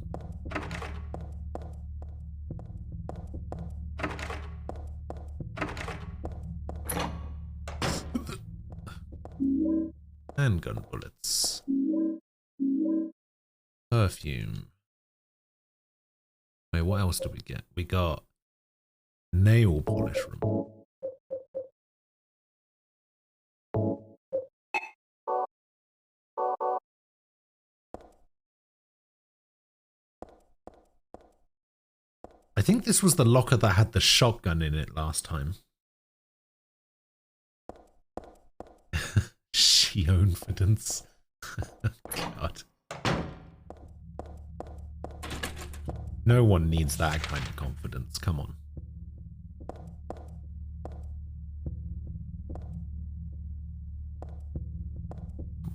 S1: Handgun bullets. Perfume. Wait, what else did we get? We got nail polish room. I think this was the locker that had the shotgun in it last time. Confidence. God. No one needs that kind of confidence. Come on.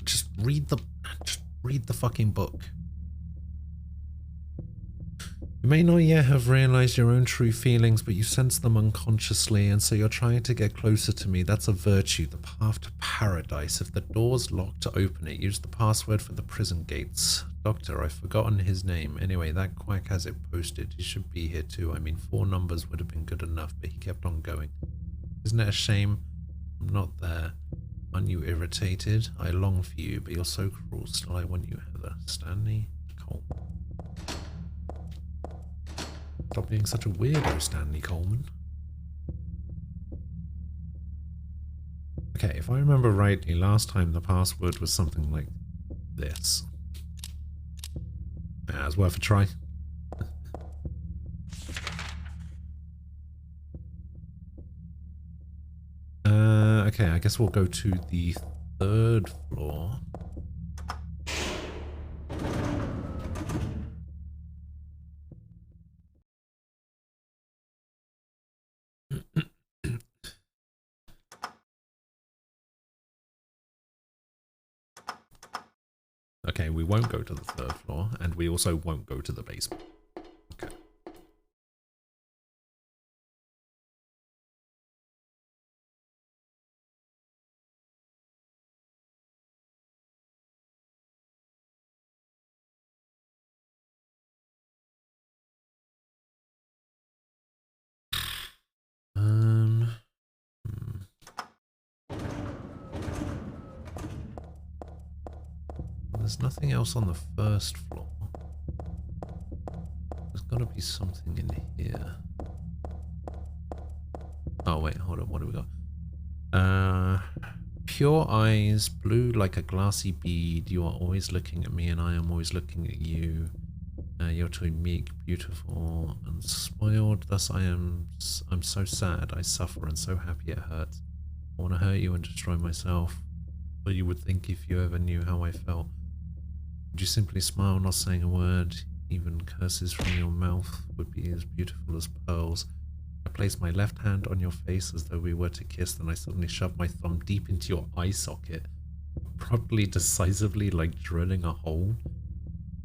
S1: Just read the fucking book. You may not yet have realized your own true feelings, but you sense them unconsciously, and so you're trying to get closer to me. That's a virtue, the path to paradise. If the door's locked, to open it, use the password for the prison gates. Doctor, I've forgotten his name. Anyway, that quack has it posted. He should be here too. I mean, 4 numbers would have been good enough, but he kept on going. Isn't it a shame I'm not there? Aren't you irritated? I long for you, but you're so cruel. Still, I want you, Heather. Stanley Cole. Stop being such a weirdo, Stanley Coleman. Okay, if I remember rightly, last time the password was something like this. Yeah, it's worth a try. Okay, I guess we'll go to the 3rd floor. Okay, we won't go to the 3rd floor, and we also won't go to the basement. Okay. There's nothing else on the 1st floor. There's got to be something in here. Oh wait, hold on. What do we got? Pure eyes, blue like a glassy bead. You are always looking at me, and I am always looking at you. You're too meek, beautiful, and spoiled. Thus I'm so sad. I suffer, and so happy it hurts. I want to hurt you and destroy myself. But you would think if you ever knew how I felt. Would you simply smile, not saying a word? Even curses from your mouth would be as beautiful as pearls. I placed my left hand on your face as though we were to kiss, then I suddenly shoved my thumb deep into your eye socket, abruptly, decisively, like drilling a hole.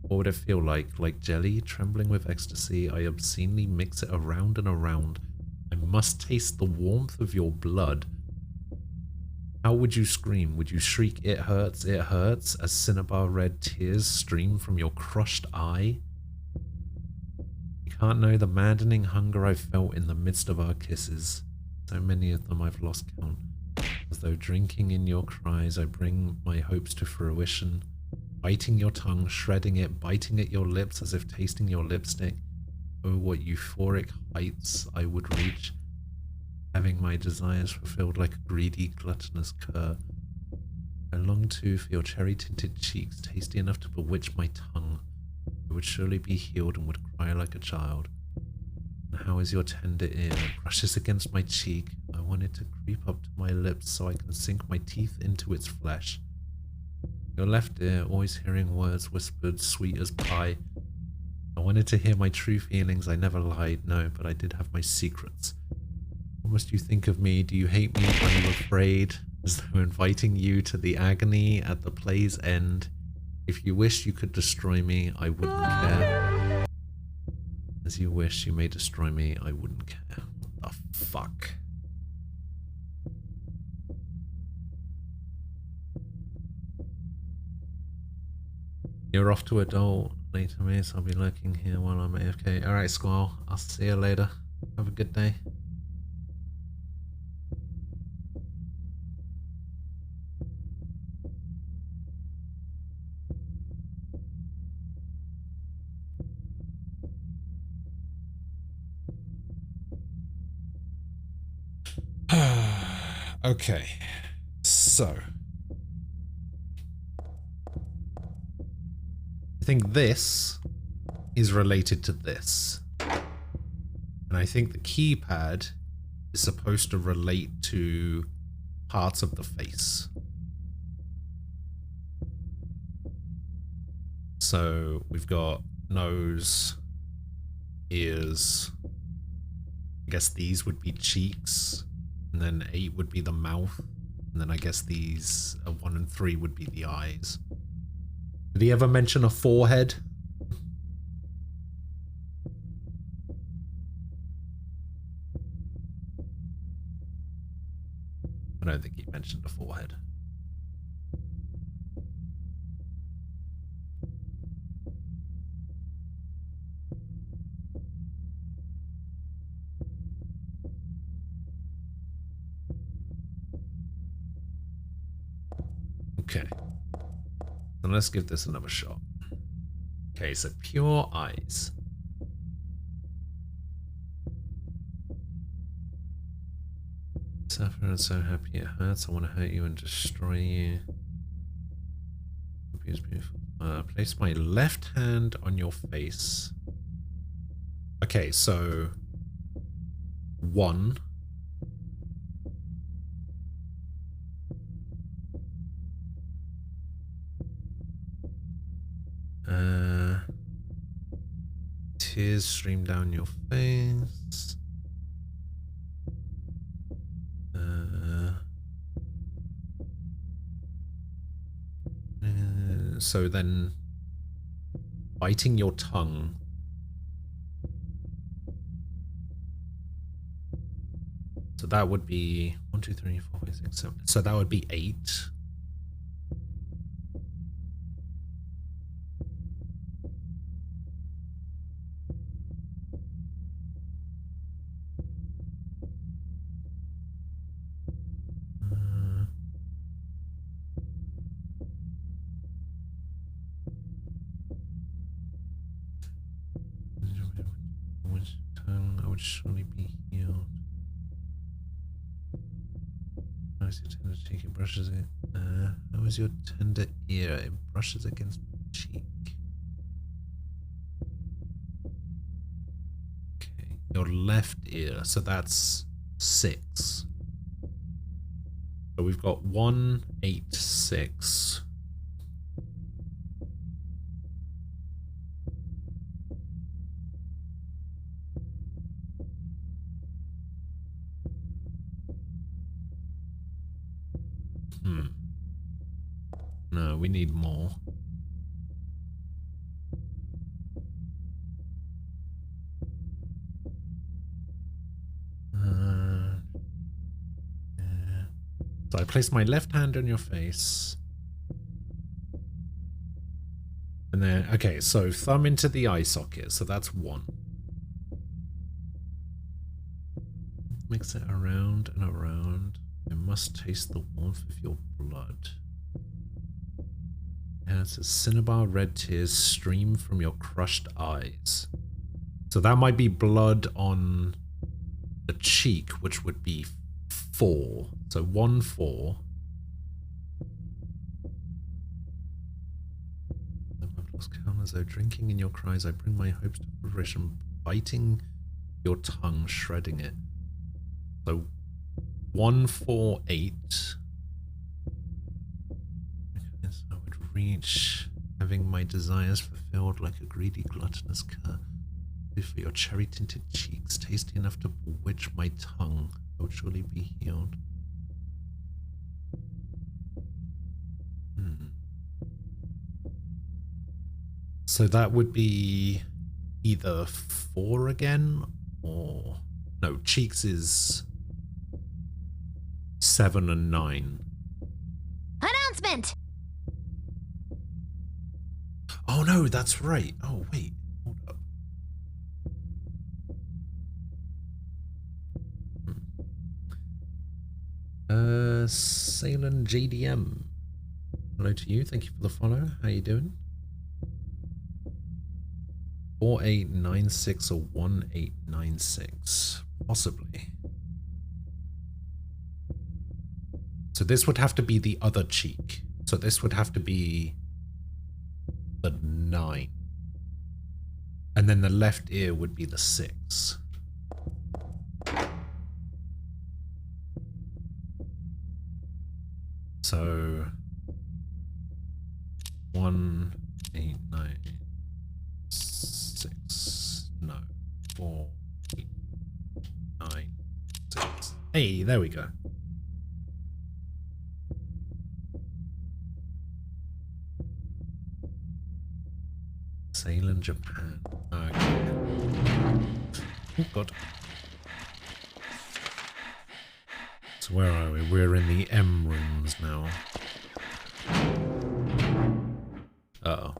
S1: What would it feel like? Like jelly, trembling with ecstasy. I obscenely mix it around and around. I must taste the warmth of your blood. How would you scream? Would you shriek, it hurts, as cinnabar red tears stream from your crushed eye? You can't know the maddening hunger I felt in the midst of our kisses. So many of them I've lost count. As though drinking in your cries, I bring my hopes to fruition. Biting your tongue, shredding it, biting at your lips as if tasting your lipstick. Oh, what euphoric heights I would reach. Having my desires fulfilled like a greedy, gluttonous cur. I long too for your cherry-tinted cheeks, tasty enough to bewitch my tongue. I would surely be healed and would cry like a child. And how is your tender ear? It brushes against my cheek. I want it to creep up to my lips so I can sink my teeth into its flesh. Your left ear, always hearing words whispered, sweet as pie. I wanted to hear my true feelings. I never lied, no, but I did have my secrets. What must you think of me? Do you hate me? Are you afraid? As though inviting you to the agony at the play's end. If you wish you could destroy me, I wouldn't care. As you wish you may destroy me, I wouldn't care. What the fuck? You're off to adult later, mate. I'll be lurking here while I'm AFK. Alright, Squall. I'll see you later. Have a good day. Okay, so I think this is related to this, and I think the keypad is supposed to relate to parts of the face. So we've got nose, ears, I guess these would be cheeks. And then 8 would be the mouth. And then I guess these 1 and 3 would be the eyes. Did he ever mention a forehead? I don't think he mentioned a forehead. Okay, then let's give this another shot. Okay, so pure eyes. suffer and so happy it hurts. I want to hurt you and destroy you. It's beautiful. Place my left hand on your face. Okay, so 1. Tears stream down your face. So then biting your tongue. So that would be 1, 2, 3, 4, 5, 6, 7. So that would be 8. I would surely be healed. How is your tender cheek? It brushes it. How is your tender ear? It brushes against my cheek. Okay, your left ear. So that's 6. So we've got 1, 8, 6. No, we need more. So I place my left hand on your face. And then, okay, so thumb into the eye socket. So that's 1. Mix it around and around. I must taste the warmth of your blood. And it says Cinnabar red tears stream from your crushed eyes. So that might be blood on the cheek, which would be 4. So 1, 4. I've lost count as though drinking in your cries. I bring my hopes to fruition, biting your tongue, shredding it. So 1, 4, 8. Reach, having my desires fulfilled like a greedy gluttonous cur. For your cherry-tinted cheeks, tasty enough to bewitch my tongue, I would surely be healed. So that would be either 4 again, or... No, cheeks is 7 and 9.
S8: Announcement!
S1: Oh no, that's right. Oh wait, hold up. Salem JDM. Hello to you. Thank you for the follow. How you doing? 4896 or 1896, possibly. So this would have to be the other cheek. So this would have to be the 9. And then the left ear would be the 6. So 1, 8, 9, 6. No. 4, 8, 9, 6. Hey, there we go. Salem, Japan. Okay. Oh god. So where are we? We're in the M rooms now. Uh-oh.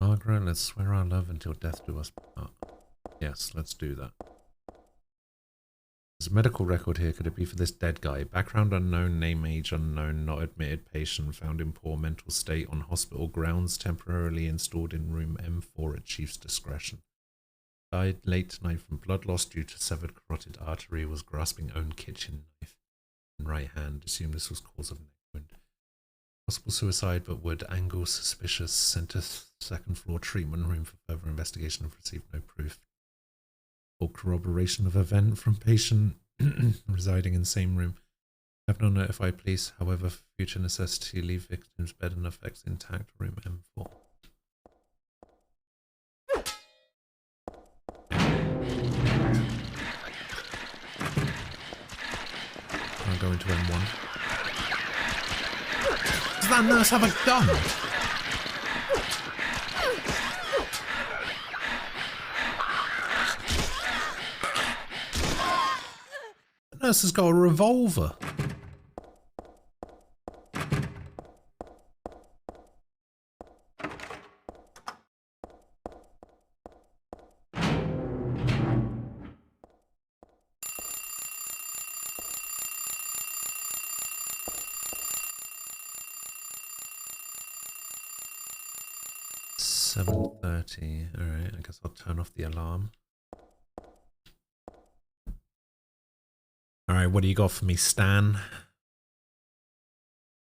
S1: Margaret, let's swear our love until death do us part. Yes, let's do that. There's a medical record here. Could it be for this dead guy? Background unknown, name age unknown, not admitted patient, found in poor mental state on hospital grounds, temporarily installed in room M4 at chief's discretion. died late tonight from blood loss due to severed carotid artery, was grasping own kitchen knife in right hand. Assumed this was cause of neck wound. Possible suicide, but would angle suspicious. Sent to second floor treatment room for further investigation and received no proof. Or corroboration of event from patient residing in same room. Have not notified police. However, for future necessity, leave victim's bed and effects intact. Room M4. I'll go into M1. Does that nurse have a gun? The nurse has got a revolver. $7:30. Alright, I guess I'll turn off the alarm. Alright, what do you got for me, Stan?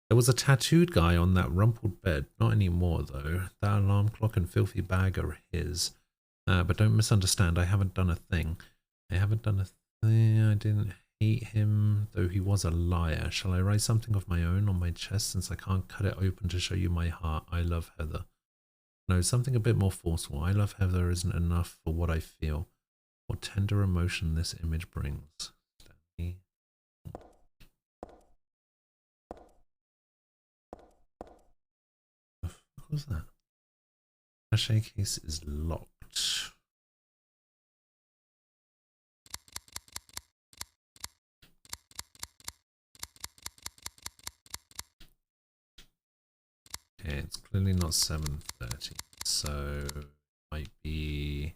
S1: There was a tattooed guy on that rumpled bed. Not anymore, though. That alarm clock and filthy bag are his. But don't misunderstand, I haven't done a thing. I didn't hate him, though he was a liar. Shall I write something of my own on my chest since I can't cut it open to show you my heart? I love Heather. No, something a bit more forceful. I love Heather isn't enough for what I feel. What tender emotion this image brings. Stanley. What was that? Attaché case is locked. Okay, it's clearly not 7:30, so it might be.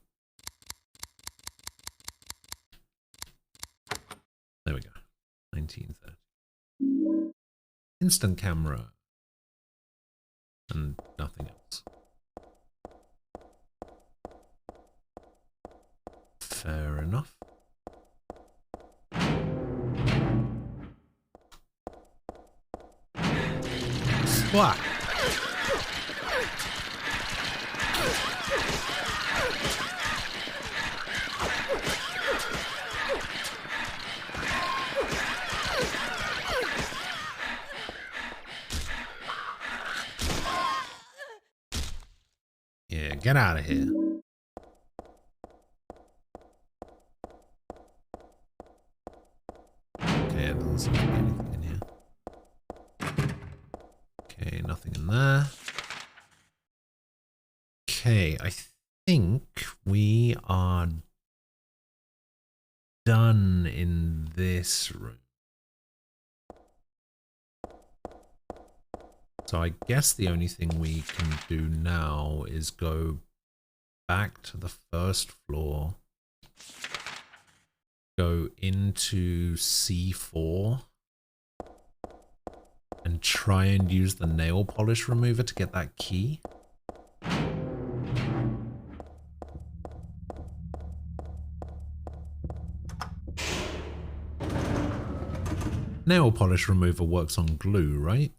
S1: There we go. 19:30. Instant camera. And nothing else. Fair enough. What? Yeah, get out of here. Okay, there doesn't seem to be anything in here. Okay, nothing in there. Okay, I think we are done in this room. So I guess the only thing we can do now is go back to the first floor, go into C4, and try and use the nail polish remover to get that key. Nail polish remover works on glue, right?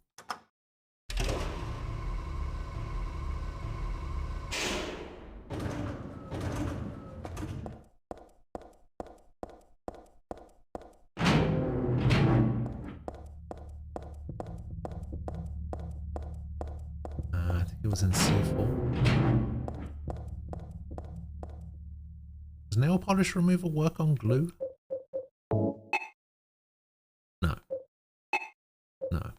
S1: I think it was in C4. Does nail polish remover work on glue? No. No.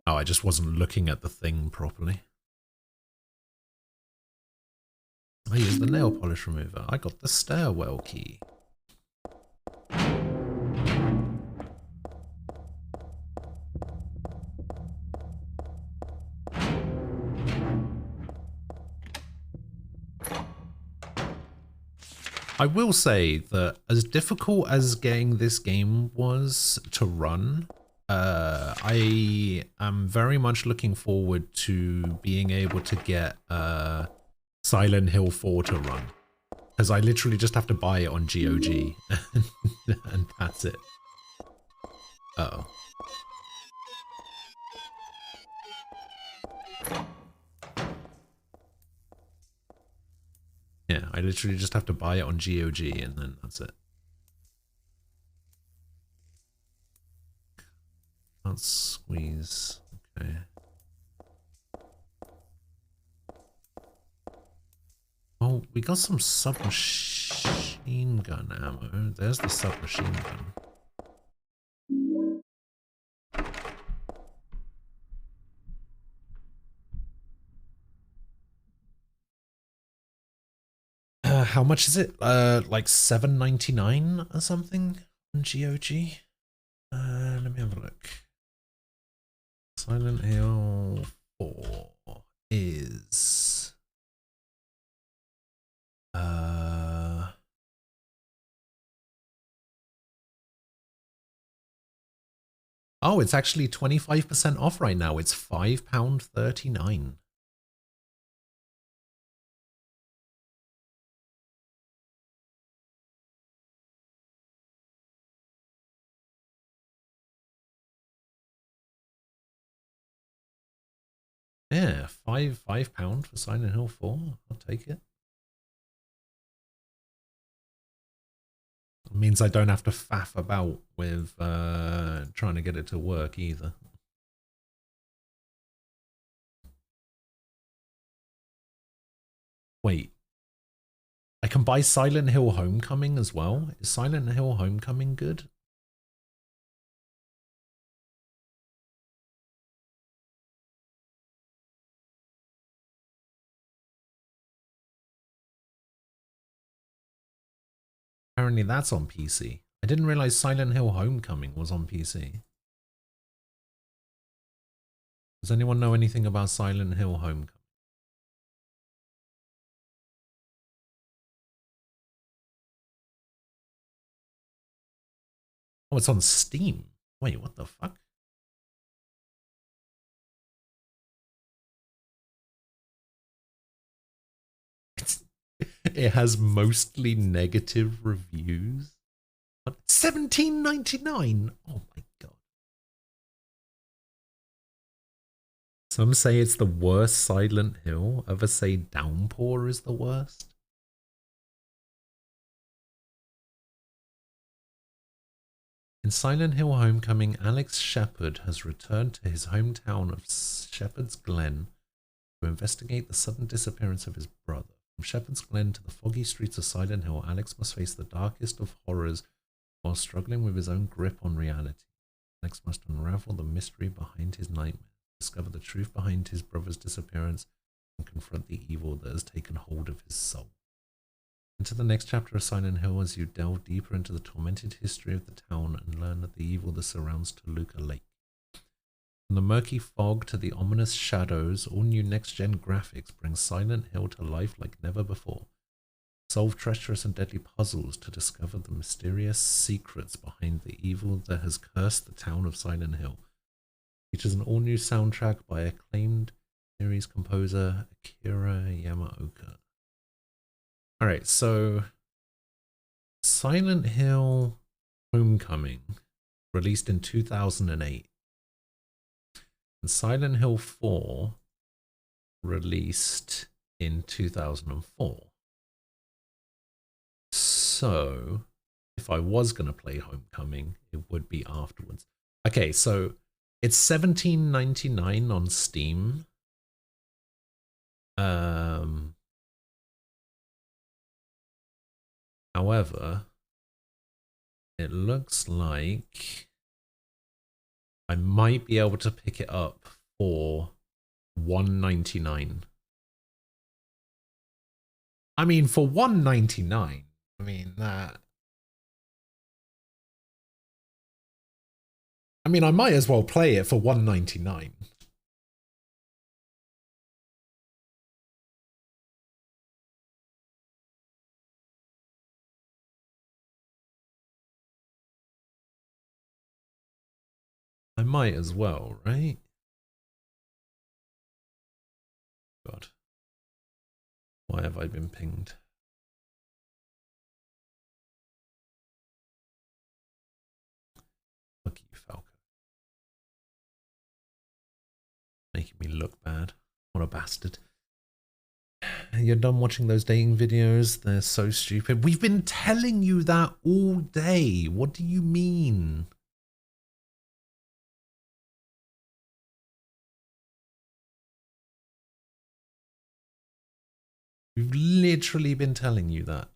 S1: Oh, I just wasn't looking at the thing properly. I used the nail polish remover. I got the stairwell key. I will say that as difficult as getting this game was to run, I am very much looking forward to being able to get Silent Hill 4 to run. Because I literally just have to buy it on GOG. And that's it. Uh-oh. Yeah, I literally just have to buy it on GOG and then that's it. Can't squeeze. Okay. Oh, we got some submachine gun ammo. There's the submachine gun. How much is it? Like $7.99 or something on GOG? Let me have a look. Silent Hill 4 is oh, it's actually 25% off right now. It's £5.39. Yeah, £5 for Silent Hill 4. I'll take it. It means I don't have to faff about with trying to get it to work either. Wait. I can buy Silent Hill Homecoming as well? Is Silent Hill Homecoming good? Apparently that's on PC. I didn't realize Silent Hill Homecoming was on PC. Does anyone know anything about Silent Hill Homecoming? Oh, it's on Steam. Wait, what the fuck? It has mostly negative reviews. $17.99. Oh my god. Some say it's the worst Silent Hill. Others say Downpour is the worst. In Silent Hill Homecoming, Alex Shepard has returned to his hometown of Shepherd's Glen to investigate the sudden disappearance of his brother. From Shepherd's Glen to the foggy streets of Silent Hill, Alex must face the darkest of horrors while struggling with his own grip on reality. Alex must unravel the mystery behind his nightmare, discover the truth behind his brother's disappearance, and confront the evil that has taken hold of his soul. Into the next chapter of Silent Hill as you delve deeper into the tormented history of the town and learn of the evil that surrounds Toluca Lake. From the murky fog to the ominous shadows, all new next-gen graphics bring Silent Hill to life like never before. Solve treacherous and deadly puzzles to discover the mysterious secrets behind the evil that has cursed the town of Silent Hill. Features an all-new soundtrack by acclaimed series composer Akira Yamaoka. Alright, so Silent Hill Homecoming, released in 2008. And Silent Hill 4, released in 2004. So, if I was going to play Homecoming, it would be afterwards. Okay, so it's $17.99 on Steam. However, it looks like I might be able to pick it up for $1.99. I mean, for $1.99, I mean that. I mean, I might as well play it for $1.99. I might as well, right? God. Why have I been pinged? Fuck you, Falco. Making me look bad. What a bastard. You're done watching those dating videos? They're so stupid. We've been telling you that all day. What do you mean? We've literally been telling you that.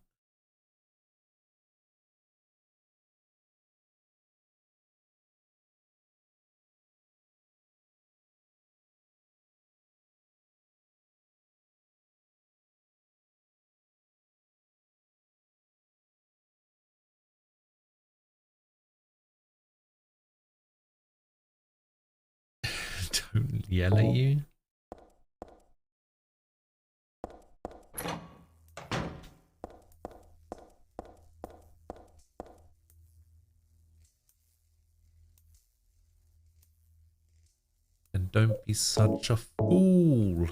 S1: Don't yell at you. And don't be such a fool.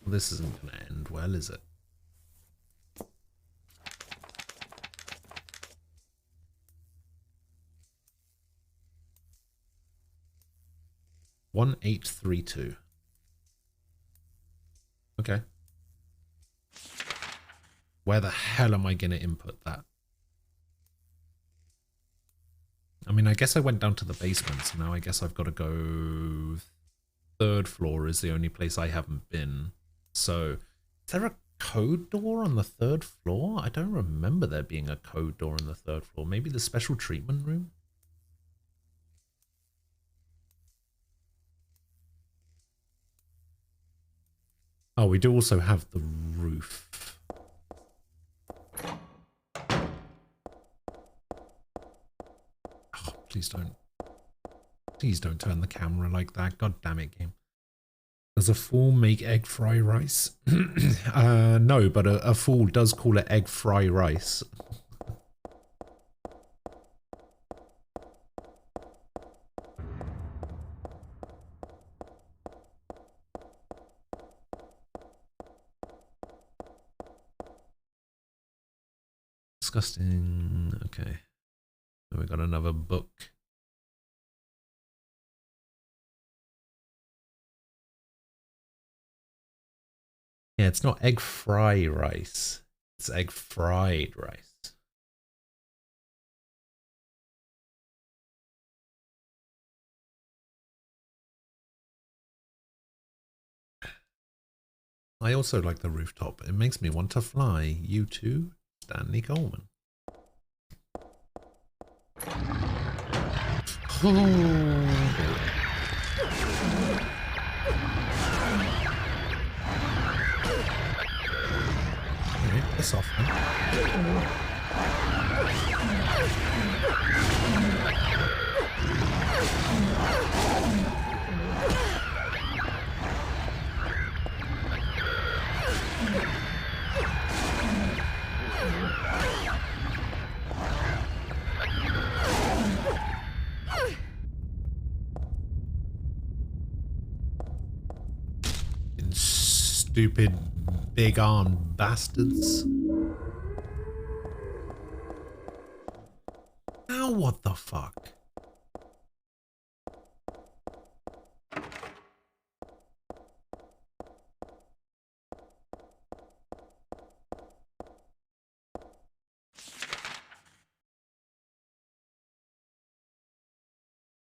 S1: This isn't going to end well, is it? $1832. Okay. Where the hell am I going to input that? I mean, I guess I went down to the basement, so now I guess I've got to go... Third floor is the only place I haven't been. So, is there a code door on the third floor? I don't remember there being a code door on the third floor. Maybe the special treatment room? Oh, we do also have the roof. Oh, please don't. Please don't turn the camera like that. God damn it, game. Does a fool make egg fry rice? No, but a fool does call it egg fry rice. Disgusting. Okay. So we got another book. Yeah, it's not egg fry rice. It's egg fried rice. I also like the rooftop. It makes me want to fly. You too, Stanley Coleman. Okay, piss off, man. Stupid big arm bastards. Now what the fuck?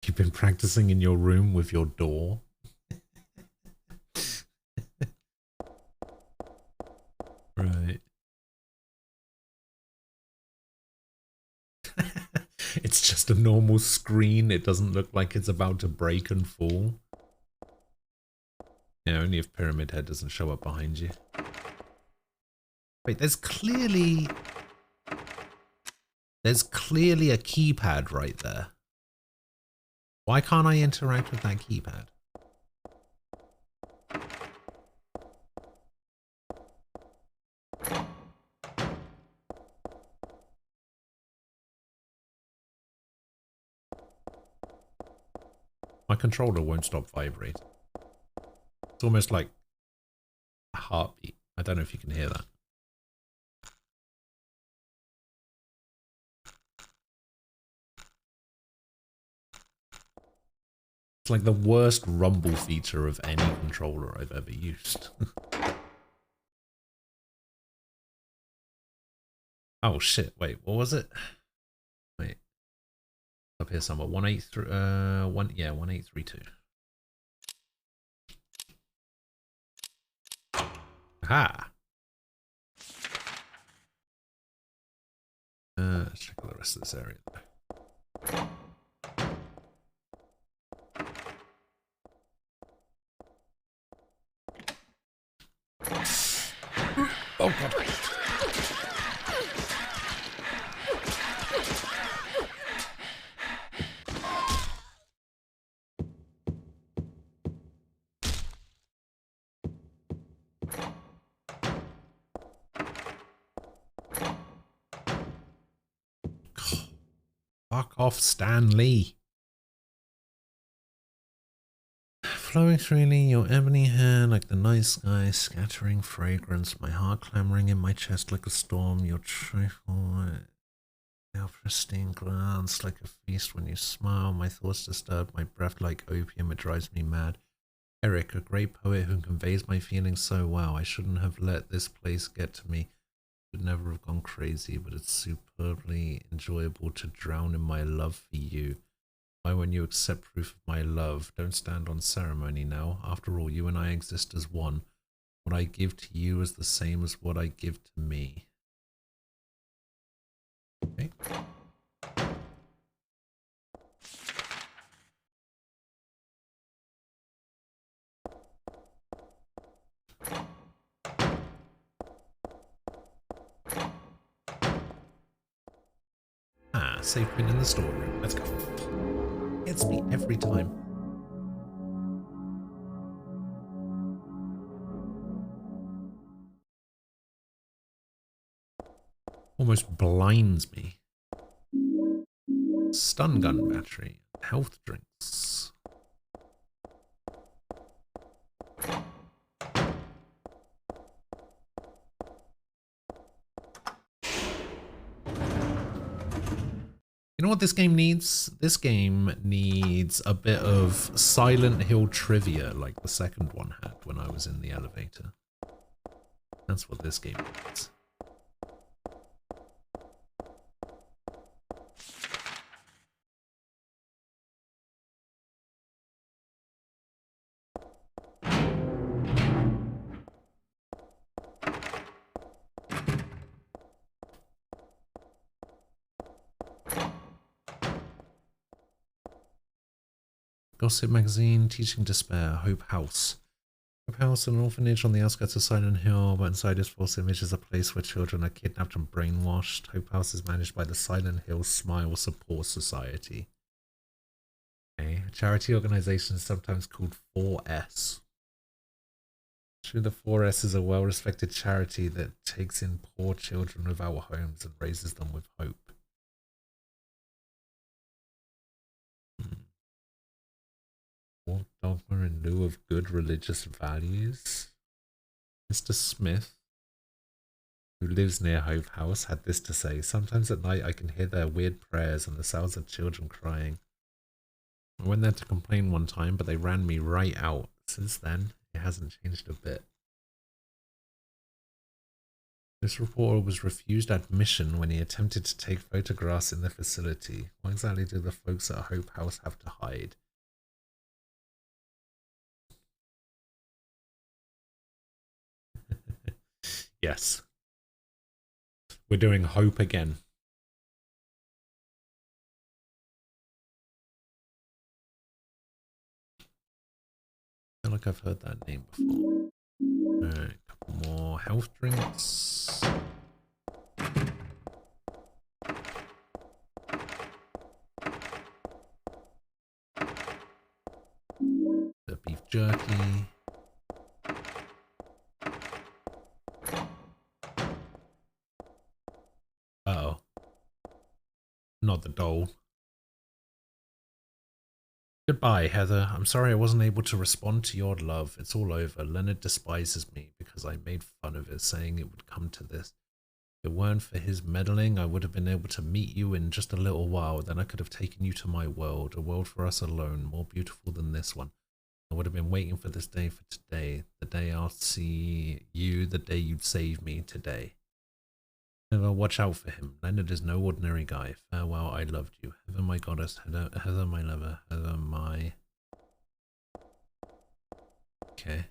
S1: You've been practicing in your room with your door? Right. It's just a normal screen. It doesn't look like it's about to break and fall. Yeah, only if Pyramid Head doesn't show up behind you. Wait, there's clearly a keypad right there. Why can't I interact with that keypad? My controller won't stop vibrating. It's almost like a heartbeat. I don't know if you can hear that. It's like the worst rumble feature of any controller I've ever used. Oh shit, wait, what was it? Wait. Up here somewhere. 1832. Aha. Let's check out the rest of this area though. Oh god. Fuck off, Stan Lee. Flowing freely, your ebony hair like the night sky, scattering fragrance, my heart clamoring in my chest like a storm, your trifle, your pristine glance like a feast when you smile, my thoughts disturb, my breath like opium, it drives me mad. Eric, a great poet who conveys my feelings so well, I shouldn't have let this place get to me. Would never have gone crazy, but it's superbly enjoyable to drown in my love for you. Why won't you accept proof of my love? Don't stand on ceremony now. After all, you and I exist as one. What I give to you is the same as what I give to me. Okay. Ah, save point in the storeroom. Let's go. It's me every time. Almost blinds me. Stun gun battery. Health drinks. You know what this game needs? This game needs a bit of Silent Hill trivia like the second one had when I was in the elevator. That's what this game needs. Gossip magazine, Teaching Despair, Hope House. Hope House, an orphanage on the outskirts of Silent Hill, but inside its false image is a place where children are kidnapped and brainwashed. Hope House is managed by the Silent Hill Smile Support Society. Okay. A charity organization sometimes called 4S. True, the 4S is a well-respected charity that takes in poor children without homes and raises them with hope. What dogma in lieu of good religious values? Mr. Smith, who lives near Hope House, had this to say: sometimes at night I can hear their weird prayers and the sounds of children crying. I went there to complain one time, but they ran me right out. Since then, it hasn't changed a bit. This reporter was refused admission when he attempted to take photographs in the facility. What exactly do the folks at Hope House have to hide? Yes. We're doing Hope again. I feel like I've heard that name before. Alright, a couple more health drinks. The beef jerky. Uh-oh. Not the doll. Goodbye, Heather. I'm sorry I wasn't able to respond to your love. It's all over. Leonard despises me because I made fun of it, saying it would come to this. If it weren't for his meddling, I would have been able to meet you in just a little while. Then I could have taken you to my world, a world for us alone, more beautiful than this one. I would have been waiting for this day for today, the day I'll see you, the day you'd save me today. Heather, watch out for him. Leonard is no ordinary guy. Farewell, I loved you. Heather, my goddess. Heather, my lover. Heather, my... Okay.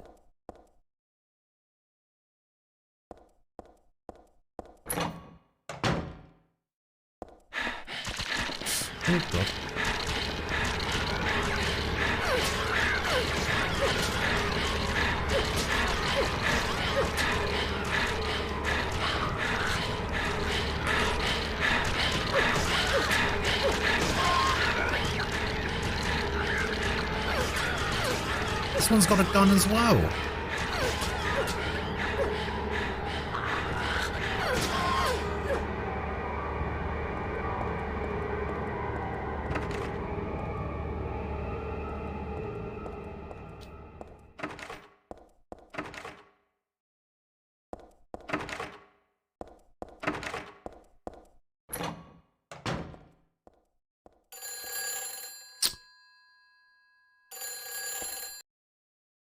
S1: Oh, God. This one's got a gun as well.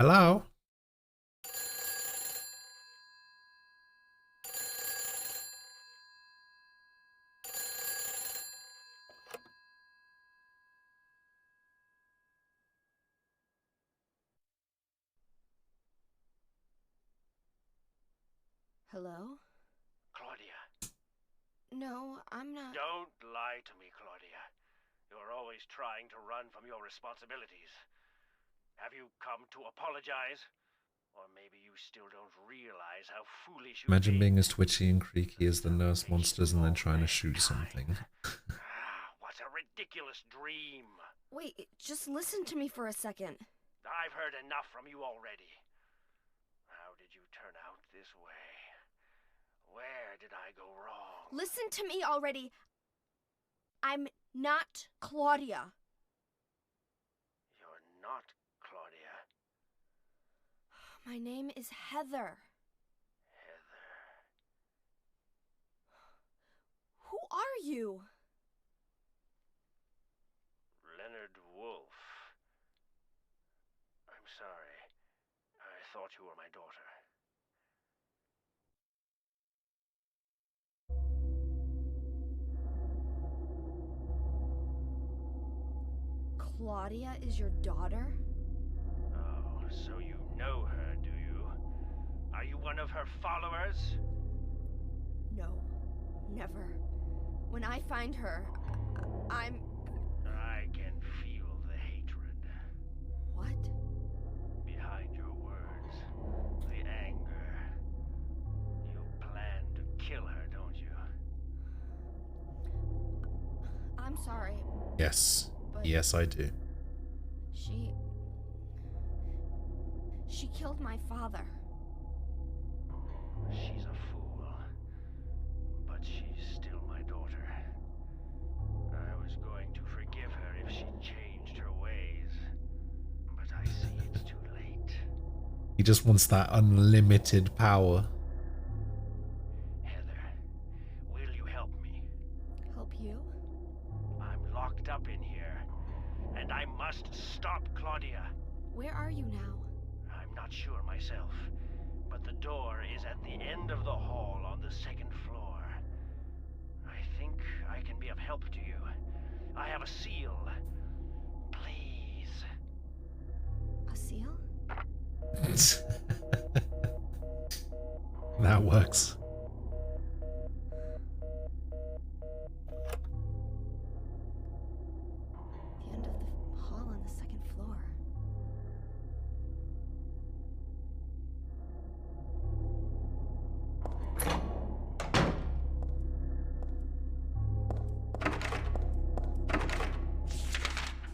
S1: Hello?
S2: Hello?
S9: Claudia.
S2: No, I'm not.
S9: Don't lie to me, Claudia. You're always trying to run from your responsibilities. Have you come to apologize? Or maybe you still don't realize how foolish you've
S1: Imagine
S9: been.
S1: being as twitchy and creaky as the nurse monsters and then trying to shoot something.
S9: What a ridiculous dream.
S2: Wait, just listen to me for a second.
S9: I've heard enough from you already. How did you turn out this way? Where did I go wrong?
S2: Listen to me already. I'm not Claudia.
S9: You're not Claudia.
S2: My name is Heather.
S9: Heather.
S2: Who are you?
S9: Leonard Wolf. I'm sorry. I thought you were my daughter.
S2: Claudia is your daughter?
S9: Oh, so you know her, do you? Are you one of her followers?
S2: No, never. When I find her, I'm...
S9: I can feel the hatred.
S2: What?
S9: Behind your words. The anger. You plan to kill her, don't you?
S2: I'm sorry.
S1: Yes.
S2: But
S1: Yes, I do.
S2: She killed my father.
S9: She's a fool. But she's still my daughter. I was going to forgive her if she changed her ways. But I see it's too late.
S1: He just wants that unlimited power.
S9: Heather, will you help me?
S2: Help you?
S9: I'm locked up in here, and I must stop Claudia.
S2: Where are you now?
S9: I'm not sure myself, but the door is at the end of the hall on the second floor. I think I can be of help to you. I have a seal. Please.
S2: A seal?
S1: That works.
S2: The end of the hall on the second floor.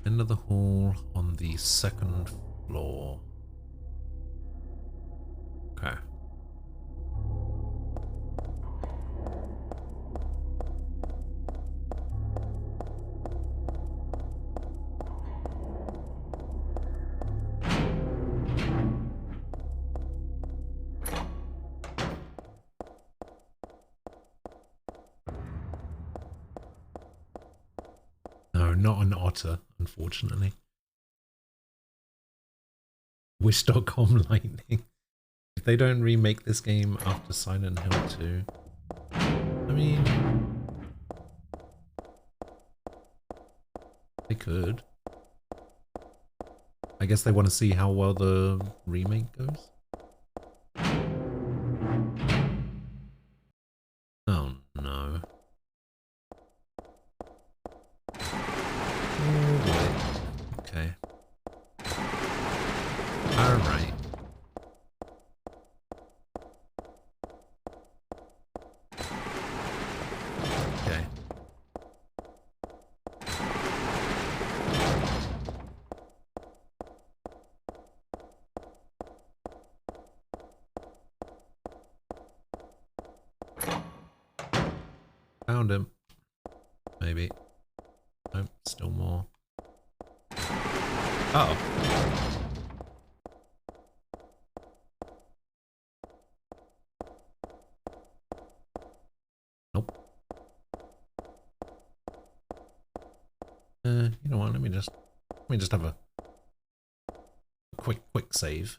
S1: End of the hall on the second floor. Okay. not an otter, unfortunately. Wish.com Lightning. If they don't remake this game after Silent Hill 2, I mean, they could. I guess they want to see how well the remake goes. Oh no. Oh boy. Okay. Alright. Okay. Found him. Maybe. Nope, still more. Oh. Nope. You know what? Let me just have a quick save.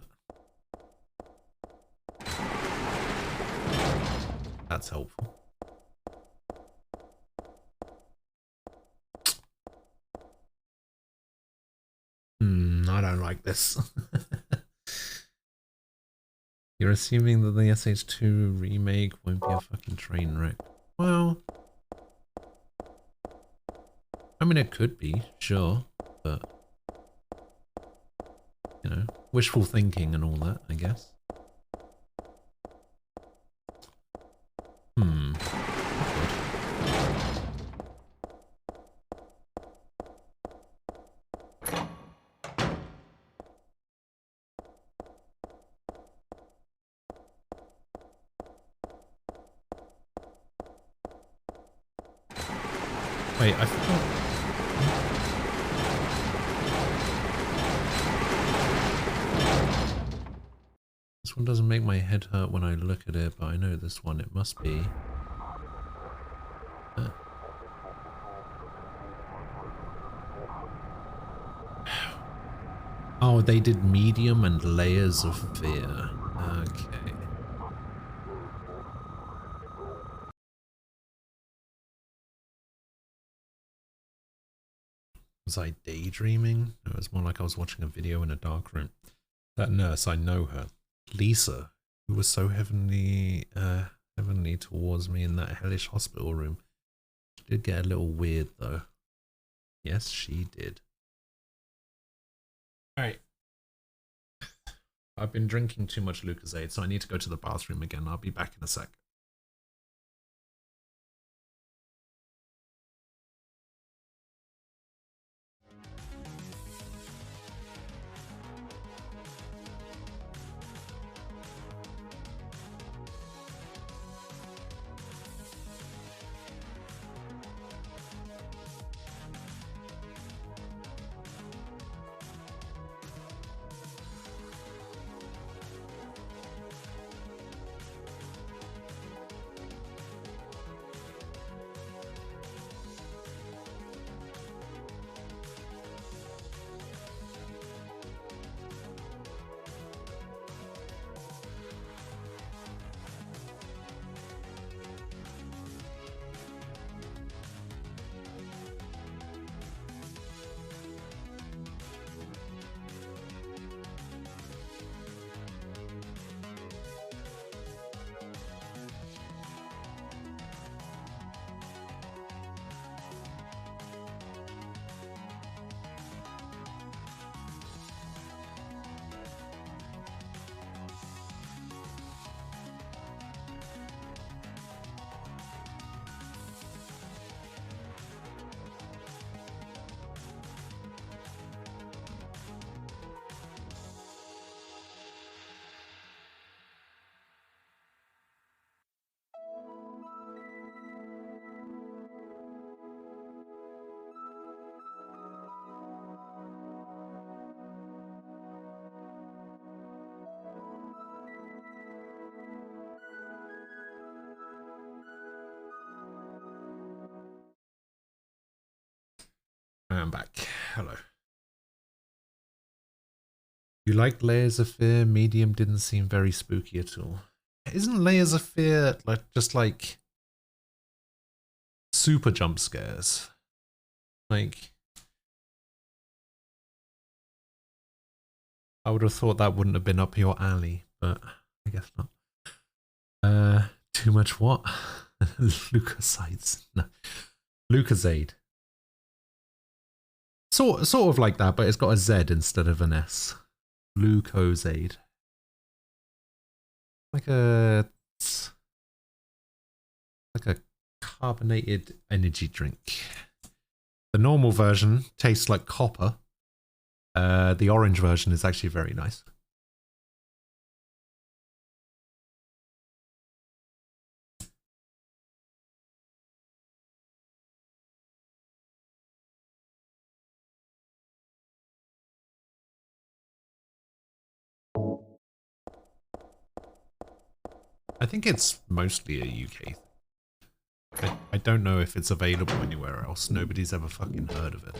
S1: That's helpful. I don't like this. You're assuming that the SH2 remake won't be a fucking train wreck. Well, I mean, it could be, sure, but, you know, wishful thinking and all that, I guess. Wait, I forgot. This one doesn't make my head hurt when I look at it, but I know this one, it must be. Oh, they did medium and layers of fear. Okay. Was I daydreaming? No, it was more like I was watching a video in a dark room. That nurse, I know her. Lisa, who was so heavenly towards me in that hellish hospital room. She did get a little weird though. Yes, she did. Alright. I've been drinking too much Lucozade, so I need to go to the bathroom again. I'll be back in a sec. am back. Hello. You liked Layers of Fear? Medium didn't seem very spooky at all. Isn't Layers of Fear just like super jump scares? Like, I would have thought that wouldn't have been up your alley, but I guess not. Too much what? Lucasides. No. Lucasade. Sort of like that, but it's got a Z instead of an S. Lucozade. Like a carbonated energy drink. The normal version tastes like copper. The orange version is actually very nice. I think it's mostly a UK thing. I don't know if it's available anywhere else. Nobody's ever fucking heard of it.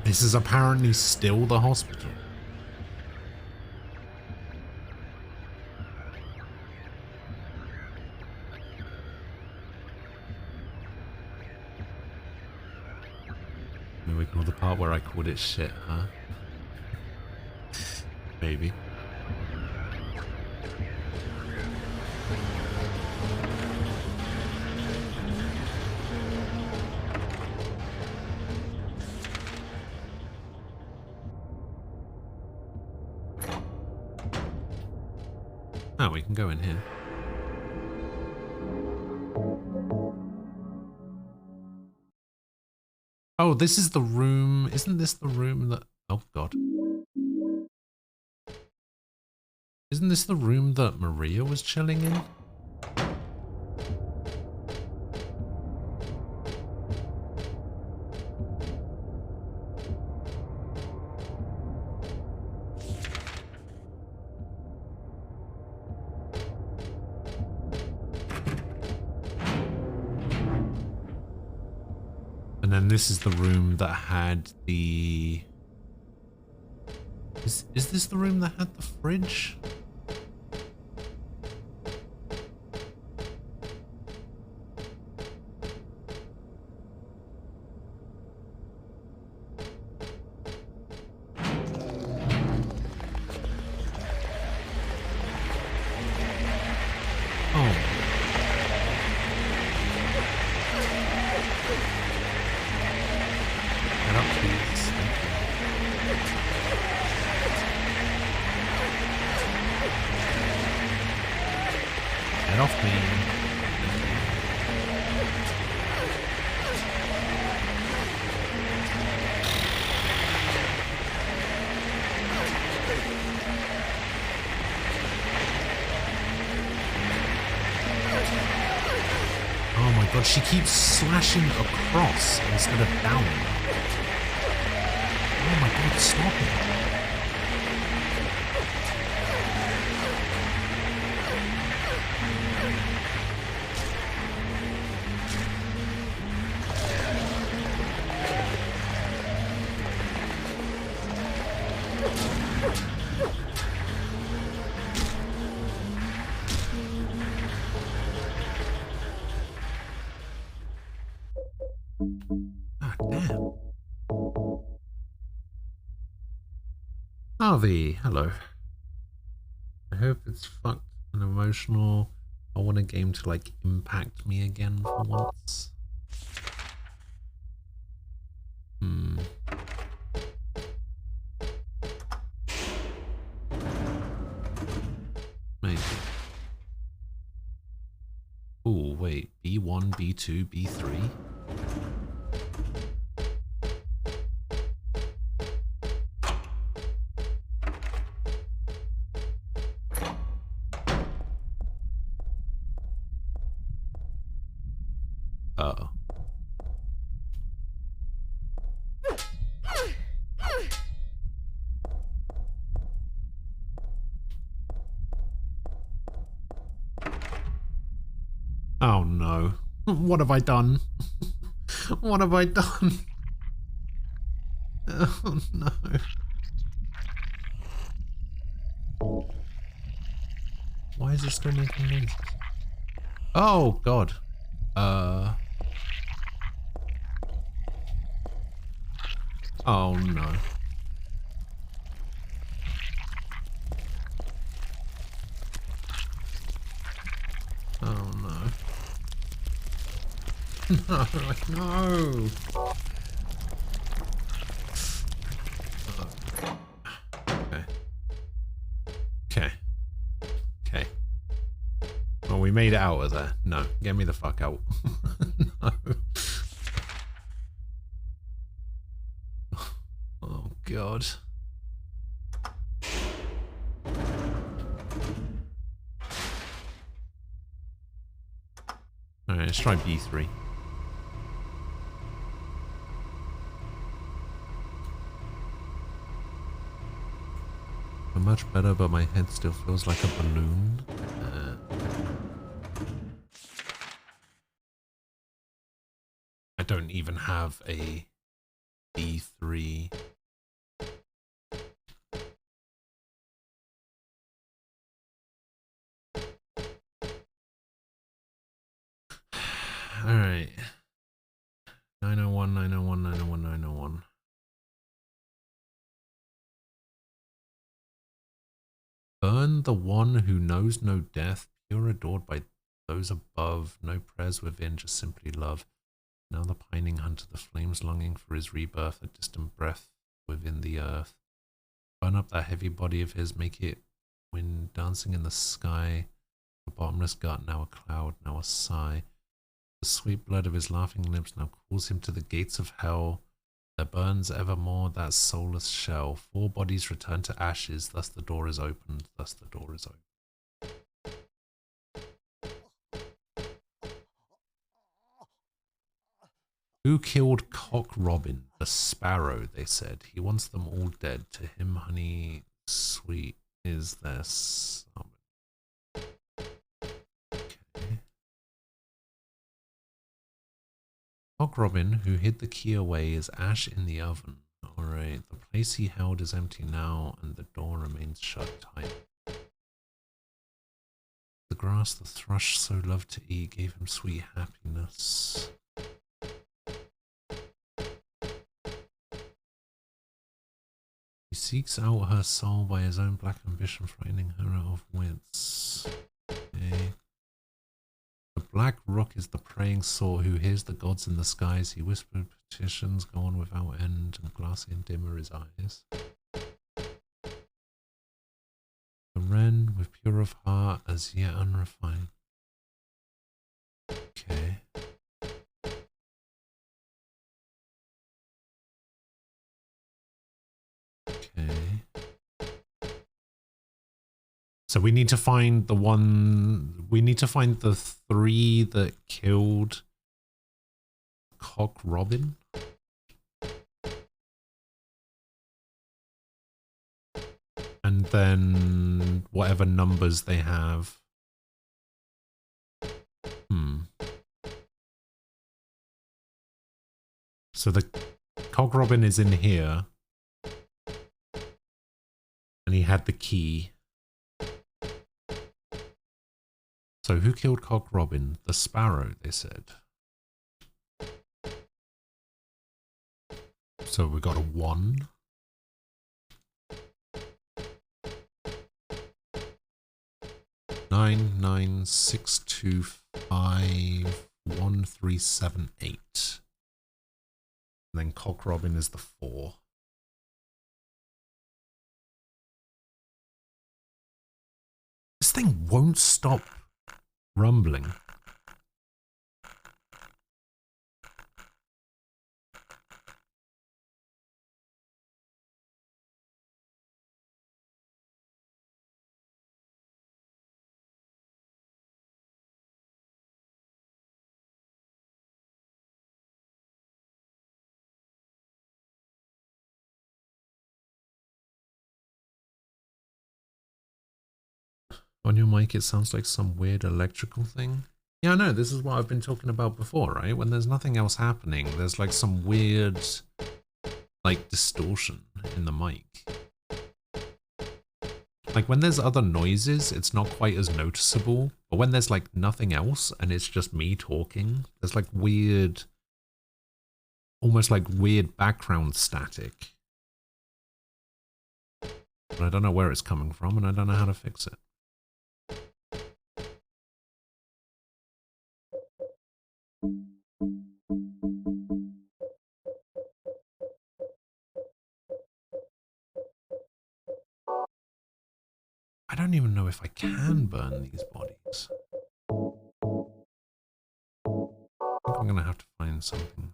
S1: This is apparently still the hospital. No, ignore the part where I called it shit, huh? Maybe. Oh, we can go in here. Oh, this is the room. Isn't this the room that... Oh, God. Isn't this the room that Maria was chilling in? And then this is the room that had the... Is this the room that had the fridge? She keeps slashing across instead of down. Oh my God, stop it. Harvey, hello. I hope it's fucked and emotional. I want a game to like impact me again for once. Maybe. Ooh, wait. B1, B2, B3? Uh-oh. Oh no. What have I done? What have I done? Oh no. Why is it still making noises? Oh god. Oh no. Oh no. No, no. Okay. Okay. Okay. Well, we made it out of there. No, get me the fuck out. No. Oh god. Alright, let's try B3. Much better, but my head still feels like a balloon. I don't even have a B3. Alright. 901, 901, 901, 901. Burn the one who knows no death, pure adored by those above, no prayers within, just simply love. Now the pining hunter, the flames longing for his rebirth, a distant breath within the earth. Burn up that heavy body of his, make it wind dancing in the sky. A bottomless gut, now a cloud, now a sigh. The sweet blood of his laughing lips now calls him to the gates of hell. There burns evermore that soulless shell. 4 bodies return to ashes, thus the door is opened, thus the door is opened. Who killed Cock Robin, the sparrow, they said. He wants them all dead. To him, honey, sweet is their summon. Cock Robin, who hid the key away, is ash in the oven. Alright, the place he held is empty now, and the door remains shut tight. The grass the thrush so loved to eat gave him sweet happiness. He seeks out her soul by his own black ambition, frightening her out of wits. Okay. The black rook is the praying sort who hears the gods in the skies. He whispered petitions go on without end, and glassy and dim are his eyes. The wren, with pure of heart, as yet unrefined. Okay. Okay. So we need to find the one, we need to find the 3 that killed Cock Robin. And then whatever numbers they have. So the Cock Robin is in here. And he had the key. So who killed Cock Robin? The sparrow, they said. So we got a 1. Nine, 9, 6, 2, 5, 1, 3, 7, 8. And then Cock Robin is the 4. This thing won't stop rumbling. On your mic, it sounds like some weird electrical thing. Yeah, no, this is what I've been talking about before, right? When there's nothing else happening, there's like some weird, like, distortion in the mic. Like, when there's other noises, it's not quite as noticeable. But when there's, like, nothing else and it's just me talking, there's, like, weird, almost like weird background static. But I don't know where it's coming from, and I don't know how to fix it. I don't even know if I can burn these bodies. I think I'm gonna have to find something.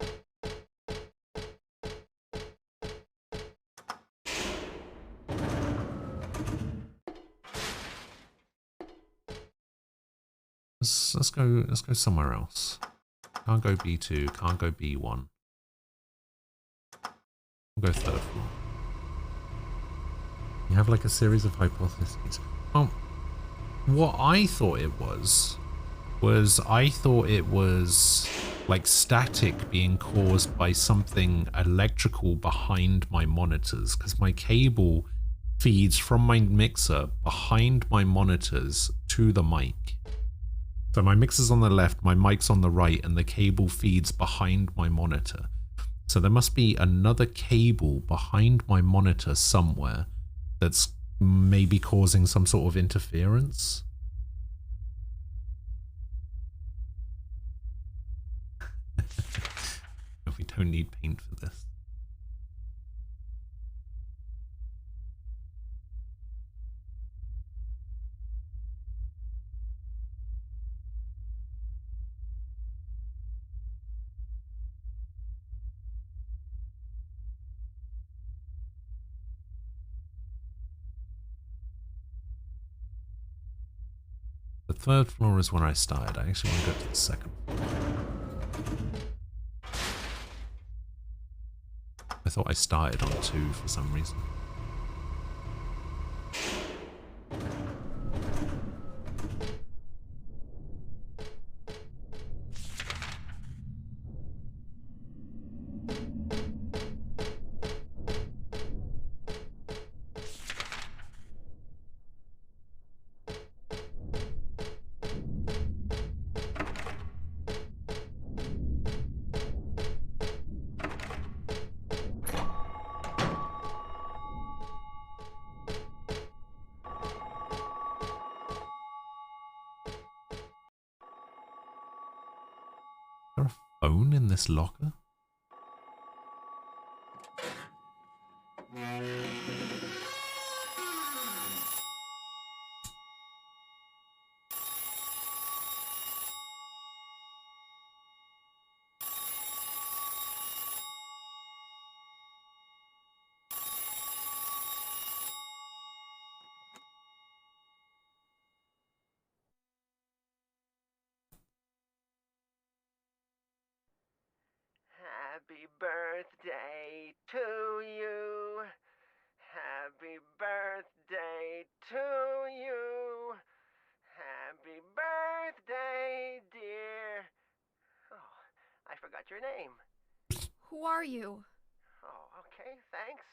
S1: Let's go somewhere else. Can't go B2, can't go B1. We'll go third floor. You have like a series of hypotheses. Well, what I thought it was I thought it was like static being caused by something electrical behind my monitors, because my cable feeds from my mixer behind my monitors to the mic. So my mixer's on the left, my mic's on the right, and the cable feeds behind my monitor. So there must be another cable behind my monitor somewhere that's maybe causing some sort of interference. We don't need paint for this. The third floor is where I started. I actually want to go to the second floor. I thought I started on 2 for some reason. Phone in this locker?
S10: Happy birthday to you. Happy birthday to you. Happy birthday, dear. Oh, I forgot your name.
S2: Who are you?
S10: Oh, okay, thanks.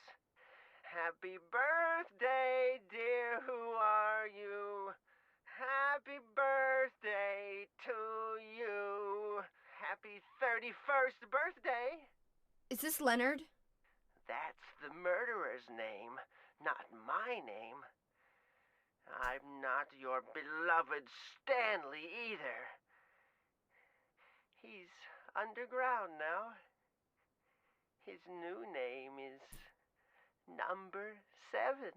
S10: Happy birthday, dear. Who are you? Happy birthday to you. Happy 31st birthday.
S2: Is this Leonard?
S10: That's the murderer's name, not my name. I'm not your beloved Stanley either. He's underground now. His new name is Number 7.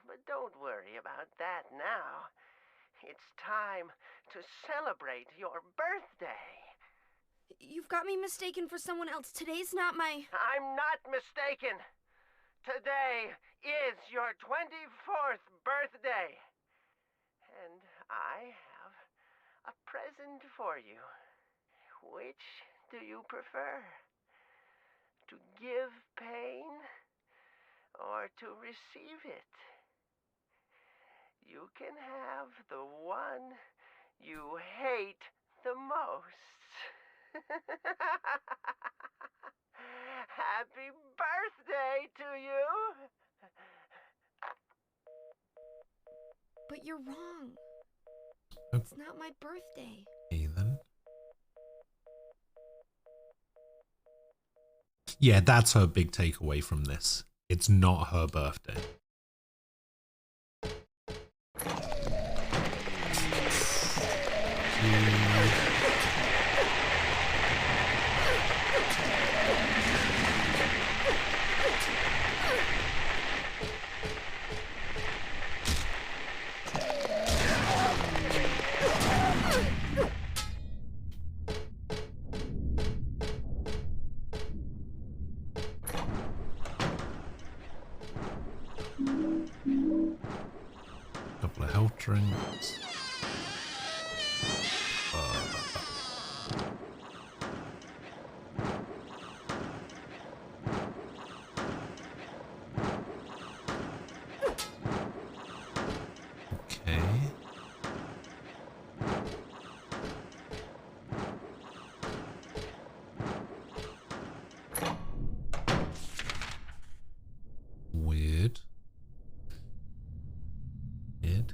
S10: But don't worry about that now. It's time to celebrate your birthday.
S2: You've got me mistaken for someone else. Today's not my...
S10: I'm not mistaken. Today is your 24th birthday. And I have a present for you. Which do you prefer? To give pain or to receive it? you can have the one you hate the most. Happy birthday to you!
S2: But you're wrong.
S1: Okay.
S2: It's not my birthday.
S1: Then. Yeah, that's her big takeaway from this. It's not her birthday. Couple of health drinks. Okay. Weird. Weird.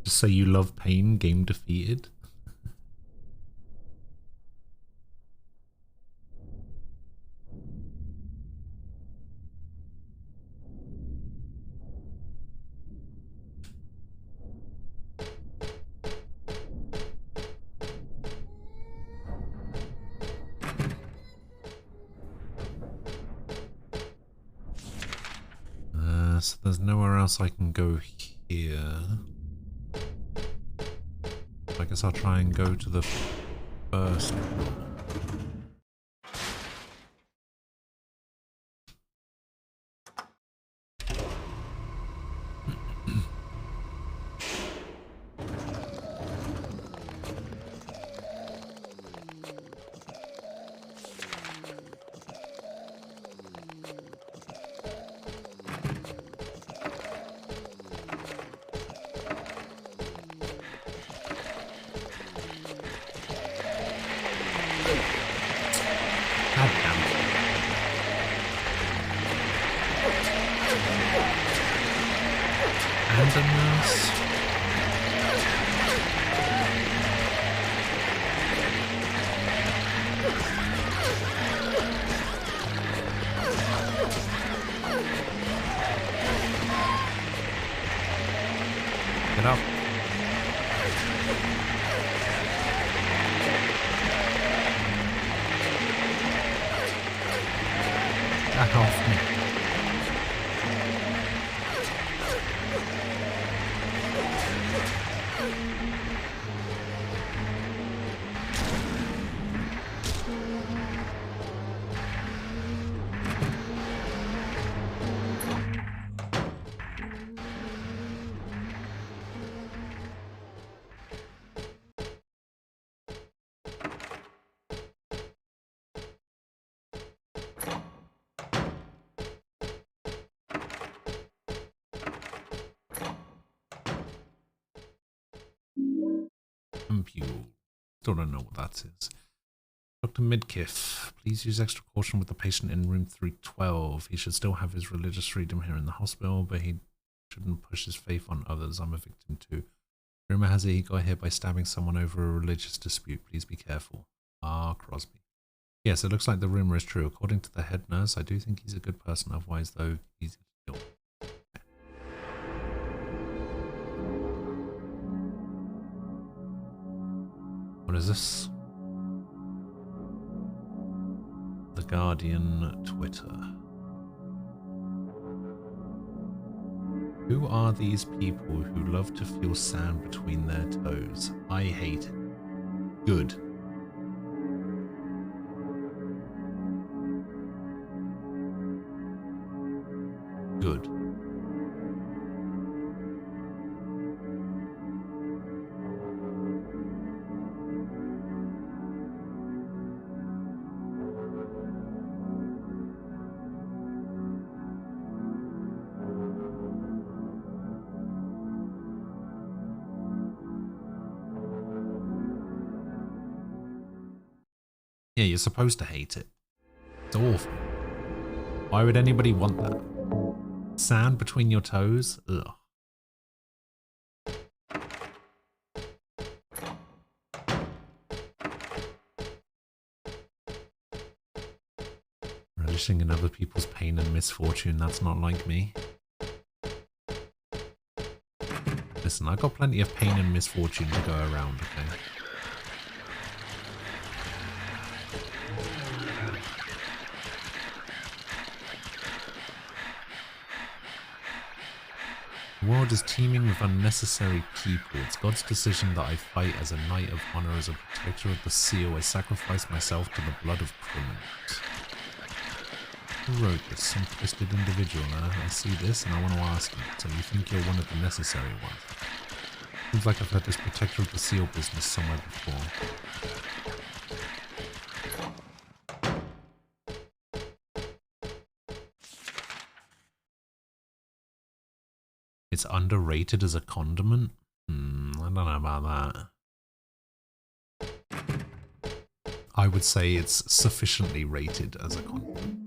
S1: Just say you love pain, game defeated. So there's nowhere else I can go here. I guess I'll try and go to the first floor. Get up. Back off me. Compule. Still don't know what that is. Dr. Midkiff, please use extra caution with the patient in room 312. He should still have his religious freedom here in the hospital, but he shouldn't push his faith on others. I'm a victim too. Rumor has it he got hit by stabbing someone over a religious dispute. Please be careful. R. Crosby. Yes, it looks like the rumor is true. According to the head nurse, I do think he's a good person. Otherwise, though, easy to kill. What is this? The Guardian Twitter. Who are these people who love to feel sand between their toes? I hate it. Good. Good. Yeah, you're supposed to hate it. It's awful. Why would anybody want that? Sand between your toes? Ugh. Relishing in other people's pain and misfortune, that's not like me. Listen, I got plenty of pain and misfortune to go around, okay? The world is teeming with unnecessary people. It's God's decision that I fight as a knight of honor, as a protector of the seal. I sacrifice myself to the blood of criminals. Who wrote this? Some twisted individual. I see this and I want to ask you. So you think you're one of the necessary ones? Seems like I've heard this protector of the seal business somewhere before. It's underrated as a condiment? I don't know about that. I would say it's sufficiently rated as a condiment.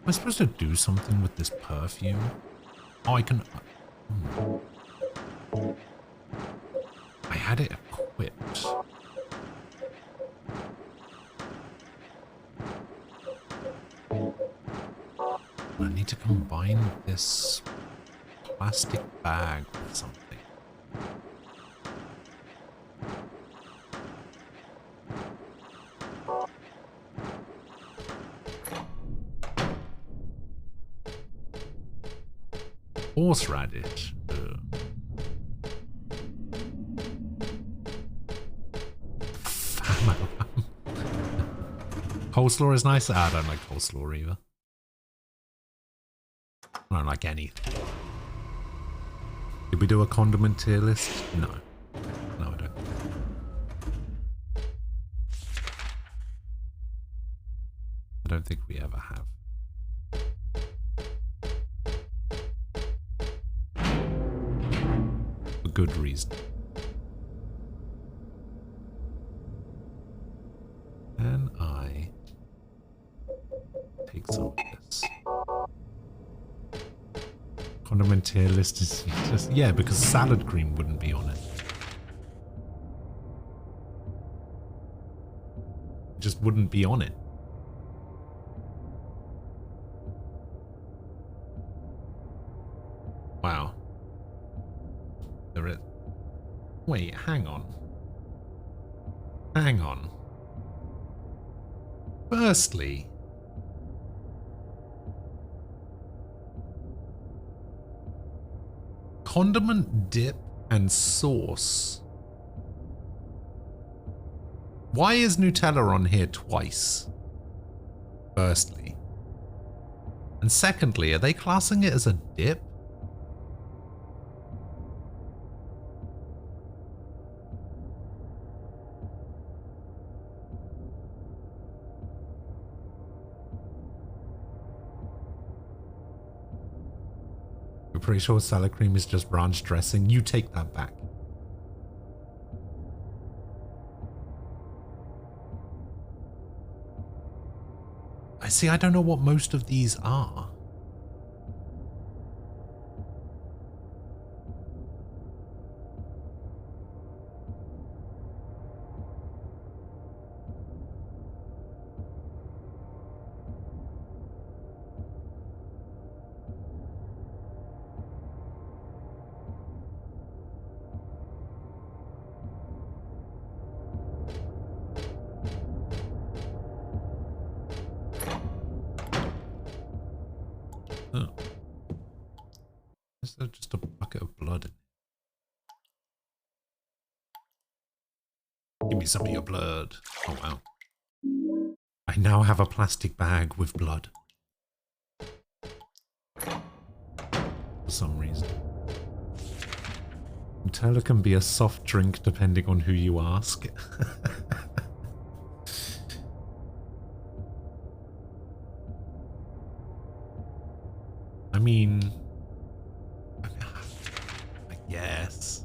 S1: Am I supposed to do something with this perfume? Oh, I can... I had it equipped. I need to combine this plastic bag with something. Horseradish. Coleslaw is nice. I don't like coleslaw either. I don't like anything. Did we do a condiment tier list? No. No, I don't. I don't think we ever have. For good reason. Can I take some of this? Condiment tier list is just, yeah, because salad cream wouldn't be on it. It just wouldn't be on it. Wow. There is. Wait, hang on. Hang on. Firstly, condiment dip and sauce. Why is Nutella on here twice? Firstly. And secondly, are they classing it as a dip? Pretty sure salad cream is just ranch dressing. You take that back. I see, I don't know what most of these are. Give me some of your blood. Oh, wow. I now have a plastic bag with blood. For some reason. Nutella can be a soft drink depending on who you ask. I mean, yes.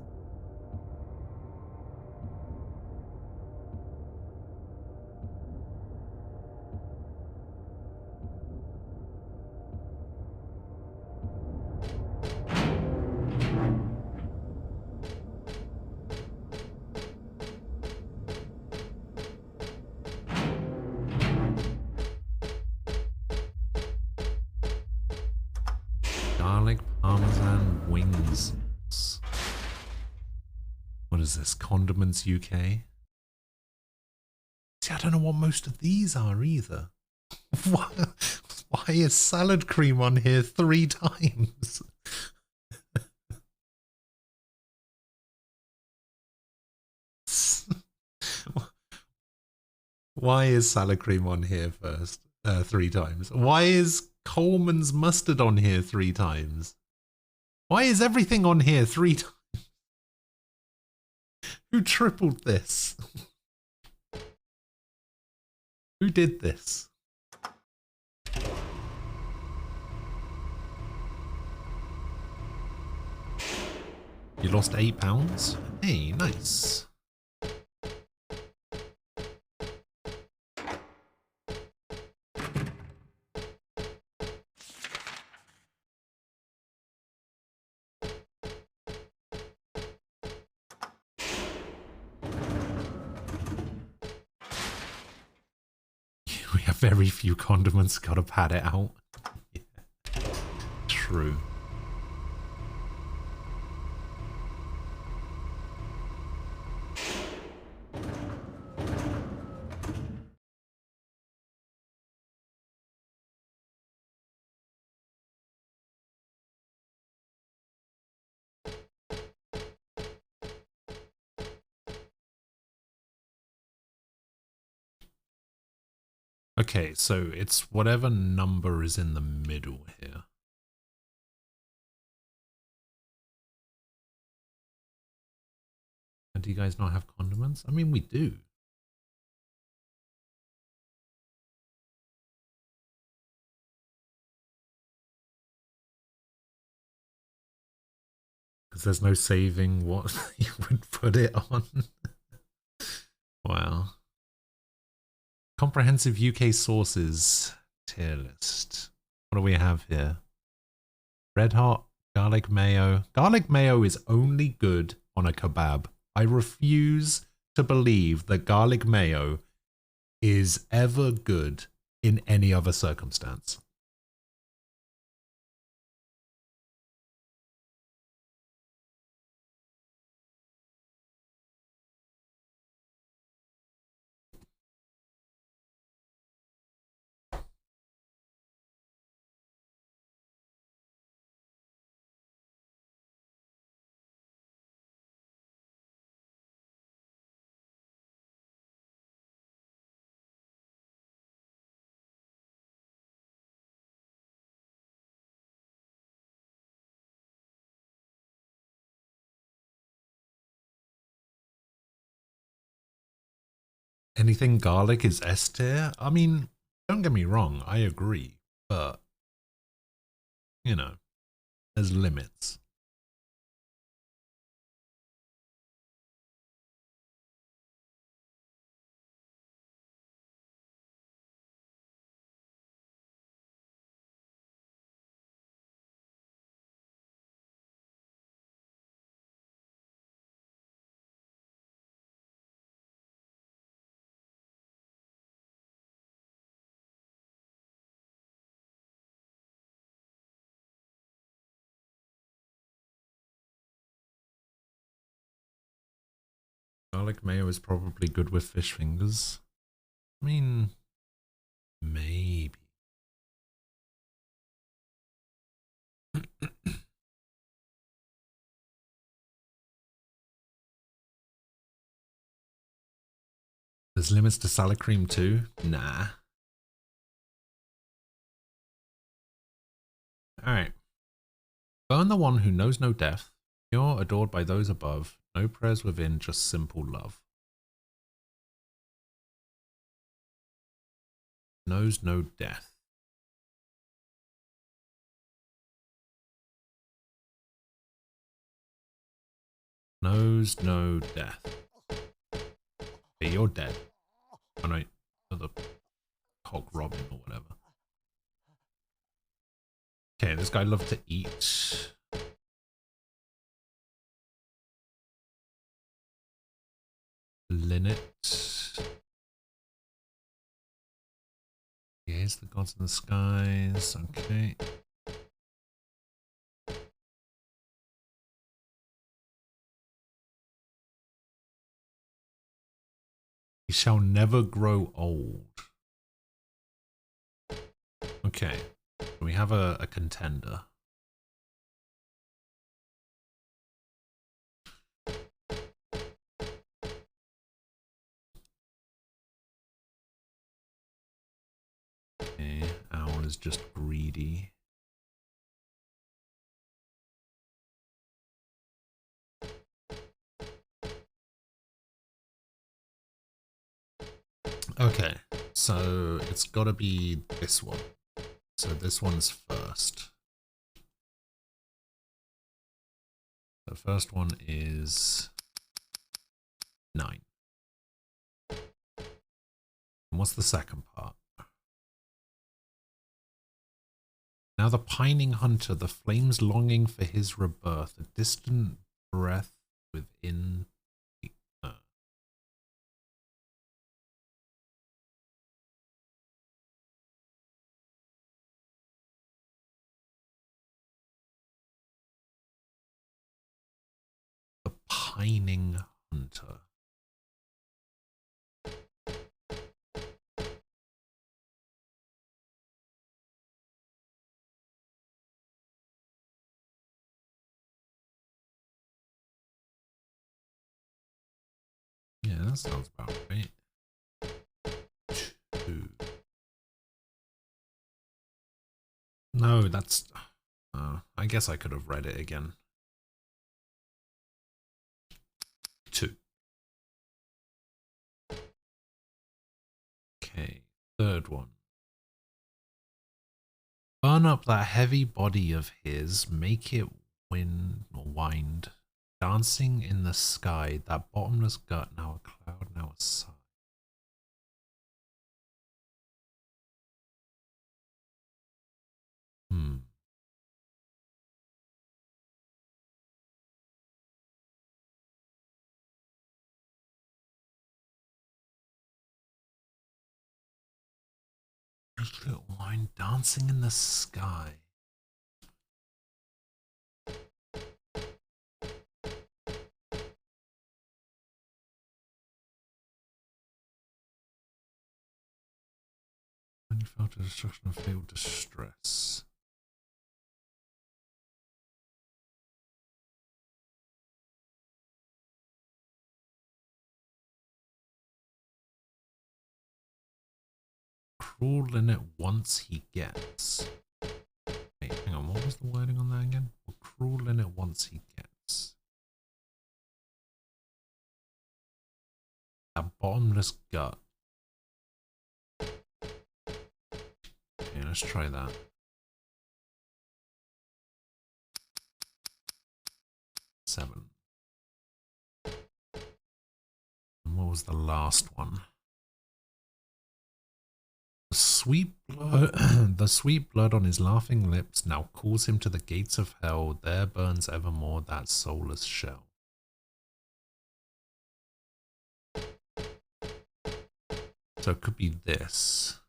S1: Garlic Parmesan wings. What is this? Condiments UK? See, I don't know what most of these are either. Why is salad cream on here 3 times? Why is salad cream on here first? 3 times. Why is Coleman's mustard on here 3 times? Why is everything on here 3 times? Who tripled this? Who did this? You lost 8 pounds? Hey, nice. We have very few condiments, gotta pad it out. Yeah. True. Okay, so it's whatever number is in the middle here. And do you guys not have condiments? I mean, we do. Because there's no saving what you would put it on. Wow. Comprehensive UK sources tier list. What do we have here? Red hot, garlic mayo. Garlic mayo is only good on a kebab. I refuse to believe that garlic mayo is ever good in any other circumstance. Anything garlic is S tier? I mean, don't get me wrong, I agree, but, you know, there's limits. Garlic mayo is probably good with fish fingers. I mean, maybe. There's limits to salad cream too? Nah. Alright. Burn the one who knows no death, pure, adored by those above, no prayers within, just simple love. Knows no death. Knows no death. Okay, you're dead. Oh no, the Cock Robin or whatever. Okay, this guy loved to eat. Linnet. Here's the gods in the skies. Okay. He shall never grow old. Okay. We have a contender. Okay, Owl is just greedy. Okay, so it's gotta be this one. So this one's first. The first one is 9. And what's the second part? Now the pining hunter, the flames longing for his rebirth, a distant breath within the earth. The pining hunter. Yeah, that sounds about right. 2. No, that's... I guess I could have read it again. 2. Okay, third one. Burn up that heavy body of his, make it wind, dancing in the sky, that bottomless gut, now a cloud, now a sigh. Little wine dancing in the sky. When you felt the destruction of fatal distress. Cruel in it once he gets. Wait, hang on, what was the wording on that again? Well, cruel in it once he gets. A bottomless gut. Okay, let's try that. 7. And what was the last one? The sweet blood on his laughing lips now calls him to the gates of hell. There burns evermore that soulless shell. So it could be this.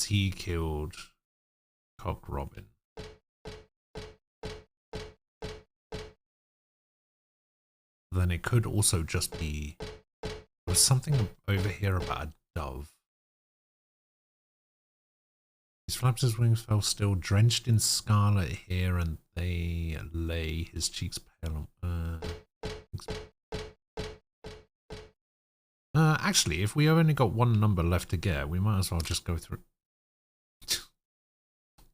S1: He killed Cock Robin. Then it could also just be... There was something over here about a dove. His flaps his wings fell still, drenched in scarlet here and they lay, his cheeks pale. Actually, if we only got one number left to get, we might as well just go through.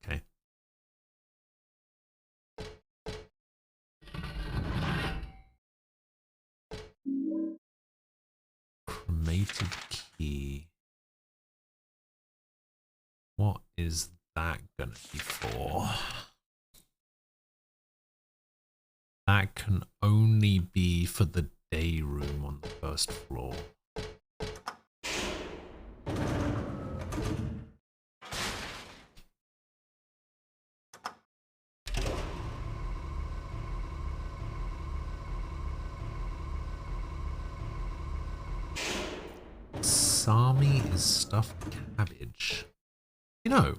S1: Okay. Cremated key. What is that gonna be for? That can only be for the day room on the first floor. Sami is stuffed cabbage. You know,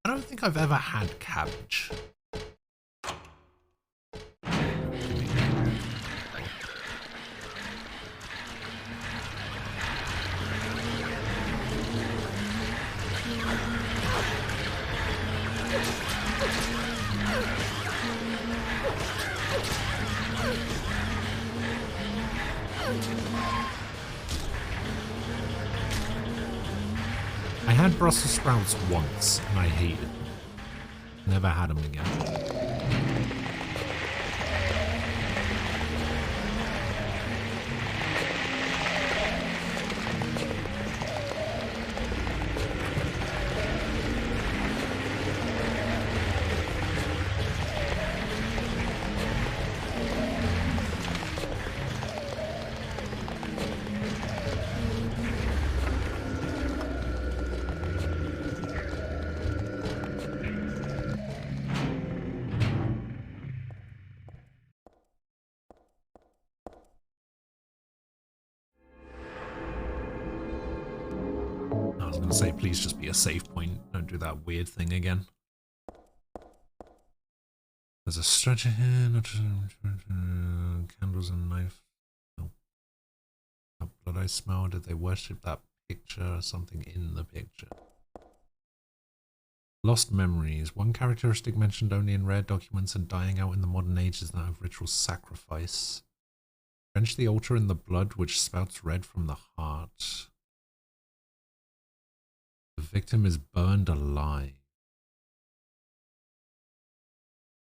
S1: I don't think I've ever had cabbage. I had Brussels sprouts once and I hated them. Never had them again. Say please just be a save point, don't do that weird thing again. There's a stretcher here, not candles and knife. No. That blood I smell, did they worship that picture or something in the picture? Lost memories. One characteristic mentioned only in rare documents and dying out in the modern age is that of ritual sacrifice. Drench the altar in the blood which spouts red from the heart. The victim is burned alive.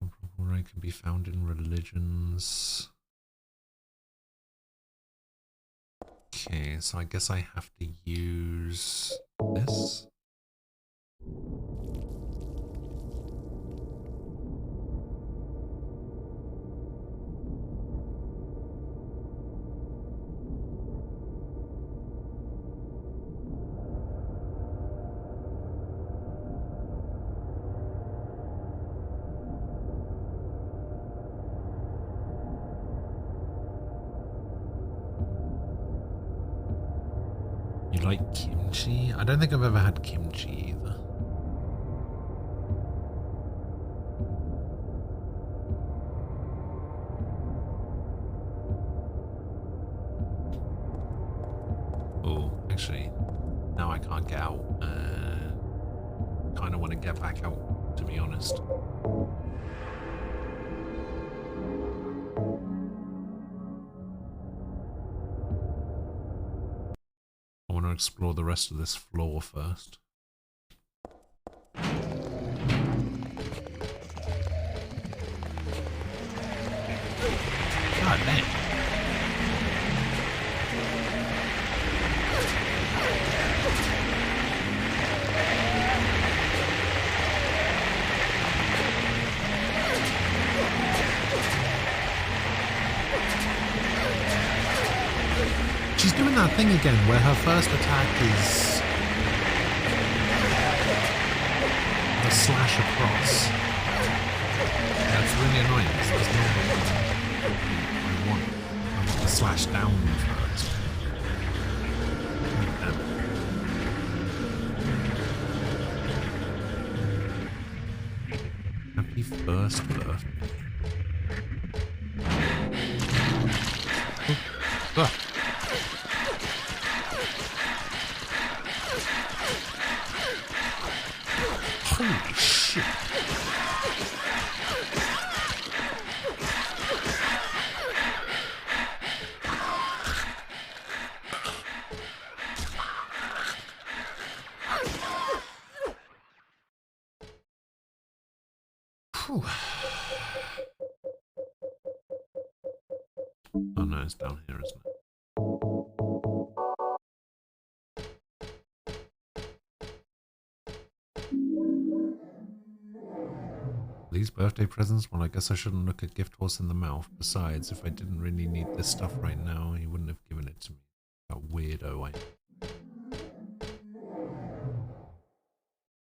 S1: It can be found in religions. Okay, so I guess I have to use this. You like kimchi? I don't think I've ever had kimchi either. Oh, actually, now I can't get out. Kind of want to get back out, to be honest. I want to explore the rest of this floor first. God damn. She's doing that thing again where her first attack is the slash across. That's really annoying because that's not what I want. I want the slash down first. Happy first birthday. Oh. Ah. Holy shit. Whew. Oh no, it's down here, isn't it? These birthday presents? Well, I guess I shouldn't look a gift horse in the mouth. Besides, if I didn't really need this stuff right now, he wouldn't have given it to me. That weirdo.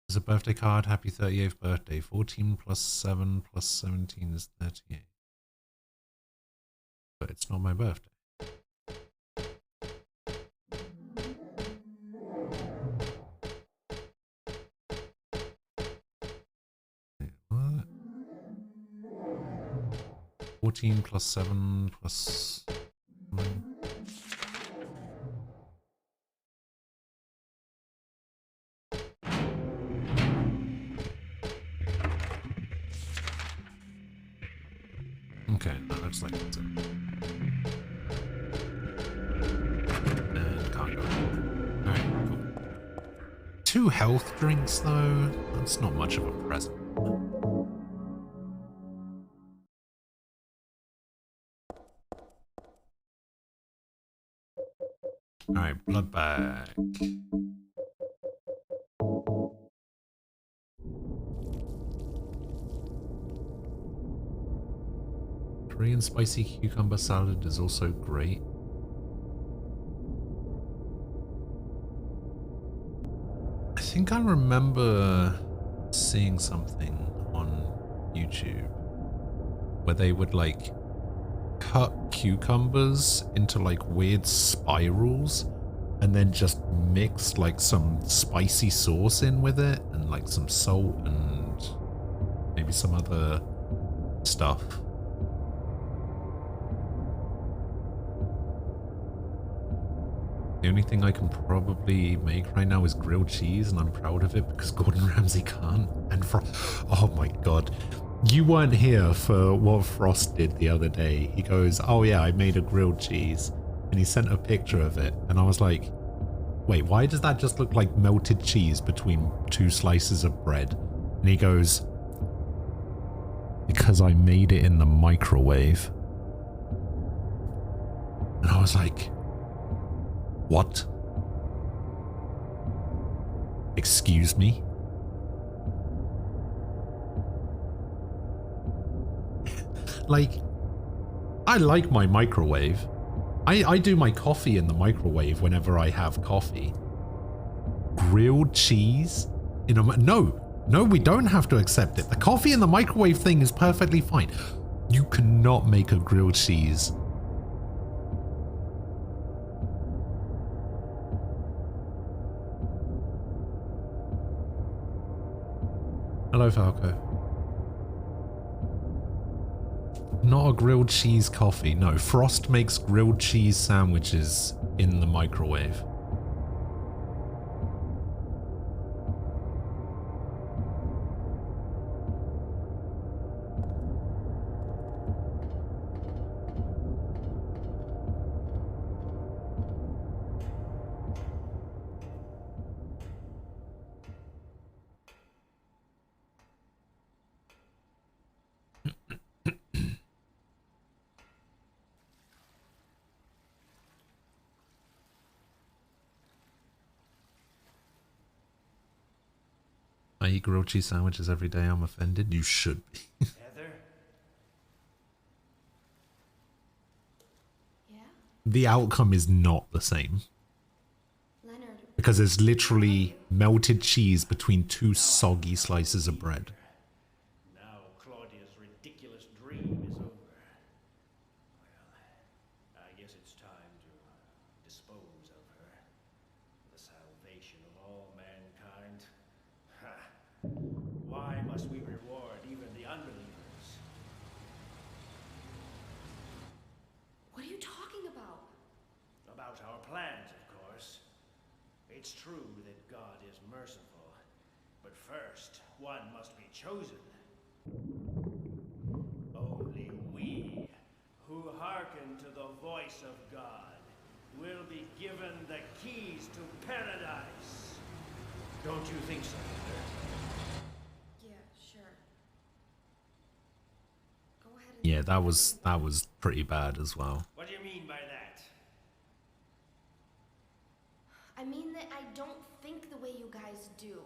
S1: There's a birthday card. Happy 38th birthday. 14 plus 7 plus 17 is 38. But it's not my birthday. What? 14 plus 7 plus 9. Okay, that looks like that's it. And can't go. Alright, cool. 2 health drinks though? That's not much of a present. Alright, blood bag. Korean spicy cucumber salad is also great. I think I remember seeing something on YouTube where they would like cut cucumbers into like weird spirals and then just mix like some spicy sauce in with it and like some salt and maybe some other stuff. The only thing I can probably make right now is grilled cheese, and I'm proud of it because Gordon Ramsay can't. And oh my god. You weren't here for what Frost did the other day. He goes, oh yeah, I made a grilled cheese. And he sent a picture of it. And I was like, wait, why does that just look like melted cheese between 2 slices of bread? And he goes, because I made it in the microwave. And I was like, what? Excuse me? Like, I like my microwave. I do my coffee in the microwave whenever I have coffee. Grilled cheese? In a no, we don't have to accept it. The coffee in the microwave thing is perfectly fine. You cannot make a grilled cheese. Hello, Falco. Not a grilled cheese coffee. No, Frost makes grilled cheese sandwiches in the microwave. I eat grilled cheese sandwiches every day. I'm offended. You should be.
S9: Heather?
S2: Yeah?
S1: The outcome is not the same.
S2: Leonard.
S1: Because there's literally melted cheese between 2 soggy slices of bread.
S9: Now Claudia's ridiculous dream is over. Well, I guess it's time to dispose of her. The salvation of all mankind. Ha! Why must we reward even the unbelievers?
S2: What are you talking about?
S9: About our plans, of course. It's true that God is merciful, but first, one must be chosen. Only we, who hearken to the voice of God, will be given the keys to paradise. Don't you think so, Peter?
S2: Yeah, sure.
S1: Yeah, that was pretty bad as well.
S9: What do you mean by that?
S2: I mean that I don't think the way you guys do.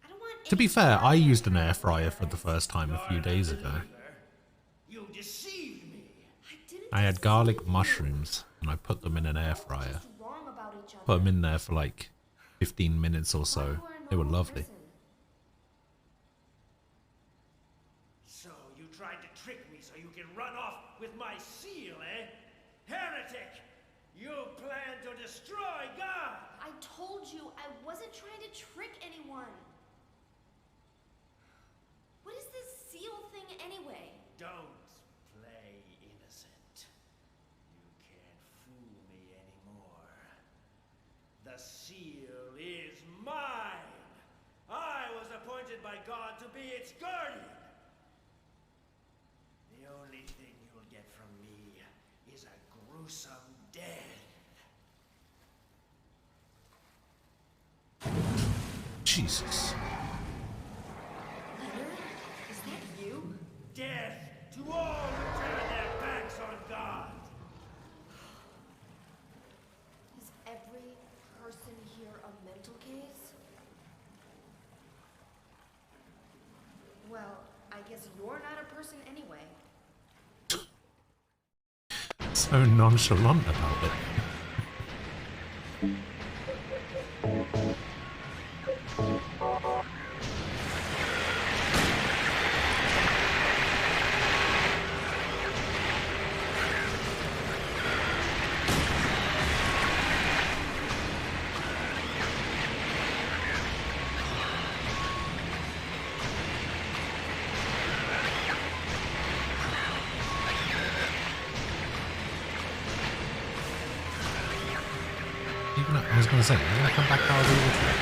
S2: I don't want
S1: To be fair, I used an air fryer for the first time a few days ago.
S9: You deceived me.
S1: I had garlic mushrooms and I put them in an air fryer.
S2: Wrong about each other.
S1: Put them in there for like 15 minutes or so. They were lovely.
S9: So you tried to trick me so you can run off with my seal, eh? Heretic! You plan to destroy God!
S2: I told you I wasn't trying to trick anyone. What is this seal thing anyway?
S9: Don't play innocent. You can't fool me anymore. The seal is mine! I was appointed by God to be its guardian! The only thing you'll get from me is a gruesome death.
S1: Jesus.
S2: Leonard? Is that you?
S9: Death to all who turn their backs on God!
S2: Is every person here a mental case? Well, I guess you're not a person anyway.
S1: So nonchalant about it. I was going to say, you're going to come back out of the water.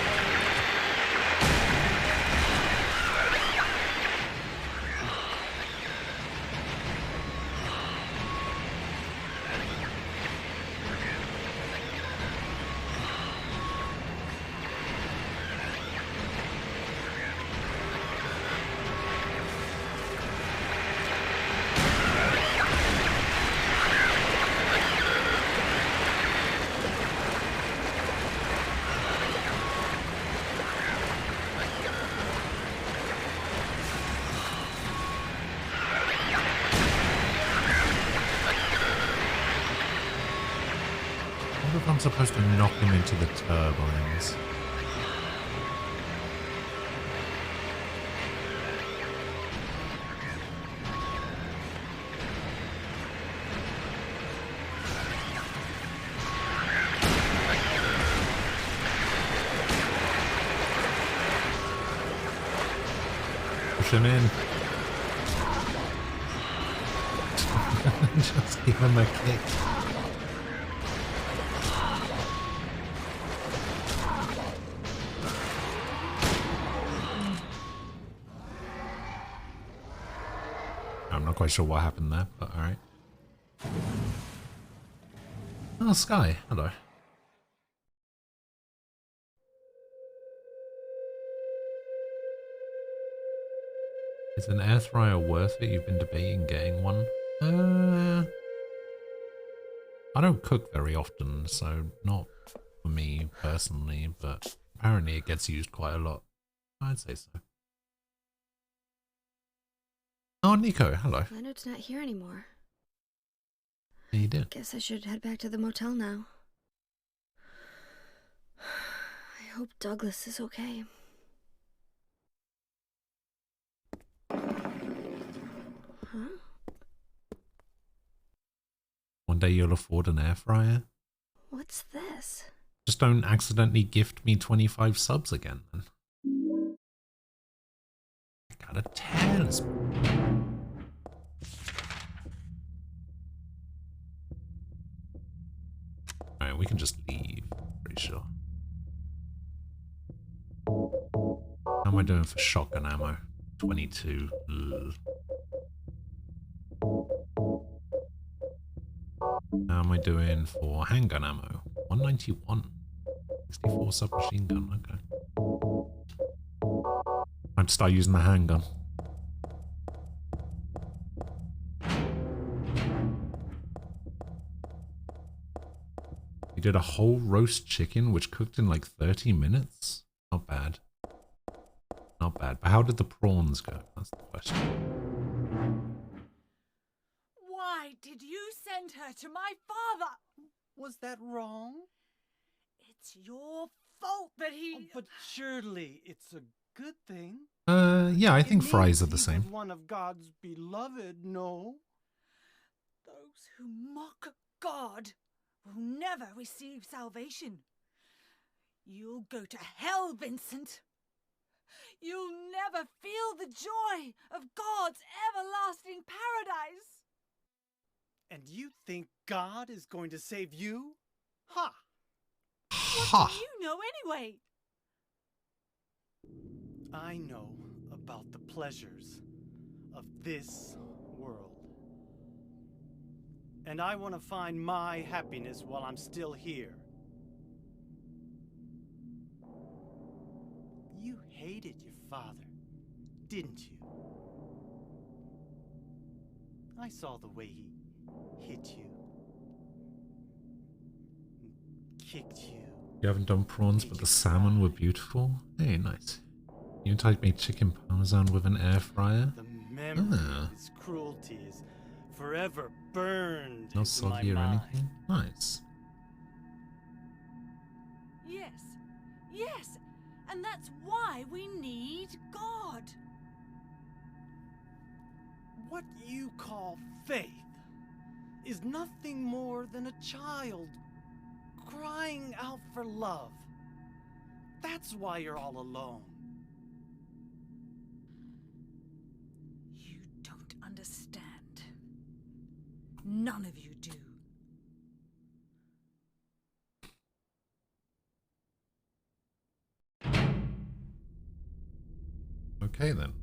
S1: I'm supposed to knock him into the turbines. Push him in. Just give him a kick. I'm not quite sure what happened there, but alright. Oh, Sky, hello. Is an air fryer worth it? You've been debating getting one? I don't cook very often, so not for me personally, but apparently it gets used quite a lot. I'd say so. Oh, Nico, hello.
S2: Leonard's not here anymore.
S1: Yeah, you did.
S2: Guess I should head back to the motel now. I hope Douglas is okay. Huh?
S1: One day you'll afford an air fryer.
S2: What's this?
S1: Just don't accidentally gift me 25 subs again, then. I got a talisman. Alright, we can just leave, pretty sure. How am I doing for shotgun ammo? 22. Ugh. How am I doing for handgun ammo? 191. 64 submachine gun, okay. I have to start using the handgun. You did a whole roast chicken which cooked in like 30 minutes? Not bad. Not bad. But how did the prawns go? That's the question.
S4: Why did you send her to my father?
S7: Was that wrong?
S4: It's your fault that he...
S7: Oh, but surely it's a good thing.
S1: Yeah, I think
S7: It
S1: fries
S7: means
S1: are the
S7: he
S1: same.
S7: was one of God's beloved, no?
S4: Those who mock God will never receive salvation. You'll go to hell, Vincent. You'll never feel the joy of God's everlasting paradise.
S7: And you think God is going to save you? Ha!
S4: What do you know anyway?
S7: I know about the pleasures of this world. And I want to find my happiness while I'm still here. You hated your father, didn't you? I saw the way he hit you, kicked you.
S1: You haven't done prawns, but the salmon were beautiful. Hey, nice. You type me chicken parmesan with an air fryer?
S7: The memory of his cruelty is forever burned
S1: No
S7: into my
S1: soggy or
S7: mind.
S1: anything? Nice.
S4: Yes, yes, and that's why we need God.
S7: What you call faith is nothing more than a child crying out for love. That's why you're all alone.
S4: You don't understand. None of you do.
S1: Okay then.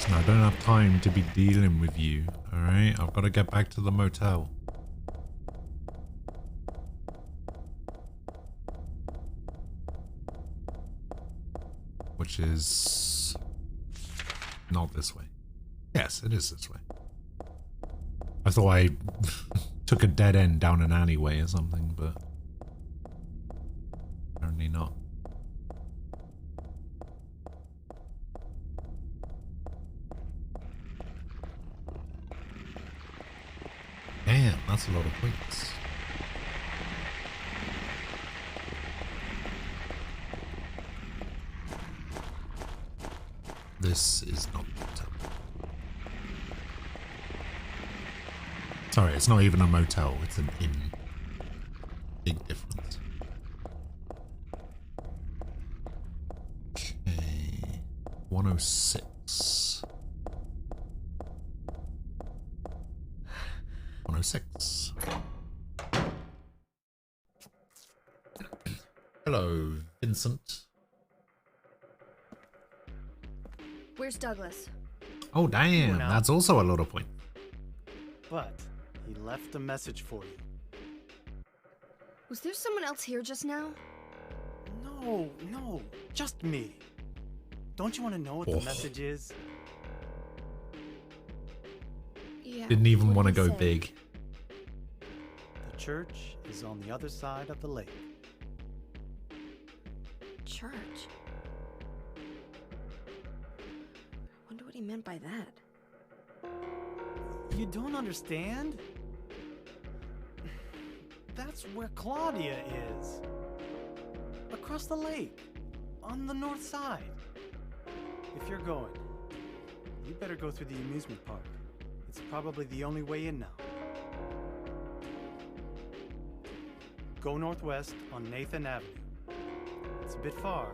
S1: I don't have time to be dealing with you, alright? I've got to get back to the motel. Which is not this way. Yes, it is this way. I thought I took a dead end down an alleyway or something, but apparently not. Damn, that's a lot of points. This is not a motel. Sorry, it's not even a motel, it's an inn. Big difference. Okay. 106. 106. Hello, Vincent.
S2: Where's Douglas?
S1: Oh, damn.
S7: now.
S1: That's also a lot of points.
S7: But he left a message for you.
S2: Was there someone else here just now?
S7: No, just me. Don't you want to know what the message is?
S2: Yeah.
S1: Didn't even want to
S2: what'd he
S1: go
S2: say?
S1: big.
S7: The church is on the other side of the lake.
S2: Church? Wonder what he meant by that.
S7: You don't understand? That's where Claudia is. Across the lake. On the north side. If you're going, you better go through the amusement park. It's probably the only way in now. Go northwest on Nathan Avenue. It's a bit far,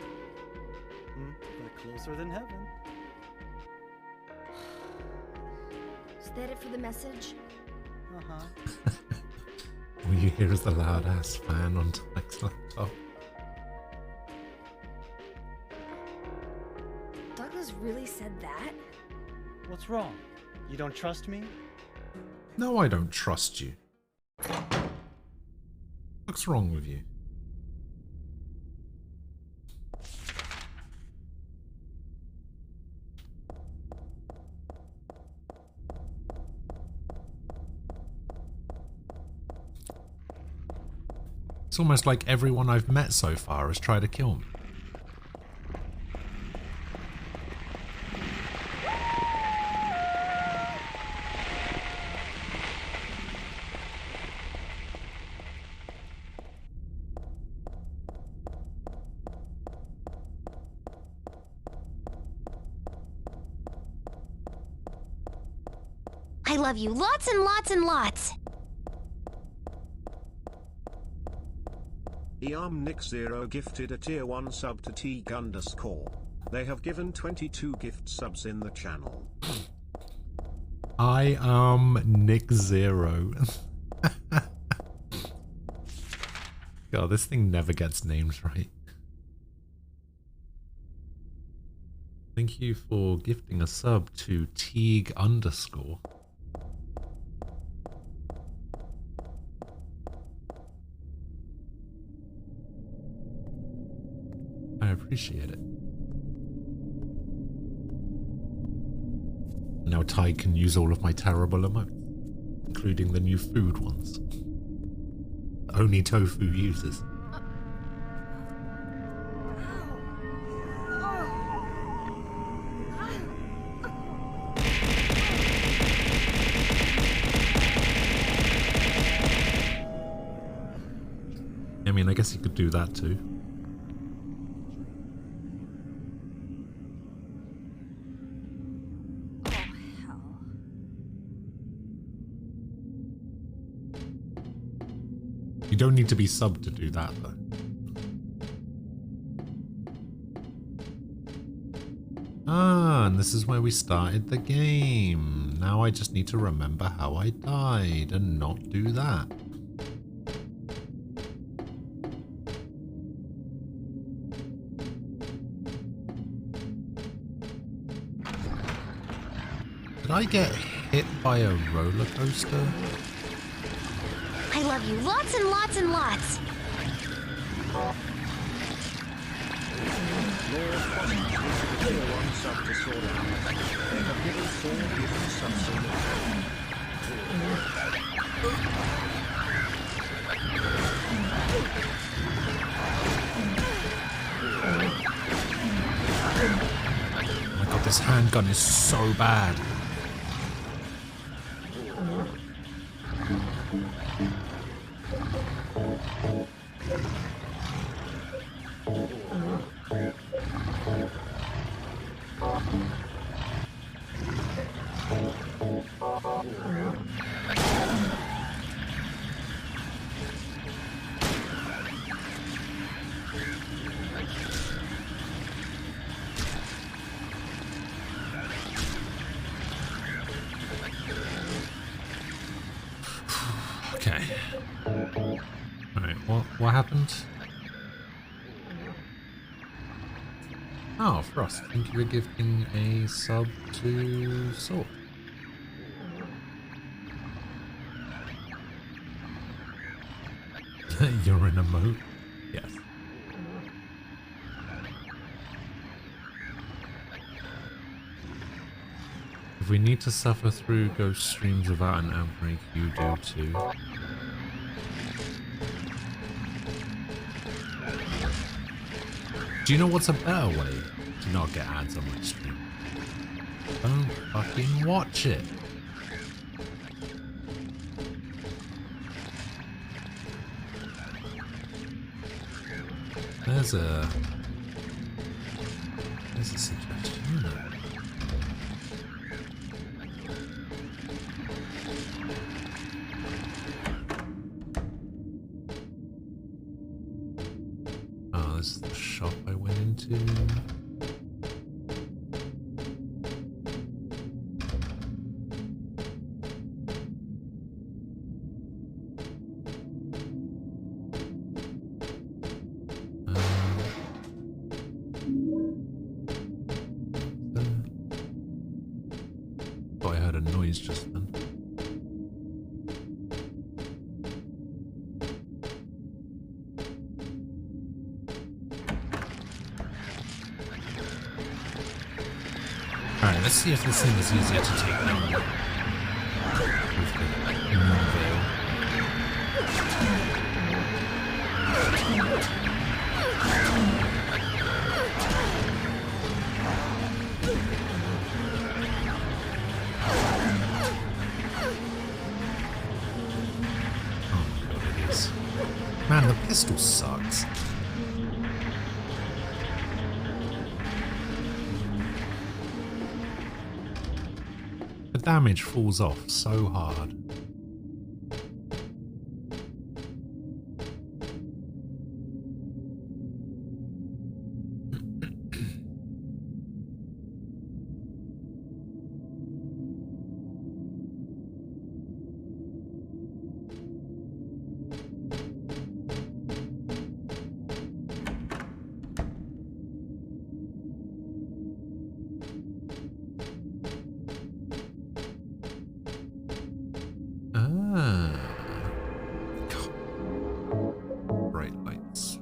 S7: but closer than heaven.
S2: Is that it for the message?
S7: Uh-huh.
S1: All you hear is the loud ass fan on Tyke's laptop.
S2: Douglas really said that?
S7: What's wrong? You don't trust me?
S1: No, I don't trust you. What's wrong with you? It's almost like everyone I've met so far has tried to kill me.
S8: I love you lots and lots and lots.
S5: Nick0 gifted a tier 1 sub to Teague_. They have given 22 gift subs in the channel.
S1: I am Nick0. God, this thing never gets names right. Thank you for gifting a sub to Teague_. I appreciate it. Now Ty can use all of my terrible emotes, including the new food ones. Only Tofu uses. I mean, I guess you could do that too. You don't need to be subbed to do that, though. Ah, and this is where we started the game. Now I just need to remember how I died and not do that. Did I get hit by a roller coaster?
S8: I love you lots and lots and lots.
S1: Oh my god, this handgun is so bad. Okay. Alright, what happened? Oh, Frost, thank you for gifting a sub to Sword. You're in a moat? Yes. If we need to suffer through ghost streams without an outbreak, you do too. Do you know what's a better way to not get ads on my stream? Don't fucking watch it. There's a suggestion, isn't there? Oh, this is the shop I went into. noise just then. Alright, let's see if this thing is easier to take down. With the veil. Oh my god, it is. Man, the pistol sucks. The damage falls off so hard. Bright lights.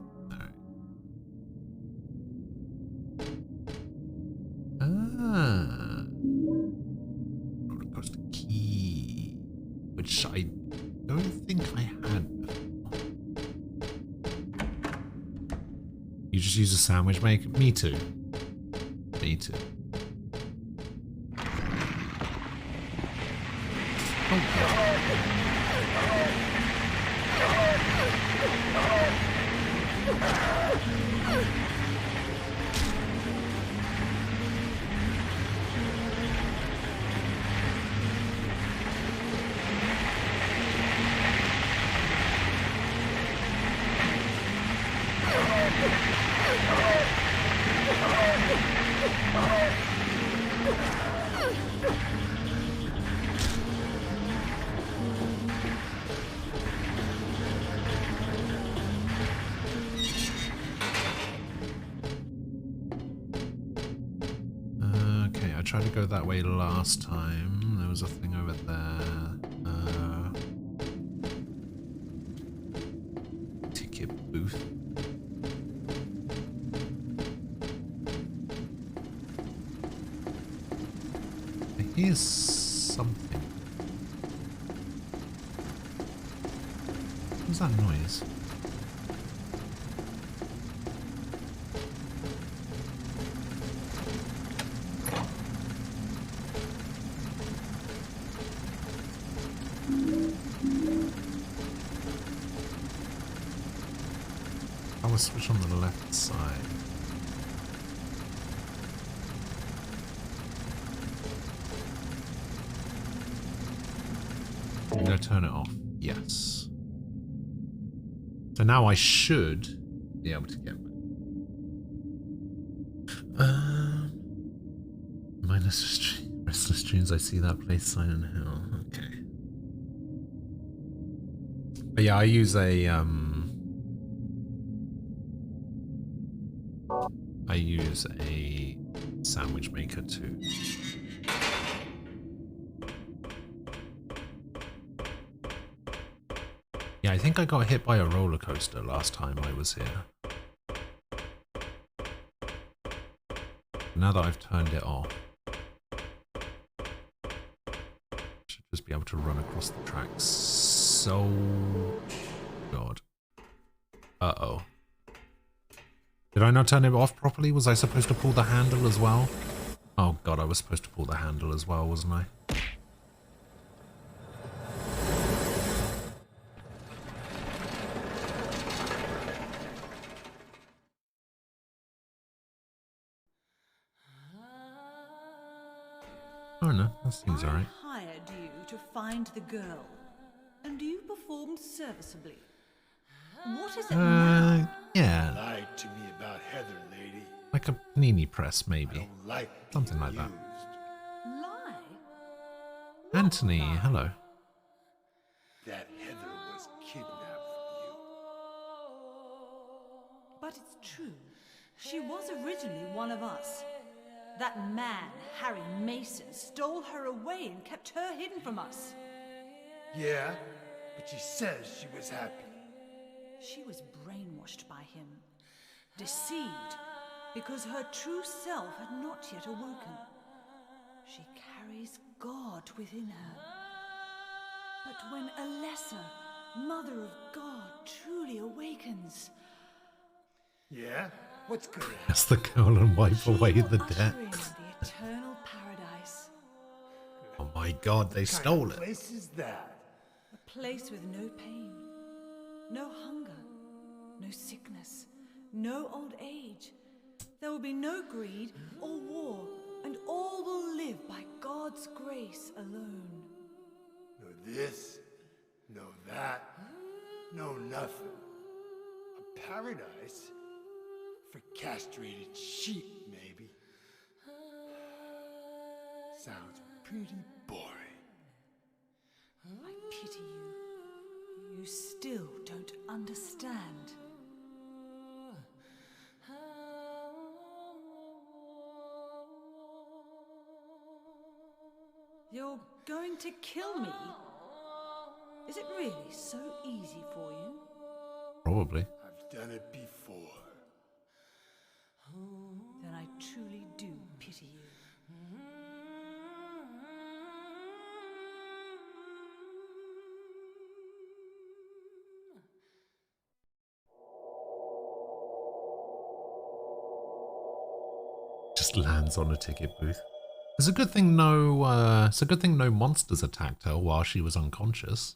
S1: Roller coaster key, which I don't think I had before. You just use a sandwich maker? Me too. Me too. Oh god. Okay, I tried to go that way last time. There was a thing over there. Ticket booth. Here's something. What's that noise? I will switch on the left side. I'm going to turn it off. Yes. So now I should be able to get back. Minus Restless Dreams. I see that place. Silent Hill. Okay. But yeah, I use a sandwich maker too. Yeah, I think I got hit by a roller coaster last time I was here. Now that I've turned it off, I should just be able to run across the tracks. So... God. Uh-oh. Did I not turn it off properly? Was I supposed to pull the handle as well? Oh god, I was supposed to pull the handle as well, wasn't I? Oh no, that seems alright.
S4: I hired you to find the girl, and you performed serviceably. What is it now?
S1: Yeah.
S3: Lied to me about Heather, lady.
S1: Like a panini press, maybe.
S3: I don't like
S1: something like that.
S4: Lie?
S1: Anthony, hello.
S3: That Heather was kidnapped from you.
S4: But it's true. She was originally one of us. That man, Harry Mason, stole her away and kept her hidden from us.
S3: Yeah, but she says she was happy.
S4: She was brainwashed by him, deceived, because her true self had not yet awoken. She carries God within her. But when Alessa, Mother of God, truly awakens...
S3: Yeah? What's good?
S1: That's the girl and wipe away the
S4: usher
S1: debt.
S4: in the eternal paradise.
S1: Oh my god, they stole
S3: What
S1: it.
S3: place is that?
S4: A place with no pain, no hunger, no sickness, no old age. There will be no greed or war, and all will live by God's grace alone.
S3: No this, no that, no nothing. A paradise? For castrated sheep, maybe. Sounds pretty boring.
S4: I pity you. You still don't understand. You're going to kill me? Is it really so easy for you?
S1: Probably.
S3: I've done it before.
S4: Then I truly do pity you.
S1: Just lands on a ticket booth. It's a good thing no monsters attacked her while she was unconscious.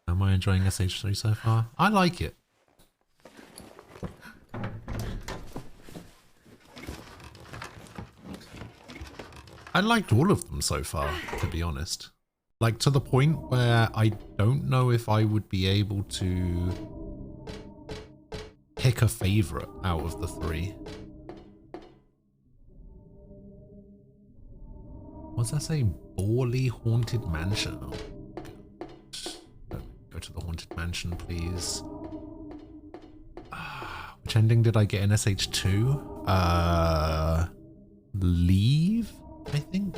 S1: Am I enjoying SH3 so far? I like it. I liked all of them so far, to be honest. Like, to the point where I don't know if I would be able to pick a favorite out of the three. What's that say? Borley Haunted Mansion. Oh, go to the Haunted Mansion, please. Which ending did I get in SH2? Leave, I think.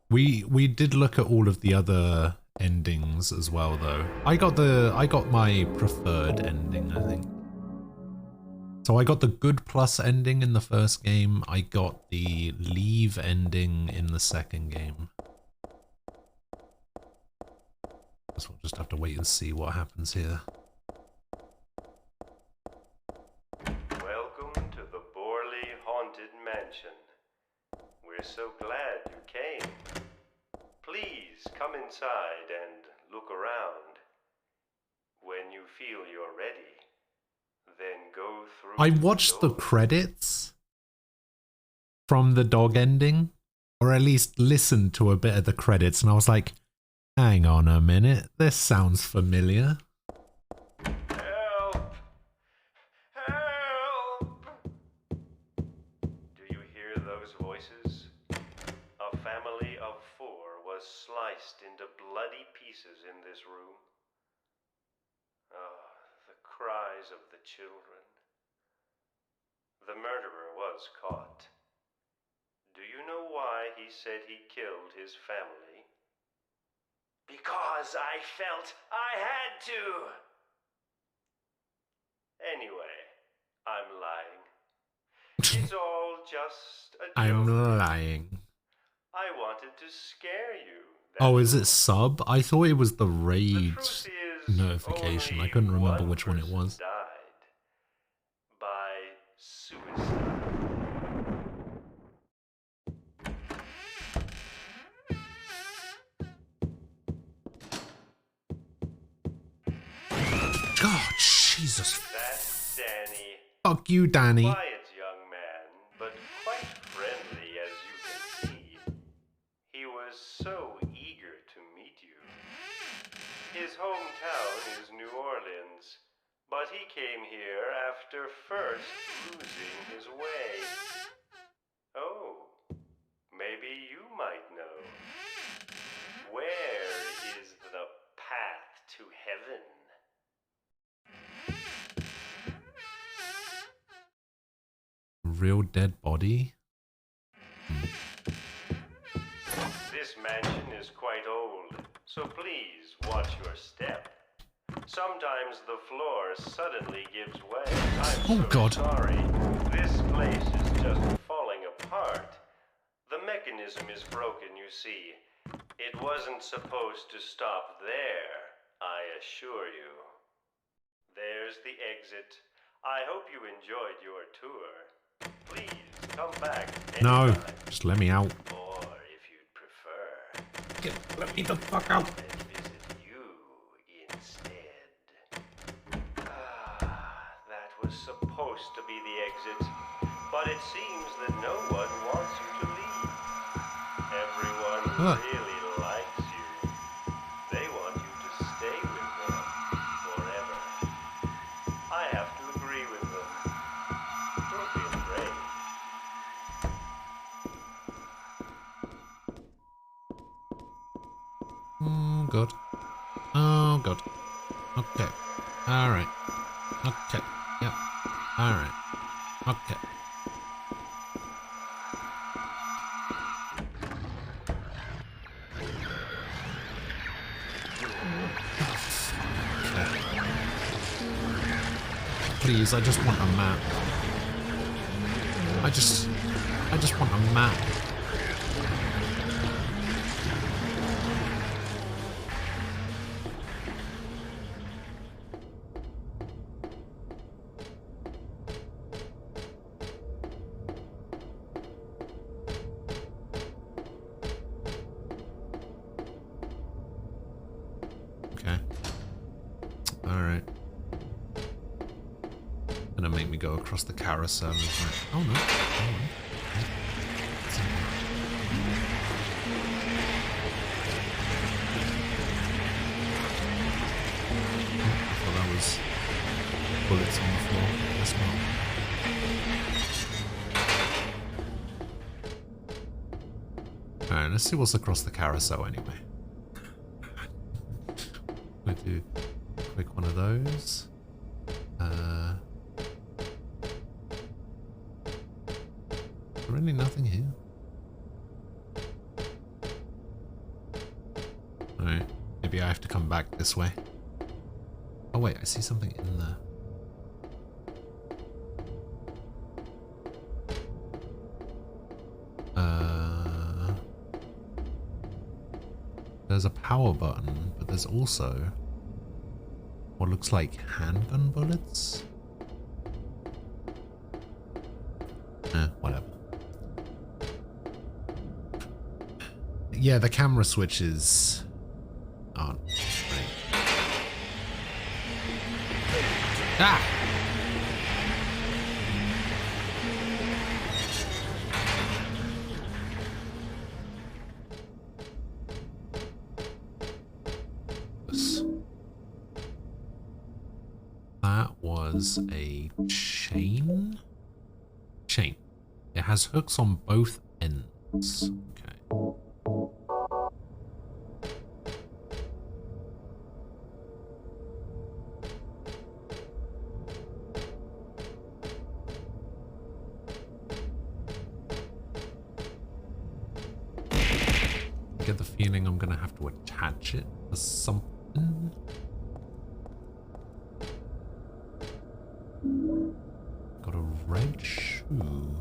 S1: We did look at all of the other endings as well, though. I got my preferred ending, I think. So I got the good plus ending in the first game. I got the leave ending in the second game. So we'll just have to wait and see what happens here.
S11: Welcome to the Borley Haunted Mansion. We're so glad you came. Please come inside and look around. When you feel you're ready, then go through.
S1: I watched the credits from the dog ending, or at least listened to a bit of the credits, and I was like, hang on a minute, this sounds familiar.
S11: Help! Help! Do you hear those voices? A family of 4 was sliced into bloody pieces in this room. Ah, the cries of the children. The murderer was caught. Do you know why he said he killed his family? Because I felt I had to! Anyway, I'm lying. It's all just a joke.
S1: I'm lying.
S11: I wanted to scare you.
S1: Oh, is it sub? I thought it was the raid notification. I couldn't remember which one it was.
S11: Died by suicide.
S1: God, Jesus.
S11: That's Danny.
S1: Fuck you, Danny.
S11: Quiet young man, but quite friendly as you can see. He was so eager to meet you. His hometown is New Orleans, But he came here after first losing his way. Oh, maybe you might know. Where is the path to heaven?
S1: Real dead body?
S11: This mansion is quite old, so please watch your step. Sometimes the floor suddenly gives way. I'm so
S1: God.
S11: sorry. This place is just falling apart. The mechanism is broken, you see. It wasn't supposed to stop there, I assure you. There's the exit. I hope you enjoyed your tour. Please come back
S1: No,
S11: anytime.
S1: just let me out.
S11: Or if you'd prefer,
S1: Let me the fuck out.
S11: and visit you instead. That was supposed to be the exit, but it seems that no one wants you to leave. Everyone really likes you. They want you to stay with them forever. I have to agree with them. Don't be afraid.
S1: Oh god. Oh god. Okay. Alright. Okay. Yep. Alright. Okay. Please, I just want a map. I just want a map. Okay. Alright. Gonna make me go across the carousel. Oh no. Alright. I thought that was bullets on the floor. That's not. Alright, let's see what's across the carousel anyway. We'll do a quick one of those. Really nothing here. Alright, maybe I have to come back this way. Oh wait, I see something in there. There's a power button, but there's also what looks like handgun bullets. Whatever. Yeah, the camera switches aren't great. Ah! That was a chain? Chain. It has hooks on both ends. Okay. I get the feeling I'm gonna have to attach it to something. Got a red shoe.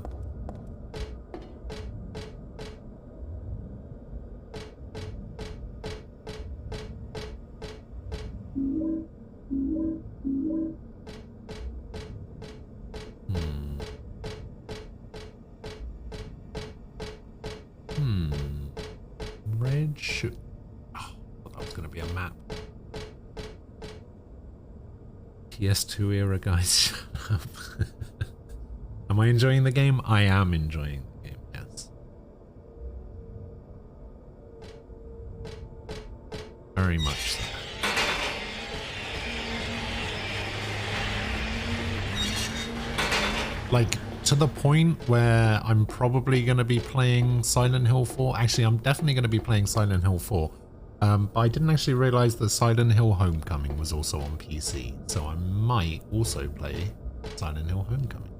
S1: Red shoe. Oh, I thought that was going to be a map. PS2 era, guys. Am I enjoying the game? I am enjoying the game, yes. Very much so. Like, to the point where I'm probably going to be playing Silent Hill 4. Actually, I'm definitely going to be playing Silent Hill 4. But I didn't actually realize that Silent Hill Homecoming was also on PC. So I might also play Silent Hill Homecoming.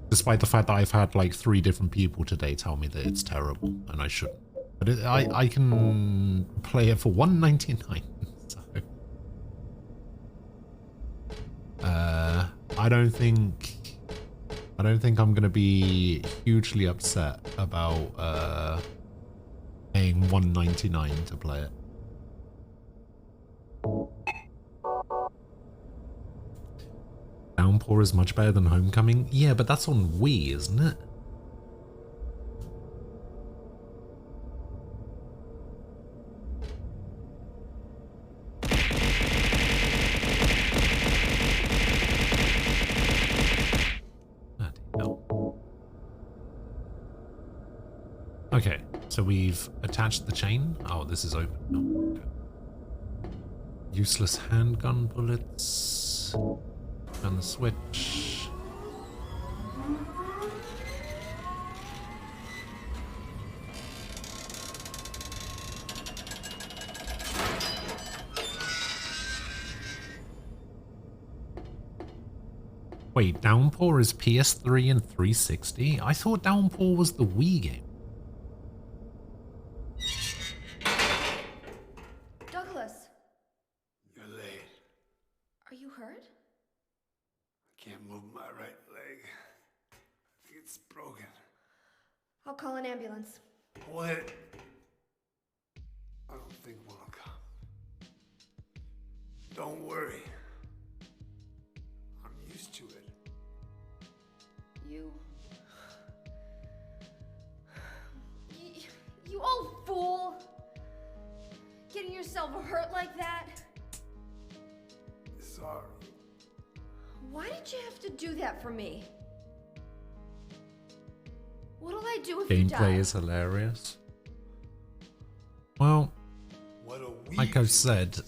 S1: Despite the fact that I've had like 3 different people today tell me that it's terrible and I shouldn't. But I can play it for $1.99. So I don't think I'm gonna be hugely upset about paying $1.99 to play it. Downpour is much better than Homecoming. Yeah, but that's on Wii, isn't it? Okay, so we've attached the chain. Oh, this is open. Oh, okay. Useless handgun bullets. And the switch. Wait, Downpour is PS3 and 360? I thought Downpour was the Wii game.
S2: Douglas,
S3: You're late.
S2: are you hurt?
S3: I can't move my right leg. I think it's broken.
S2: I'll call an ambulance.
S3: What? I don't think one will come. Don't worry. I'm used to it.
S2: You old fool! Getting yourself hurt like that?
S3: Sorry.
S2: Why did you have to do that for me? What'll I do if you die?
S1: Gameplay is hilarious. Well, like I've said,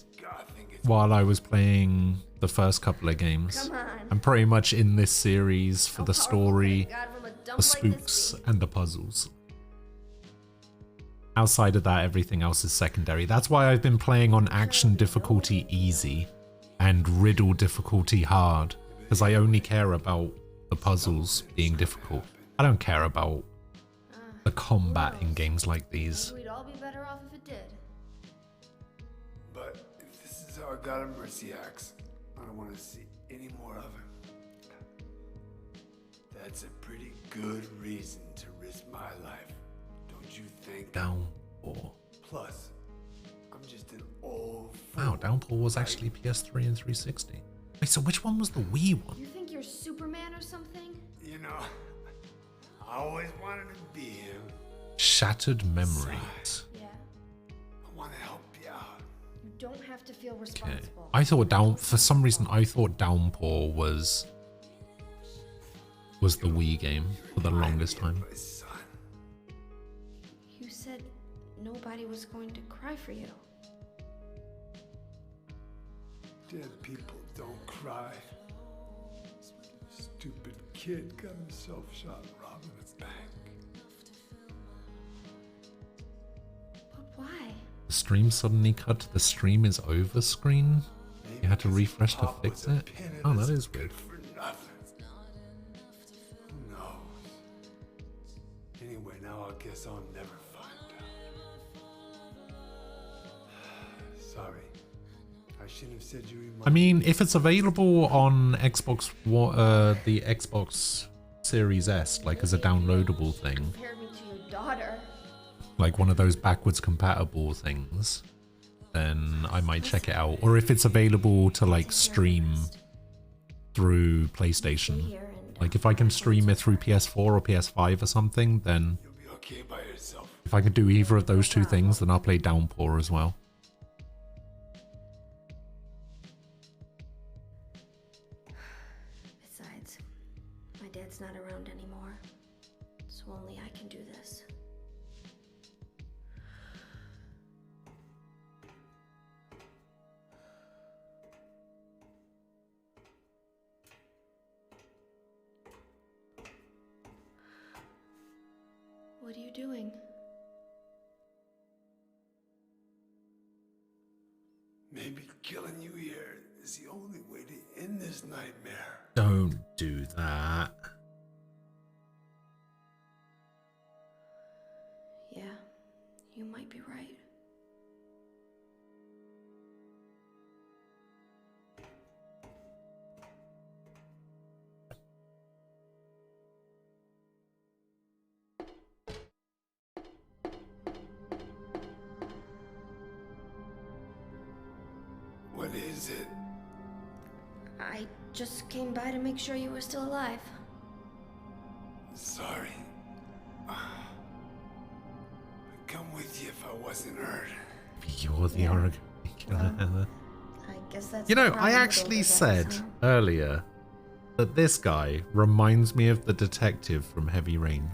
S1: while I was playing the first couple of games, I'm pretty much in this series for the story, the spooks, and the puzzles. Outside of that, everything else is secondary. That's why I've been playing on action difficulty easy and riddle difficulty hard, because I only care about the puzzles being difficult. I don't care about the combat in games like these.
S2: We'd all be better off if it did.
S3: But if this is how God of Mercy acts, I don't want to see any more of him. That's a pretty good reason to risk my life, don't you think?
S1: Downpour.
S3: Plus, I'm just an old fool.
S1: Wow, Downpour was actually PS3 and 360. Wait, so which one was the Wii one?
S2: You think you're Superman or something?
S3: You know, I always wanted to be him.
S1: Shattered Memories.
S2: Yeah.
S3: I want to help you out.
S2: You don't have to feel
S1: Okay.
S2: responsible.
S1: I thought for some reason I thought Downpour was the Wii game for the longest time.
S2: You said nobody was going to cry for you.
S3: Dead people don't cry. Stupid kid got himself shot robbing a bank.
S2: But why?
S1: The stream suddenly cut to the stream is over screen. You had to refresh to fix it? Oh, that is weird.
S3: For nothing. Who knows? Anyway, now I guess I'll never find out. Sorry. I shouldn't have said you reminded
S1: I mean, if it's available on Xbox, the Xbox Series S, like as a downloadable thing,
S2: Compared me to your daughter.
S1: like one of those backwards compatible things, then I might check it out. Or if it's available to like stream through PlayStation, like if I can stream it through PS4 or PS5 or something, then
S3: You'll be okay by yourself.
S1: if I can do either of those two things, then I'll play Downpour as well.
S2: Besides, my dad's not around anymore, so only I can do this. What are you doing?
S3: Maybe killing you here is the only way to end this nightmare.
S1: Don't do that.
S2: Yeah, you might be right.
S3: What is it?
S2: I just came by to make sure you were still alive.
S3: Sorry. I'd come with you if I wasn't hurt.
S1: You're the Oregon killer, Heather.
S2: I guess that's
S1: You
S2: the
S1: know,
S2: problem
S1: I
S2: with
S1: actually
S2: older
S1: said
S2: guys, huh?
S1: earlier that this guy reminds me of the detective from Heavy Rain.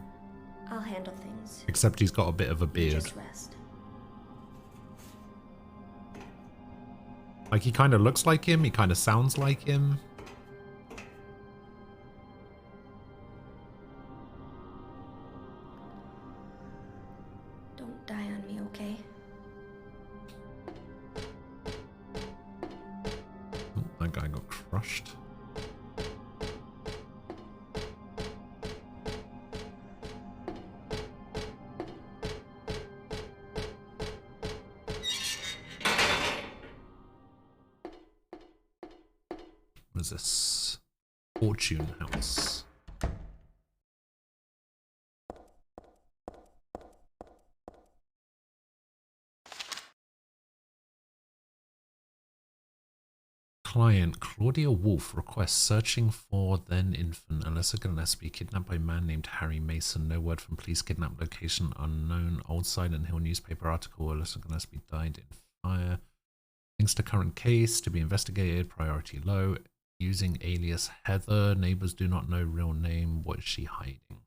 S2: I'll handle things.
S1: Except he's got a bit of a
S2: You
S1: beard.
S2: just rest.
S1: Like, he kind of looks like him, he kind of sounds like him.
S2: Don't die on me, okay?
S1: Oh, that guy got crushed. What is this? Fortune House. Client Claudia Wolf requests searching for then infant Alyssa Gillespie kidnapped by a man named Harry Mason. No word from police. Kidnap location unknown. Old Silent Hill newspaper article. Alyssa Gillespie died in fire. Links to current case to be investigated. Priority low. Using alias Heather. Neighbors do not know real name. What is she hiding?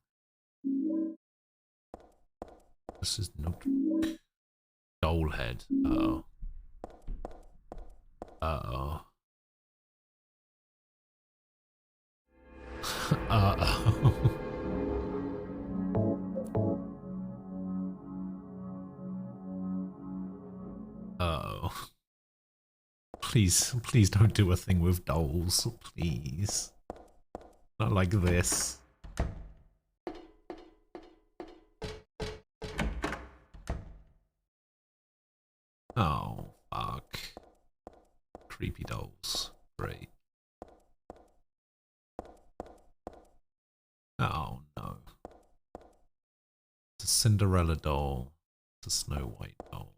S1: This is notebook. Dollhead. Uh-oh. Uh-oh. Uh-oh. Uh-oh. Please don't do a thing with dolls, please. Not like this. Oh, fuck. Creepy dolls. Great. Oh, no. It's a Cinderella doll. It's a Snow White doll.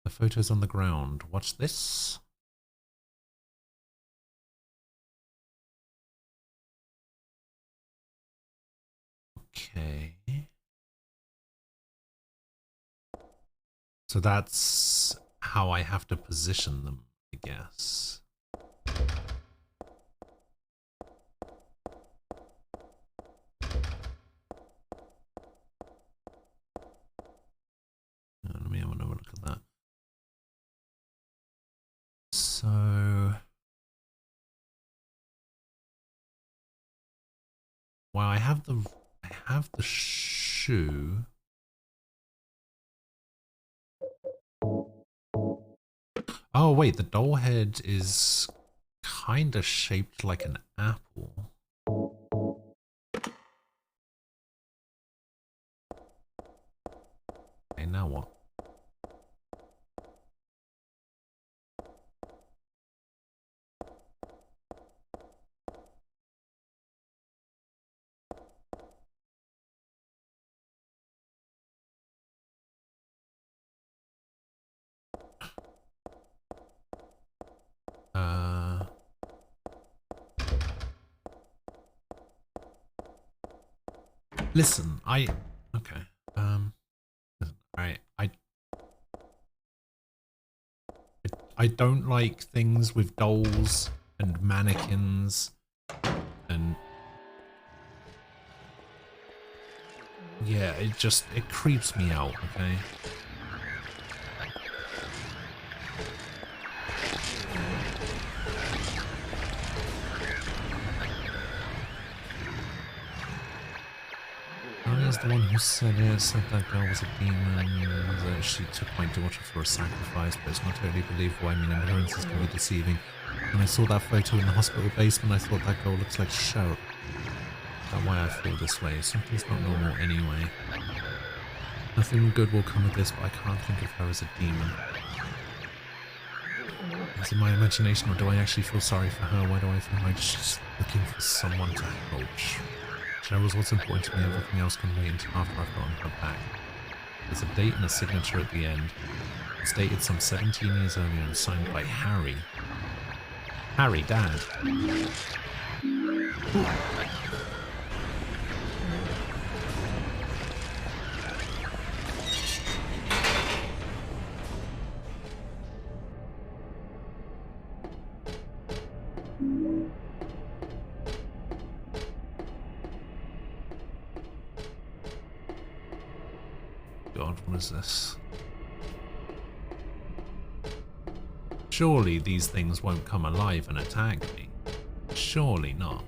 S1: The photos on the ground. Watch this. Okay. So that's how I have to position them, I guess. Let me have another look at that. So, well, I have the shoe. Oh wait, the doll head is kind of shaped like an apple. Okay, now what? Listen, okay. I don't like things with dolls and mannequins and yeah, it creeps me out, okay? is the one who said it, said that girl was a demon, that she took my daughter for a sacrifice, but it's not totally believable. I mean, appearances can be deceiving. When I saw that photo in the hospital basement, I thought that girl looks like Cheryl. That's why I feel this way. Something's not normal anyway. Nothing good will come of this, but I can't think of her as a demon. Is it my imagination, or do I actually feel sorry for her? Why do I feel like she's looking for someone to help? Cheryl's what's important to me. Everything else can wait until after I've gotten her back. There's a date and a signature at the end. It's dated some 17 years earlier and signed by Harry. Harry, Dad. Ooh. God, what is this? Surely these things won't come alive and attack me. Surely not.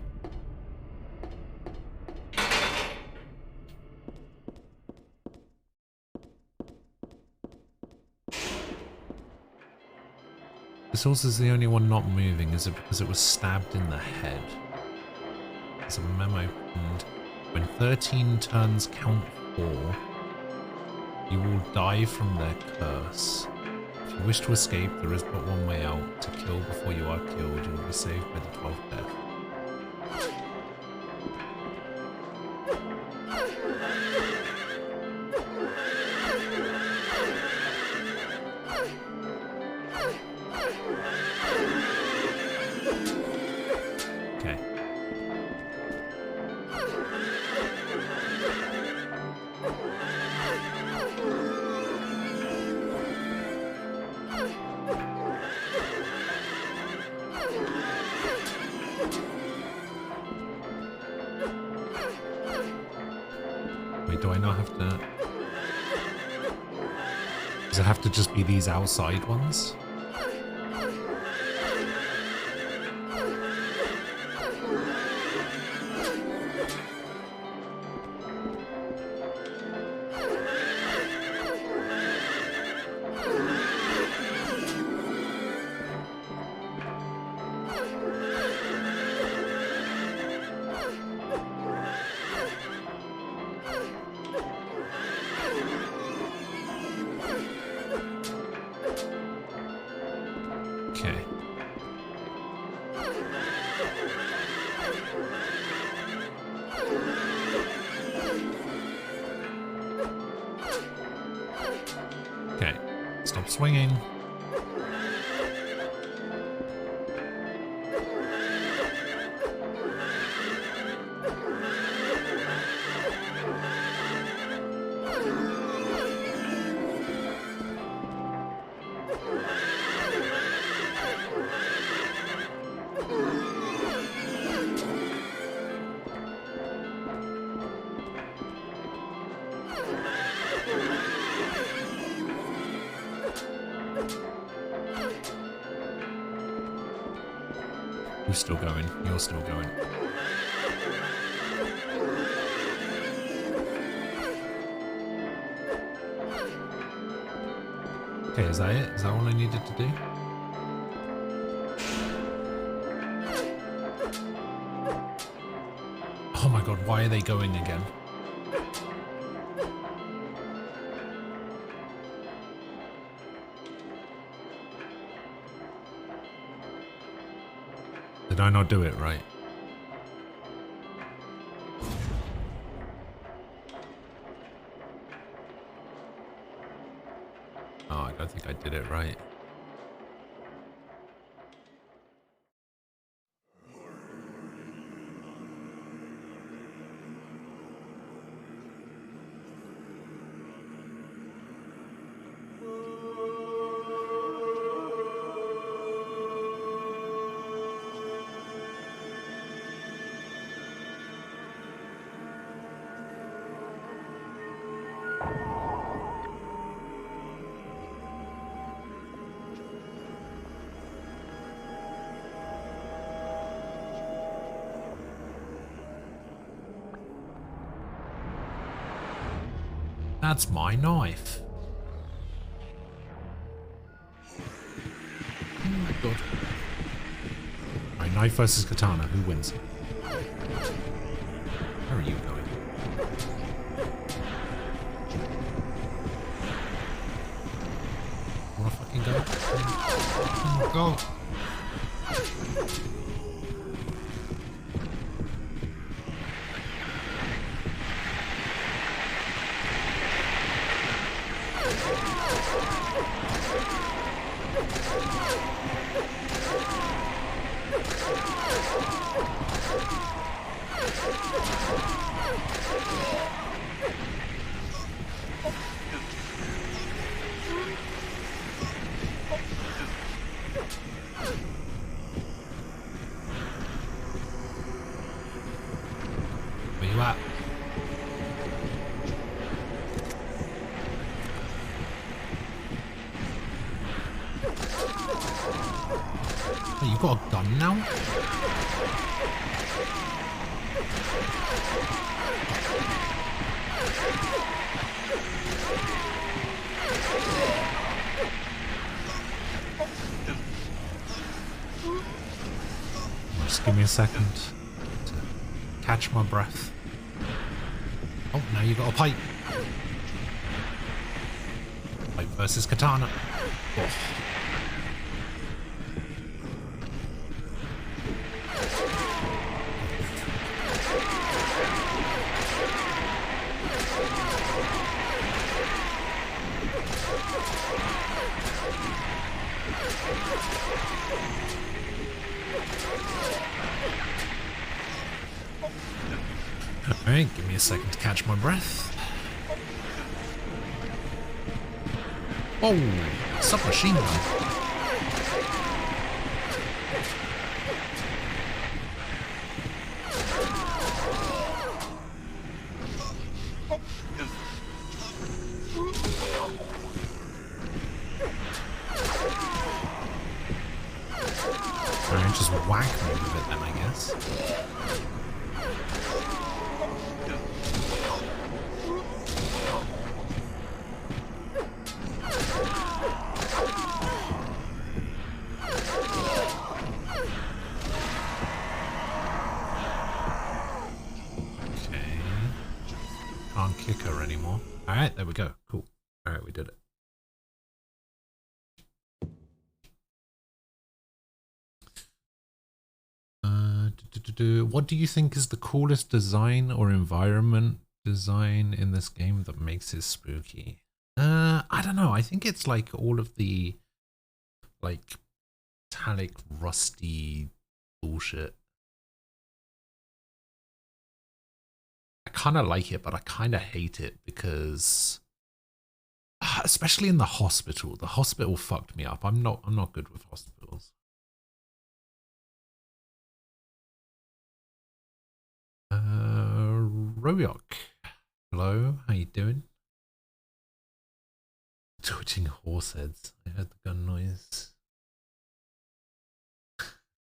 S1: This horse is the only one not moving. Is it because it was stabbed in the head? There's a memo pinned. When 13 turns count 4, you will die from their curse. If you wish to escape, there is but one way out. To kill before you are killed, you will be saved by the 12th death. Okay. Wait, do I not have to... Does it have to just be these outside ones? Okay. Okay. Stop swinging. You're still going. You're still going. Okay, is that it? Is that all I needed to do? Oh my god, why are they going again? Did I not do it right? Oh, I don't think I did it right. That's my knife. Oh my god. Alright, knife versus katana. Who wins? Where are you going? Wanna fucking go? Go! Where you at? Oh, you got a gun now? Just give me a second to catch my breath. Oh, now you got a pipe. Pipe versus katana. Oh. Alright, give me a second to catch my breath. Oh, submachine gun. Alright, just whack me with it then, I guess. Can't kick her anymore. Alright, there we go. Cool. Alright, we did it. What do you think is the coolest design or environment design in this game that makes it spooky? I don't know. I think it's like all of the like metallic, rusty bullshit. I kind of like it, but I kind of hate it because, especially in the hospital fucked me up. I'm not good with hospitals. Royok, hello, how you doing? Twitching horse heads. I heard the gun noise.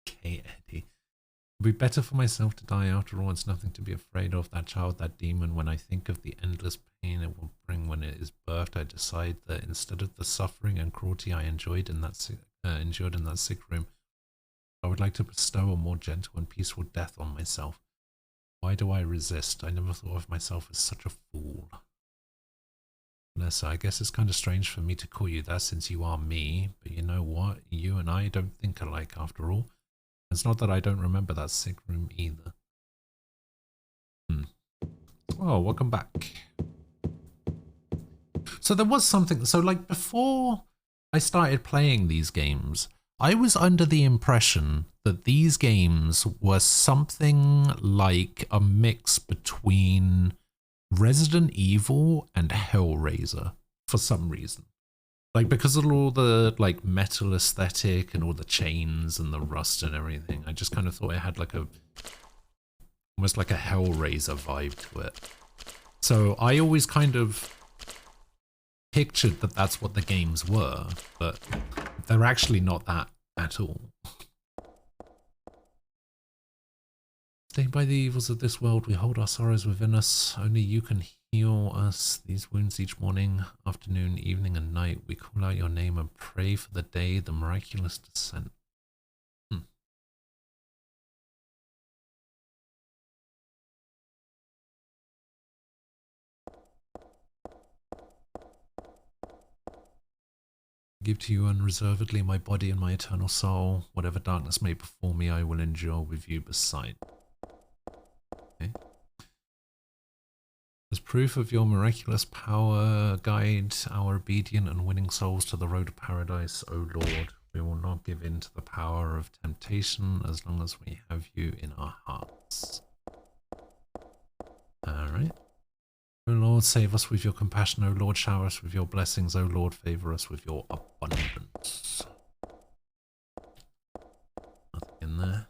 S1: Okay, Eddie. It'd be better for myself to die after all. It's nothing to be afraid of. That child, that demon. When I think of the endless pain it will bring when it is birthed, I decide that instead of the suffering and cruelty I endured in that sick room, I would like to bestow a more gentle and peaceful death on myself. Why do I resist? I never thought of myself as such a fool. Vanessa, I guess it's kind of strange for me to call you that since you are me, but you know what? You and I don't think alike after all. It's not that I don't remember that sick room either. Oh, welcome back. So there was something, so like before I started playing these games, I was under the impression that these games were something like a mix between Resident Evil and Hellraiser for some reason. Like because of all the like metal aesthetic and all the chains and the rust and everything, I just kind of thought it had like almost like a Hellraiser vibe to it. So I always kind of pictured that that's what the games were, but they're actually not that at all. Stay by the evils of this world, we hold our sorrows within us. Only you can heal us these wounds each morning, afternoon, evening, and night. We call out your name and pray for the day, the miraculous descent. Give to you unreservedly my body and my eternal soul. Whatever darkness may befall me, I will endure with you beside. Okay. As proof of your miraculous power, guide our obedient and winning souls to the road of paradise, O Lord. We will not give in to the power of temptation as long as we have you in our hearts. Alright. O Lord, save us with your compassion. O Lord, shower us with your blessings. O Lord, favor us with your abundance. Nothing in there.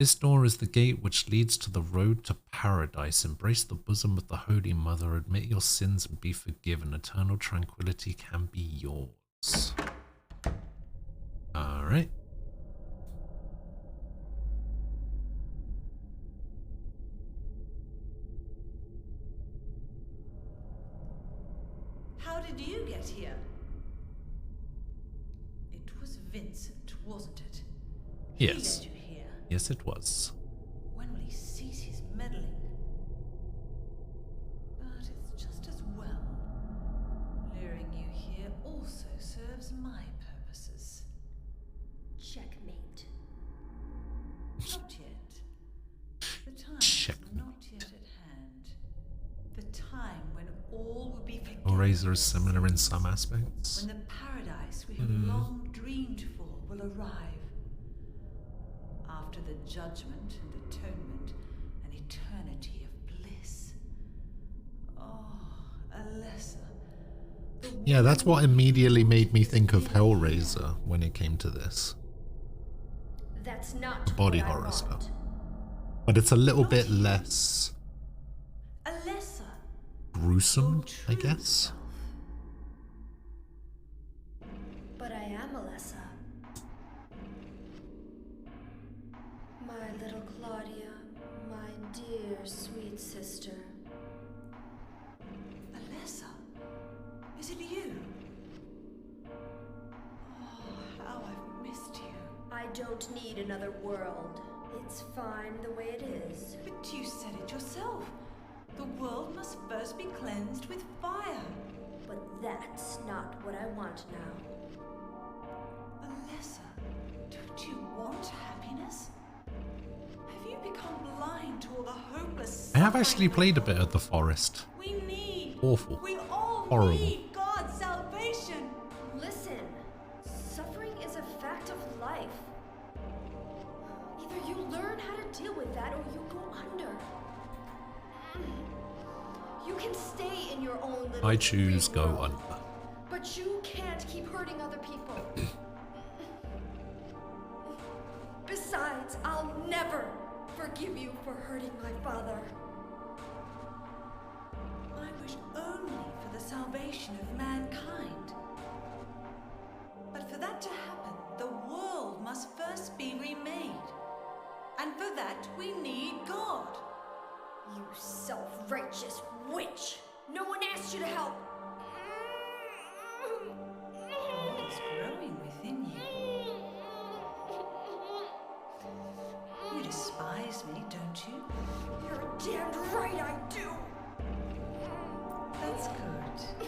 S1: This door is the gate which leads to the road to paradise. Embrace the bosom of the Holy Mother. Admit your sins and be forgiven. Eternal tranquility can be yours. Alright.
S4: How did you get here? It was Vincent, wasn't it?
S1: Yes.
S4: He led you here.
S1: Yes, it was.
S4: When will he cease his meddling? But it's just as well. Luring you here also serves my purposes.
S2: Checkmate.
S4: Not yet. The time is not yet at hand. The time when all will be forgiven.
S1: Hellraiser is similar in some aspects.
S4: When the paradise we have long dreamed for will arrive. After the judgment and atonement, an eternity of bliss. Oh, Alessa.
S1: Yeah, that's what immediately made me think of Hellraiser when it came to this.
S2: That's not
S1: Body horror stuff. But it's a little bit less
S4: Alessa.
S1: gruesome, I guess.
S2: But I am Alessa. My little Claudia, my dear sweet sister.
S4: Alessa, is it you? Oh, how I've missed you.
S2: I don't need another world. It's fine the way it is.
S4: But you said it yourself. The world must first be cleansed with fire.
S2: But that's not what I want now.
S4: Alessa, don't you want happiness? Have you become blind to all the hopeless
S1: I have actually played a bit of The Forest.
S4: We need.
S1: Awful.
S4: We all
S1: Horrible.
S4: need God's salvation.
S2: Listen, suffering is a fact of life. Either you learn how to deal with that or you go under. You can stay in your own little
S1: I choose go
S2: world,
S1: under.
S2: but you can't keep hurting other people. Besides, I'll never forgive you for hurting my father.
S4: I wish only for the salvation of mankind. But for that to happen, the world must first be remade. And for that, we need God.
S2: You self-righteous witch! No one asked you to help!
S4: What's growing within you? You despise me, don't you?
S2: You're damned right I do!
S4: That's good.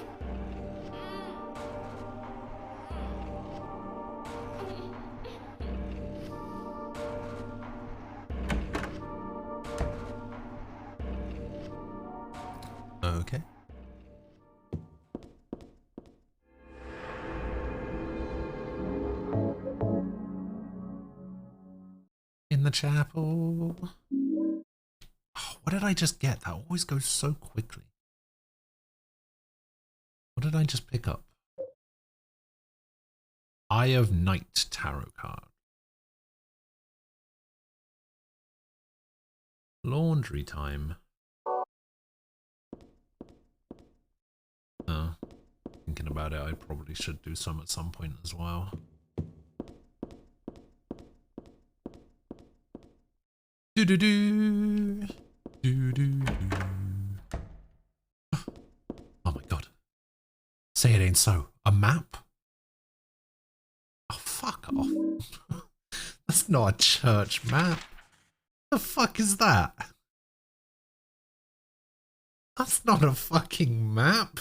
S1: Okay. In the chapel. Oh, what did I just get? That always goes so quickly. What did I just pick up? Eye of Night tarot card. Laundry time. Oh, thinking about about it, I probably should do some at some point as well. Do do do do do do. Oh my god! Say it ain't so. A map? Oh fuck off! That's not a church map. The fuck is that? That's not a fucking map.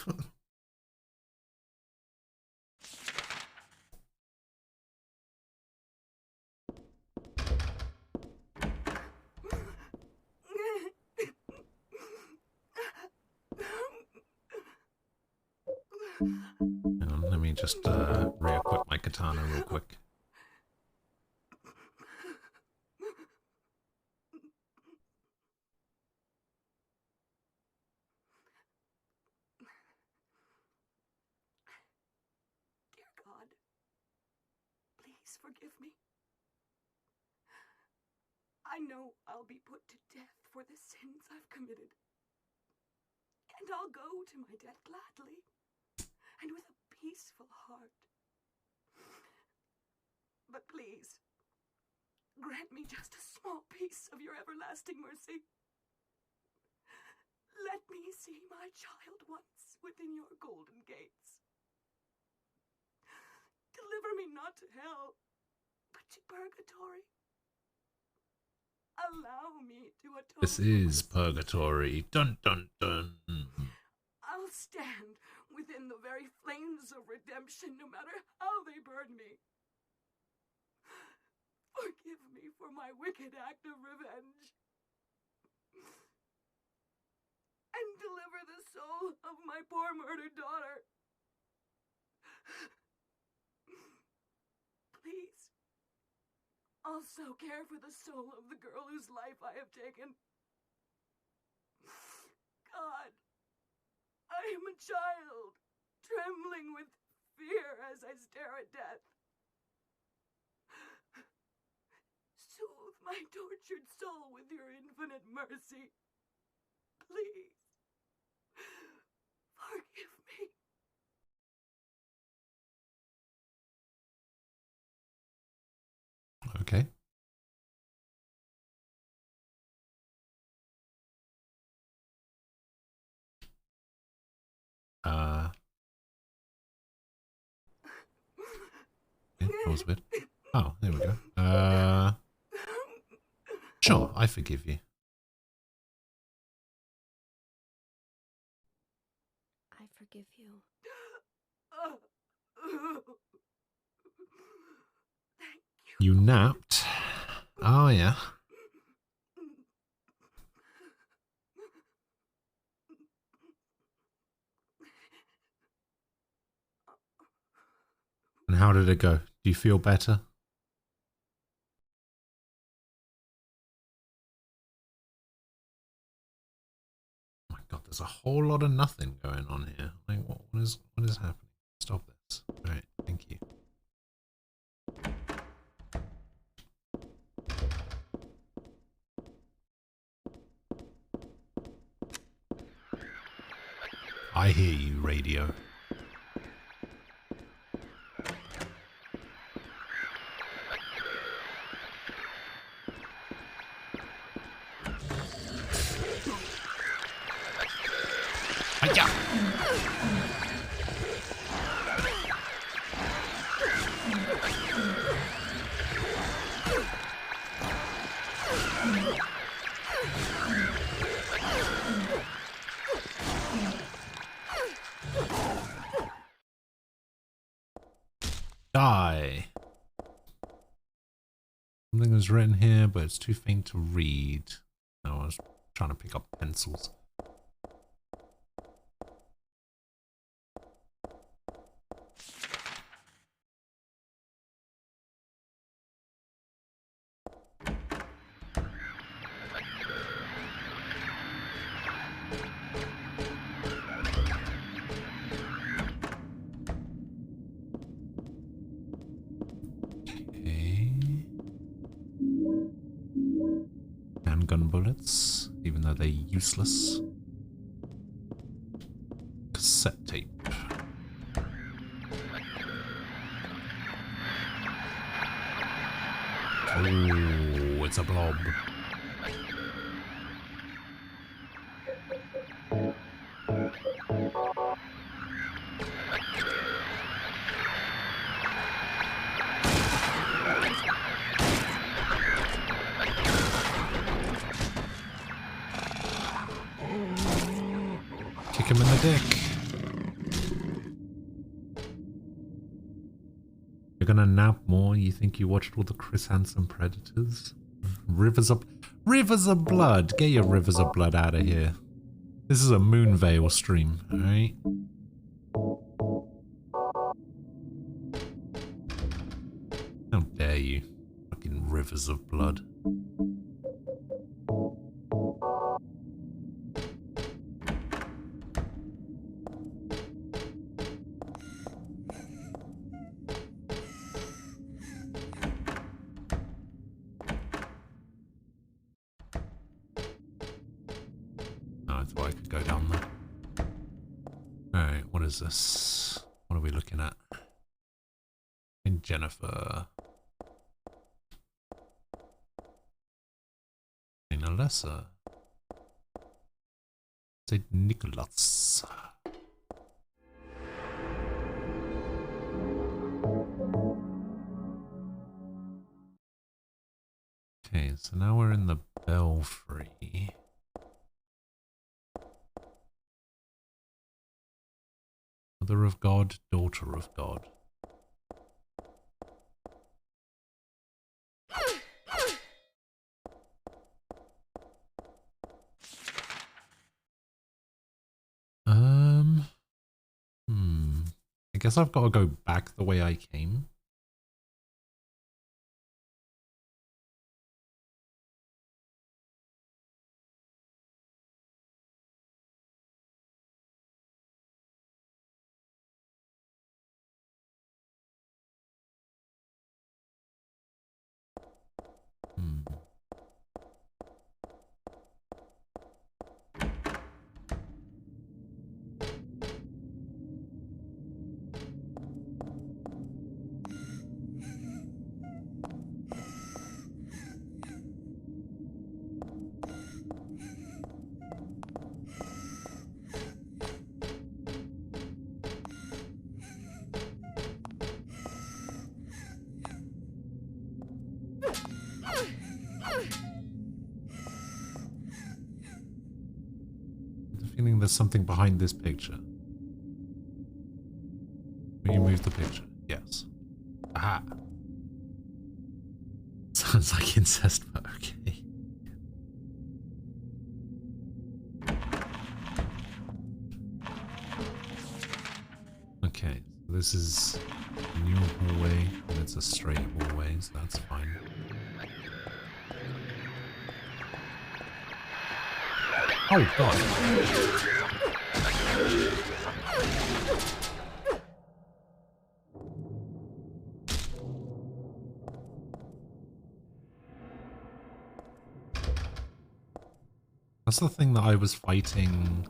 S1: Hang on, let me just re-equip my katana real quick.
S12: Dear God, please forgive me. I know I'll be put to death for the sins I've committed. And I'll go to my death gladly, and with a peaceful heart. But please, grant me just a small piece of your everlasting mercy. Let me see my child once within your golden gates. Deliver me not to hell, but to purgatory. Allow me to atone.
S1: This is purgatory. Dun dun dun.
S12: I'll stand within the very flames of redemption, no matter how they burn me. Forgive me for my wicked act of revenge. And deliver the soul of my poor murdered daughter. Please, also care for the soul of the girl whose life I have taken. God, I am a child, trembling with fear as I stare at death. Soothe my tortured soul with your infinite mercy. Please, forgive me.
S1: Okay. Yeah, that was weird. Oh, there we go. Sure, I forgive you.
S2: I forgive you.
S1: You napped? Oh, yeah. And how did it go? Do you feel better? Oh my god, there's a whole lot of nothing going on here. Like, what is happening? Stop this. Alright, thank you. I hear you, radio. Die. Something was written here, but it's too faint to read. No, I was trying to pick up pencils. Handgun bullets, even though they're useless. Cassette tape. Oh, it's a blob. Kick him in the dick. You're gonna nap more? You think you watched all the Chris Hansen Predators? Rivers of Blood. Get your Rivers of Blood out of here. This is a Moonveil stream, alright? How dare you? Fucking Rivers of Blood. This? What are we looking at? In Jennifer. In Alessa. St. Nicholas. Okay, so now we're in the Belfry. Mother of God, daughter of God. I guess I've got to go back the way I came. There's something behind this picture. Will you move the picture? Yes. Aha. Sounds like incest, but okay. Okay, so this is a new hallway, and it's a straight hallway, so that's fine. Oh god. That's the thing that I was fighting.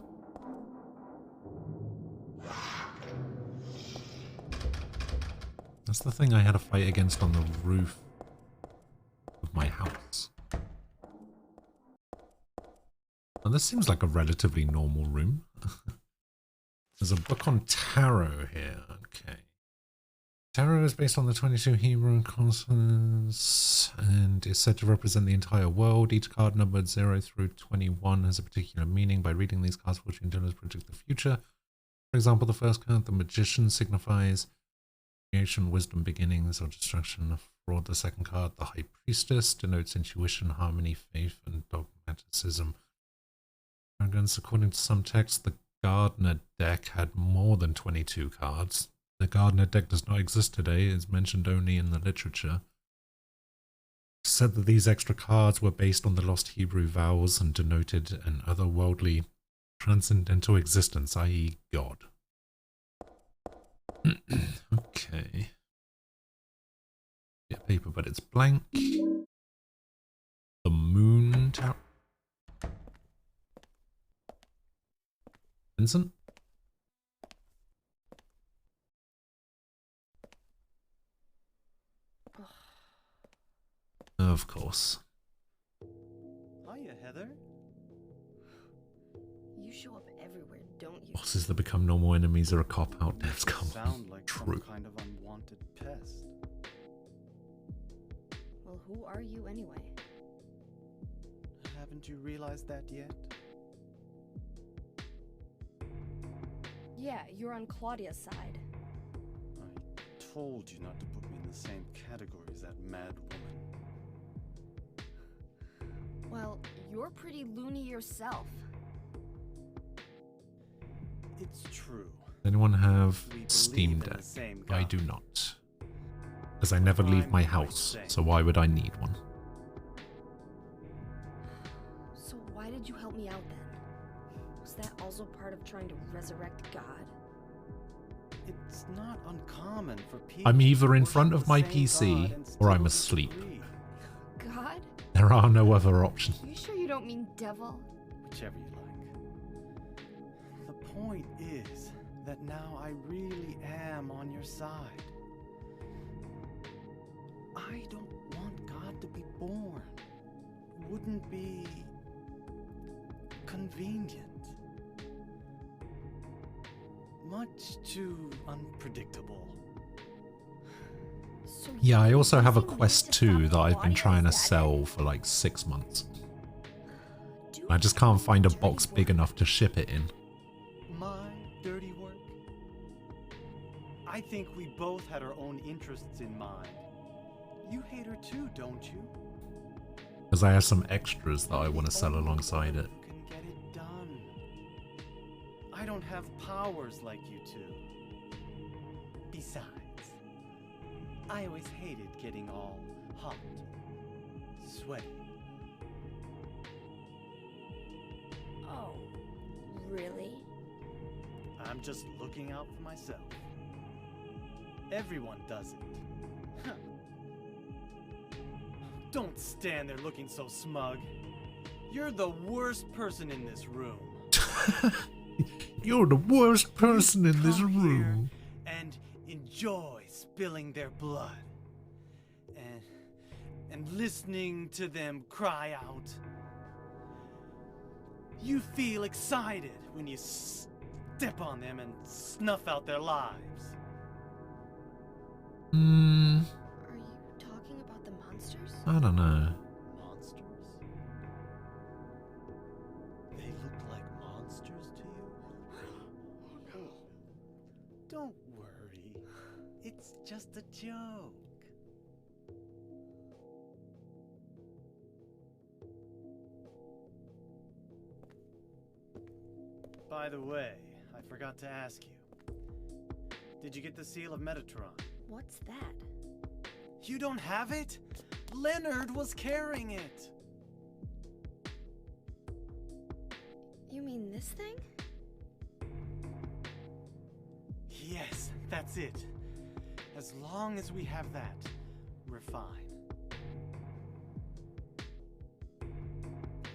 S1: That's the thing I had to fight against on the roof of my house. And this seems like a relatively normal room. There's a book on tarot here. Okay. Tarot is based on the 22 Hebrew consonants and is said to represent the entire world. Each card numbered 0 through 21 has a particular meaning. By reading these cards, fortune tellers predict the future. For example, the first card, the Magician, signifies creation, wisdom, beginnings, or destruction of fraud. The second card, the High Priestess, denotes intuition, harmony, faith, and dogmaticism. According to some texts, the Gardner deck had more than 22 cards. The Gardner deck does not exist today, it is mentioned only in the literature. It's said that these extra cards were based on the lost Hebrew vowels and denoted an otherworldly, transcendental existence, i.e. God. Okay. Yeah, paper, but it's blank. The Moon Tower. Vincent? boss.
S7: Hiya, Heather.
S2: You show up everywhere, don't you?
S1: Bosses that become normal enemies are a cop-out. Devs come on.
S7: Sound like
S1: True.
S7: some kind of unwanted pest.
S2: Well, who are you anyway?
S7: Haven't you realized that yet?
S2: Yeah, you're on Claudia's side.
S7: I told you not to put me in the same category as that mad woman.
S2: Well, you're pretty loony yourself.
S7: It's true.
S1: Does anyone have
S7: We
S1: Steam
S7: believe in the
S1: Deck?
S7: same
S1: I
S7: God.
S1: do not. As I never leave my house, so why would I need one?
S2: So why did you help me out then? Was that also part of trying to resurrect God?
S7: It's not uncommon for people.
S1: I'm either
S7: to
S1: in
S7: worship
S1: front
S7: the
S1: of my
S7: same
S1: PC
S7: God and
S1: or I'm
S7: still
S1: asleep.
S7: disagree.
S2: God?
S1: There are no other options.
S2: You sure you don't mean devil?
S7: Whichever you like. The point is that now I really am on your side. I don't want God to be born. Wouldn't be convenient. Much too unpredictable.
S2: So
S1: Yeah, I also have a
S2: using me
S1: Quest
S2: to
S1: 2
S2: stop
S1: that I've been
S2: Claudia,
S1: trying to
S2: is that
S1: sell
S2: it?
S1: for like 6 months.
S2: Do
S1: I just can't find a
S2: dirty
S1: box big
S2: work.
S1: enough to ship it in.
S7: My dirty work? I think we both had our own interests in mind. You hate her too, don't you?
S1: Because I have some extras that I want to sell alongside it.
S7: You can get it done. I don't have powers like you two. Besides, I always hated getting all hot, sweaty.
S2: Oh, really?
S7: I'm just looking out for myself. Everyone does it. Huh. Don't stand there looking so smug. You're the worst person in this room.
S1: You're the worst person in this
S7: Come
S1: room.
S7: here and enjoy spilling their blood. And listening to them cry out. You feel excited when you step on them and snuff out their lives.
S1: Hmm,
S2: Are you talking about the monsters?
S1: I don't know.
S7: Monsters? They look like monsters to you? Don't worry. It's just a joke. By the way, I forgot to ask you. Did you get the Seal of Metatron?
S2: What's that?
S7: You don't have it? Leonard was carrying it.
S2: You mean this thing?
S7: Yes, that's it. As long as we have that, we're fine.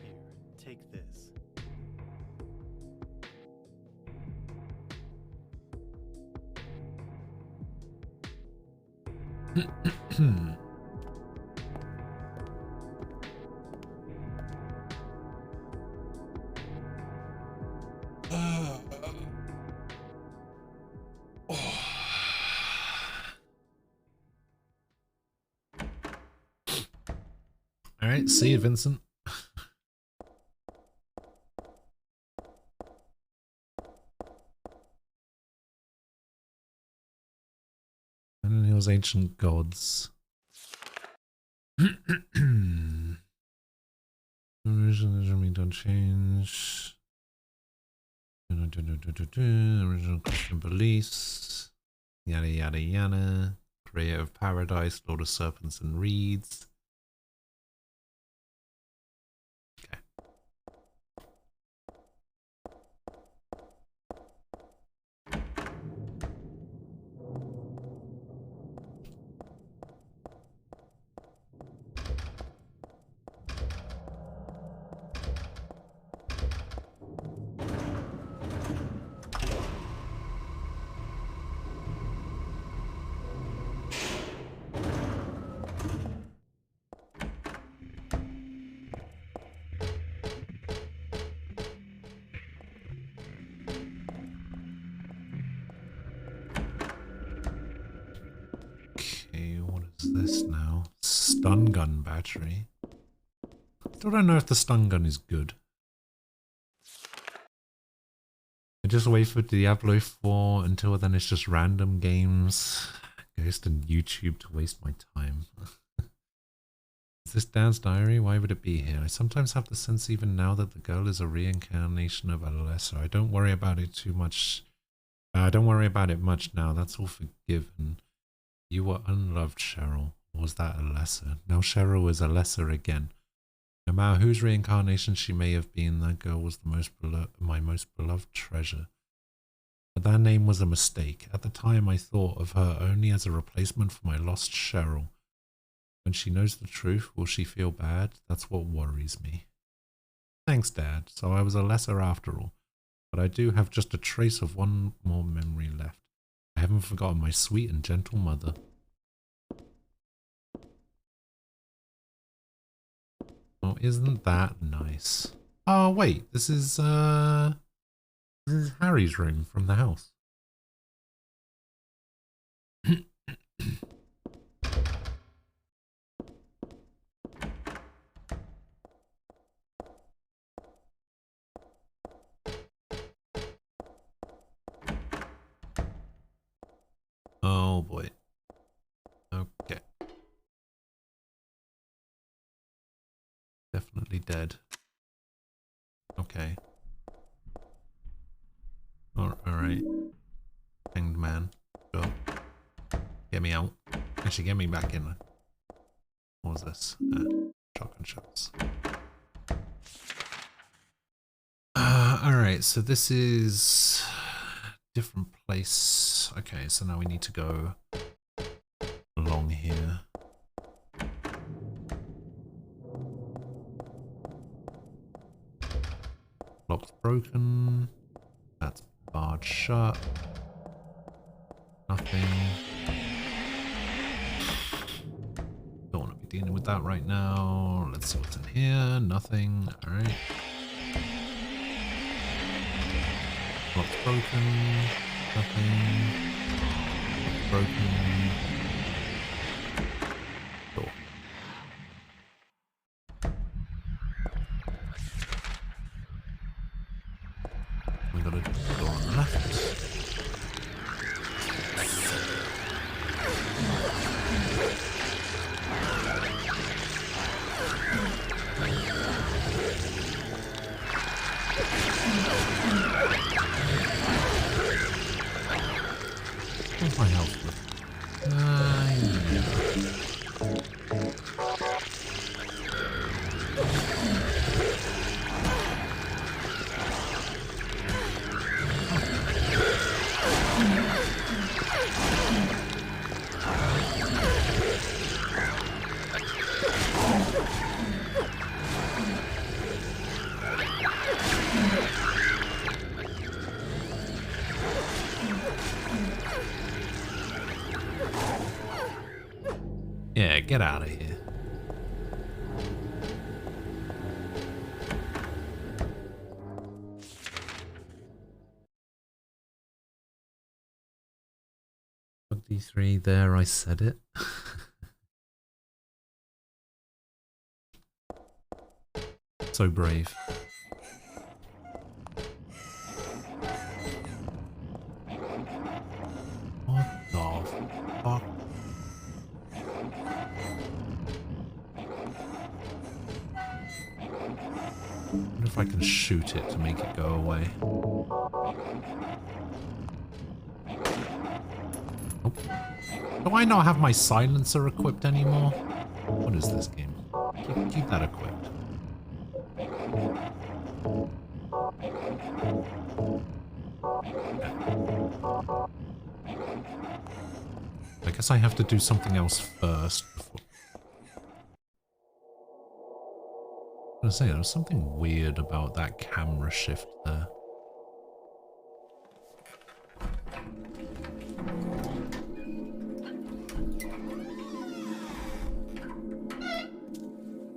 S7: Here, take this.
S1: All right, see you, Vincent. And he was ancient gods. Original don't change. Original Christian beliefs. Yada yada yada. Creator of Paradise, Lord of Serpents and Reeds. Okay. this now? Stun gun battery. Still don't know if the stun gun is good. I just wait for Diablo 4 until then it's just random games. Goes to YouTube to waste my time. Is this Dad's diary? Why would it be here? I sometimes have the sense even now that the girl is a reincarnation of Alessa. I don't worry about it too much. Don't worry about it much now. That's all forgiven. You were unloved, Cheryl. Or was that Alessa? Now Cheryl is Alessa again. No matter whose reincarnation she may have been, that girl was the my most beloved treasure. But that name was a mistake. At the time, I thought of her only as a replacement for my lost Cheryl. When she knows the truth, will she feel bad? That's what worries me. Thanks, Dad. So I was Alessa after all. But I do have just a trace of one more memory left. I haven't forgotten my sweet and gentle mother. Oh, isn't that nice? Oh, wait. This is Harry's room from the house. Oh boy. Okay. Definitely dead. Okay. Alright. Hanged man. Go. Get me out. Actually, get me back in. What was this? Shotgun shells. Alright, so this is different place. Okay, so now we need to go along here. Lock's broken. That's barred shut. Nothing. Don't want to be dealing with that right now. Let's see what's in here. Nothing. Alright. Lock's broken. Nothing. Lock's broken. Door. We got a door on the left. What's my health with? Yeah, get out of here. D3 there, I said it. So brave. What the fuck? I wonder if I can shoot it to make it go away. Oh. Do I not have my silencer equipped anymore? What is this game? Keep that equipped. I guess I have to do something else first before. I was gonna say, there was something weird about that camera shift there.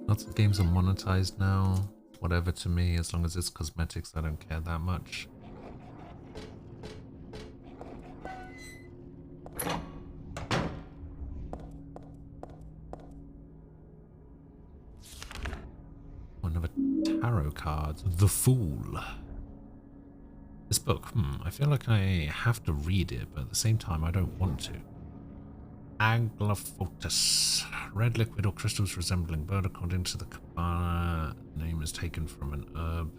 S1: Lots of games are monetized now. Whatever to me, as long as it's cosmetics, I don't care that much. tarot cards. The Fool. This book, I feel like I have to read it, but at the same time I don't want to. Aglaophotis. Red liquid or crystals resembling bird according to the Kabbalah. Name is taken from an herb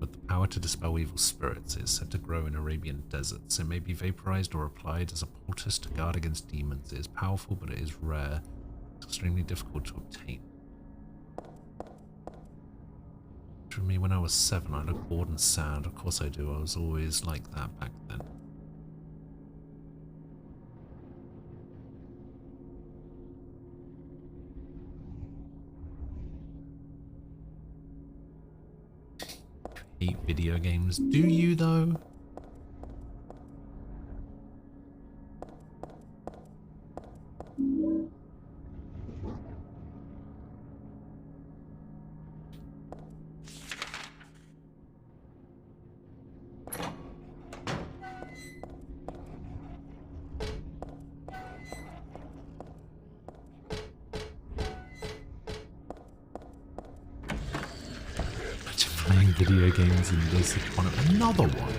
S1: with the power to dispel evil spirits. It is said to grow in Arabian deserts. It may be vaporized or applied as a poultice to guard against demons. It is powerful, but it is rare. It's extremely difficult to obtain. For me, when I was 7, I looked bored and sad. Of course I do. I was always like that back then. Hate video games. Do you though? Video games and this one, another one.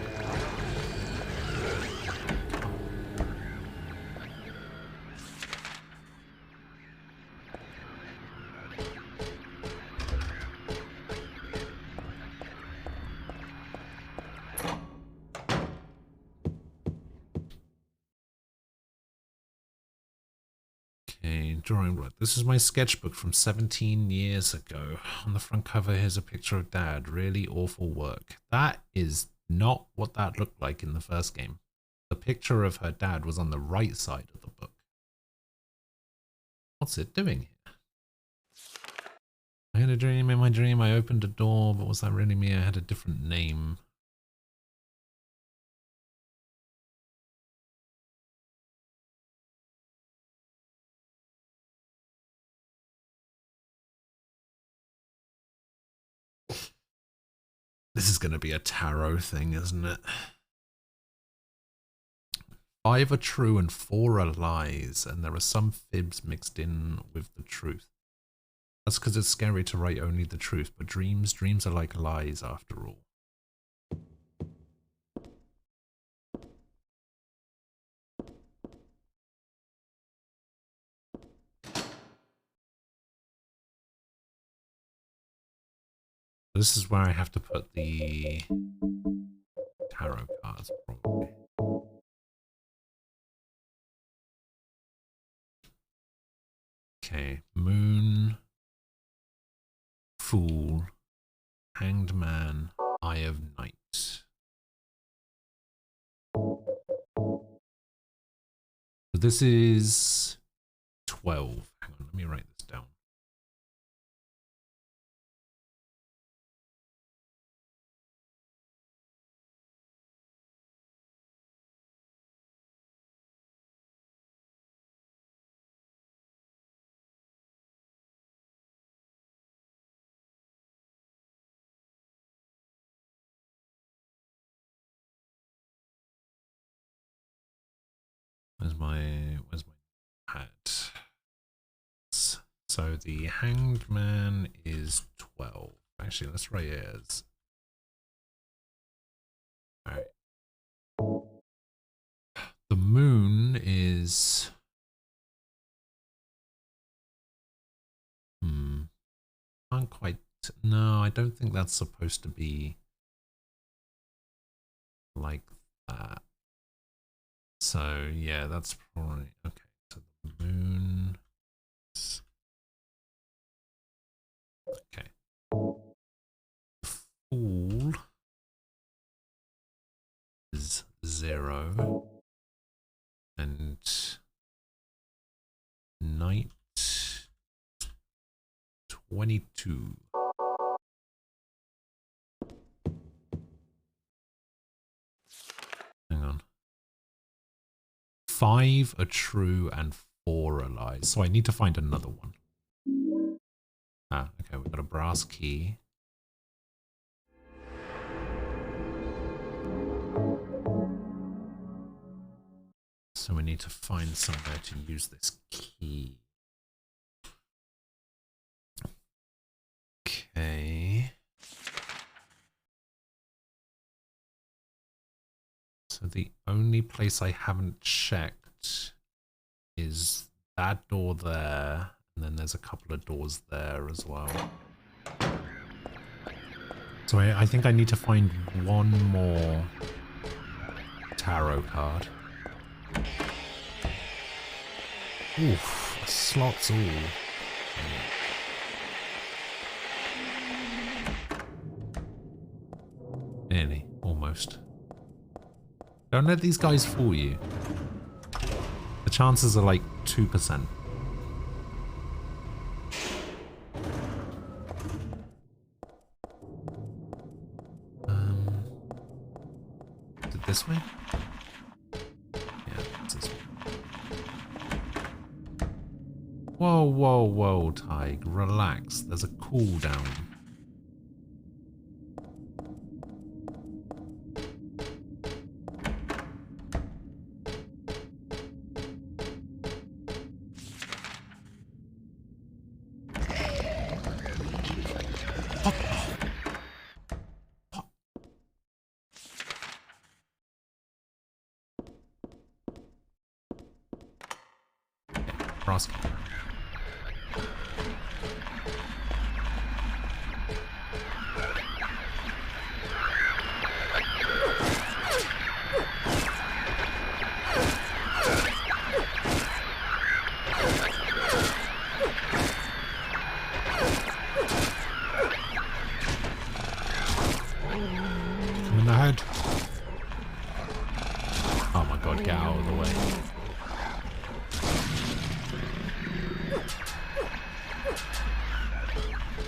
S1: Okay, drawing blood. This is my sketchbook from 17 years ago. On the front cover, here's a picture of Dad. Really awful work. That is not what that looked like in the first game. The picture of her dad was on the right side of the book. What's it doing here? I had a dream. In my dream, I opened a door, but was that really me? I had a different name. This is going to be a tarot thing, isn't it? 5 are true and 4 are lies, and there are some fibs mixed in with the truth. That's because it's scary to write only the truth, but dreams are like lies after all. This is where I have to put the tarot cards, probably. Okay, Moon, Fool, Hanged Man, Eye of Night. So this is 12. Hang on, let me write this down. Where's my hat? So the Hanged Man is 12. Actually, let's write it as. Alright. The Moon is. Can't quite. No, I don't think that's supposed to be like that. So yeah, that's probably okay. So the Moon. Okay. The Fool is 0, and Night 22. Hang on. 5 are true and 4 are lies. So I need to find another one. Ah, okay, we've got a brass key. So we need to find somewhere to use this key. Okay. So the only place I haven't checked is that door there, and then there's a couple of doors there as well. So I think I need to find one more tarot card. Oof, slots all. Nearly, almost. Don't let these guys fool you. The chances are like 2%. Is it this way? Yeah, it's this way. Whoa, whoa, whoa, Tig. Relax. There's a cooldown. Cross. I'm in the head. Oh my god, get out of the way.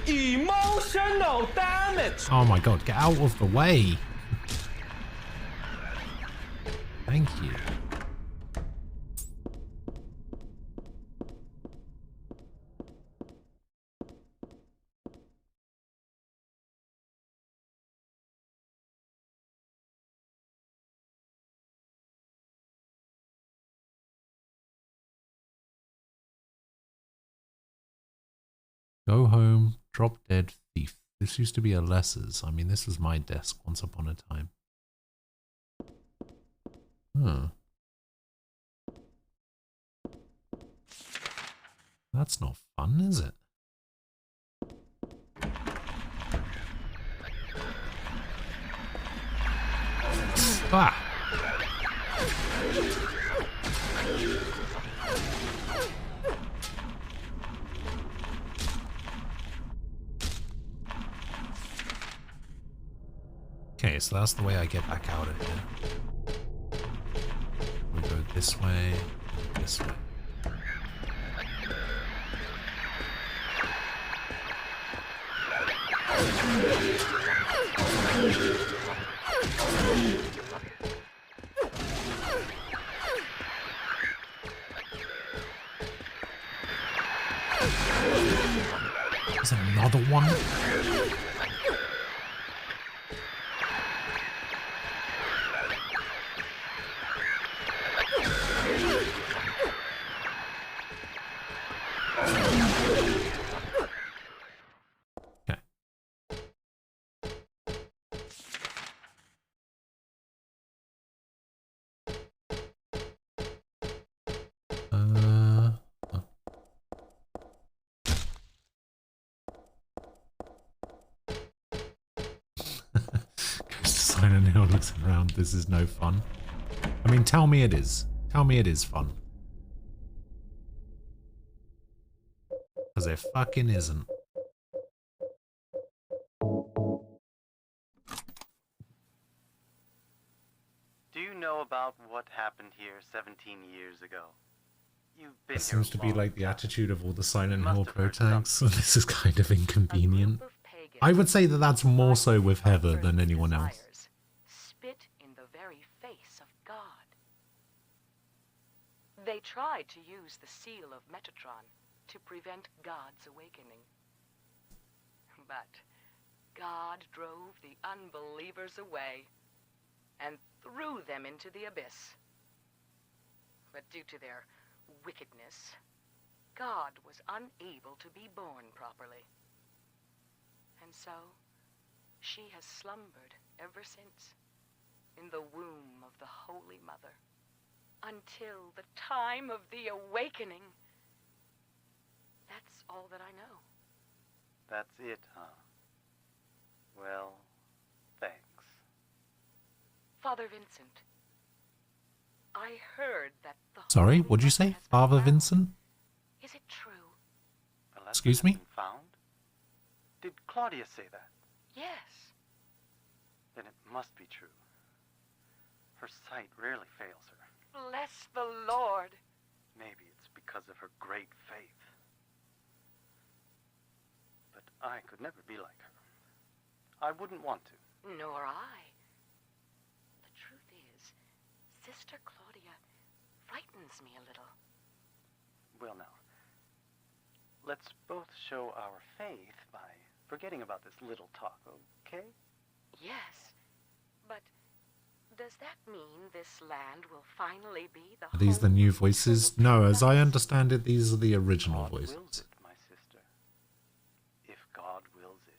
S13: Emotional damage!
S1: Oh my god, get out of the way! Thank you. Go home, drop dead thief. This used to be a Lesser's. I mean, this was my desk once upon a time. Huh. That's not fun, is it? Ah! Okay, so that's the way I get back out of here. We go this way, this way. There's another one. Silent Hill looks around. This is no fun. I mean, tell me it is. Tell me it is fun. Because it fucking isn't.
S6: Do you know about what happened here 17 years ago? You've been
S1: That seems to be
S6: long.
S1: like the attitude of all the Silent Hill pro tags, so this is kind of inconvenient. I would say that that's more so with Heather than anyone else.
S14: Spit in the very face of God. They tried to use the seal of Metatron to prevent God's awakening. But God drove the unbelievers away and threw them into the abyss. But due to their wickedness, God was unable to be born properly. And so, she has slumbered ever since, in the womb of the Holy Mother. Until the time of the awakening. That's all that I know.
S7: That's it, huh? Well, thanks.
S14: Father Vincent, I heard that the
S1: Sorry,
S14: Holy
S1: what'd you
S14: Mother
S1: say?
S14: has been
S1: Father
S14: found.
S1: Vincent?
S14: Is it true?
S1: Excuse me?
S7: Found? Did Claudia say that?
S14: Yes.
S7: Then it must be true. Her sight rarely fails her.
S14: Bless the Lord.
S7: Maybe it's because of her great faith. But I could never be like her. I wouldn't want to.
S14: Nor I. The truth is, Sister Claudia frightens me a little.
S7: Well now, let's both show our faith by forgetting about this little talk, okay?
S14: Yes, but does that mean this land will finally be the
S1: Are these the
S14: home
S1: new
S14: of
S1: voices?
S14: eternal
S1: No, as I
S14: paradise?
S1: understand it, these are the original
S7: God wills
S1: voices.
S7: it, my sister. If God wills it.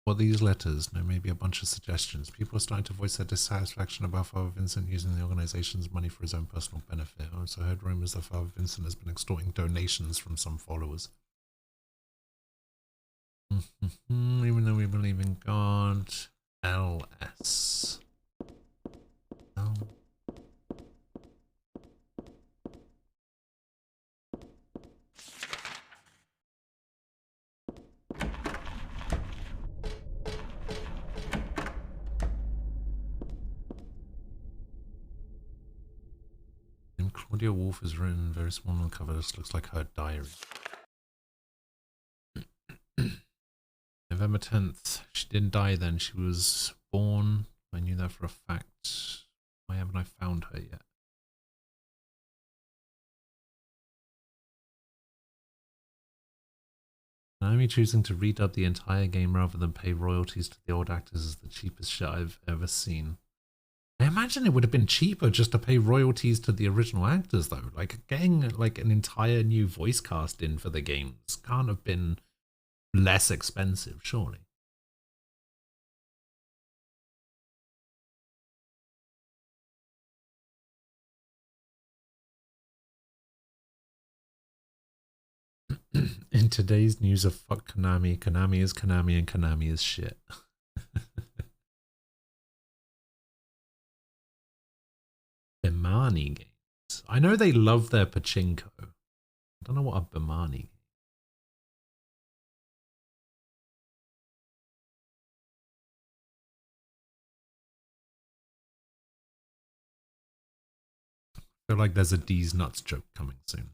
S1: What are these letters? No, maybe a bunch of suggestions. People are starting to voice their dissatisfaction about Father Vincent using the organization's money for his own personal benefit. I also heard rumors that Father Vincent has been extorting donations from some followers. Even though we believe in God. LS. L. And Claudia Wolf is written very small on the cover. This looks like her diary. November 10th. She didn't die then. She was born. I knew that for a fact. Why haven't I found her yet? Naomi choosing to redub the entire game rather than pay royalties to the old actors is the cheapest shit I've ever seen. I imagine it would have been cheaper just to pay royalties to the original actors though. Like getting like an entire new voice cast in for the games can't have been less expensive, surely. In today's news of fuck Konami, Konami is Konami and Konami is shit. Bimani games. I know they love their pachinko. I don't know what a Bimani game. I feel like there's a D's Nuts joke coming soon.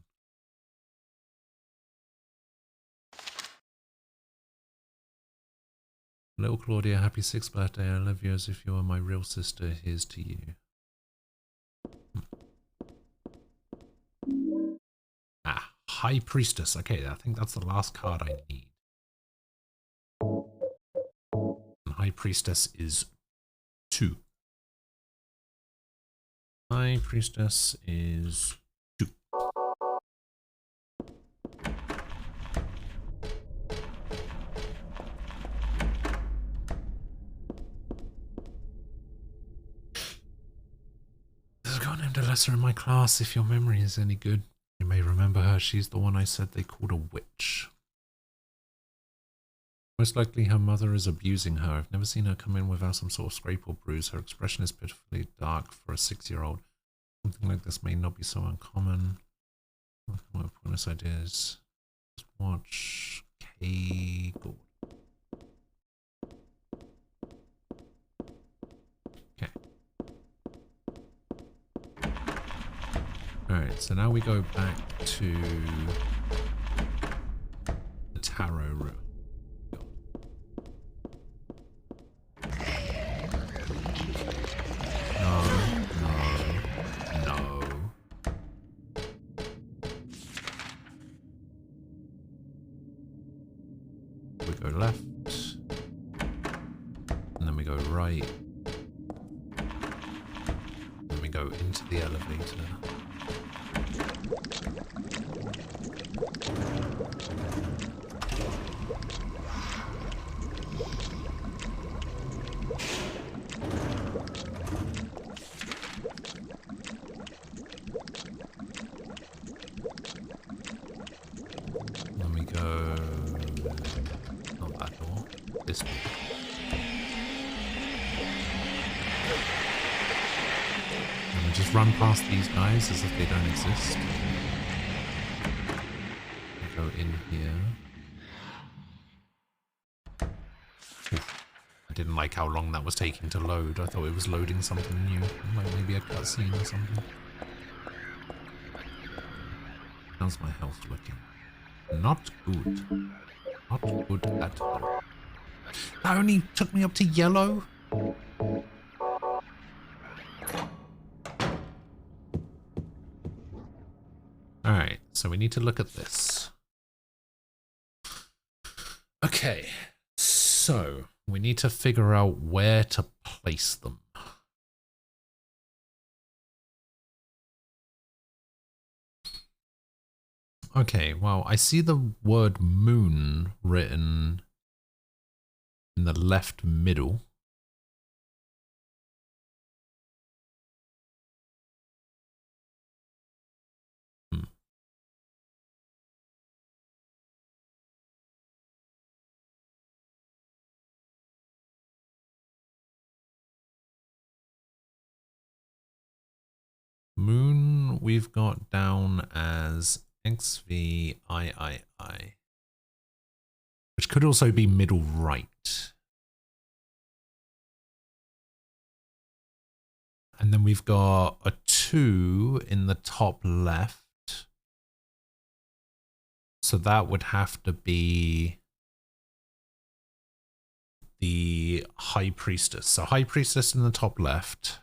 S1: Little Claudia, happy 6th birthday. I love you as if you were my real sister. Here's to you. Ah, High Priestess. Okay, I think that's the last card I need. And High Priestess is 2. High Priestess is 2. There's a girl named Alessa in my class. If your memory is any good, you may remember her. She's the one I said they called a witch. Most likely her mother is abusing her. I've never seen her come in without some sort of scrape or bruise. Her expression is pitifully dark for a 6-year-old. Something like this may not be so uncommon. Come up with bonus ideas. Let's watch K. Gordon. Okay. Alright, so now we go back to the tarot room. No. We go left, and then we go right, and then we go into the elevator. this bit. And we just run past these guys as if they don't exist. Go in here. Oof. I didn't like how long that was taking to load. I thought it was loading something new, like maybe a cutscene or something. How's my health looking? Not good. Not good at all. That only took me up to yellow? Alright, so we need to look at this. Okay, so we need to figure out where to place them. Okay, well, I see the word moon written in the left middle. Moon we've got down as XVIII, which could also be middle right. And then we've got a 2 in the top left. So that would have to be the High Priestess. So High Priestess in the top left.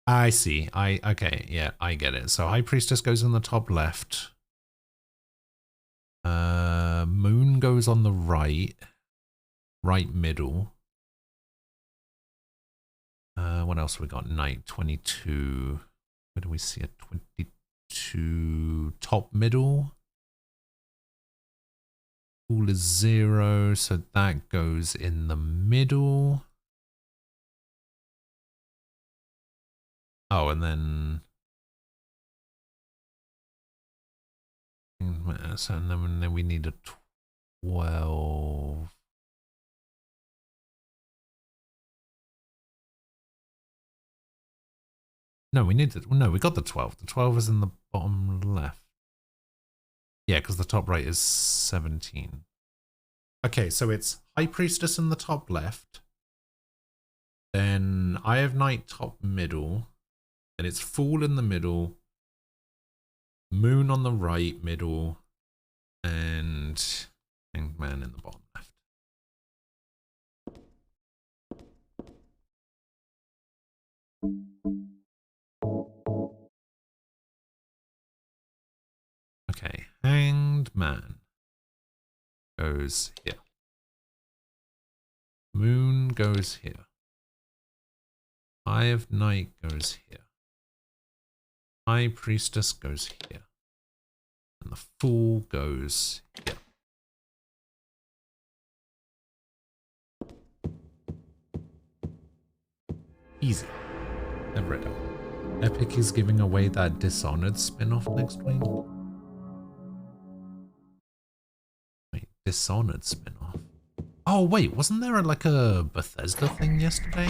S1: I see. Okay, yeah, I get it. So High Priestess goes in the top left. Moon goes on the right middle. What else we got? Knight 22. Where do we see it? 22 top middle. Fool is 0, so that goes in the middle. Oh, and then so then we need a 12. No, we need it. No, we got the 12. The 12 is in the bottom left. Yeah, because the top right is 17. Okay, so it's High Priestess in the top left. Then Eye of Night top middle. And it's Fool in the middle, Moon on the right middle, and Hanged Man in the bottom left. Okay, Hanged Man goes here. Moon goes here. Eye of Night goes here. High Priestess goes here. And the Fool goes here. Easy. I've read it. Epic is giving away that Dishonored spin-off next week. Wait, Dishonored spin-off? Oh wait, wasn't there like a Bethesda thing yesterday?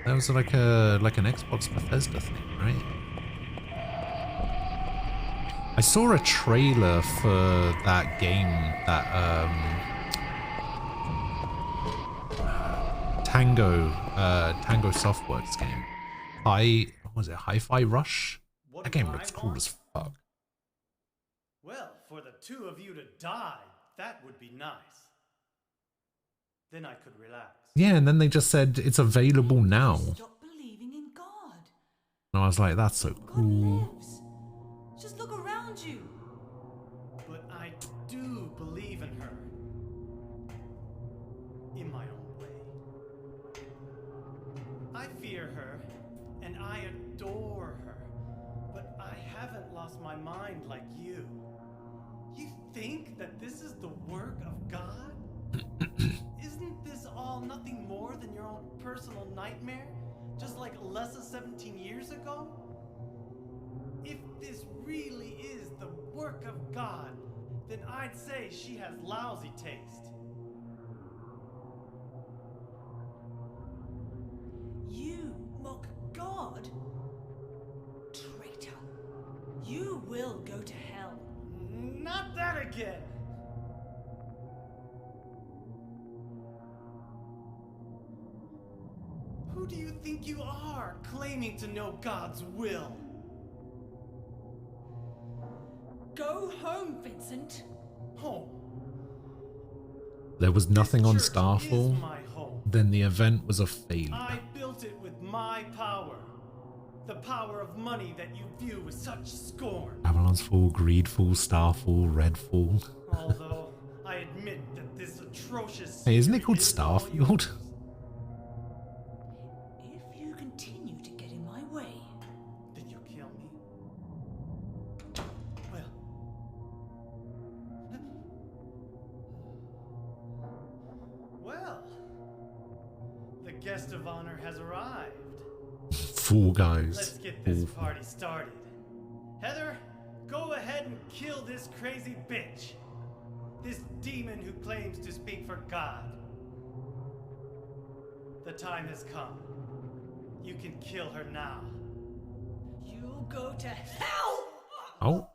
S1: That was like an Xbox Bethesda thing, right? I saw a trailer for that game, that Tango Softworks game. Was it Hi-Fi Rush? That game looks cool as fuck.
S7: Well, for the two of you to die, that would be nice. Then I could relax.
S1: Yeah, and then they just said it's available now.
S4: Stop believing in God.
S1: And I was like, that's so cool.
S4: God lives. Just look around you.
S7: But I do believe in her. In my own way. I fear her, and I adore her. But I haven't lost my mind like you. You think that this is the work of God? Isn't this all nothing more than your own personal nightmare? Just like Alessa 17 years ago? If this really is the work work of God, then I'd say she has lousy taste.
S4: You mock God? Traitor. You will go to hell.
S7: Not that again! Who do you think you are, claiming to know God's will?
S4: Go home, Vincent.
S7: Home.
S1: There was nothing on
S7: This church
S1: Starfall,
S7: is my home.
S1: then the event was a failure.
S7: I built it with my power. The power of money that you view with such scorn.
S1: Avalon's Fall, Greedfall, Starfall, Redfall.
S7: Although I admit that this atrocious
S1: Hey, isn't it called
S7: is all
S1: Starfield?
S4: If you continue to get in my way,
S7: Did you kill me? Well. Well. The guest of honor has arrived.
S1: Fool guys.
S7: Let's get this
S1: Awful.
S7: party started. Heather, go ahead and kill this crazy bitch. This demon who claims to speak for God. The time has come. You can kill her now.
S4: you'll go to hell!
S1: Oh.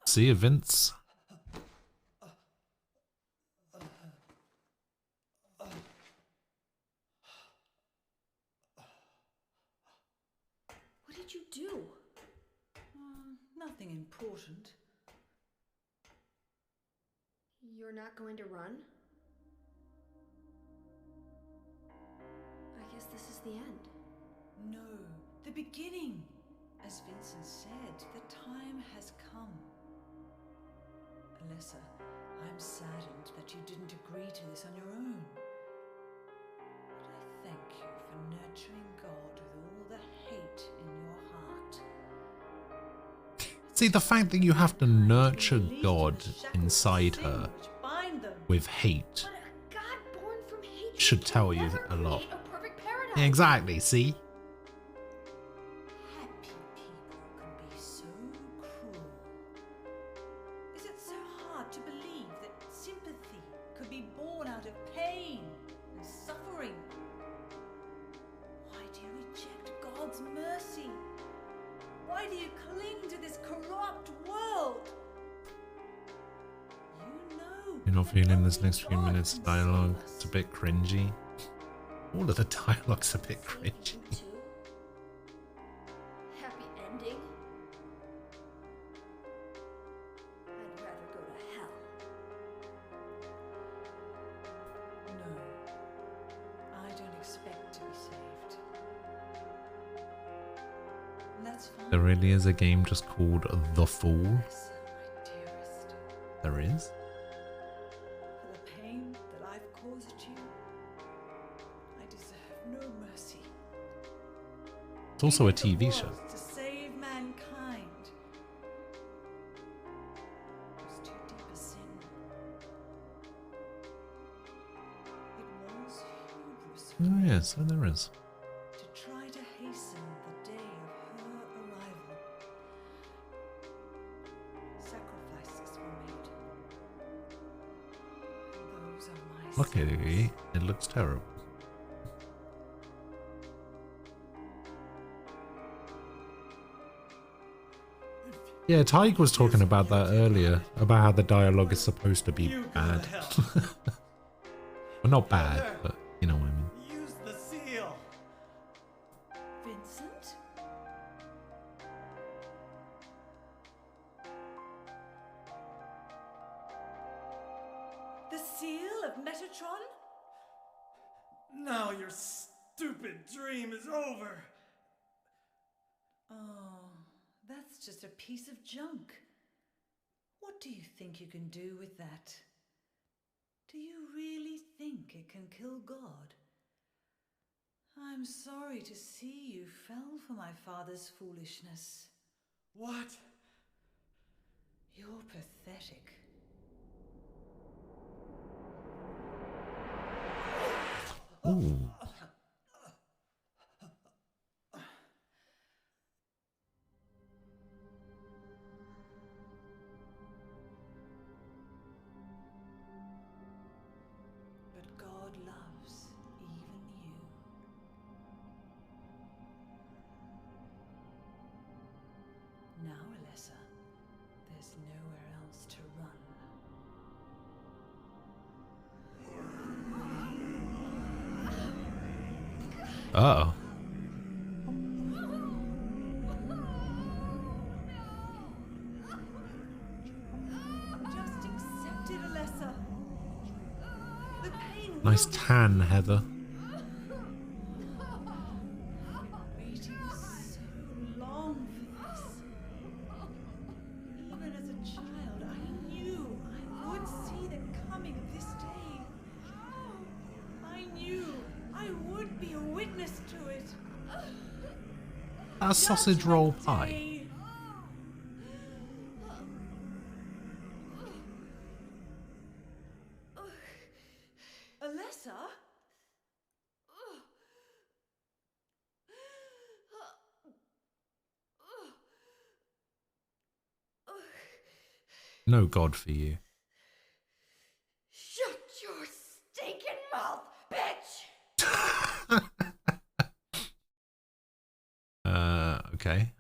S1: See you, Vince.
S2: What did you do?
S4: Nothing important.
S2: You're not going to run? I guess this is the end.
S4: No, the beginning. As Vincent said, the time has come. Alessa, I'm saddened that you didn't agree to this on your own. But I thank you for nurturing God with all the hate in your heart.
S1: See, the fact that you have to nurture God inside her
S4: Bind them.
S1: with hate
S2: But a God born from hatred
S1: should tell
S2: can
S1: you
S2: never
S1: a lot.
S2: create a perfect paradise.
S1: Yeah, exactly, see?
S4: Happy people can be so cruel. Is it so hard to believe that sympathy could be born out of pain and suffering? Why do you reject God's mercy? Why do you cling to this corrupt world? You know.
S1: You're not
S4: that
S1: feeling this
S4: only
S1: next few
S4: God
S1: minutes
S4: can
S1: dialogue?
S4: save us.
S1: It's a bit cringy. All of the dialogue's a bit cringy.
S2: You too? Happy ending? I'd rather go to hell.
S4: No, I don't expect to be saved. And that's fine.
S1: There really is a game just called The Fall?
S4: Alessa, my dearest,
S1: There is?
S4: for the pain that I've caused you, I deserve no mercy.
S1: It's also a
S4: Even if it
S1: TV
S4: was
S1: show.
S4: to save mankind. It was too deep a sin. It was hubris for
S1: Oh
S4: me
S1: yeah, so there is.
S4: to try to hasten the day of her arrival. Sacrifices were made. And those are my
S1: Luckily,
S4: sins.
S1: it looks terrible. Yeah, Tyke was talking about that earlier, about how the dialogue is supposed to be
S7: You go
S1: bad.
S7: to hell.
S1: Well, not bad, but you know what I mean.
S7: Use the seal.
S4: Vincent? The seal of Metatron?
S7: Now your stupid dream is over.
S4: Oh, that's just a piece of junk. What do you think you can do with that? Do you really think it can kill God? I'm sorry to see you fell for my father's foolishness.
S7: What?
S4: You're pathetic.
S1: Ooh.
S4: Now, Alessa, there's nowhere else to run.
S1: Uh-oh.
S4: Just accept it, Alessa. The pain will
S1: Nice tan, Heather.
S4: waiting so long for this. Even as a child, I knew I would see the coming of this day. I knew I would be a witness to it.
S1: A sausage roll pie.
S4: Day. Alessa?
S1: No God for you.
S2: Shut your stinking mouth, bitch!
S1: Okay.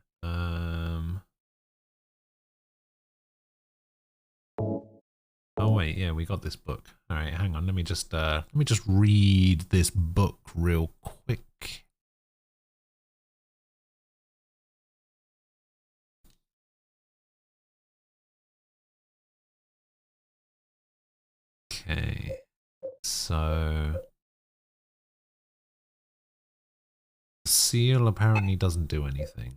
S1: Oh wait, yeah, we got this book. All right, hang on. Let me just read this book real quick. Okay. So seal apparently doesn't do anything.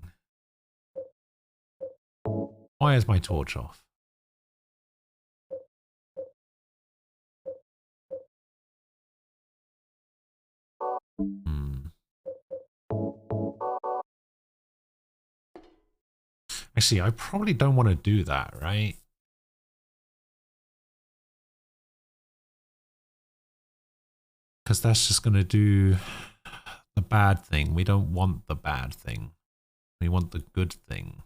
S1: Why is my torch off? Actually, I probably don't want to do that, right? Because that's just going to do the bad thing. We don't want the bad thing. We want the good thing.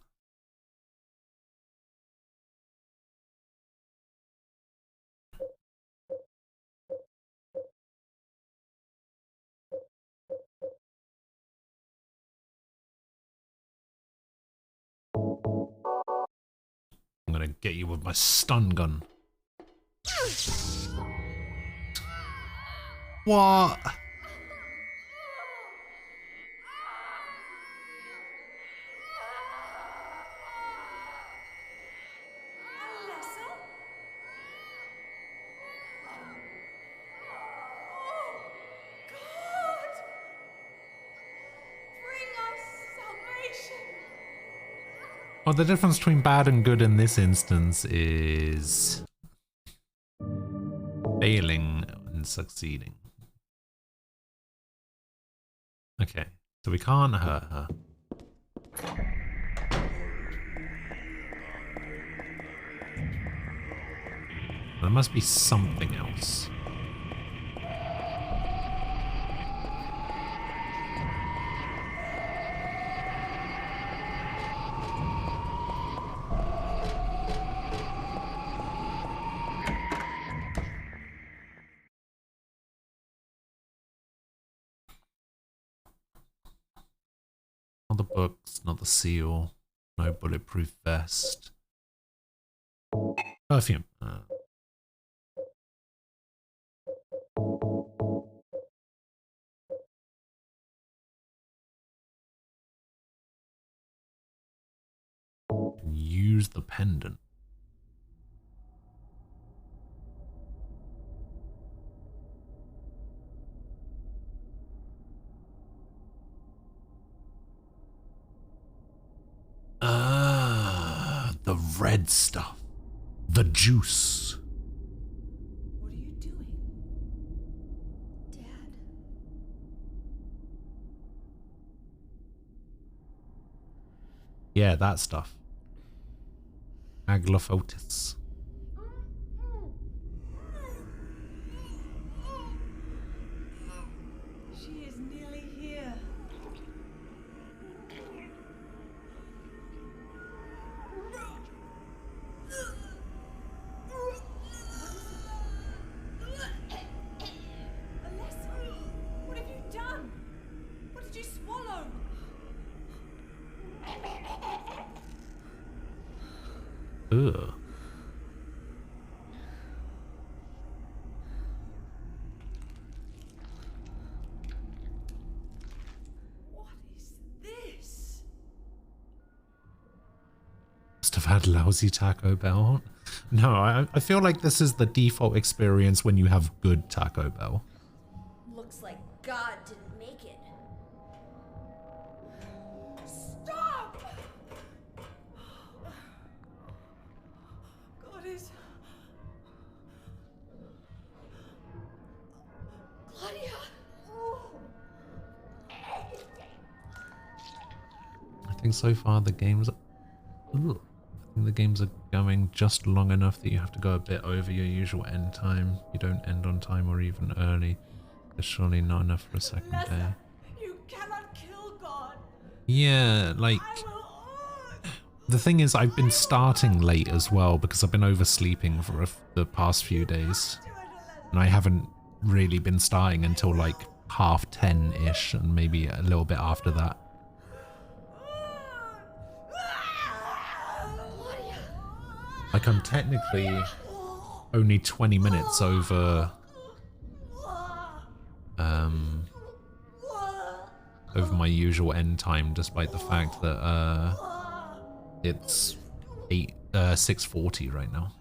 S1: I'm going to get you with my stun gun. What? Well, the difference between bad and good in this instance is failing and succeeding. Okay, so we can't hurt her. There must be something else. Not the books, not the seal, no bulletproof vest. Perfume. Use the pendant. The red stuff. The juice.
S4: What are you doing?
S2: Dad.
S1: Yeah, that stuff. Aglaophotis.
S4: She is nearly here. Alessa, what have you done? What did you swallow?
S1: Ugh.
S4: This?
S1: Must have had lousy Taco Bell. No, I feel like this is the default experience when you have good Taco Bell.
S2: Looks like God didn't make it.
S4: Stop! God is...
S2: Claudia!
S1: I think so far the games... Ooh. I think the games are going just long enough that you have to go a bit over your usual end time. You don't end on time or even early. There's surely not enough for a second day.
S4: You cannot kill God.
S1: Yeah, like... The thing is, I've been starting late as well because I've been oversleeping for the past few days. And I haven't really been starting until like 10:30-ish and maybe a little bit after that. Like, I'm technically only 20 minutes over my usual end time, despite the fact that it's 6:40 right now.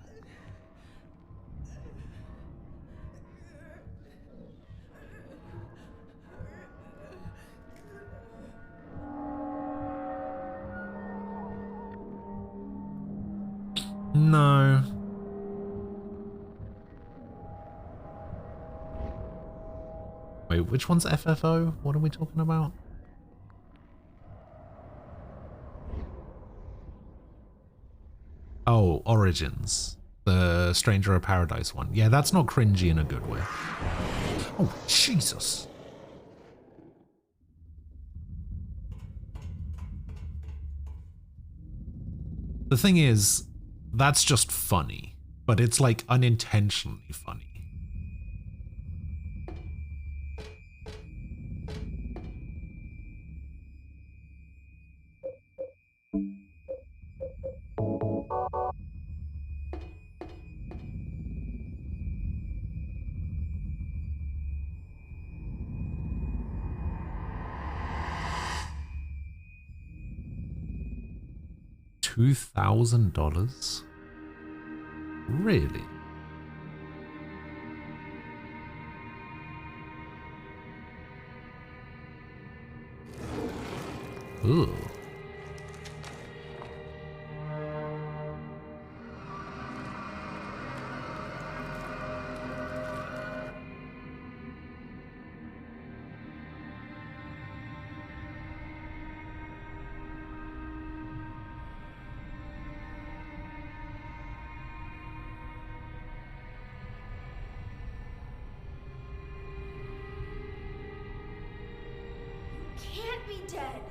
S1: No. Wait, which one's FFO? What are we talking about? Oh, Origins. The Stranger of Paradise one. Yeah, that's not cringy in a good way. Oh, Jesus. The thing is, that's just funny, but it's like unintentionally funny. $2,000? Really? Ooh.
S2: Can't be dead.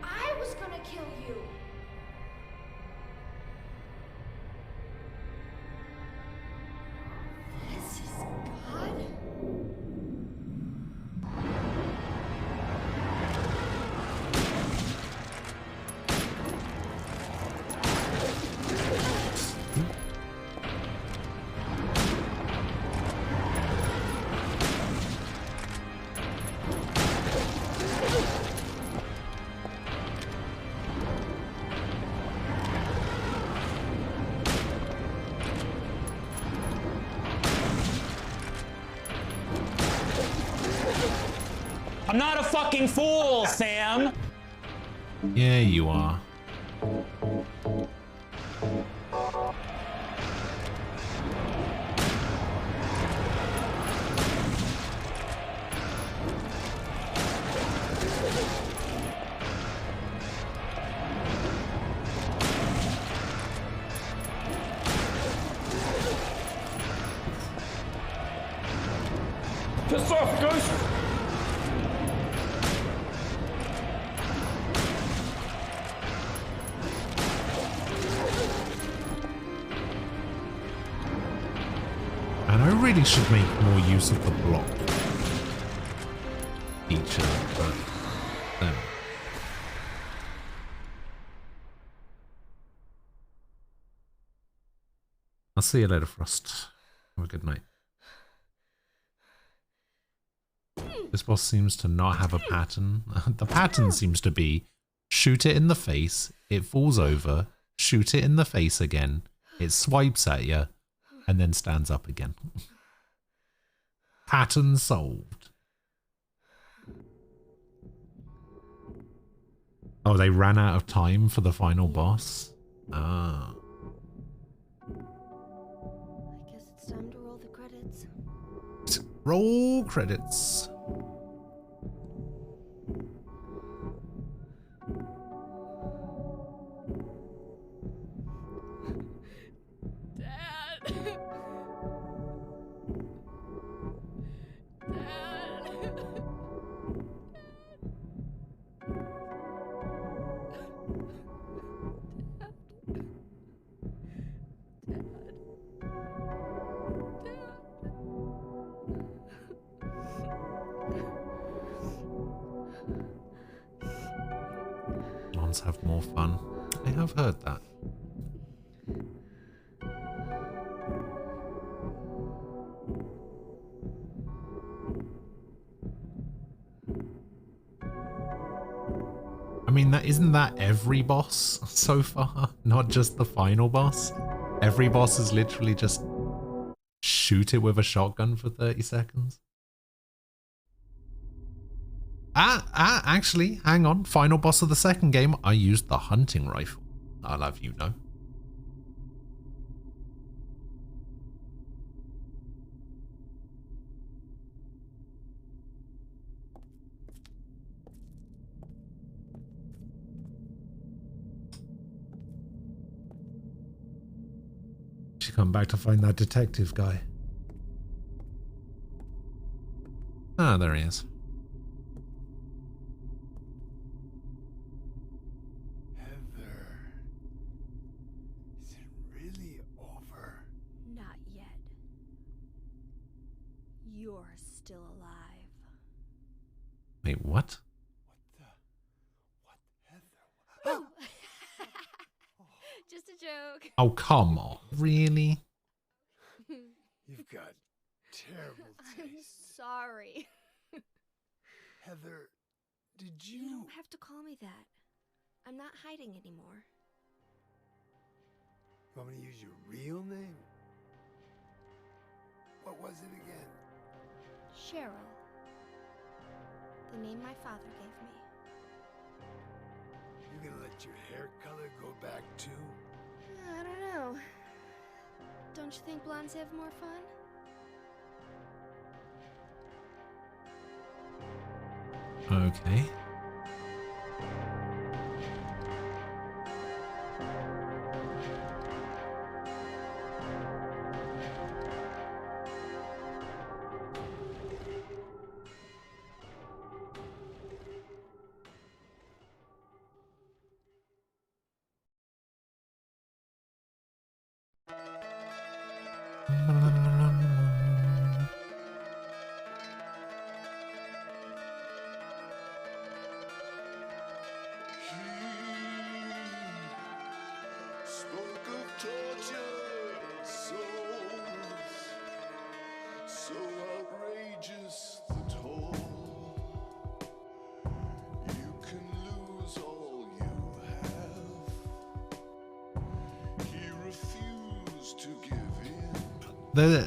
S2: I was gonna kill you. This is God?
S13: I'm not a fucking fool, Sam!
S1: Yeah, you are.
S13: Piss off, Ghost!
S1: And I really should make more use of the block feature, but then. I'll see you later, Frost. Have a good night. This boss seems to not have a pattern. The pattern seems to be shoot it in the face, it falls over, shoot it in the face again, it swipes at you, and then stands up again. Pattern solved. Oh, they ran out of time for the final boss? Ah.
S2: I guess it's time to roll the credits.
S1: Roll credits. Blondes have more fun. I have heard that. I mean, isn't that every boss so far? Not just the final boss? Every boss is literally just shoot it with a shotgun for 30 seconds. Actually, hang on. Final boss of the second game, I used the hunting rifle. I'll have you know. She come back to find that detective guy. Ah, there he is. Wait, what?
S2: Oh. Just a joke.
S1: Oh, come on. Really?
S3: You've got terrible taste.
S2: I'm sorry.
S3: Heather, did you...
S2: You don't have to call me that. I'm not hiding anymore.
S3: You want me to use your real name? What was it again?
S2: Cheryl. The name my father gave me.
S3: You gonna let your hair color go back too?
S2: I don't know. Don't you think blondes have more fun?
S1: Okay.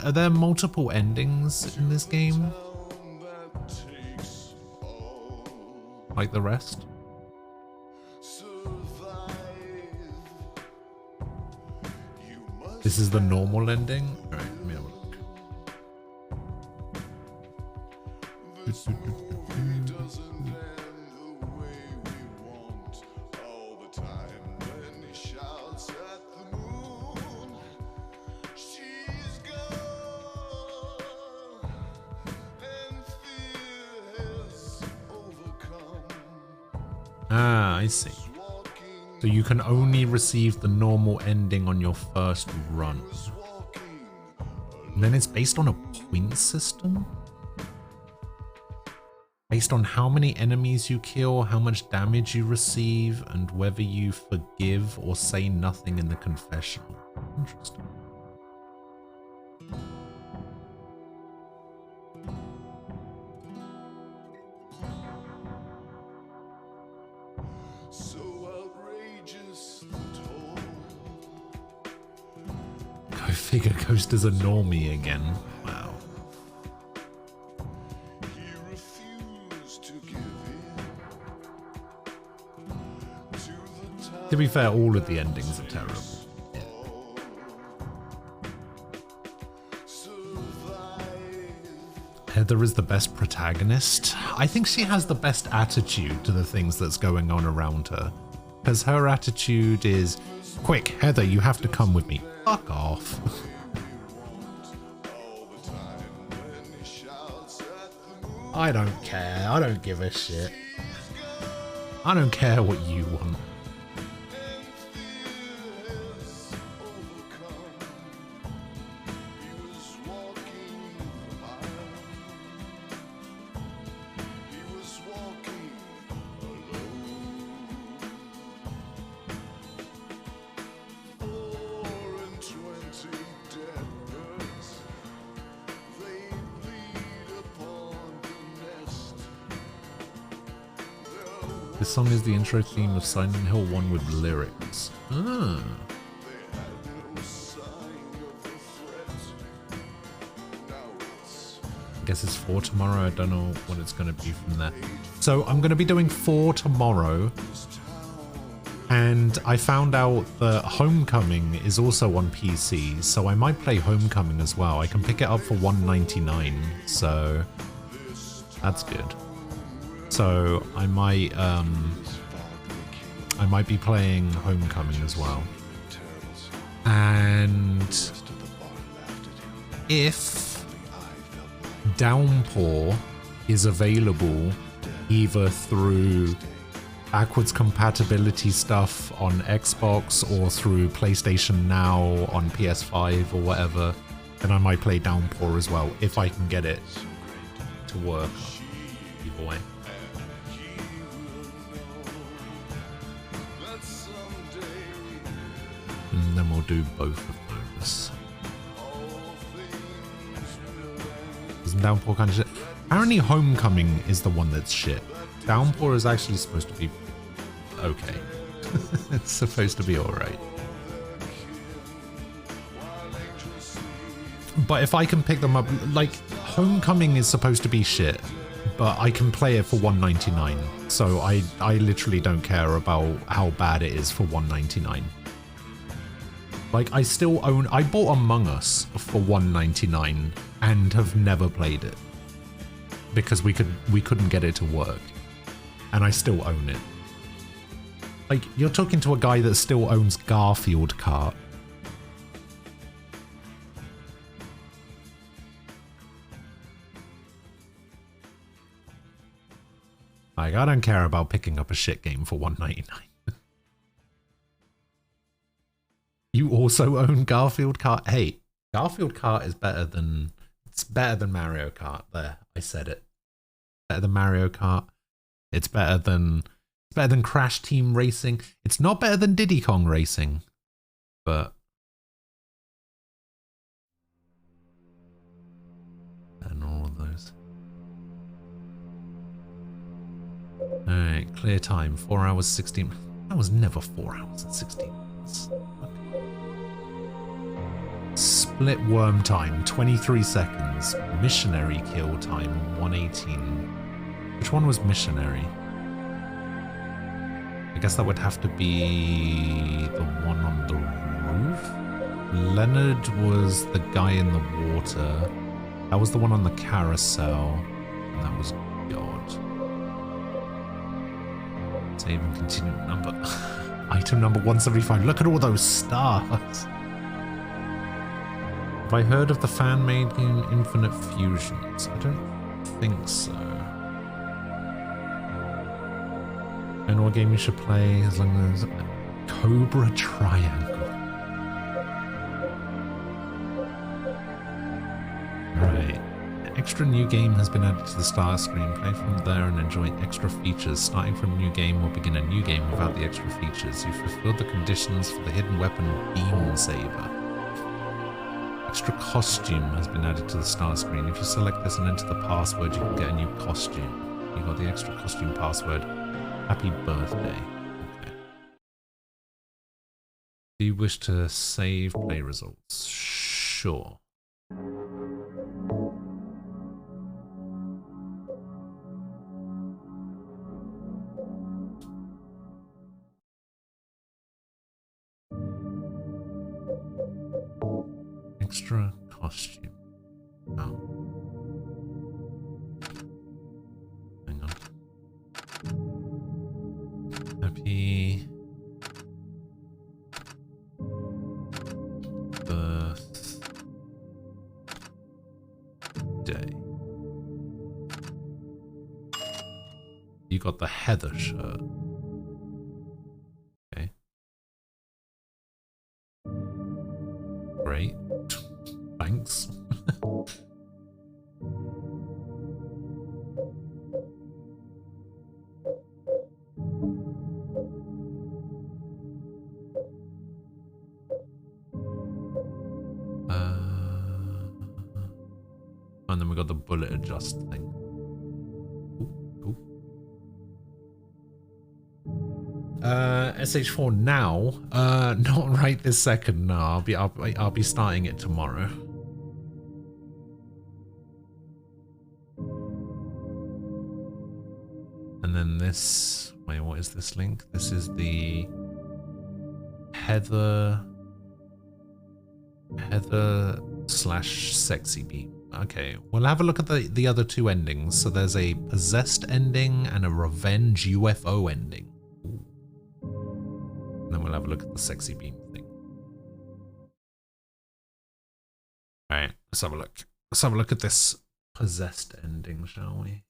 S1: Are there multiple endings in this game? Like the rest? This is the normal ending? Alright, let me have a look. Ah, I see. So you can only receive the normal ending on your first run. And then it's based on a point system? Based on how many enemies you kill, how much damage you receive, and whether you forgive or say nothing in the confessional. Interesting. figure Ghost is a normie again. Wow. To be fair, all of the endings are terrible. Heather is the best protagonist. I think she has the best attitude to the things that's going on around her. Because her attitude is, quick, Heather, you have to come with me. Fuck off. I don't care. I don't give a shit. I don't care what you want. This song is the intro theme of Silent Hill 1 with lyrics. Ah. I guess it's 4 tomorrow. I don't know what it's going to be from there. So I'm going to be doing 4 tomorrow. And I found out that Homecoming is also on PC, so I might play Homecoming as well. I can pick it up for $1.99, so that's good. So I might be playing Homecoming as well. And if Downpour is available either through backwards compatibility stuff on Xbox or through PlayStation Now on PS5 or whatever, then I might play Downpour as well if I can get it to work either way. And then we'll do both of those. Isn't Downpour kind of shit? Apparently Homecoming is the one that's shit. Downpour is actually supposed to be okay. It's supposed to be alright. But if I can pick them up, like, Homecoming is supposed to be shit, but I can play it for $1.99. So I literally don't care about how bad it is for $1.99. Like, I bought Among Us for $1.99 and have never played it. Because we couldn't get it to work. And I still own it. Like, you're talking to a guy that still owns Garfield Kart. Like, I don't care about picking up a shit game for $1.99. You also own Garfield Kart? Hey, Garfield Kart is better than... It's better than Mario Kart. There, I said it. Better than Mario Kart. It's better than Crash Team Racing. It's not better than Diddy Kong Racing. But... and all of those. Alright, clear time. 4 hours 16... That was never 4 hours and 16 minutes. Split worm time, 23 seconds. Missionary kill time, 118. Which one was missionary? I guess that would have to be the one on the roof. Leonard was the guy in the water. That was the one on the carousel. And that was God. Save and continue number. Item number 175. Look at all those stars. Have I heard of the fan-made game Infinite Fusions? I don't think so. I know what game you should play as long as Cobra Triangle. Right. An extra new game has been added to the start screen. Play from there and enjoy extra features. Starting from a new game or begin a new game without the extra features. You've fulfilled the conditions for the hidden weapon Beam Saber. Extra costume has been added to the start screen. If you select this and enter the password, you can get a new costume. You got the extra costume password. Happy birthday. Okay. Do you wish to save play results? sure. Extra costume. Oh. Hang on. Happy birthday. You got the Heather shirt. Okay. Great. Thanks. And then we got the bullet adjust thing. Ooh, ooh. SH4 now? Not right this second. No, I'll be starting it tomorrow. And then this. Wait, what is this link? This is the Heather / Sexy Beam. Okay, we'll have a look at the other two endings. So there's a possessed ending and a revenge UFO ending. Ooh. And then we'll have a look at the Sexy Beam thing. Alright, let's have a look. Let's have a look at this possessed ending, shall we?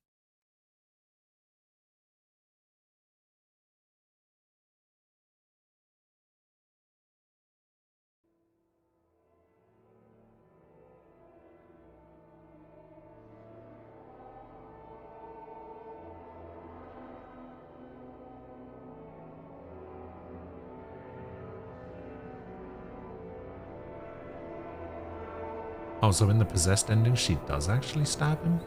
S1: Oh, so in the possessed ending, she does actually stab him?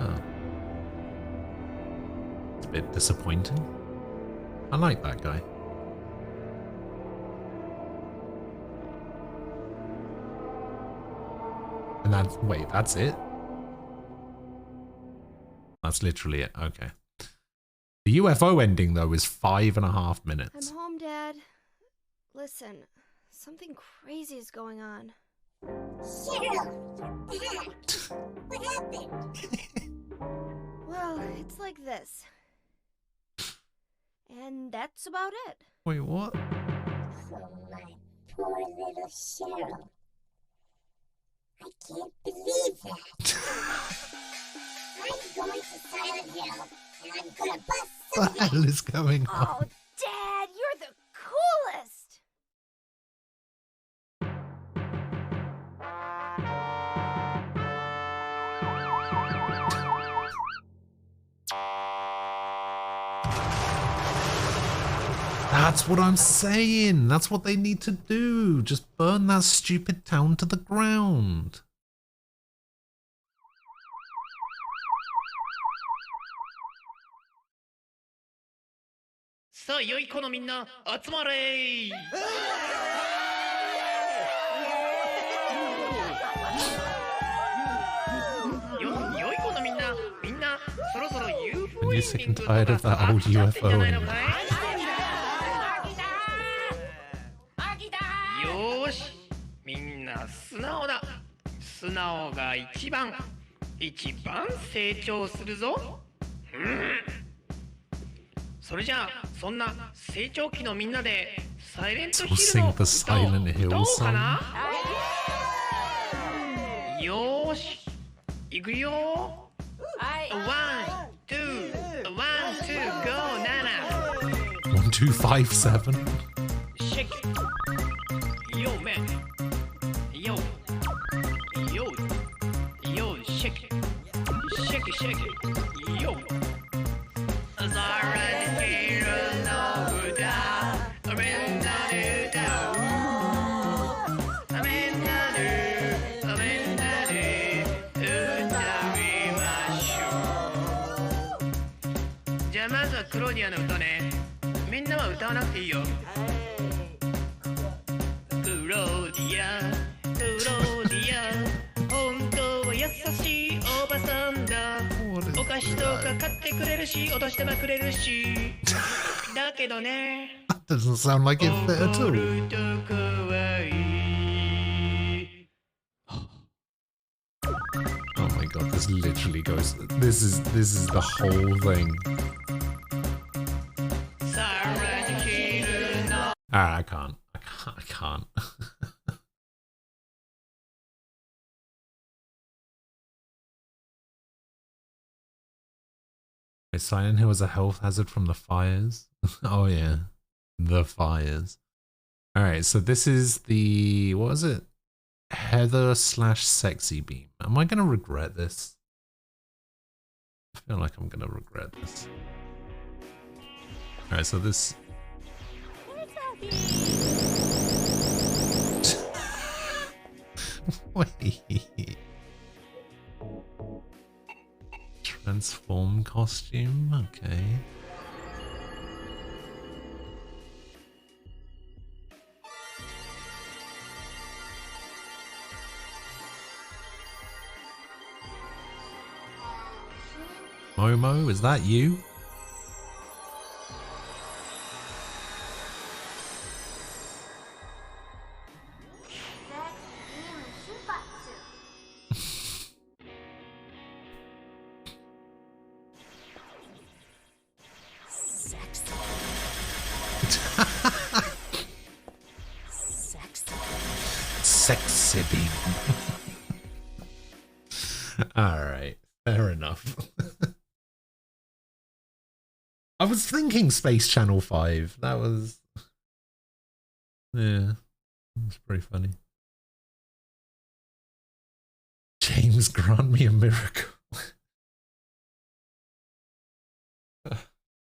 S1: Oh. It's a bit disappointing. I like that guy. And that's, wait, that's it? That's literally it. Okay. The UFO ending, though, is 5.5 minutes.
S2: I'm home, Dad. Listen, something crazy is going on.
S15: Cheryl, you're back. What happened?
S2: Well, it's like this. And that's about it.
S1: Wait, what?
S15: Oh, my poor little Cheryl. I can't believe that. I'm going to Silent Hill, and I'm gonna bust
S1: What the hell is going on?
S2: Oh, Dad, you're the coolest!
S1: That's what I'm saying. That's what they need to do. Just burn that stupid town to the ground.
S16: Saあ、良い子のみんな、集まれー良い子のみんな、そろそろ UFO
S1: Are you sick and tired of that old UFO ending?
S16: よーし、みんな素直だ。素直が一番成長するぞ。それじゃあ、そんな成長期のみんなでサイレントヒルの歌を歌おうかな。よーし、いくよ。1, 2, 1, 2, go, 7.
S1: 1, 2, 5, 7.
S16: Shake it. Yo, man. Yo, shake it. Shake it, shake it. Yo. As I run here along down, I'm in the new town. I'm in the new, ずはクローディアの歌ね。みんなは歌わなくていいよ。クローディア、クローディア、本当は優しいおばさんだ。お菓子とか買ってくれるし、お年玉くれるし。だけどね。
S1: Doesn't sound like it's there at all. Oh my god, this literally goes. This is the whole thing. Ah, I can't. Silent Hill was a health hazard from the fires. Oh yeah, the fires. All right, so this is the, what is it? Heather/Sexy Beam. Am I gonna regret this? I feel like I'm gonna regret this. All right, so this. Wait. Transform costume, okay. Momo, is that you? Sexy beam. Alright, fair enough. I was thinking Space Channel 5. That was... yeah, that's pretty funny. James, grant me a miracle. Oh,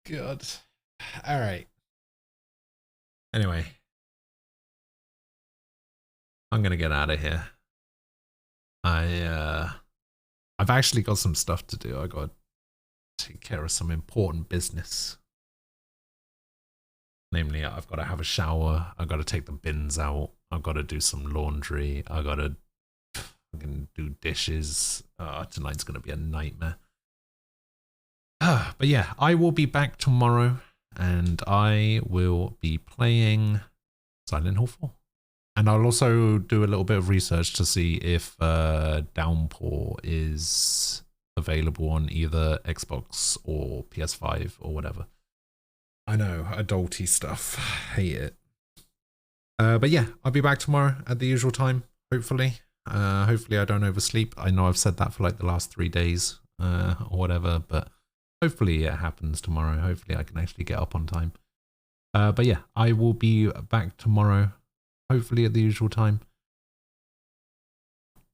S1: God. Alright. Anyway. I'm gonna get out of here. I've actually got some stuff to do. I got to take care of some important business. Namely, I've got to have a shower. I've got to take the bins out. I've got to do some laundry. I've got to fucking do dishes. Tonight's gonna be a nightmare. But yeah, I will be back tomorrow, and I will be playing Silent Hill 4. And I'll also do a little bit of research to see if Downpour is available on either Xbox or PS5 or whatever. I know, adulty stuff. Hate it. But yeah, I'll be back tomorrow at the usual time, hopefully. Hopefully I don't oversleep. I know I've said that for like the last 3 days or whatever, but hopefully it happens tomorrow. Hopefully I can actually get up on time. But yeah, I will be back tomorrow. Hopefully at the usual time.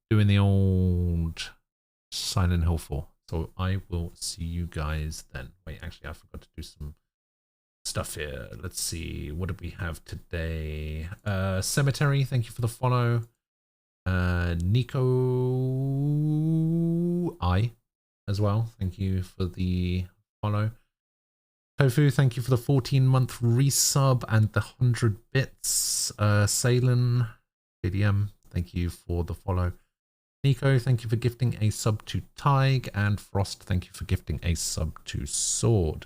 S1: Doing the old Silent Hill 4. So I will see you guys then. Wait, actually I forgot to do some stuff here. Let's see. What did we have today? Cemetery, thank you for the follow. Nico I as well. Thank you for the follow. Tofu, thank you for the 14-month resub and the 100 bits. Salen, BDM, thank you for the follow. Nico, thank you for gifting a sub to Tig. And Frost, thank you for gifting a sub to Sword.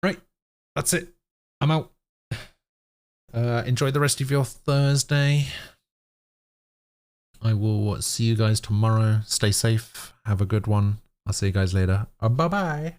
S1: Right, that's it. I'm out. Enjoy the rest of your Thursday. I will see you guys tomorrow. Stay safe. Have a good one. I'll see you guys later. Bye-bye.